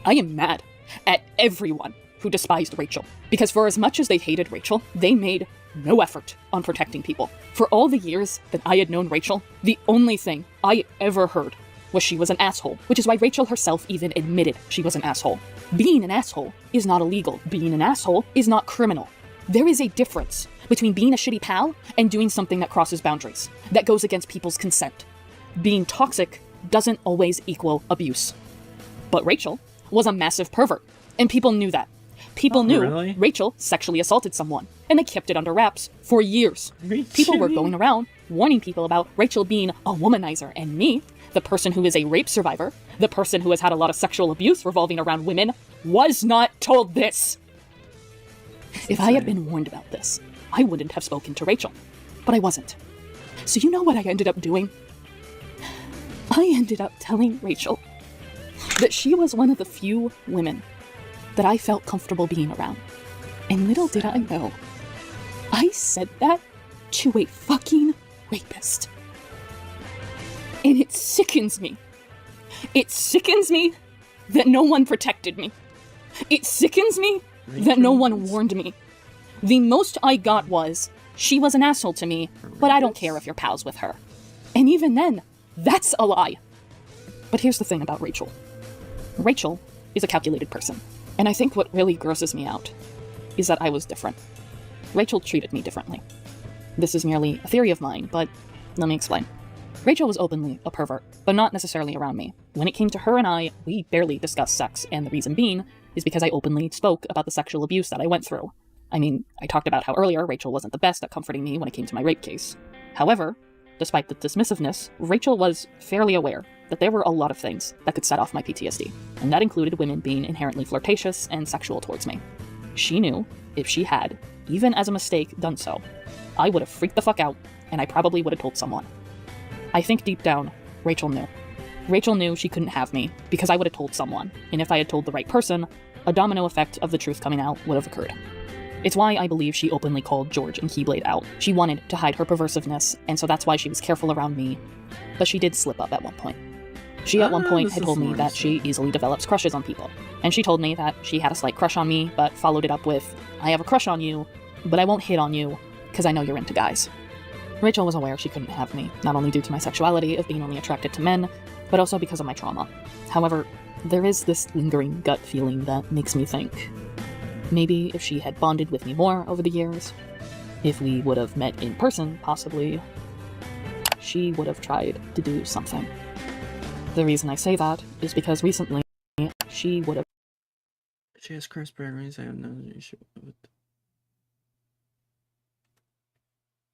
I am mad at everyone who despised Rachel, because for as much as they hated Rachel, they made no effort on protecting people. For all the years that I had known Rachel, the only thing I ever heard was she was an asshole, which is why Rachel herself even admitted she was an asshole. Being an asshole is not illegal. Being an asshole is not criminal. There is a difference between being a shitty pal and doing something that crosses boundaries, that goes against people's consent. Being toxic doesn't always equal abuse. But Rachel was a massive pervert, and people knew that. People knew
really?
Rachel sexually assaulted someone, and they kept it under wraps for years. People were going around warning people about Rachel being a womanizer, and me, the person who is a rape survivor, the person who has had a lot of sexual abuse revolving around women, was not told this. If I had been warned about this, I wouldn't have spoken to Rachel, but I wasn't. So you know what I ended up doing? I ended up telling Rachel that she was one of the few women that I felt comfortable being around. And little did I know, I said that to a fucking rapist. And it sickens me. It sickens me that no one protected me. It sickens me that no one warned me. The most I got was, she was an asshole to me, but I don't care if you're pals with her. And even then, that's a lie. But here's the thing about Rachel. Rachel is a calculated person. And I think what really grosses me out is that I was different. Rachel treated me differently. This is merely a theory of mine, but let me explain. Rachel was openly a pervert, but not necessarily around me. When it came to her and I, we barely discussed sex, and the reason being is because I openly spoke about the sexual abuse that I went through. I mean, I talked about how earlier Rachel wasn't the best at comforting me when it came to my rape case. However, despite the dismissiveness, Rachel was fairly aware that there were a lot of things that could set off my PTSD, and that included women being inherently flirtatious and sexual towards me. She knew if she had, even as a mistake, done so, I would have freaked the fuck out, and I probably would have told someone. I think deep down, Rachel knew. Rachel knew she couldn't have me, because I would have told someone, and if I had told the right person, a domino effect of the truth coming out would have occurred. It's why I believe she openly called George and Keyblade out. She wanted to hide her perversiveness, and so that's why she was careful around me, but she did slip up at one point. She at one point had told me that she easily develops crushes on people, and she told me that she had a slight crush on me, but followed it up with, I have a crush on you, but I won't hit on you, because I know you're into guys. Rachel was aware she couldn't have me, not only due to my sexuality of being only attracted to men, but also because of my trauma. However, there is this lingering gut feeling that makes me think, maybe if she had bonded with me more over the years, if we would have met in person, possibly, she would have tried to do something. The reason I say that is because recently, she would have...
She has Chris Berries, I have no issue with it.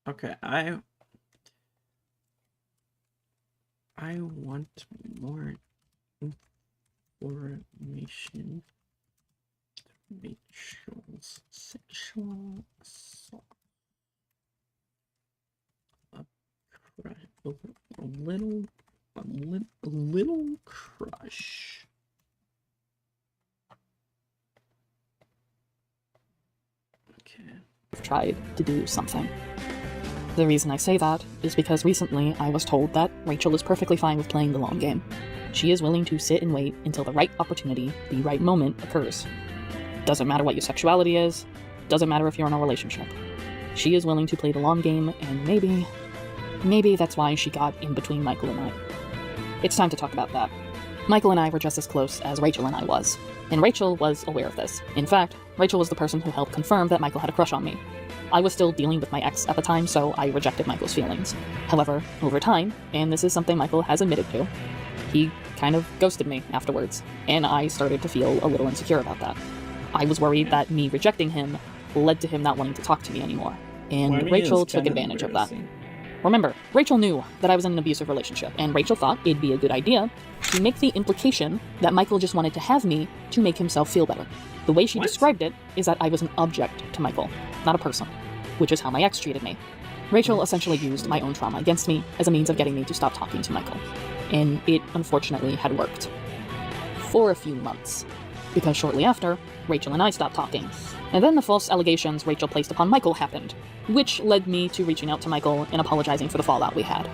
Okay, I want more information. Rachel's sexual assault. A little crush. Okay.
I've tried to do something. The reason I say that is because recently I was told that Rachel is perfectly fine with playing the long game. She is willing to sit and wait until the right opportunity, the right moment occurs. Doesn't matter what your sexuality is, doesn't matter if you're in a relationship. She is willing to play the long game, and maybe that's why she got in between Michael and I. It's time to talk about that. Michael and I were just as close as Rachel and I was, and Rachel was aware of this. In fact, Rachel was the person who helped confirm that Michael had a crush on me. I was still dealing with my ex at the time, so I rejected Michael's feelings. However, over time, and this is something Michael has admitted to, he kind of ghosted me afterwards, and I started to feel a little insecure about that. I was worried that me rejecting him led to him not wanting to talk to me anymore, and Rachel took advantage of that. Remember, Rachel knew that I was in an abusive relationship, and Rachel thought it'd be a good idea to make the implication that Michael just wanted to have me to make himself feel better. The way she described it is that I was an object to Michael, not a person, which is how my ex treated me. Rachel essentially used my own trauma against me as a means of getting me to stop talking to Michael, and it unfortunately had worked. For a few months. Because shortly after, Rachel and I stopped talking. And then the false allegations Rachel placed upon Michael happened, which led me to reaching out to Michael and apologizing for the fallout we had.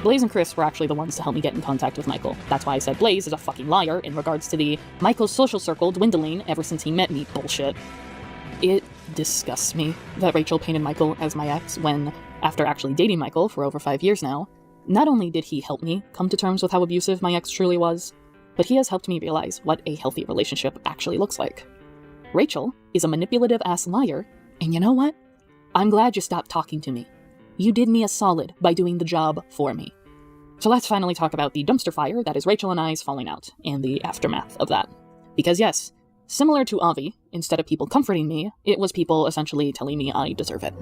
Blaze and Chris were actually the ones to help me get in contact with Michael. That's why I said Blaze is a fucking liar in regards to the Michael's social circle dwindling ever since he met me bullshit. It disgusts me that Rachel painted Michael as my ex when, after actually dating Michael for over 5 years now, not only did he help me come to terms with how abusive my ex truly was, but he has helped me realize what a healthy relationship actually looks like. Rachel is a manipulative-ass liar, and you know what? I'm glad you stopped talking to me. You did me a solid by doing the job for me. So let's finally talk about the dumpster fire that is Rachel and I's falling out, and the aftermath of that. Because yes, Similar to Avi, instead of people comforting me, it was people essentially telling me I deserve it.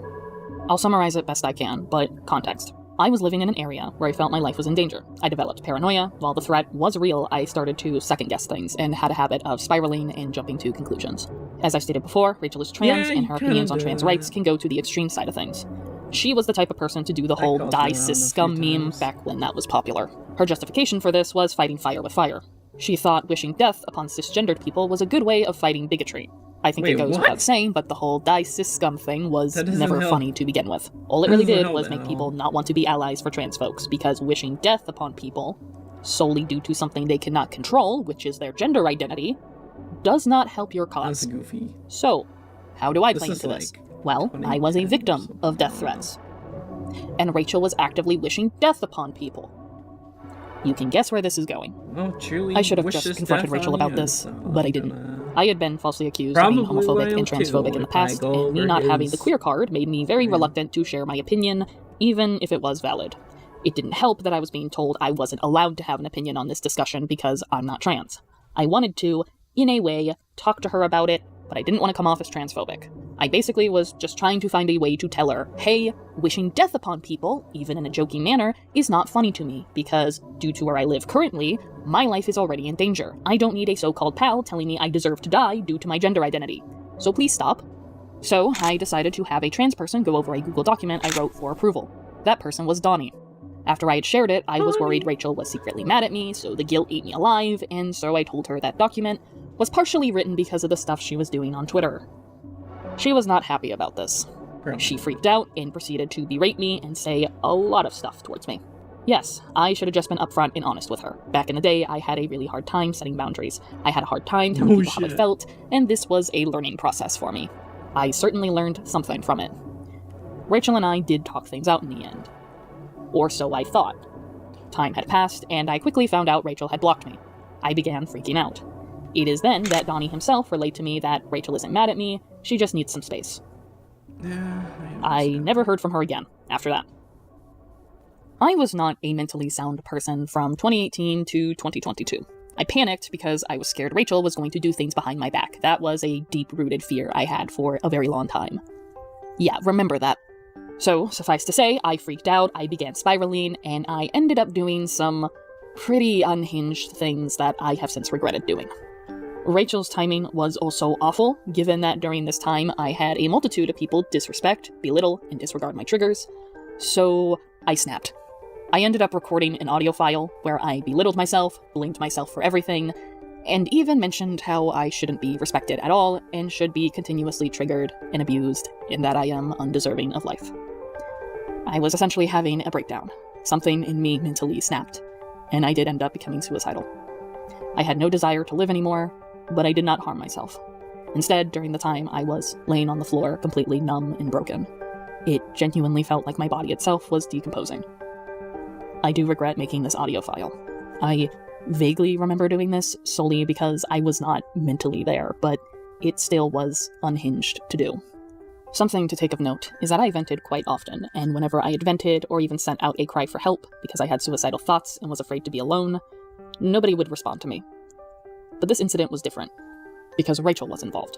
I'll summarize it best I can, but context. I was living in an area where I felt my life was in danger. I developed paranoia. While the threat was real, I started to second-guess things and had a habit of spiraling and jumping to conclusions. As I've stated before, Rachel is trans, and her opinions on trans rights can go to the extreme side of things. She was the type of person to do the whole die cis scum meme back when that was popular. Her justification for this was fighting fire with fire. She thought wishing death upon cisgendered people was a good way of fighting bigotry. I think it goes without saying, but the whole die cis scum thing was never funny to begin with. All it really did was make people not want to be allies for trans folks, because wishing death upon people, solely due to something they cannot control, which is their gender identity, does not help your cause.
That's goofy.
So, how do I play into this? Well, I was a victim of death threats. And Rachel was actively wishing death upon people. You can guess where this is going.
Oh, truly
I should have just confronted Rachel about this, but I didn't. I had been falsely accused of being homophobic and transphobic in the past, and me not having the queer card made me very reluctant to share my opinion, even if it was valid. It didn't help that I was being told I wasn't allowed to have an opinion on this discussion because I'm not trans. I wanted to, in a way, talk to her about it, but I didn't want to come off as transphobic. I basically was just trying to find a way to tell her, hey, wishing death upon people, even in a joking manner, is not funny to me, because, due to where I live currently, my life is already in danger. I don't need a so-called pal telling me I deserve to die due to my gender identity. So please stop. So, I decided to have a trans person go over a Google document I wrote for approval. That person was Donnie. After I had shared it, I was worried Rachel was secretly mad at me, so the guilt ate me alive, and so I told her that document was partially written because of the stuff she was doing on Twitter. She was not happy about this. She freaked out and proceeded to berate me and say a lot of stuff towards me. Yes, I should have just been upfront and honest with her. Back in the day, I had a really hard time setting boundaries. I had a hard time telling people how I felt, and this was a learning process for me. I certainly learned something from it. Rachel and I did talk things out in the end. Or so I thought. Time had passed, and I quickly found out Rachel had blocked me. I began freaking out. It is then that Donnie himself relayed to me that Rachel isn't mad at me, she just needs some space. I never heard from her again after that. I was not a mentally sound person from 2018 to 2022. I panicked because I was scared Rachel was going to do things behind my back. That was a deep-rooted fear I had for a very long time. Yeah, remember that. So, suffice to say, I freaked out, I began spiraling, and I ended up doing some pretty unhinged things that I have since regretted doing. Rachel's timing was also awful, given that during this time I had a multitude of people disrespect, belittle, and disregard my triggers, so I snapped. I ended up recording an audio file where I belittled myself, blamed myself for everything, and even mentioned how I shouldn't be respected at all and should be continuously triggered and abused, and that I am undeserving of life. I was essentially having a breakdown. Something in me mentally snapped, and I did end up becoming suicidal. I had no desire to live anymore, but I did not harm myself. Instead, during the time, I was laying on the floor, completely numb and broken. It genuinely felt like my body itself was decomposing. I do regret making this audio file. I vaguely remember doing this solely because I was not mentally there, but it still was unhinged to do. Something to take of note is that I vented quite often, and whenever I had vented or even sent out a cry for help because I had suicidal thoughts and was afraid to be alone, nobody would respond to me. But this incident was different, because Rachel was involved.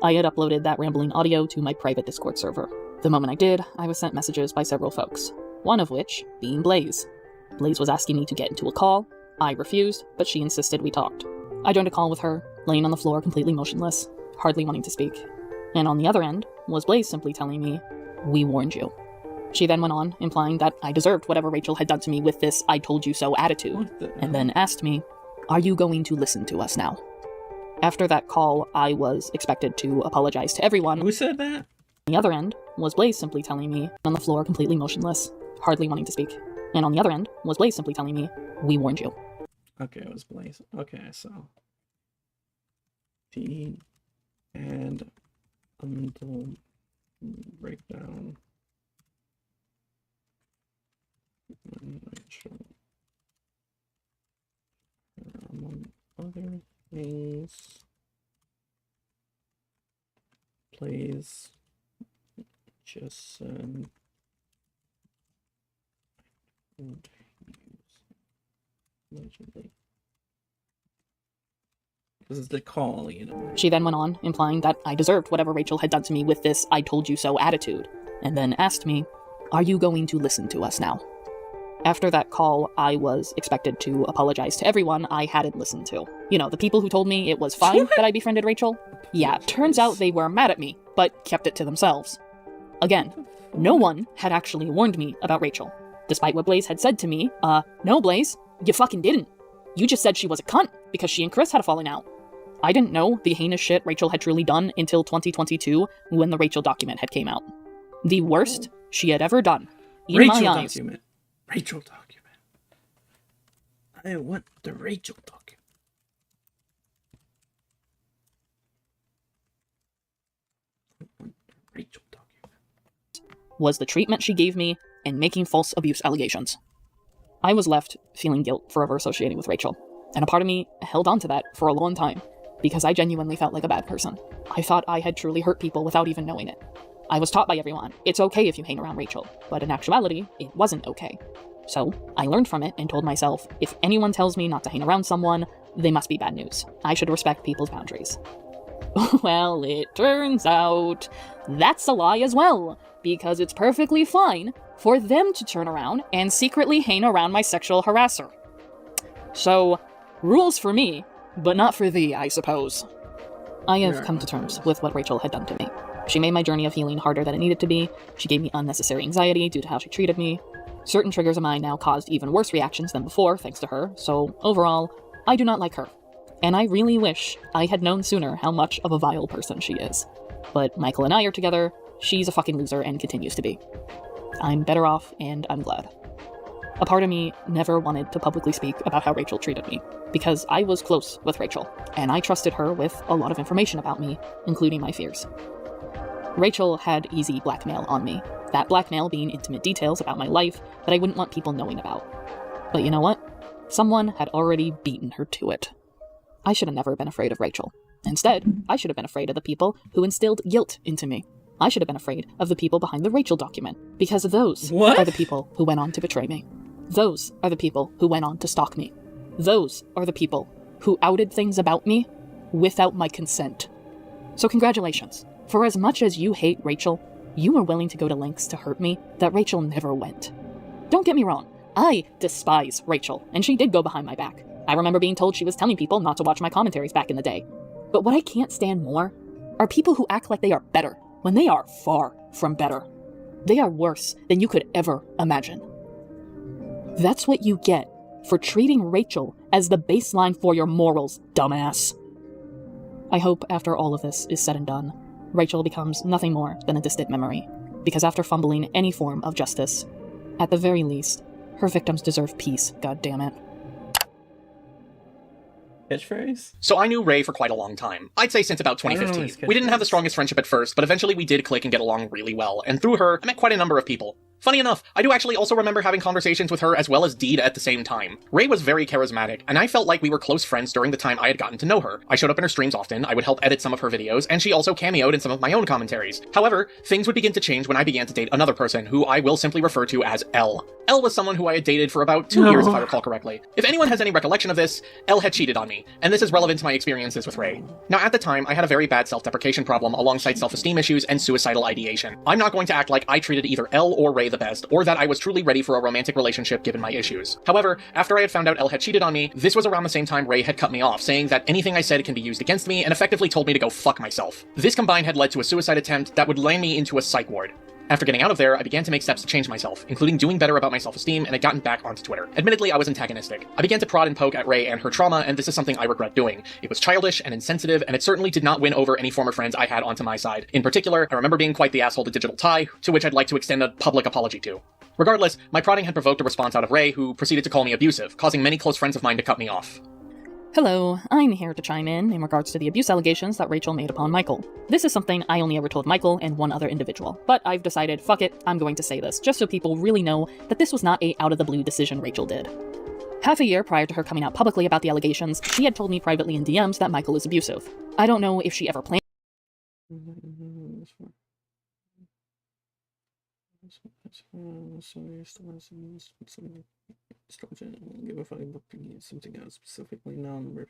I had uploaded that rambling audio to my private Discord server. The moment I did, I was sent messages by several folks, one of which being Blaze. Blaze was asking me to get into a call. I refused, but she insisted we talked. I joined a call with her, laying on the floor completely motionless, hardly wanting to speak. And on the other end was Blaze simply telling me, "We warned you." She then went on, implying that I deserved whatever Rachel had done to me with this "I told you so" attitude, and then asked me, "Are you going to listen to us now?" After that call, I was expected to apologize to everyone.
Who said that?
On the other end was Blaze simply telling me, on the floor completely motionless, hardly wanting to speak. And on the other end was Blaze simply telling me, "We warned you."
Okay, it was Blaze. Okay, so T and a mental breakdown. Among other things, plays just would use allegedly This is the call, you know.
She then went on, implying that I deserved whatever Rachel had done to me with this I told you so attitude, and then asked me, "Are you going to listen to us now?" After that call, I was expected to apologize to everyone I hadn't listened to. You know, the people who told me it was fine that I befriended Rachel? Yeah, turns out they were mad at me, but kept it to themselves. Again, no one had actually warned me about Rachel, despite what Blaze had said to me. No, Blaze, you fucking didn't. You just said she was a cunt because she and Chris had a falling out. I didn't know the heinous shit Rachel had truly done until 2022 when the Rachel document had came out. The worst she had ever done. In
Rachel
my eyes.
document. Rachel document. I want the Rachel document. Rachel document.
Was the treatment she gave me and making false abuse allegations. I was left feeling guilt forever associating with Rachel, and a part of me held on to that for a long time because I genuinely felt like a bad person. I thought I had truly hurt people without even knowing it. I was taught by everyone, it's okay if you hang around Rachel, but in actuality, it wasn't okay. So, I learned from it and told myself, if anyone tells me not to hang around someone, they must be bad news. I should respect people's boundaries. Well, it turns out that's a lie as well, because it's perfectly fine for them to turn around and secretly hang around my sexual harasser. So, rules for me, but not for thee, I suppose. I have come to terms with what Rachel had done to me. She made my journey of healing harder than it needed to be. She gave me unnecessary anxiety due to how she treated me. Certain triggers of mine now caused even worse reactions than before, thanks to her, so overall, I do not like her. And I really wish I had known sooner how much of a vile person she is. But Michael and I are together, she's a fucking loser and continues to be. I'm better off, and I'm glad. A part of me never wanted to publicly speak about how Rachel treated me, because I was close with Rachel, and I trusted her with a lot of information about me, including my fears. Rachel had easy blackmail on me, that blackmail being intimate details about my life that I wouldn't want people knowing about. But you know what? Someone had already beaten her to it. I should have never been afraid of Rachel. Instead, I should have been afraid of the people who instilled guilt into me. I should have been afraid of the people behind the Rachel document, because those are the people who went on to betray me. Those are the people who went on to stalk me. Those are the people who outed things about me without my consent. So congratulations. For as much as you hate Rachel, you were willing to go to lengths to hurt me that Rachel never went. Don't get me wrong, I despise Rachel, and she did go behind my back. I remember being told she was telling people not to watch my commentaries back in the day. But what I can't stand more are people who act like they are better when they are far from better. They are worse than you could ever imagine. That's what you get for treating Rachel as the baseline for your morals, dumbass. I hope after all of this is said and done, Rachel becomes nothing more than a distant memory, because after fumbling any form of justice, at the very least, her victims deserve peace, goddammit.
Catchphrase?
So I knew Ray for quite a long time. I'd say since about 2015. We didn't have the strongest friendship at first, but eventually we did click and get along really well, and through her, I met quite a number of people. Funny enough, I do actually also remember having conversations with her as well as Deed at the same time. Ray was very charismatic, and I felt like we were close friends during the time I had gotten to know her. I showed up in her streams often, I would help edit some of her videos, and she also cameoed in some of my own commentaries. However, things would begin to change when I began to date another person, who I will simply refer to as Elle. Elle was someone who I had dated for about 2 years if I recall correctly. If anyone has any recollection of this, Elle had cheated on me, and this is relevant to my experiences with Ray. Now at the time, I had a very bad self-deprecation problem alongside self-esteem issues and suicidal ideation. I'm not going to act like I treated either Elle or Ray the best, or that I was truly ready for a romantic relationship given my issues. However, after I had found out Elle had cheated on me, this was around the same time Ray had cut me off, saying that anything I said can be used against me, and effectively told me to go fuck myself. This combined had led to a suicide attempt that would land me into a psych ward. After getting out of there, I began to make steps to change myself, including doing better about my self-esteem, and had gotten back onto Twitter. Admittedly, I was antagonistic. I began to prod and poke at Ray and her trauma, and this is something I regret doing. It was childish and insensitive, and it certainly did not win over any former friends I had onto my side. In particular, I remember being quite the asshole to Digital Ty, to which I'd like to extend a public apology to. Regardless, my prodding had provoked a response out of Ray, who proceeded to call me abusive, causing many close friends of mine to cut me off.
Hello, I'm here to chime in regards to the abuse allegations that Rachel made upon Michael. This is something I only ever told Michael and one other individual, but I've decided, fuck it, I'm going to say this, just so people really know that this was not a out-of-the-blue decision Rachel did. Half a year prior to her coming out publicly about the allegations, she had told me privately in DMs that Michael is abusive. I don't know if she ever planned
Give a fucking book to get something else specifically non-numbered.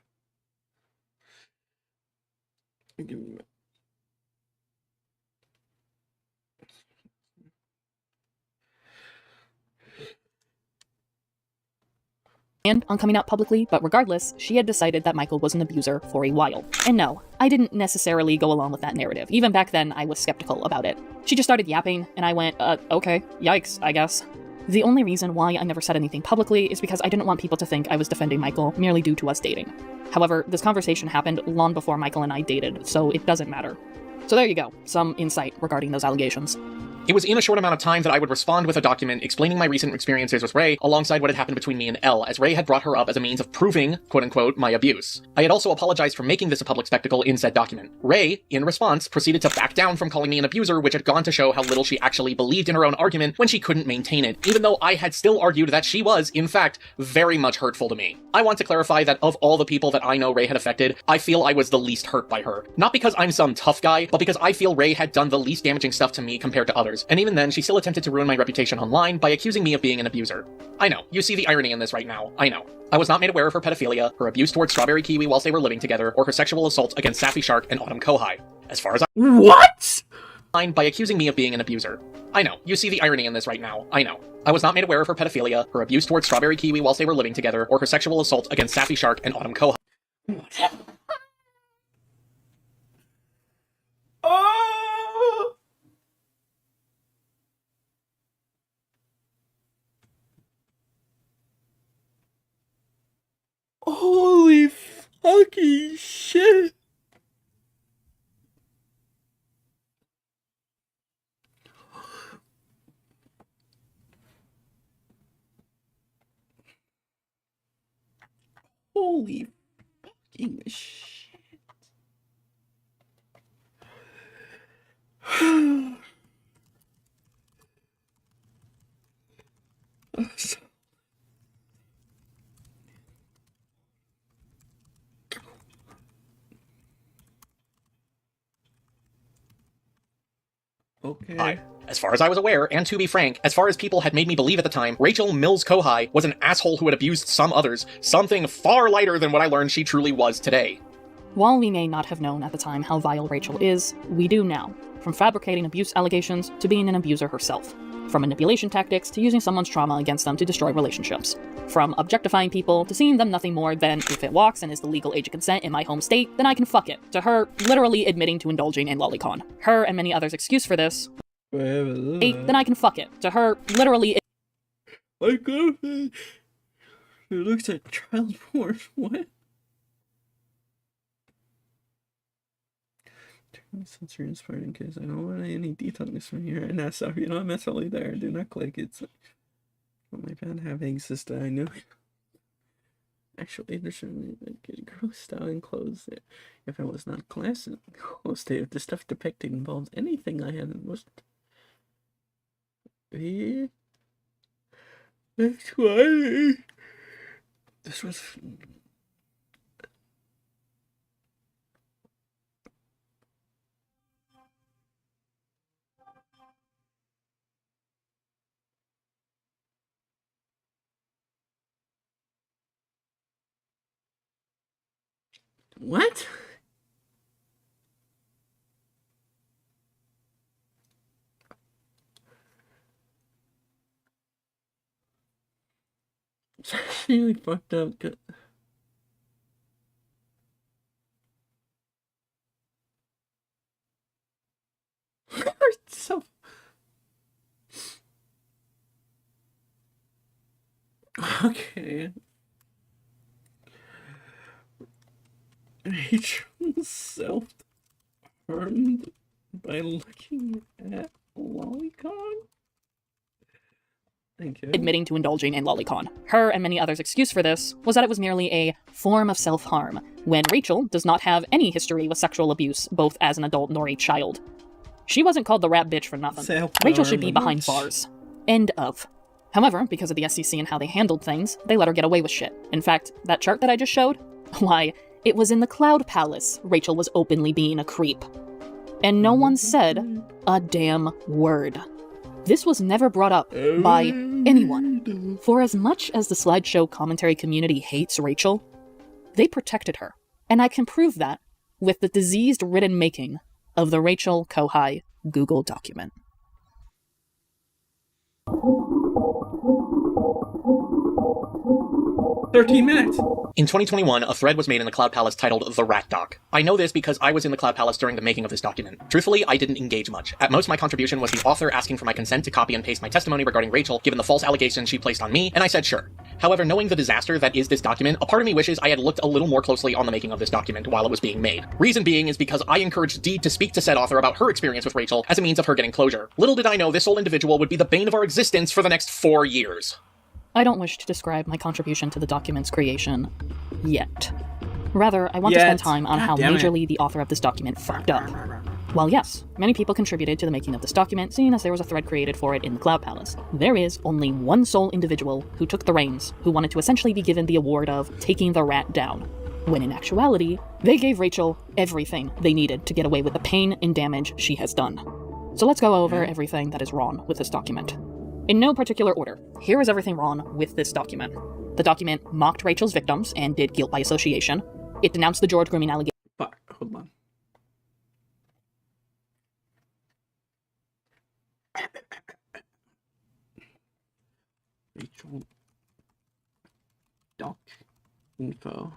And on coming out publicly, but regardless, she had decided that Michael was an abuser for a while. And no, I didn't necessarily go along with that narrative. Even back then, I was skeptical about it. She just started yapping, and I went, okay, yikes, I guess. The only reason why I never said anything publicly is because I didn't want people to think I was defending Michael merely due to us dating. However, this conversation happened long before Michael and I dated, so it doesn't matter. So there you go, some insight regarding those allegations.
It was in a short amount of time that I would respond with a document explaining my recent experiences with Ray alongside what had happened between me and Elle, as Ray had brought her up as a means of proving, quote-unquote, my abuse. I had also apologized for making this a public spectacle in said document. Ray, in response, proceeded to back down from calling me an abuser, which had gone to show how little she actually believed in her own argument when she couldn't maintain it, even though I had still argued that she was, in fact, very much hurtful to me. I want to clarify that of all the people that I know Ray had affected, I feel I was the least hurt by her. Not because I'm some tough guy, but because I feel Ray had done the least damaging stuff to me compared to others, and even then, she still attempted to ruin my reputation online by accusing me of being an abuser. I know, you see the irony in this right now, I know. I was not made aware of her pedophilia, her abuse towards Strawberry Kiwi whilst they were living together, or her sexual assault against Sappy Shark and Autumn Kohai. As far as I—
What?!
By accusing me of being an abuser. I know, you see the irony in this right now, I know. I was not made aware of her pedophilia, her abuse towards Strawberry Kiwi whilst they were living together, or her sexual assault against Sappy Shark and Autumn Kohai.
Holy fucking shit! Holy fucking shit. Okay.
As far as I was aware, and to be frank, as far as people had made me believe at the time, Rachel Mills Kohai was an asshole who had abused some others, something far lighter than what I learned she truly was today.
While we may not have known at the time how vile Rachel is, we do now. From fabricating abuse allegations to being an abuser herself. From manipulation tactics to using someone's trauma against them to destroy relationships. From objectifying people to seeing them nothing more than, if it walks and is the legal age of consent in my home state, then I can fuck it, to her literally admitting to indulging in lolicon. Her and many others' excuse for this, then I can fuck it, to her literally—
My girlfriend, she looks at child porn, what? Censor inspired in case I don't want any details from here. And that's stuff, you know, I'm mentally there. Do not click. It's my bad having sister. I know. Actually, there shouldn't get grossed out and closed it. If I was not classic, if the stuff depicted involves anything I hadn't watched. Yeah. That's why this was. What? She really fucked up. So. Okay. Rachel self-harmed by looking at lolicon? Thank you.
Admitting to indulging in lolicon. Her and many others' excuse for this was that it was merely a form of self-harm, when Rachel does not have any history with sexual abuse, both as an adult nor a child. She wasn't called the rat bitch for nothing. Rachel should be behind bars. End of. However, because of the SEC and how they handled things, they let her get away with shit. In fact, that chart that I just showed? Why, it was in the Cloud Palace Rachel was openly being a creep. And no one said a damn word. This was never brought up by anyone. For as much as the slideshow commentary community hates Rachel, they protected her. And I can prove that with the diseased-ridden making of the Rachel Kohai Google document.
In 2021, a thread was made in the Cloud Palace titled The Rat Doc. I know this because I was in the Cloud Palace during the making of this document. Truthfully, I didn't engage much. At most, my contribution was the author asking for my consent to copy and paste my testimony regarding Rachel, given the false allegations she placed on me, and I said sure. However, knowing the disaster that is this document, a part of me wishes I had looked a little more closely on the making of this document while it was being made. Reason being is because I encouraged Deed to speak to said author about her experience with Rachel as a means of her getting closure. Little did I know this sole individual would be the bane of our existence for the next 4 years.
I don't wish to describe my contribution to the document's creation yet. Rather, I want to spend time on how majorly the author of this document fucked up. While yes, many people contributed to the making of this document, seeing as there was a thread created for it in the Cloud Palace, there is only one sole individual who took the reins, who wanted to essentially be given the award of taking the rat down, when in actuality, they gave Rachel everything they needed to get away with the pain and damage she has done. So let's go over everything that is wrong with this document. In no particular order, here is everything wrong with this document. The document mocked Rachel's victims and did guilt by association. It denounced the George grooming allegations.
Fuck, hold on. Rachel doc info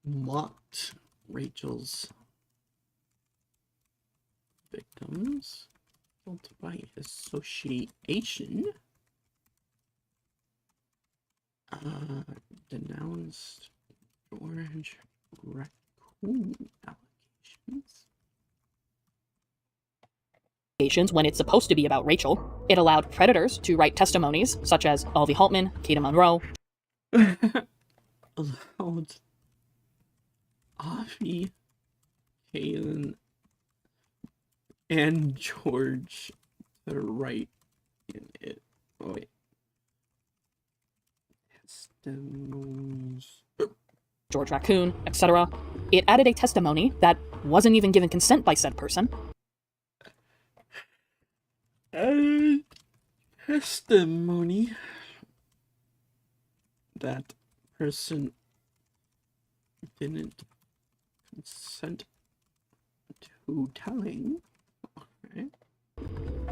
mocked Rachel's victims by association, denounced George Raccoon allegations.
When it's supposed to be about Rachel, it allowed predators to write testimonies such as Alvy Haltman, Kata Monroe.
Allowed Avi, Kaylin, and George to write in it. Oh wait. Testimonies.
George Raccoon, etc. It added a testimony that wasn't even given consent by said person.
Testimony that person didn't consent to telling. Okay.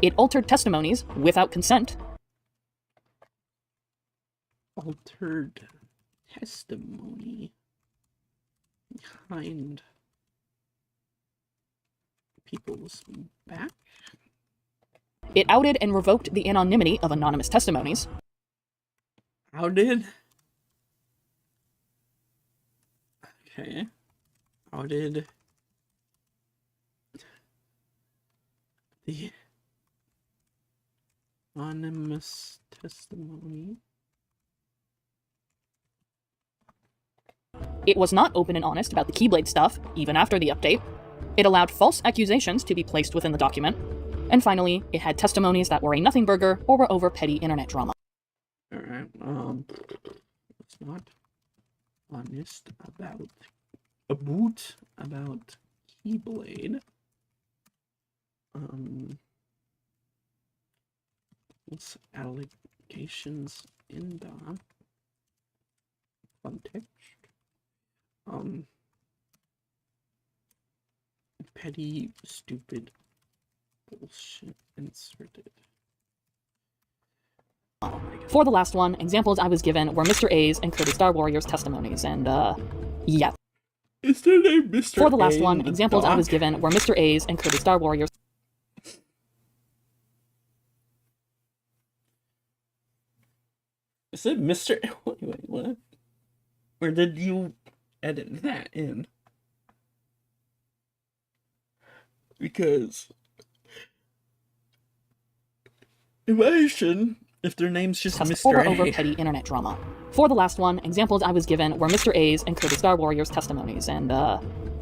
It altered testimonies without consent.
Altered testimony behind people's back.
It outed and revoked the anonymity of anonymous testimonies.
Outed? Okay. Outed the anonymous testimony.
It was not open and honest about the Keyblade stuff, even after the update. It allowed false accusations to be placed within the document. And finally, it had testimonies that were a nothing burger or were over petty internet drama.
Alright, it's not honest about Keyblade. What's allegations in the context? Petty, stupid bullshit inserted.
For the last one, examples I was given were Mr. A's and Kirby Star Warriors testimonies, and yeah.
Is their name Mr.
For the last
A
one, examples I was given were Mr. A's and Kirby Star Warriors.
Is it Mr. Wait, what? Or did you edit that in? Because imagine if their name's just Mr.
Over
A.
petty internet drama. For the last one, examples I was given were Mr. A's and Kirby Star Warriors testimonies, and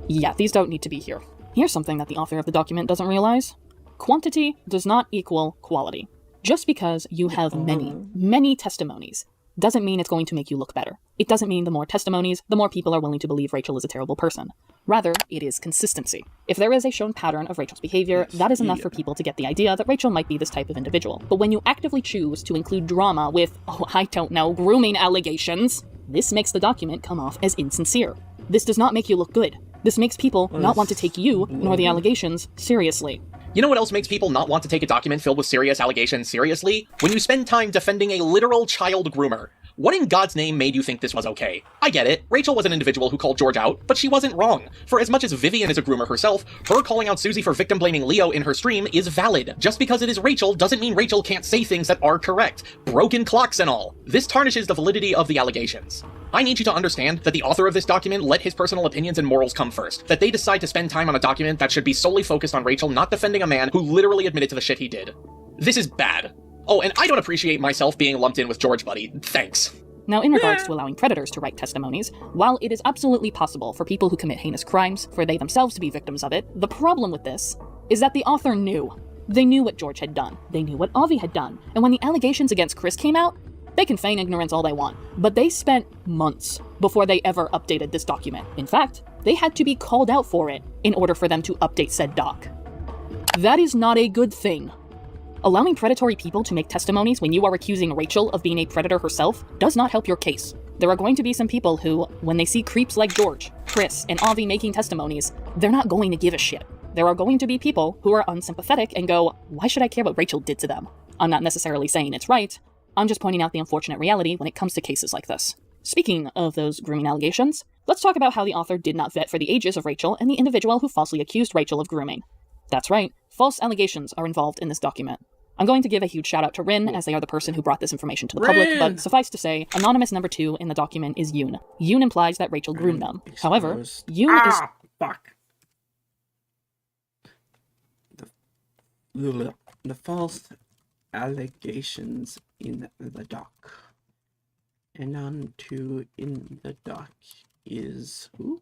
yeah, these don't need to be here. Here's something that the author of the document doesn't realize. Quantity does not equal quality. Just because you have many testimonies doesn't mean it's going to make you look better. It doesn't mean the more testimonies, the more people are willing to believe Rachel is a terrible person. Rather, it is consistency. If there is a shown pattern of Rachel's behavior, that is enough for people to get the idea that Rachel might be this type of individual. But when you actively choose to include drama with, oh, I don't know, grooming allegations, This makes the document come off as insincere. This does not make you look good. This makes people not want to take you, nor the allegations, seriously.
You know what else makes people not want to take a document filled with serious allegations seriously? When you spend time defending a literal child groomer. What in God's name made you think this was okay? I get it. Rachel was an individual who called George out, but she wasn't wrong. For as much as Vivian is a groomer herself, her calling out Susie for victim-blaming Leo in her stream is valid. Just because it is Rachel doesn't mean Rachel can't say things that are correct. Broken clocks and all. This tarnishes the validity of the allegations. I need you to understand that the author of this document let his personal opinions and morals come first. That they decide to spend time on a document that should be solely focused on Rachel not defending a man who literally admitted to the shit he did. This is bad. Oh, and I don't appreciate myself being lumped in with George, buddy. Thanks.
Now, in regards to allowing predators to write testimonies, while it is absolutely possible for people who commit heinous crimes for they themselves to be victims of it, the problem with this is that the author knew. They knew what George had done. They knew what Avi had done. And when the allegations against Chris came out, they can feign ignorance all they want, but they spent months before they ever updated this document. In fact, they had to be called out for it in order for them to update said doc. That is not a good thing. Allowing predatory people to make testimonies when you are accusing Rachel of being a predator herself does not help your case. There are going to be some people who, when they see creeps like George, Chris, and Avi making testimonies, they're not going to give a shit. There are going to be people who are unsympathetic and go, why should I care what Rachel did to them? I'm not necessarily saying it's right, I'm just pointing out the unfortunate reality when it comes to cases like this. Speaking of those grooming allegations, let's talk about how the author did not vet for the ages of Rachel and the individual who falsely accused Rachel of grooming. That's right, false allegations are involved in this document. I'm going to give a huge shout out to Rin, as they are the person who brought this information to the public, but suffice to say, anonymous number 2 in the document is Yoon. Yoon implies that Rachel groomed them. However, Yoon is...
Fuck. The false allegations in the doc. And on to in the doc is who?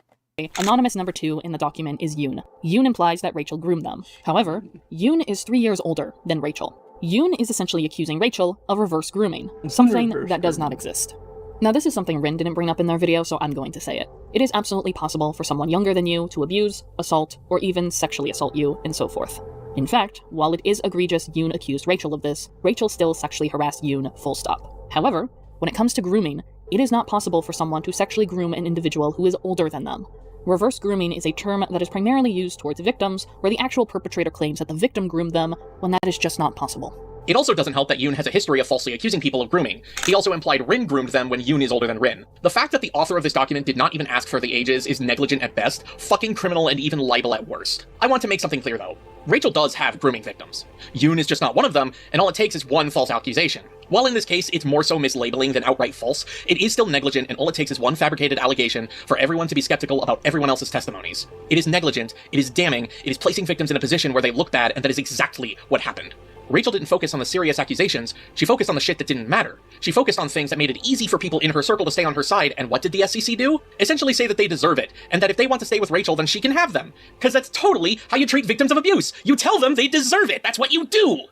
Anonymous number 2 in the document is Yoon. Yoon implies that Rachel groomed them. However, Yoon is 3 years older than Rachel. Yoon is essentially accusing Rachel of reverse grooming, something that does not exist. Now, this is something Rin didn't bring up in their video, so I'm going to say it. It is absolutely possible for someone younger than you to abuse, assault, or even sexually assault you, and so forth. In fact, while it is egregious Yoon accused Rachel of this, Rachel still sexually harassed Yoon, full stop. However, when it comes to grooming, it is not possible for someone to sexually groom an individual who is older than them. Reverse grooming is a term that is primarily used towards victims, where the actual perpetrator claims that the victim groomed them, when that is just not possible.
It also doesn't help that Yoon has a history of falsely accusing people of grooming. He also implied Rin groomed them when Yoon is older than Rin. The fact that the author of this document did not even ask for the ages is negligent at best, fucking criminal, and even libel at worst. I want to make something clear though. Rachel does have grooming victims. Yoon is just not one of them, and all it takes is one false accusation. While in this case, it's more so mislabeling than outright false, it is still negligent, and all it takes is one fabricated allegation for everyone to be skeptical about everyone else's testimonies. It is negligent, it is damning, it is placing victims in a position where they look bad, and that is exactly what happened. Rachel didn't focus on the serious accusations, she focused on the shit that didn't matter. She focused on things that made it easy for people in her circle to stay on her side, and what did the SEC do? Essentially say that they deserve it, and that if they want to stay with Rachel, then she can have them. Cause that's totally how you treat victims of abuse! You tell them they deserve it! That's what you do!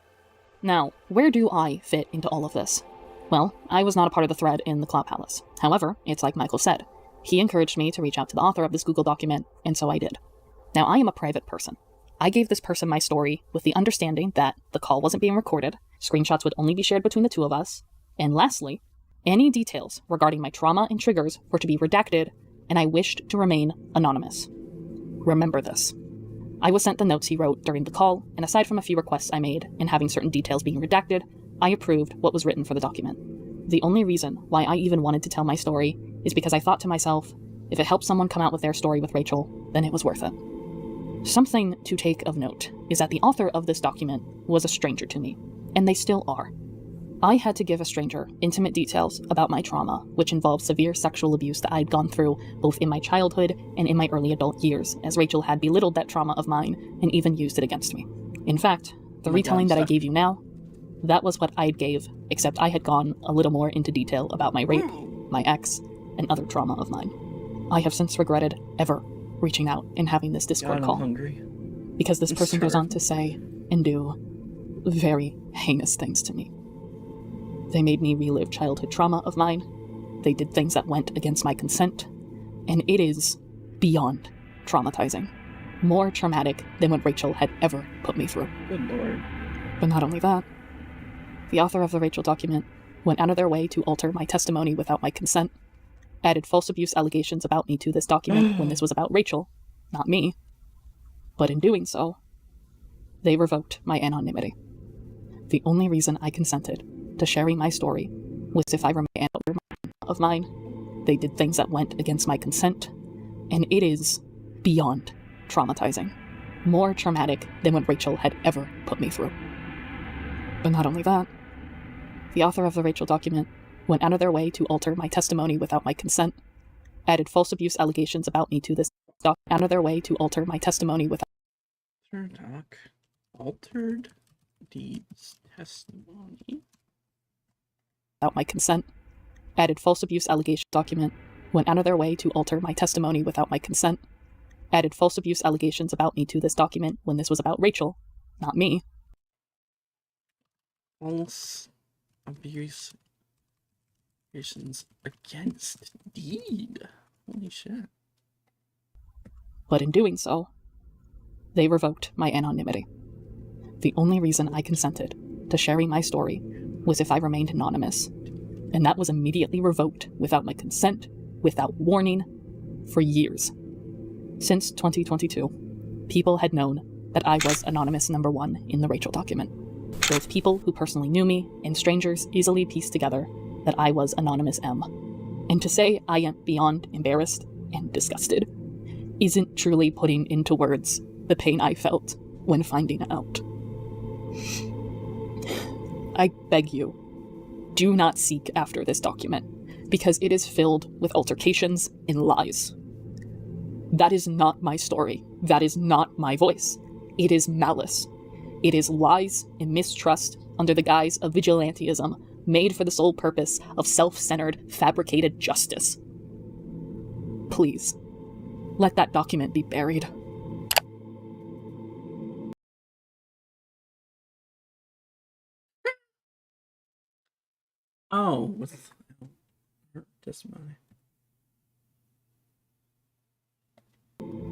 Now, where do I fit into all of this? Well, I was not a part of the thread in the Cloud Palace. However, it's like Michael said. He encouraged me to reach out to the author of this Google document, and so I did. Now, I am a private person. I gave this person my story with the understanding that the call wasn't being recorded, screenshots would only be shared between the two of us, and lastly, any details regarding my trauma and triggers were to be redacted, and I wished to remain anonymous. Remember this. I was sent the notes he wrote during the call, and aside from a few requests I made and having certain details being redacted, I approved what was written for the document. The only reason why I even wanted to tell my story is because I thought to myself, if it helped someone come out with their story with Rachel, then it was worth it. Something to take of note is that the author of this document was a stranger to me, and they still are. I had to give a stranger intimate details about my trauma, which involved severe sexual abuse that I'd gone through both in my childhood and in my early adult years, as Rachel had belittled that trauma of mine and even used it against me. In fact, the retelling that I gave you now, that was what I gave, except I had gone a little more into detail about my rape, my ex, and other trauma of mine. I have since regretted ever reaching out and having this Discord call. Because this person goes on to say and do very heinous things to me. They made me relive childhood trauma of mine. They did things that went against my consent. And it is beyond traumatizing. More traumatic than what Rachel had ever put me through.
Good lord.
But not only that, the author of the Rachel document went out of their way to alter my testimony without my consent, added false abuse allegations about me to this document when this was about Rachel, not me. But in doing so, they revoked my anonymity. The only reason I consented to sharing my story was if I remained an elder of mine. They did things that went against my consent, and it is beyond traumatizing. More traumatic than what Rachel had ever put me through. But not only that, the author of the Rachel document went out of their way to alter my testimony without my consent, added false abuse allegations about me to this doc, out of their way to alter my testimony without
altered Deed's testimony
without my consent, added false abuse allegation document, went out of their way to alter my testimony without my consent, added false abuse allegations about me to this document when this was about Rachel, not me.
False abuse allegations against Deed. Holy shit.
But in doing so, they revoked my anonymity. The only reason I consented to sharing my story was if I remained anonymous, and that was immediately revoked without my consent, without warning, for years. Since 2022, people had known that I was anonymous number 1 in the Rachel document. Both people who personally knew me and strangers easily pieced together that I was anonymous M. And to say I am beyond embarrassed and disgusted isn't truly putting into words the pain I felt when finding out. I beg you, do not seek after this document, because it is filled with altercations and lies. That is not my story. That is not my voice. It is malice. It is lies and mistrust under the guise of vigilantism made for the sole purpose of self-centered, fabricated justice. Please, let that document be buried.
Oh, with testimony.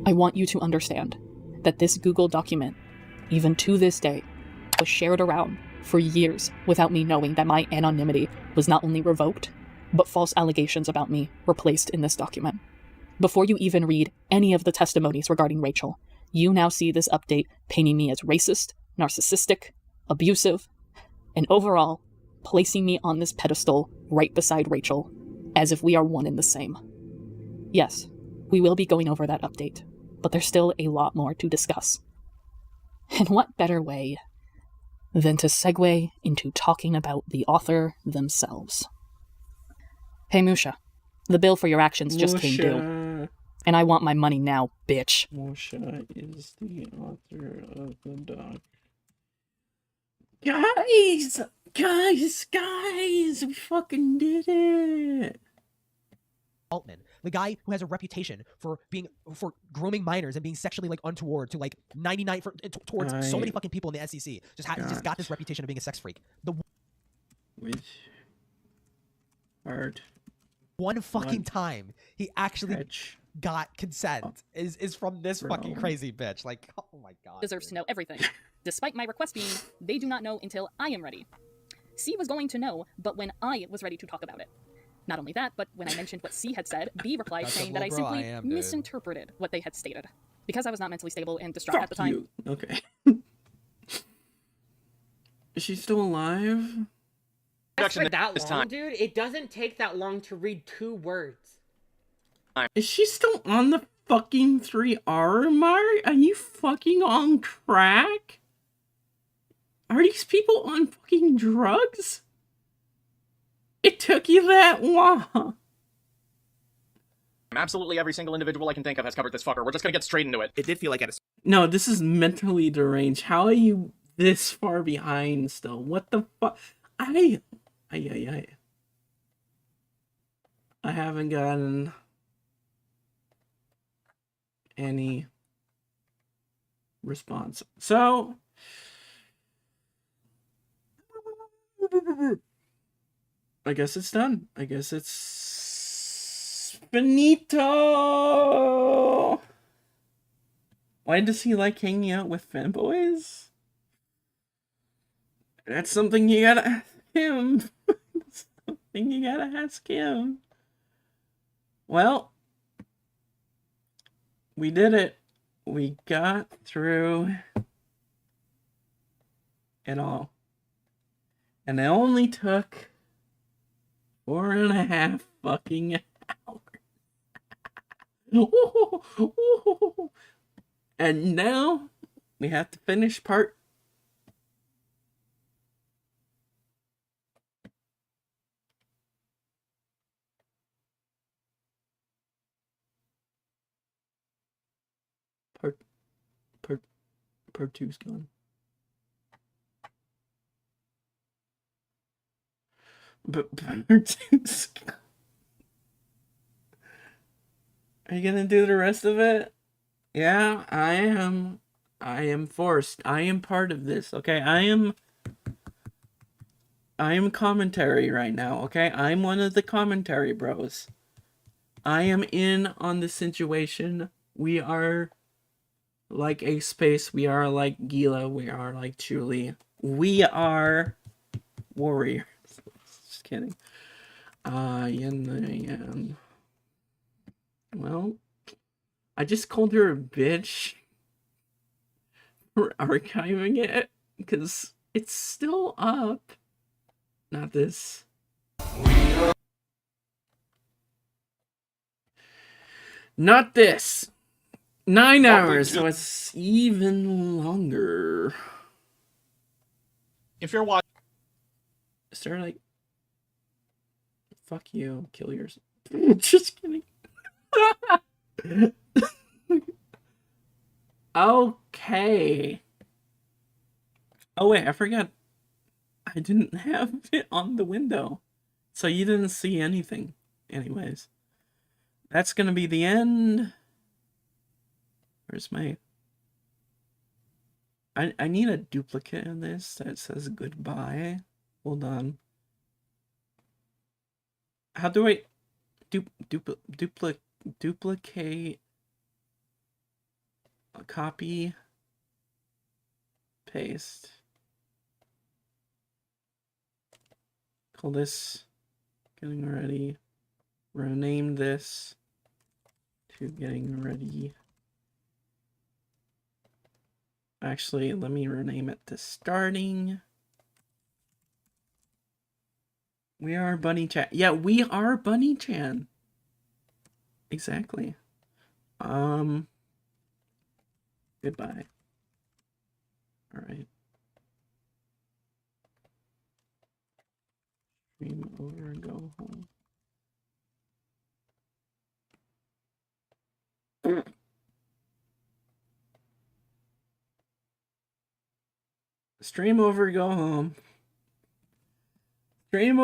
I want you to understand that this Google document, even to this day, was shared around for years without me knowing that my anonymity was not only revoked, but false allegations about me were placed in this document. Before you even read any of the testimonies regarding Rachel, you now see this update painting me as racist, narcissistic, abusive, and overall, placing me on this pedestal right beside Rachel, as if we are one and the same. Yes, we will be going over that update, but there's still a lot more to discuss. And what better way than to segue into talking about the author themselves. Hey Musha, the bill for your actions just came due. And I want my money now, bitch.
Musha is the author of the doc. Guys, we fucking did it.
Altman, the guy who has a reputation for grooming minors and being sexually untoward to 99 towards so many fucking people in the SEC. Just got this reputation of being a sex freak.
With hard
one fucking time he actually got consent is from this fucking crazy bitch. Oh my god.
Deserves to know everything. Despite my request being, they do not know until I am ready. C was going to know, but when I was ready to talk about it. Not only that, but when I mentioned what C had said, B replied saying that I simply misinterpreted what they had stated. Because I was not mentally stable and distraught at the time.
You. Okay. Is she still alive?
That's for that long, dude? It doesn't take that long to read 2 words.
Is she still on the fucking 3R mark? Are you fucking on crack? Are these people on fucking drugs? It took you that long.
Absolutely every single individual I can think of has covered this fucker. We're just gonna get straight into it.
It did feel like
No, this is mentally deranged. How are you this far behind still? What the fuck? I haven't gotten any response. So I guess it's done. I guess it's finito. Why does he like hanging out with fanboys? That's something you gotta ask him. Something you gotta ask him. Well, we did it. We got through it all. And it only took 4.5 fucking hours. And now we have to finish part 2's gone. But part 2's gone. Are you gonna do the rest of it? Yeah, I am forced. I am part of this, okay? I am commentary right now, okay? I'm one of the commentary bros. I am in on the situation. We are like Ace Space. We are like Gila. We are like Julie. We are warriors. Just kidding. Well, I just called her a bitch for archiving it because it's still up. Not this. Not this. 9 hours, so it's even longer.
If you're watching,
start like, fuck you, kill yours. Just kidding. Okay. Oh wait, I forgot. I didn't have it on the window, so you didn't see anything. Anyways, that's gonna be the end. Where's my... I need a duplicate of this that says goodbye. Hold on. How do I duplicate a copy paste? Call this getting ready. Rename this to getting ready. Actually, let me rename it to starting. We are Bunny Chan. Yeah, we are Bunny Chan. Exactly. Goodbye. All right. Stream over and go home. Stream over, go home. Stream over.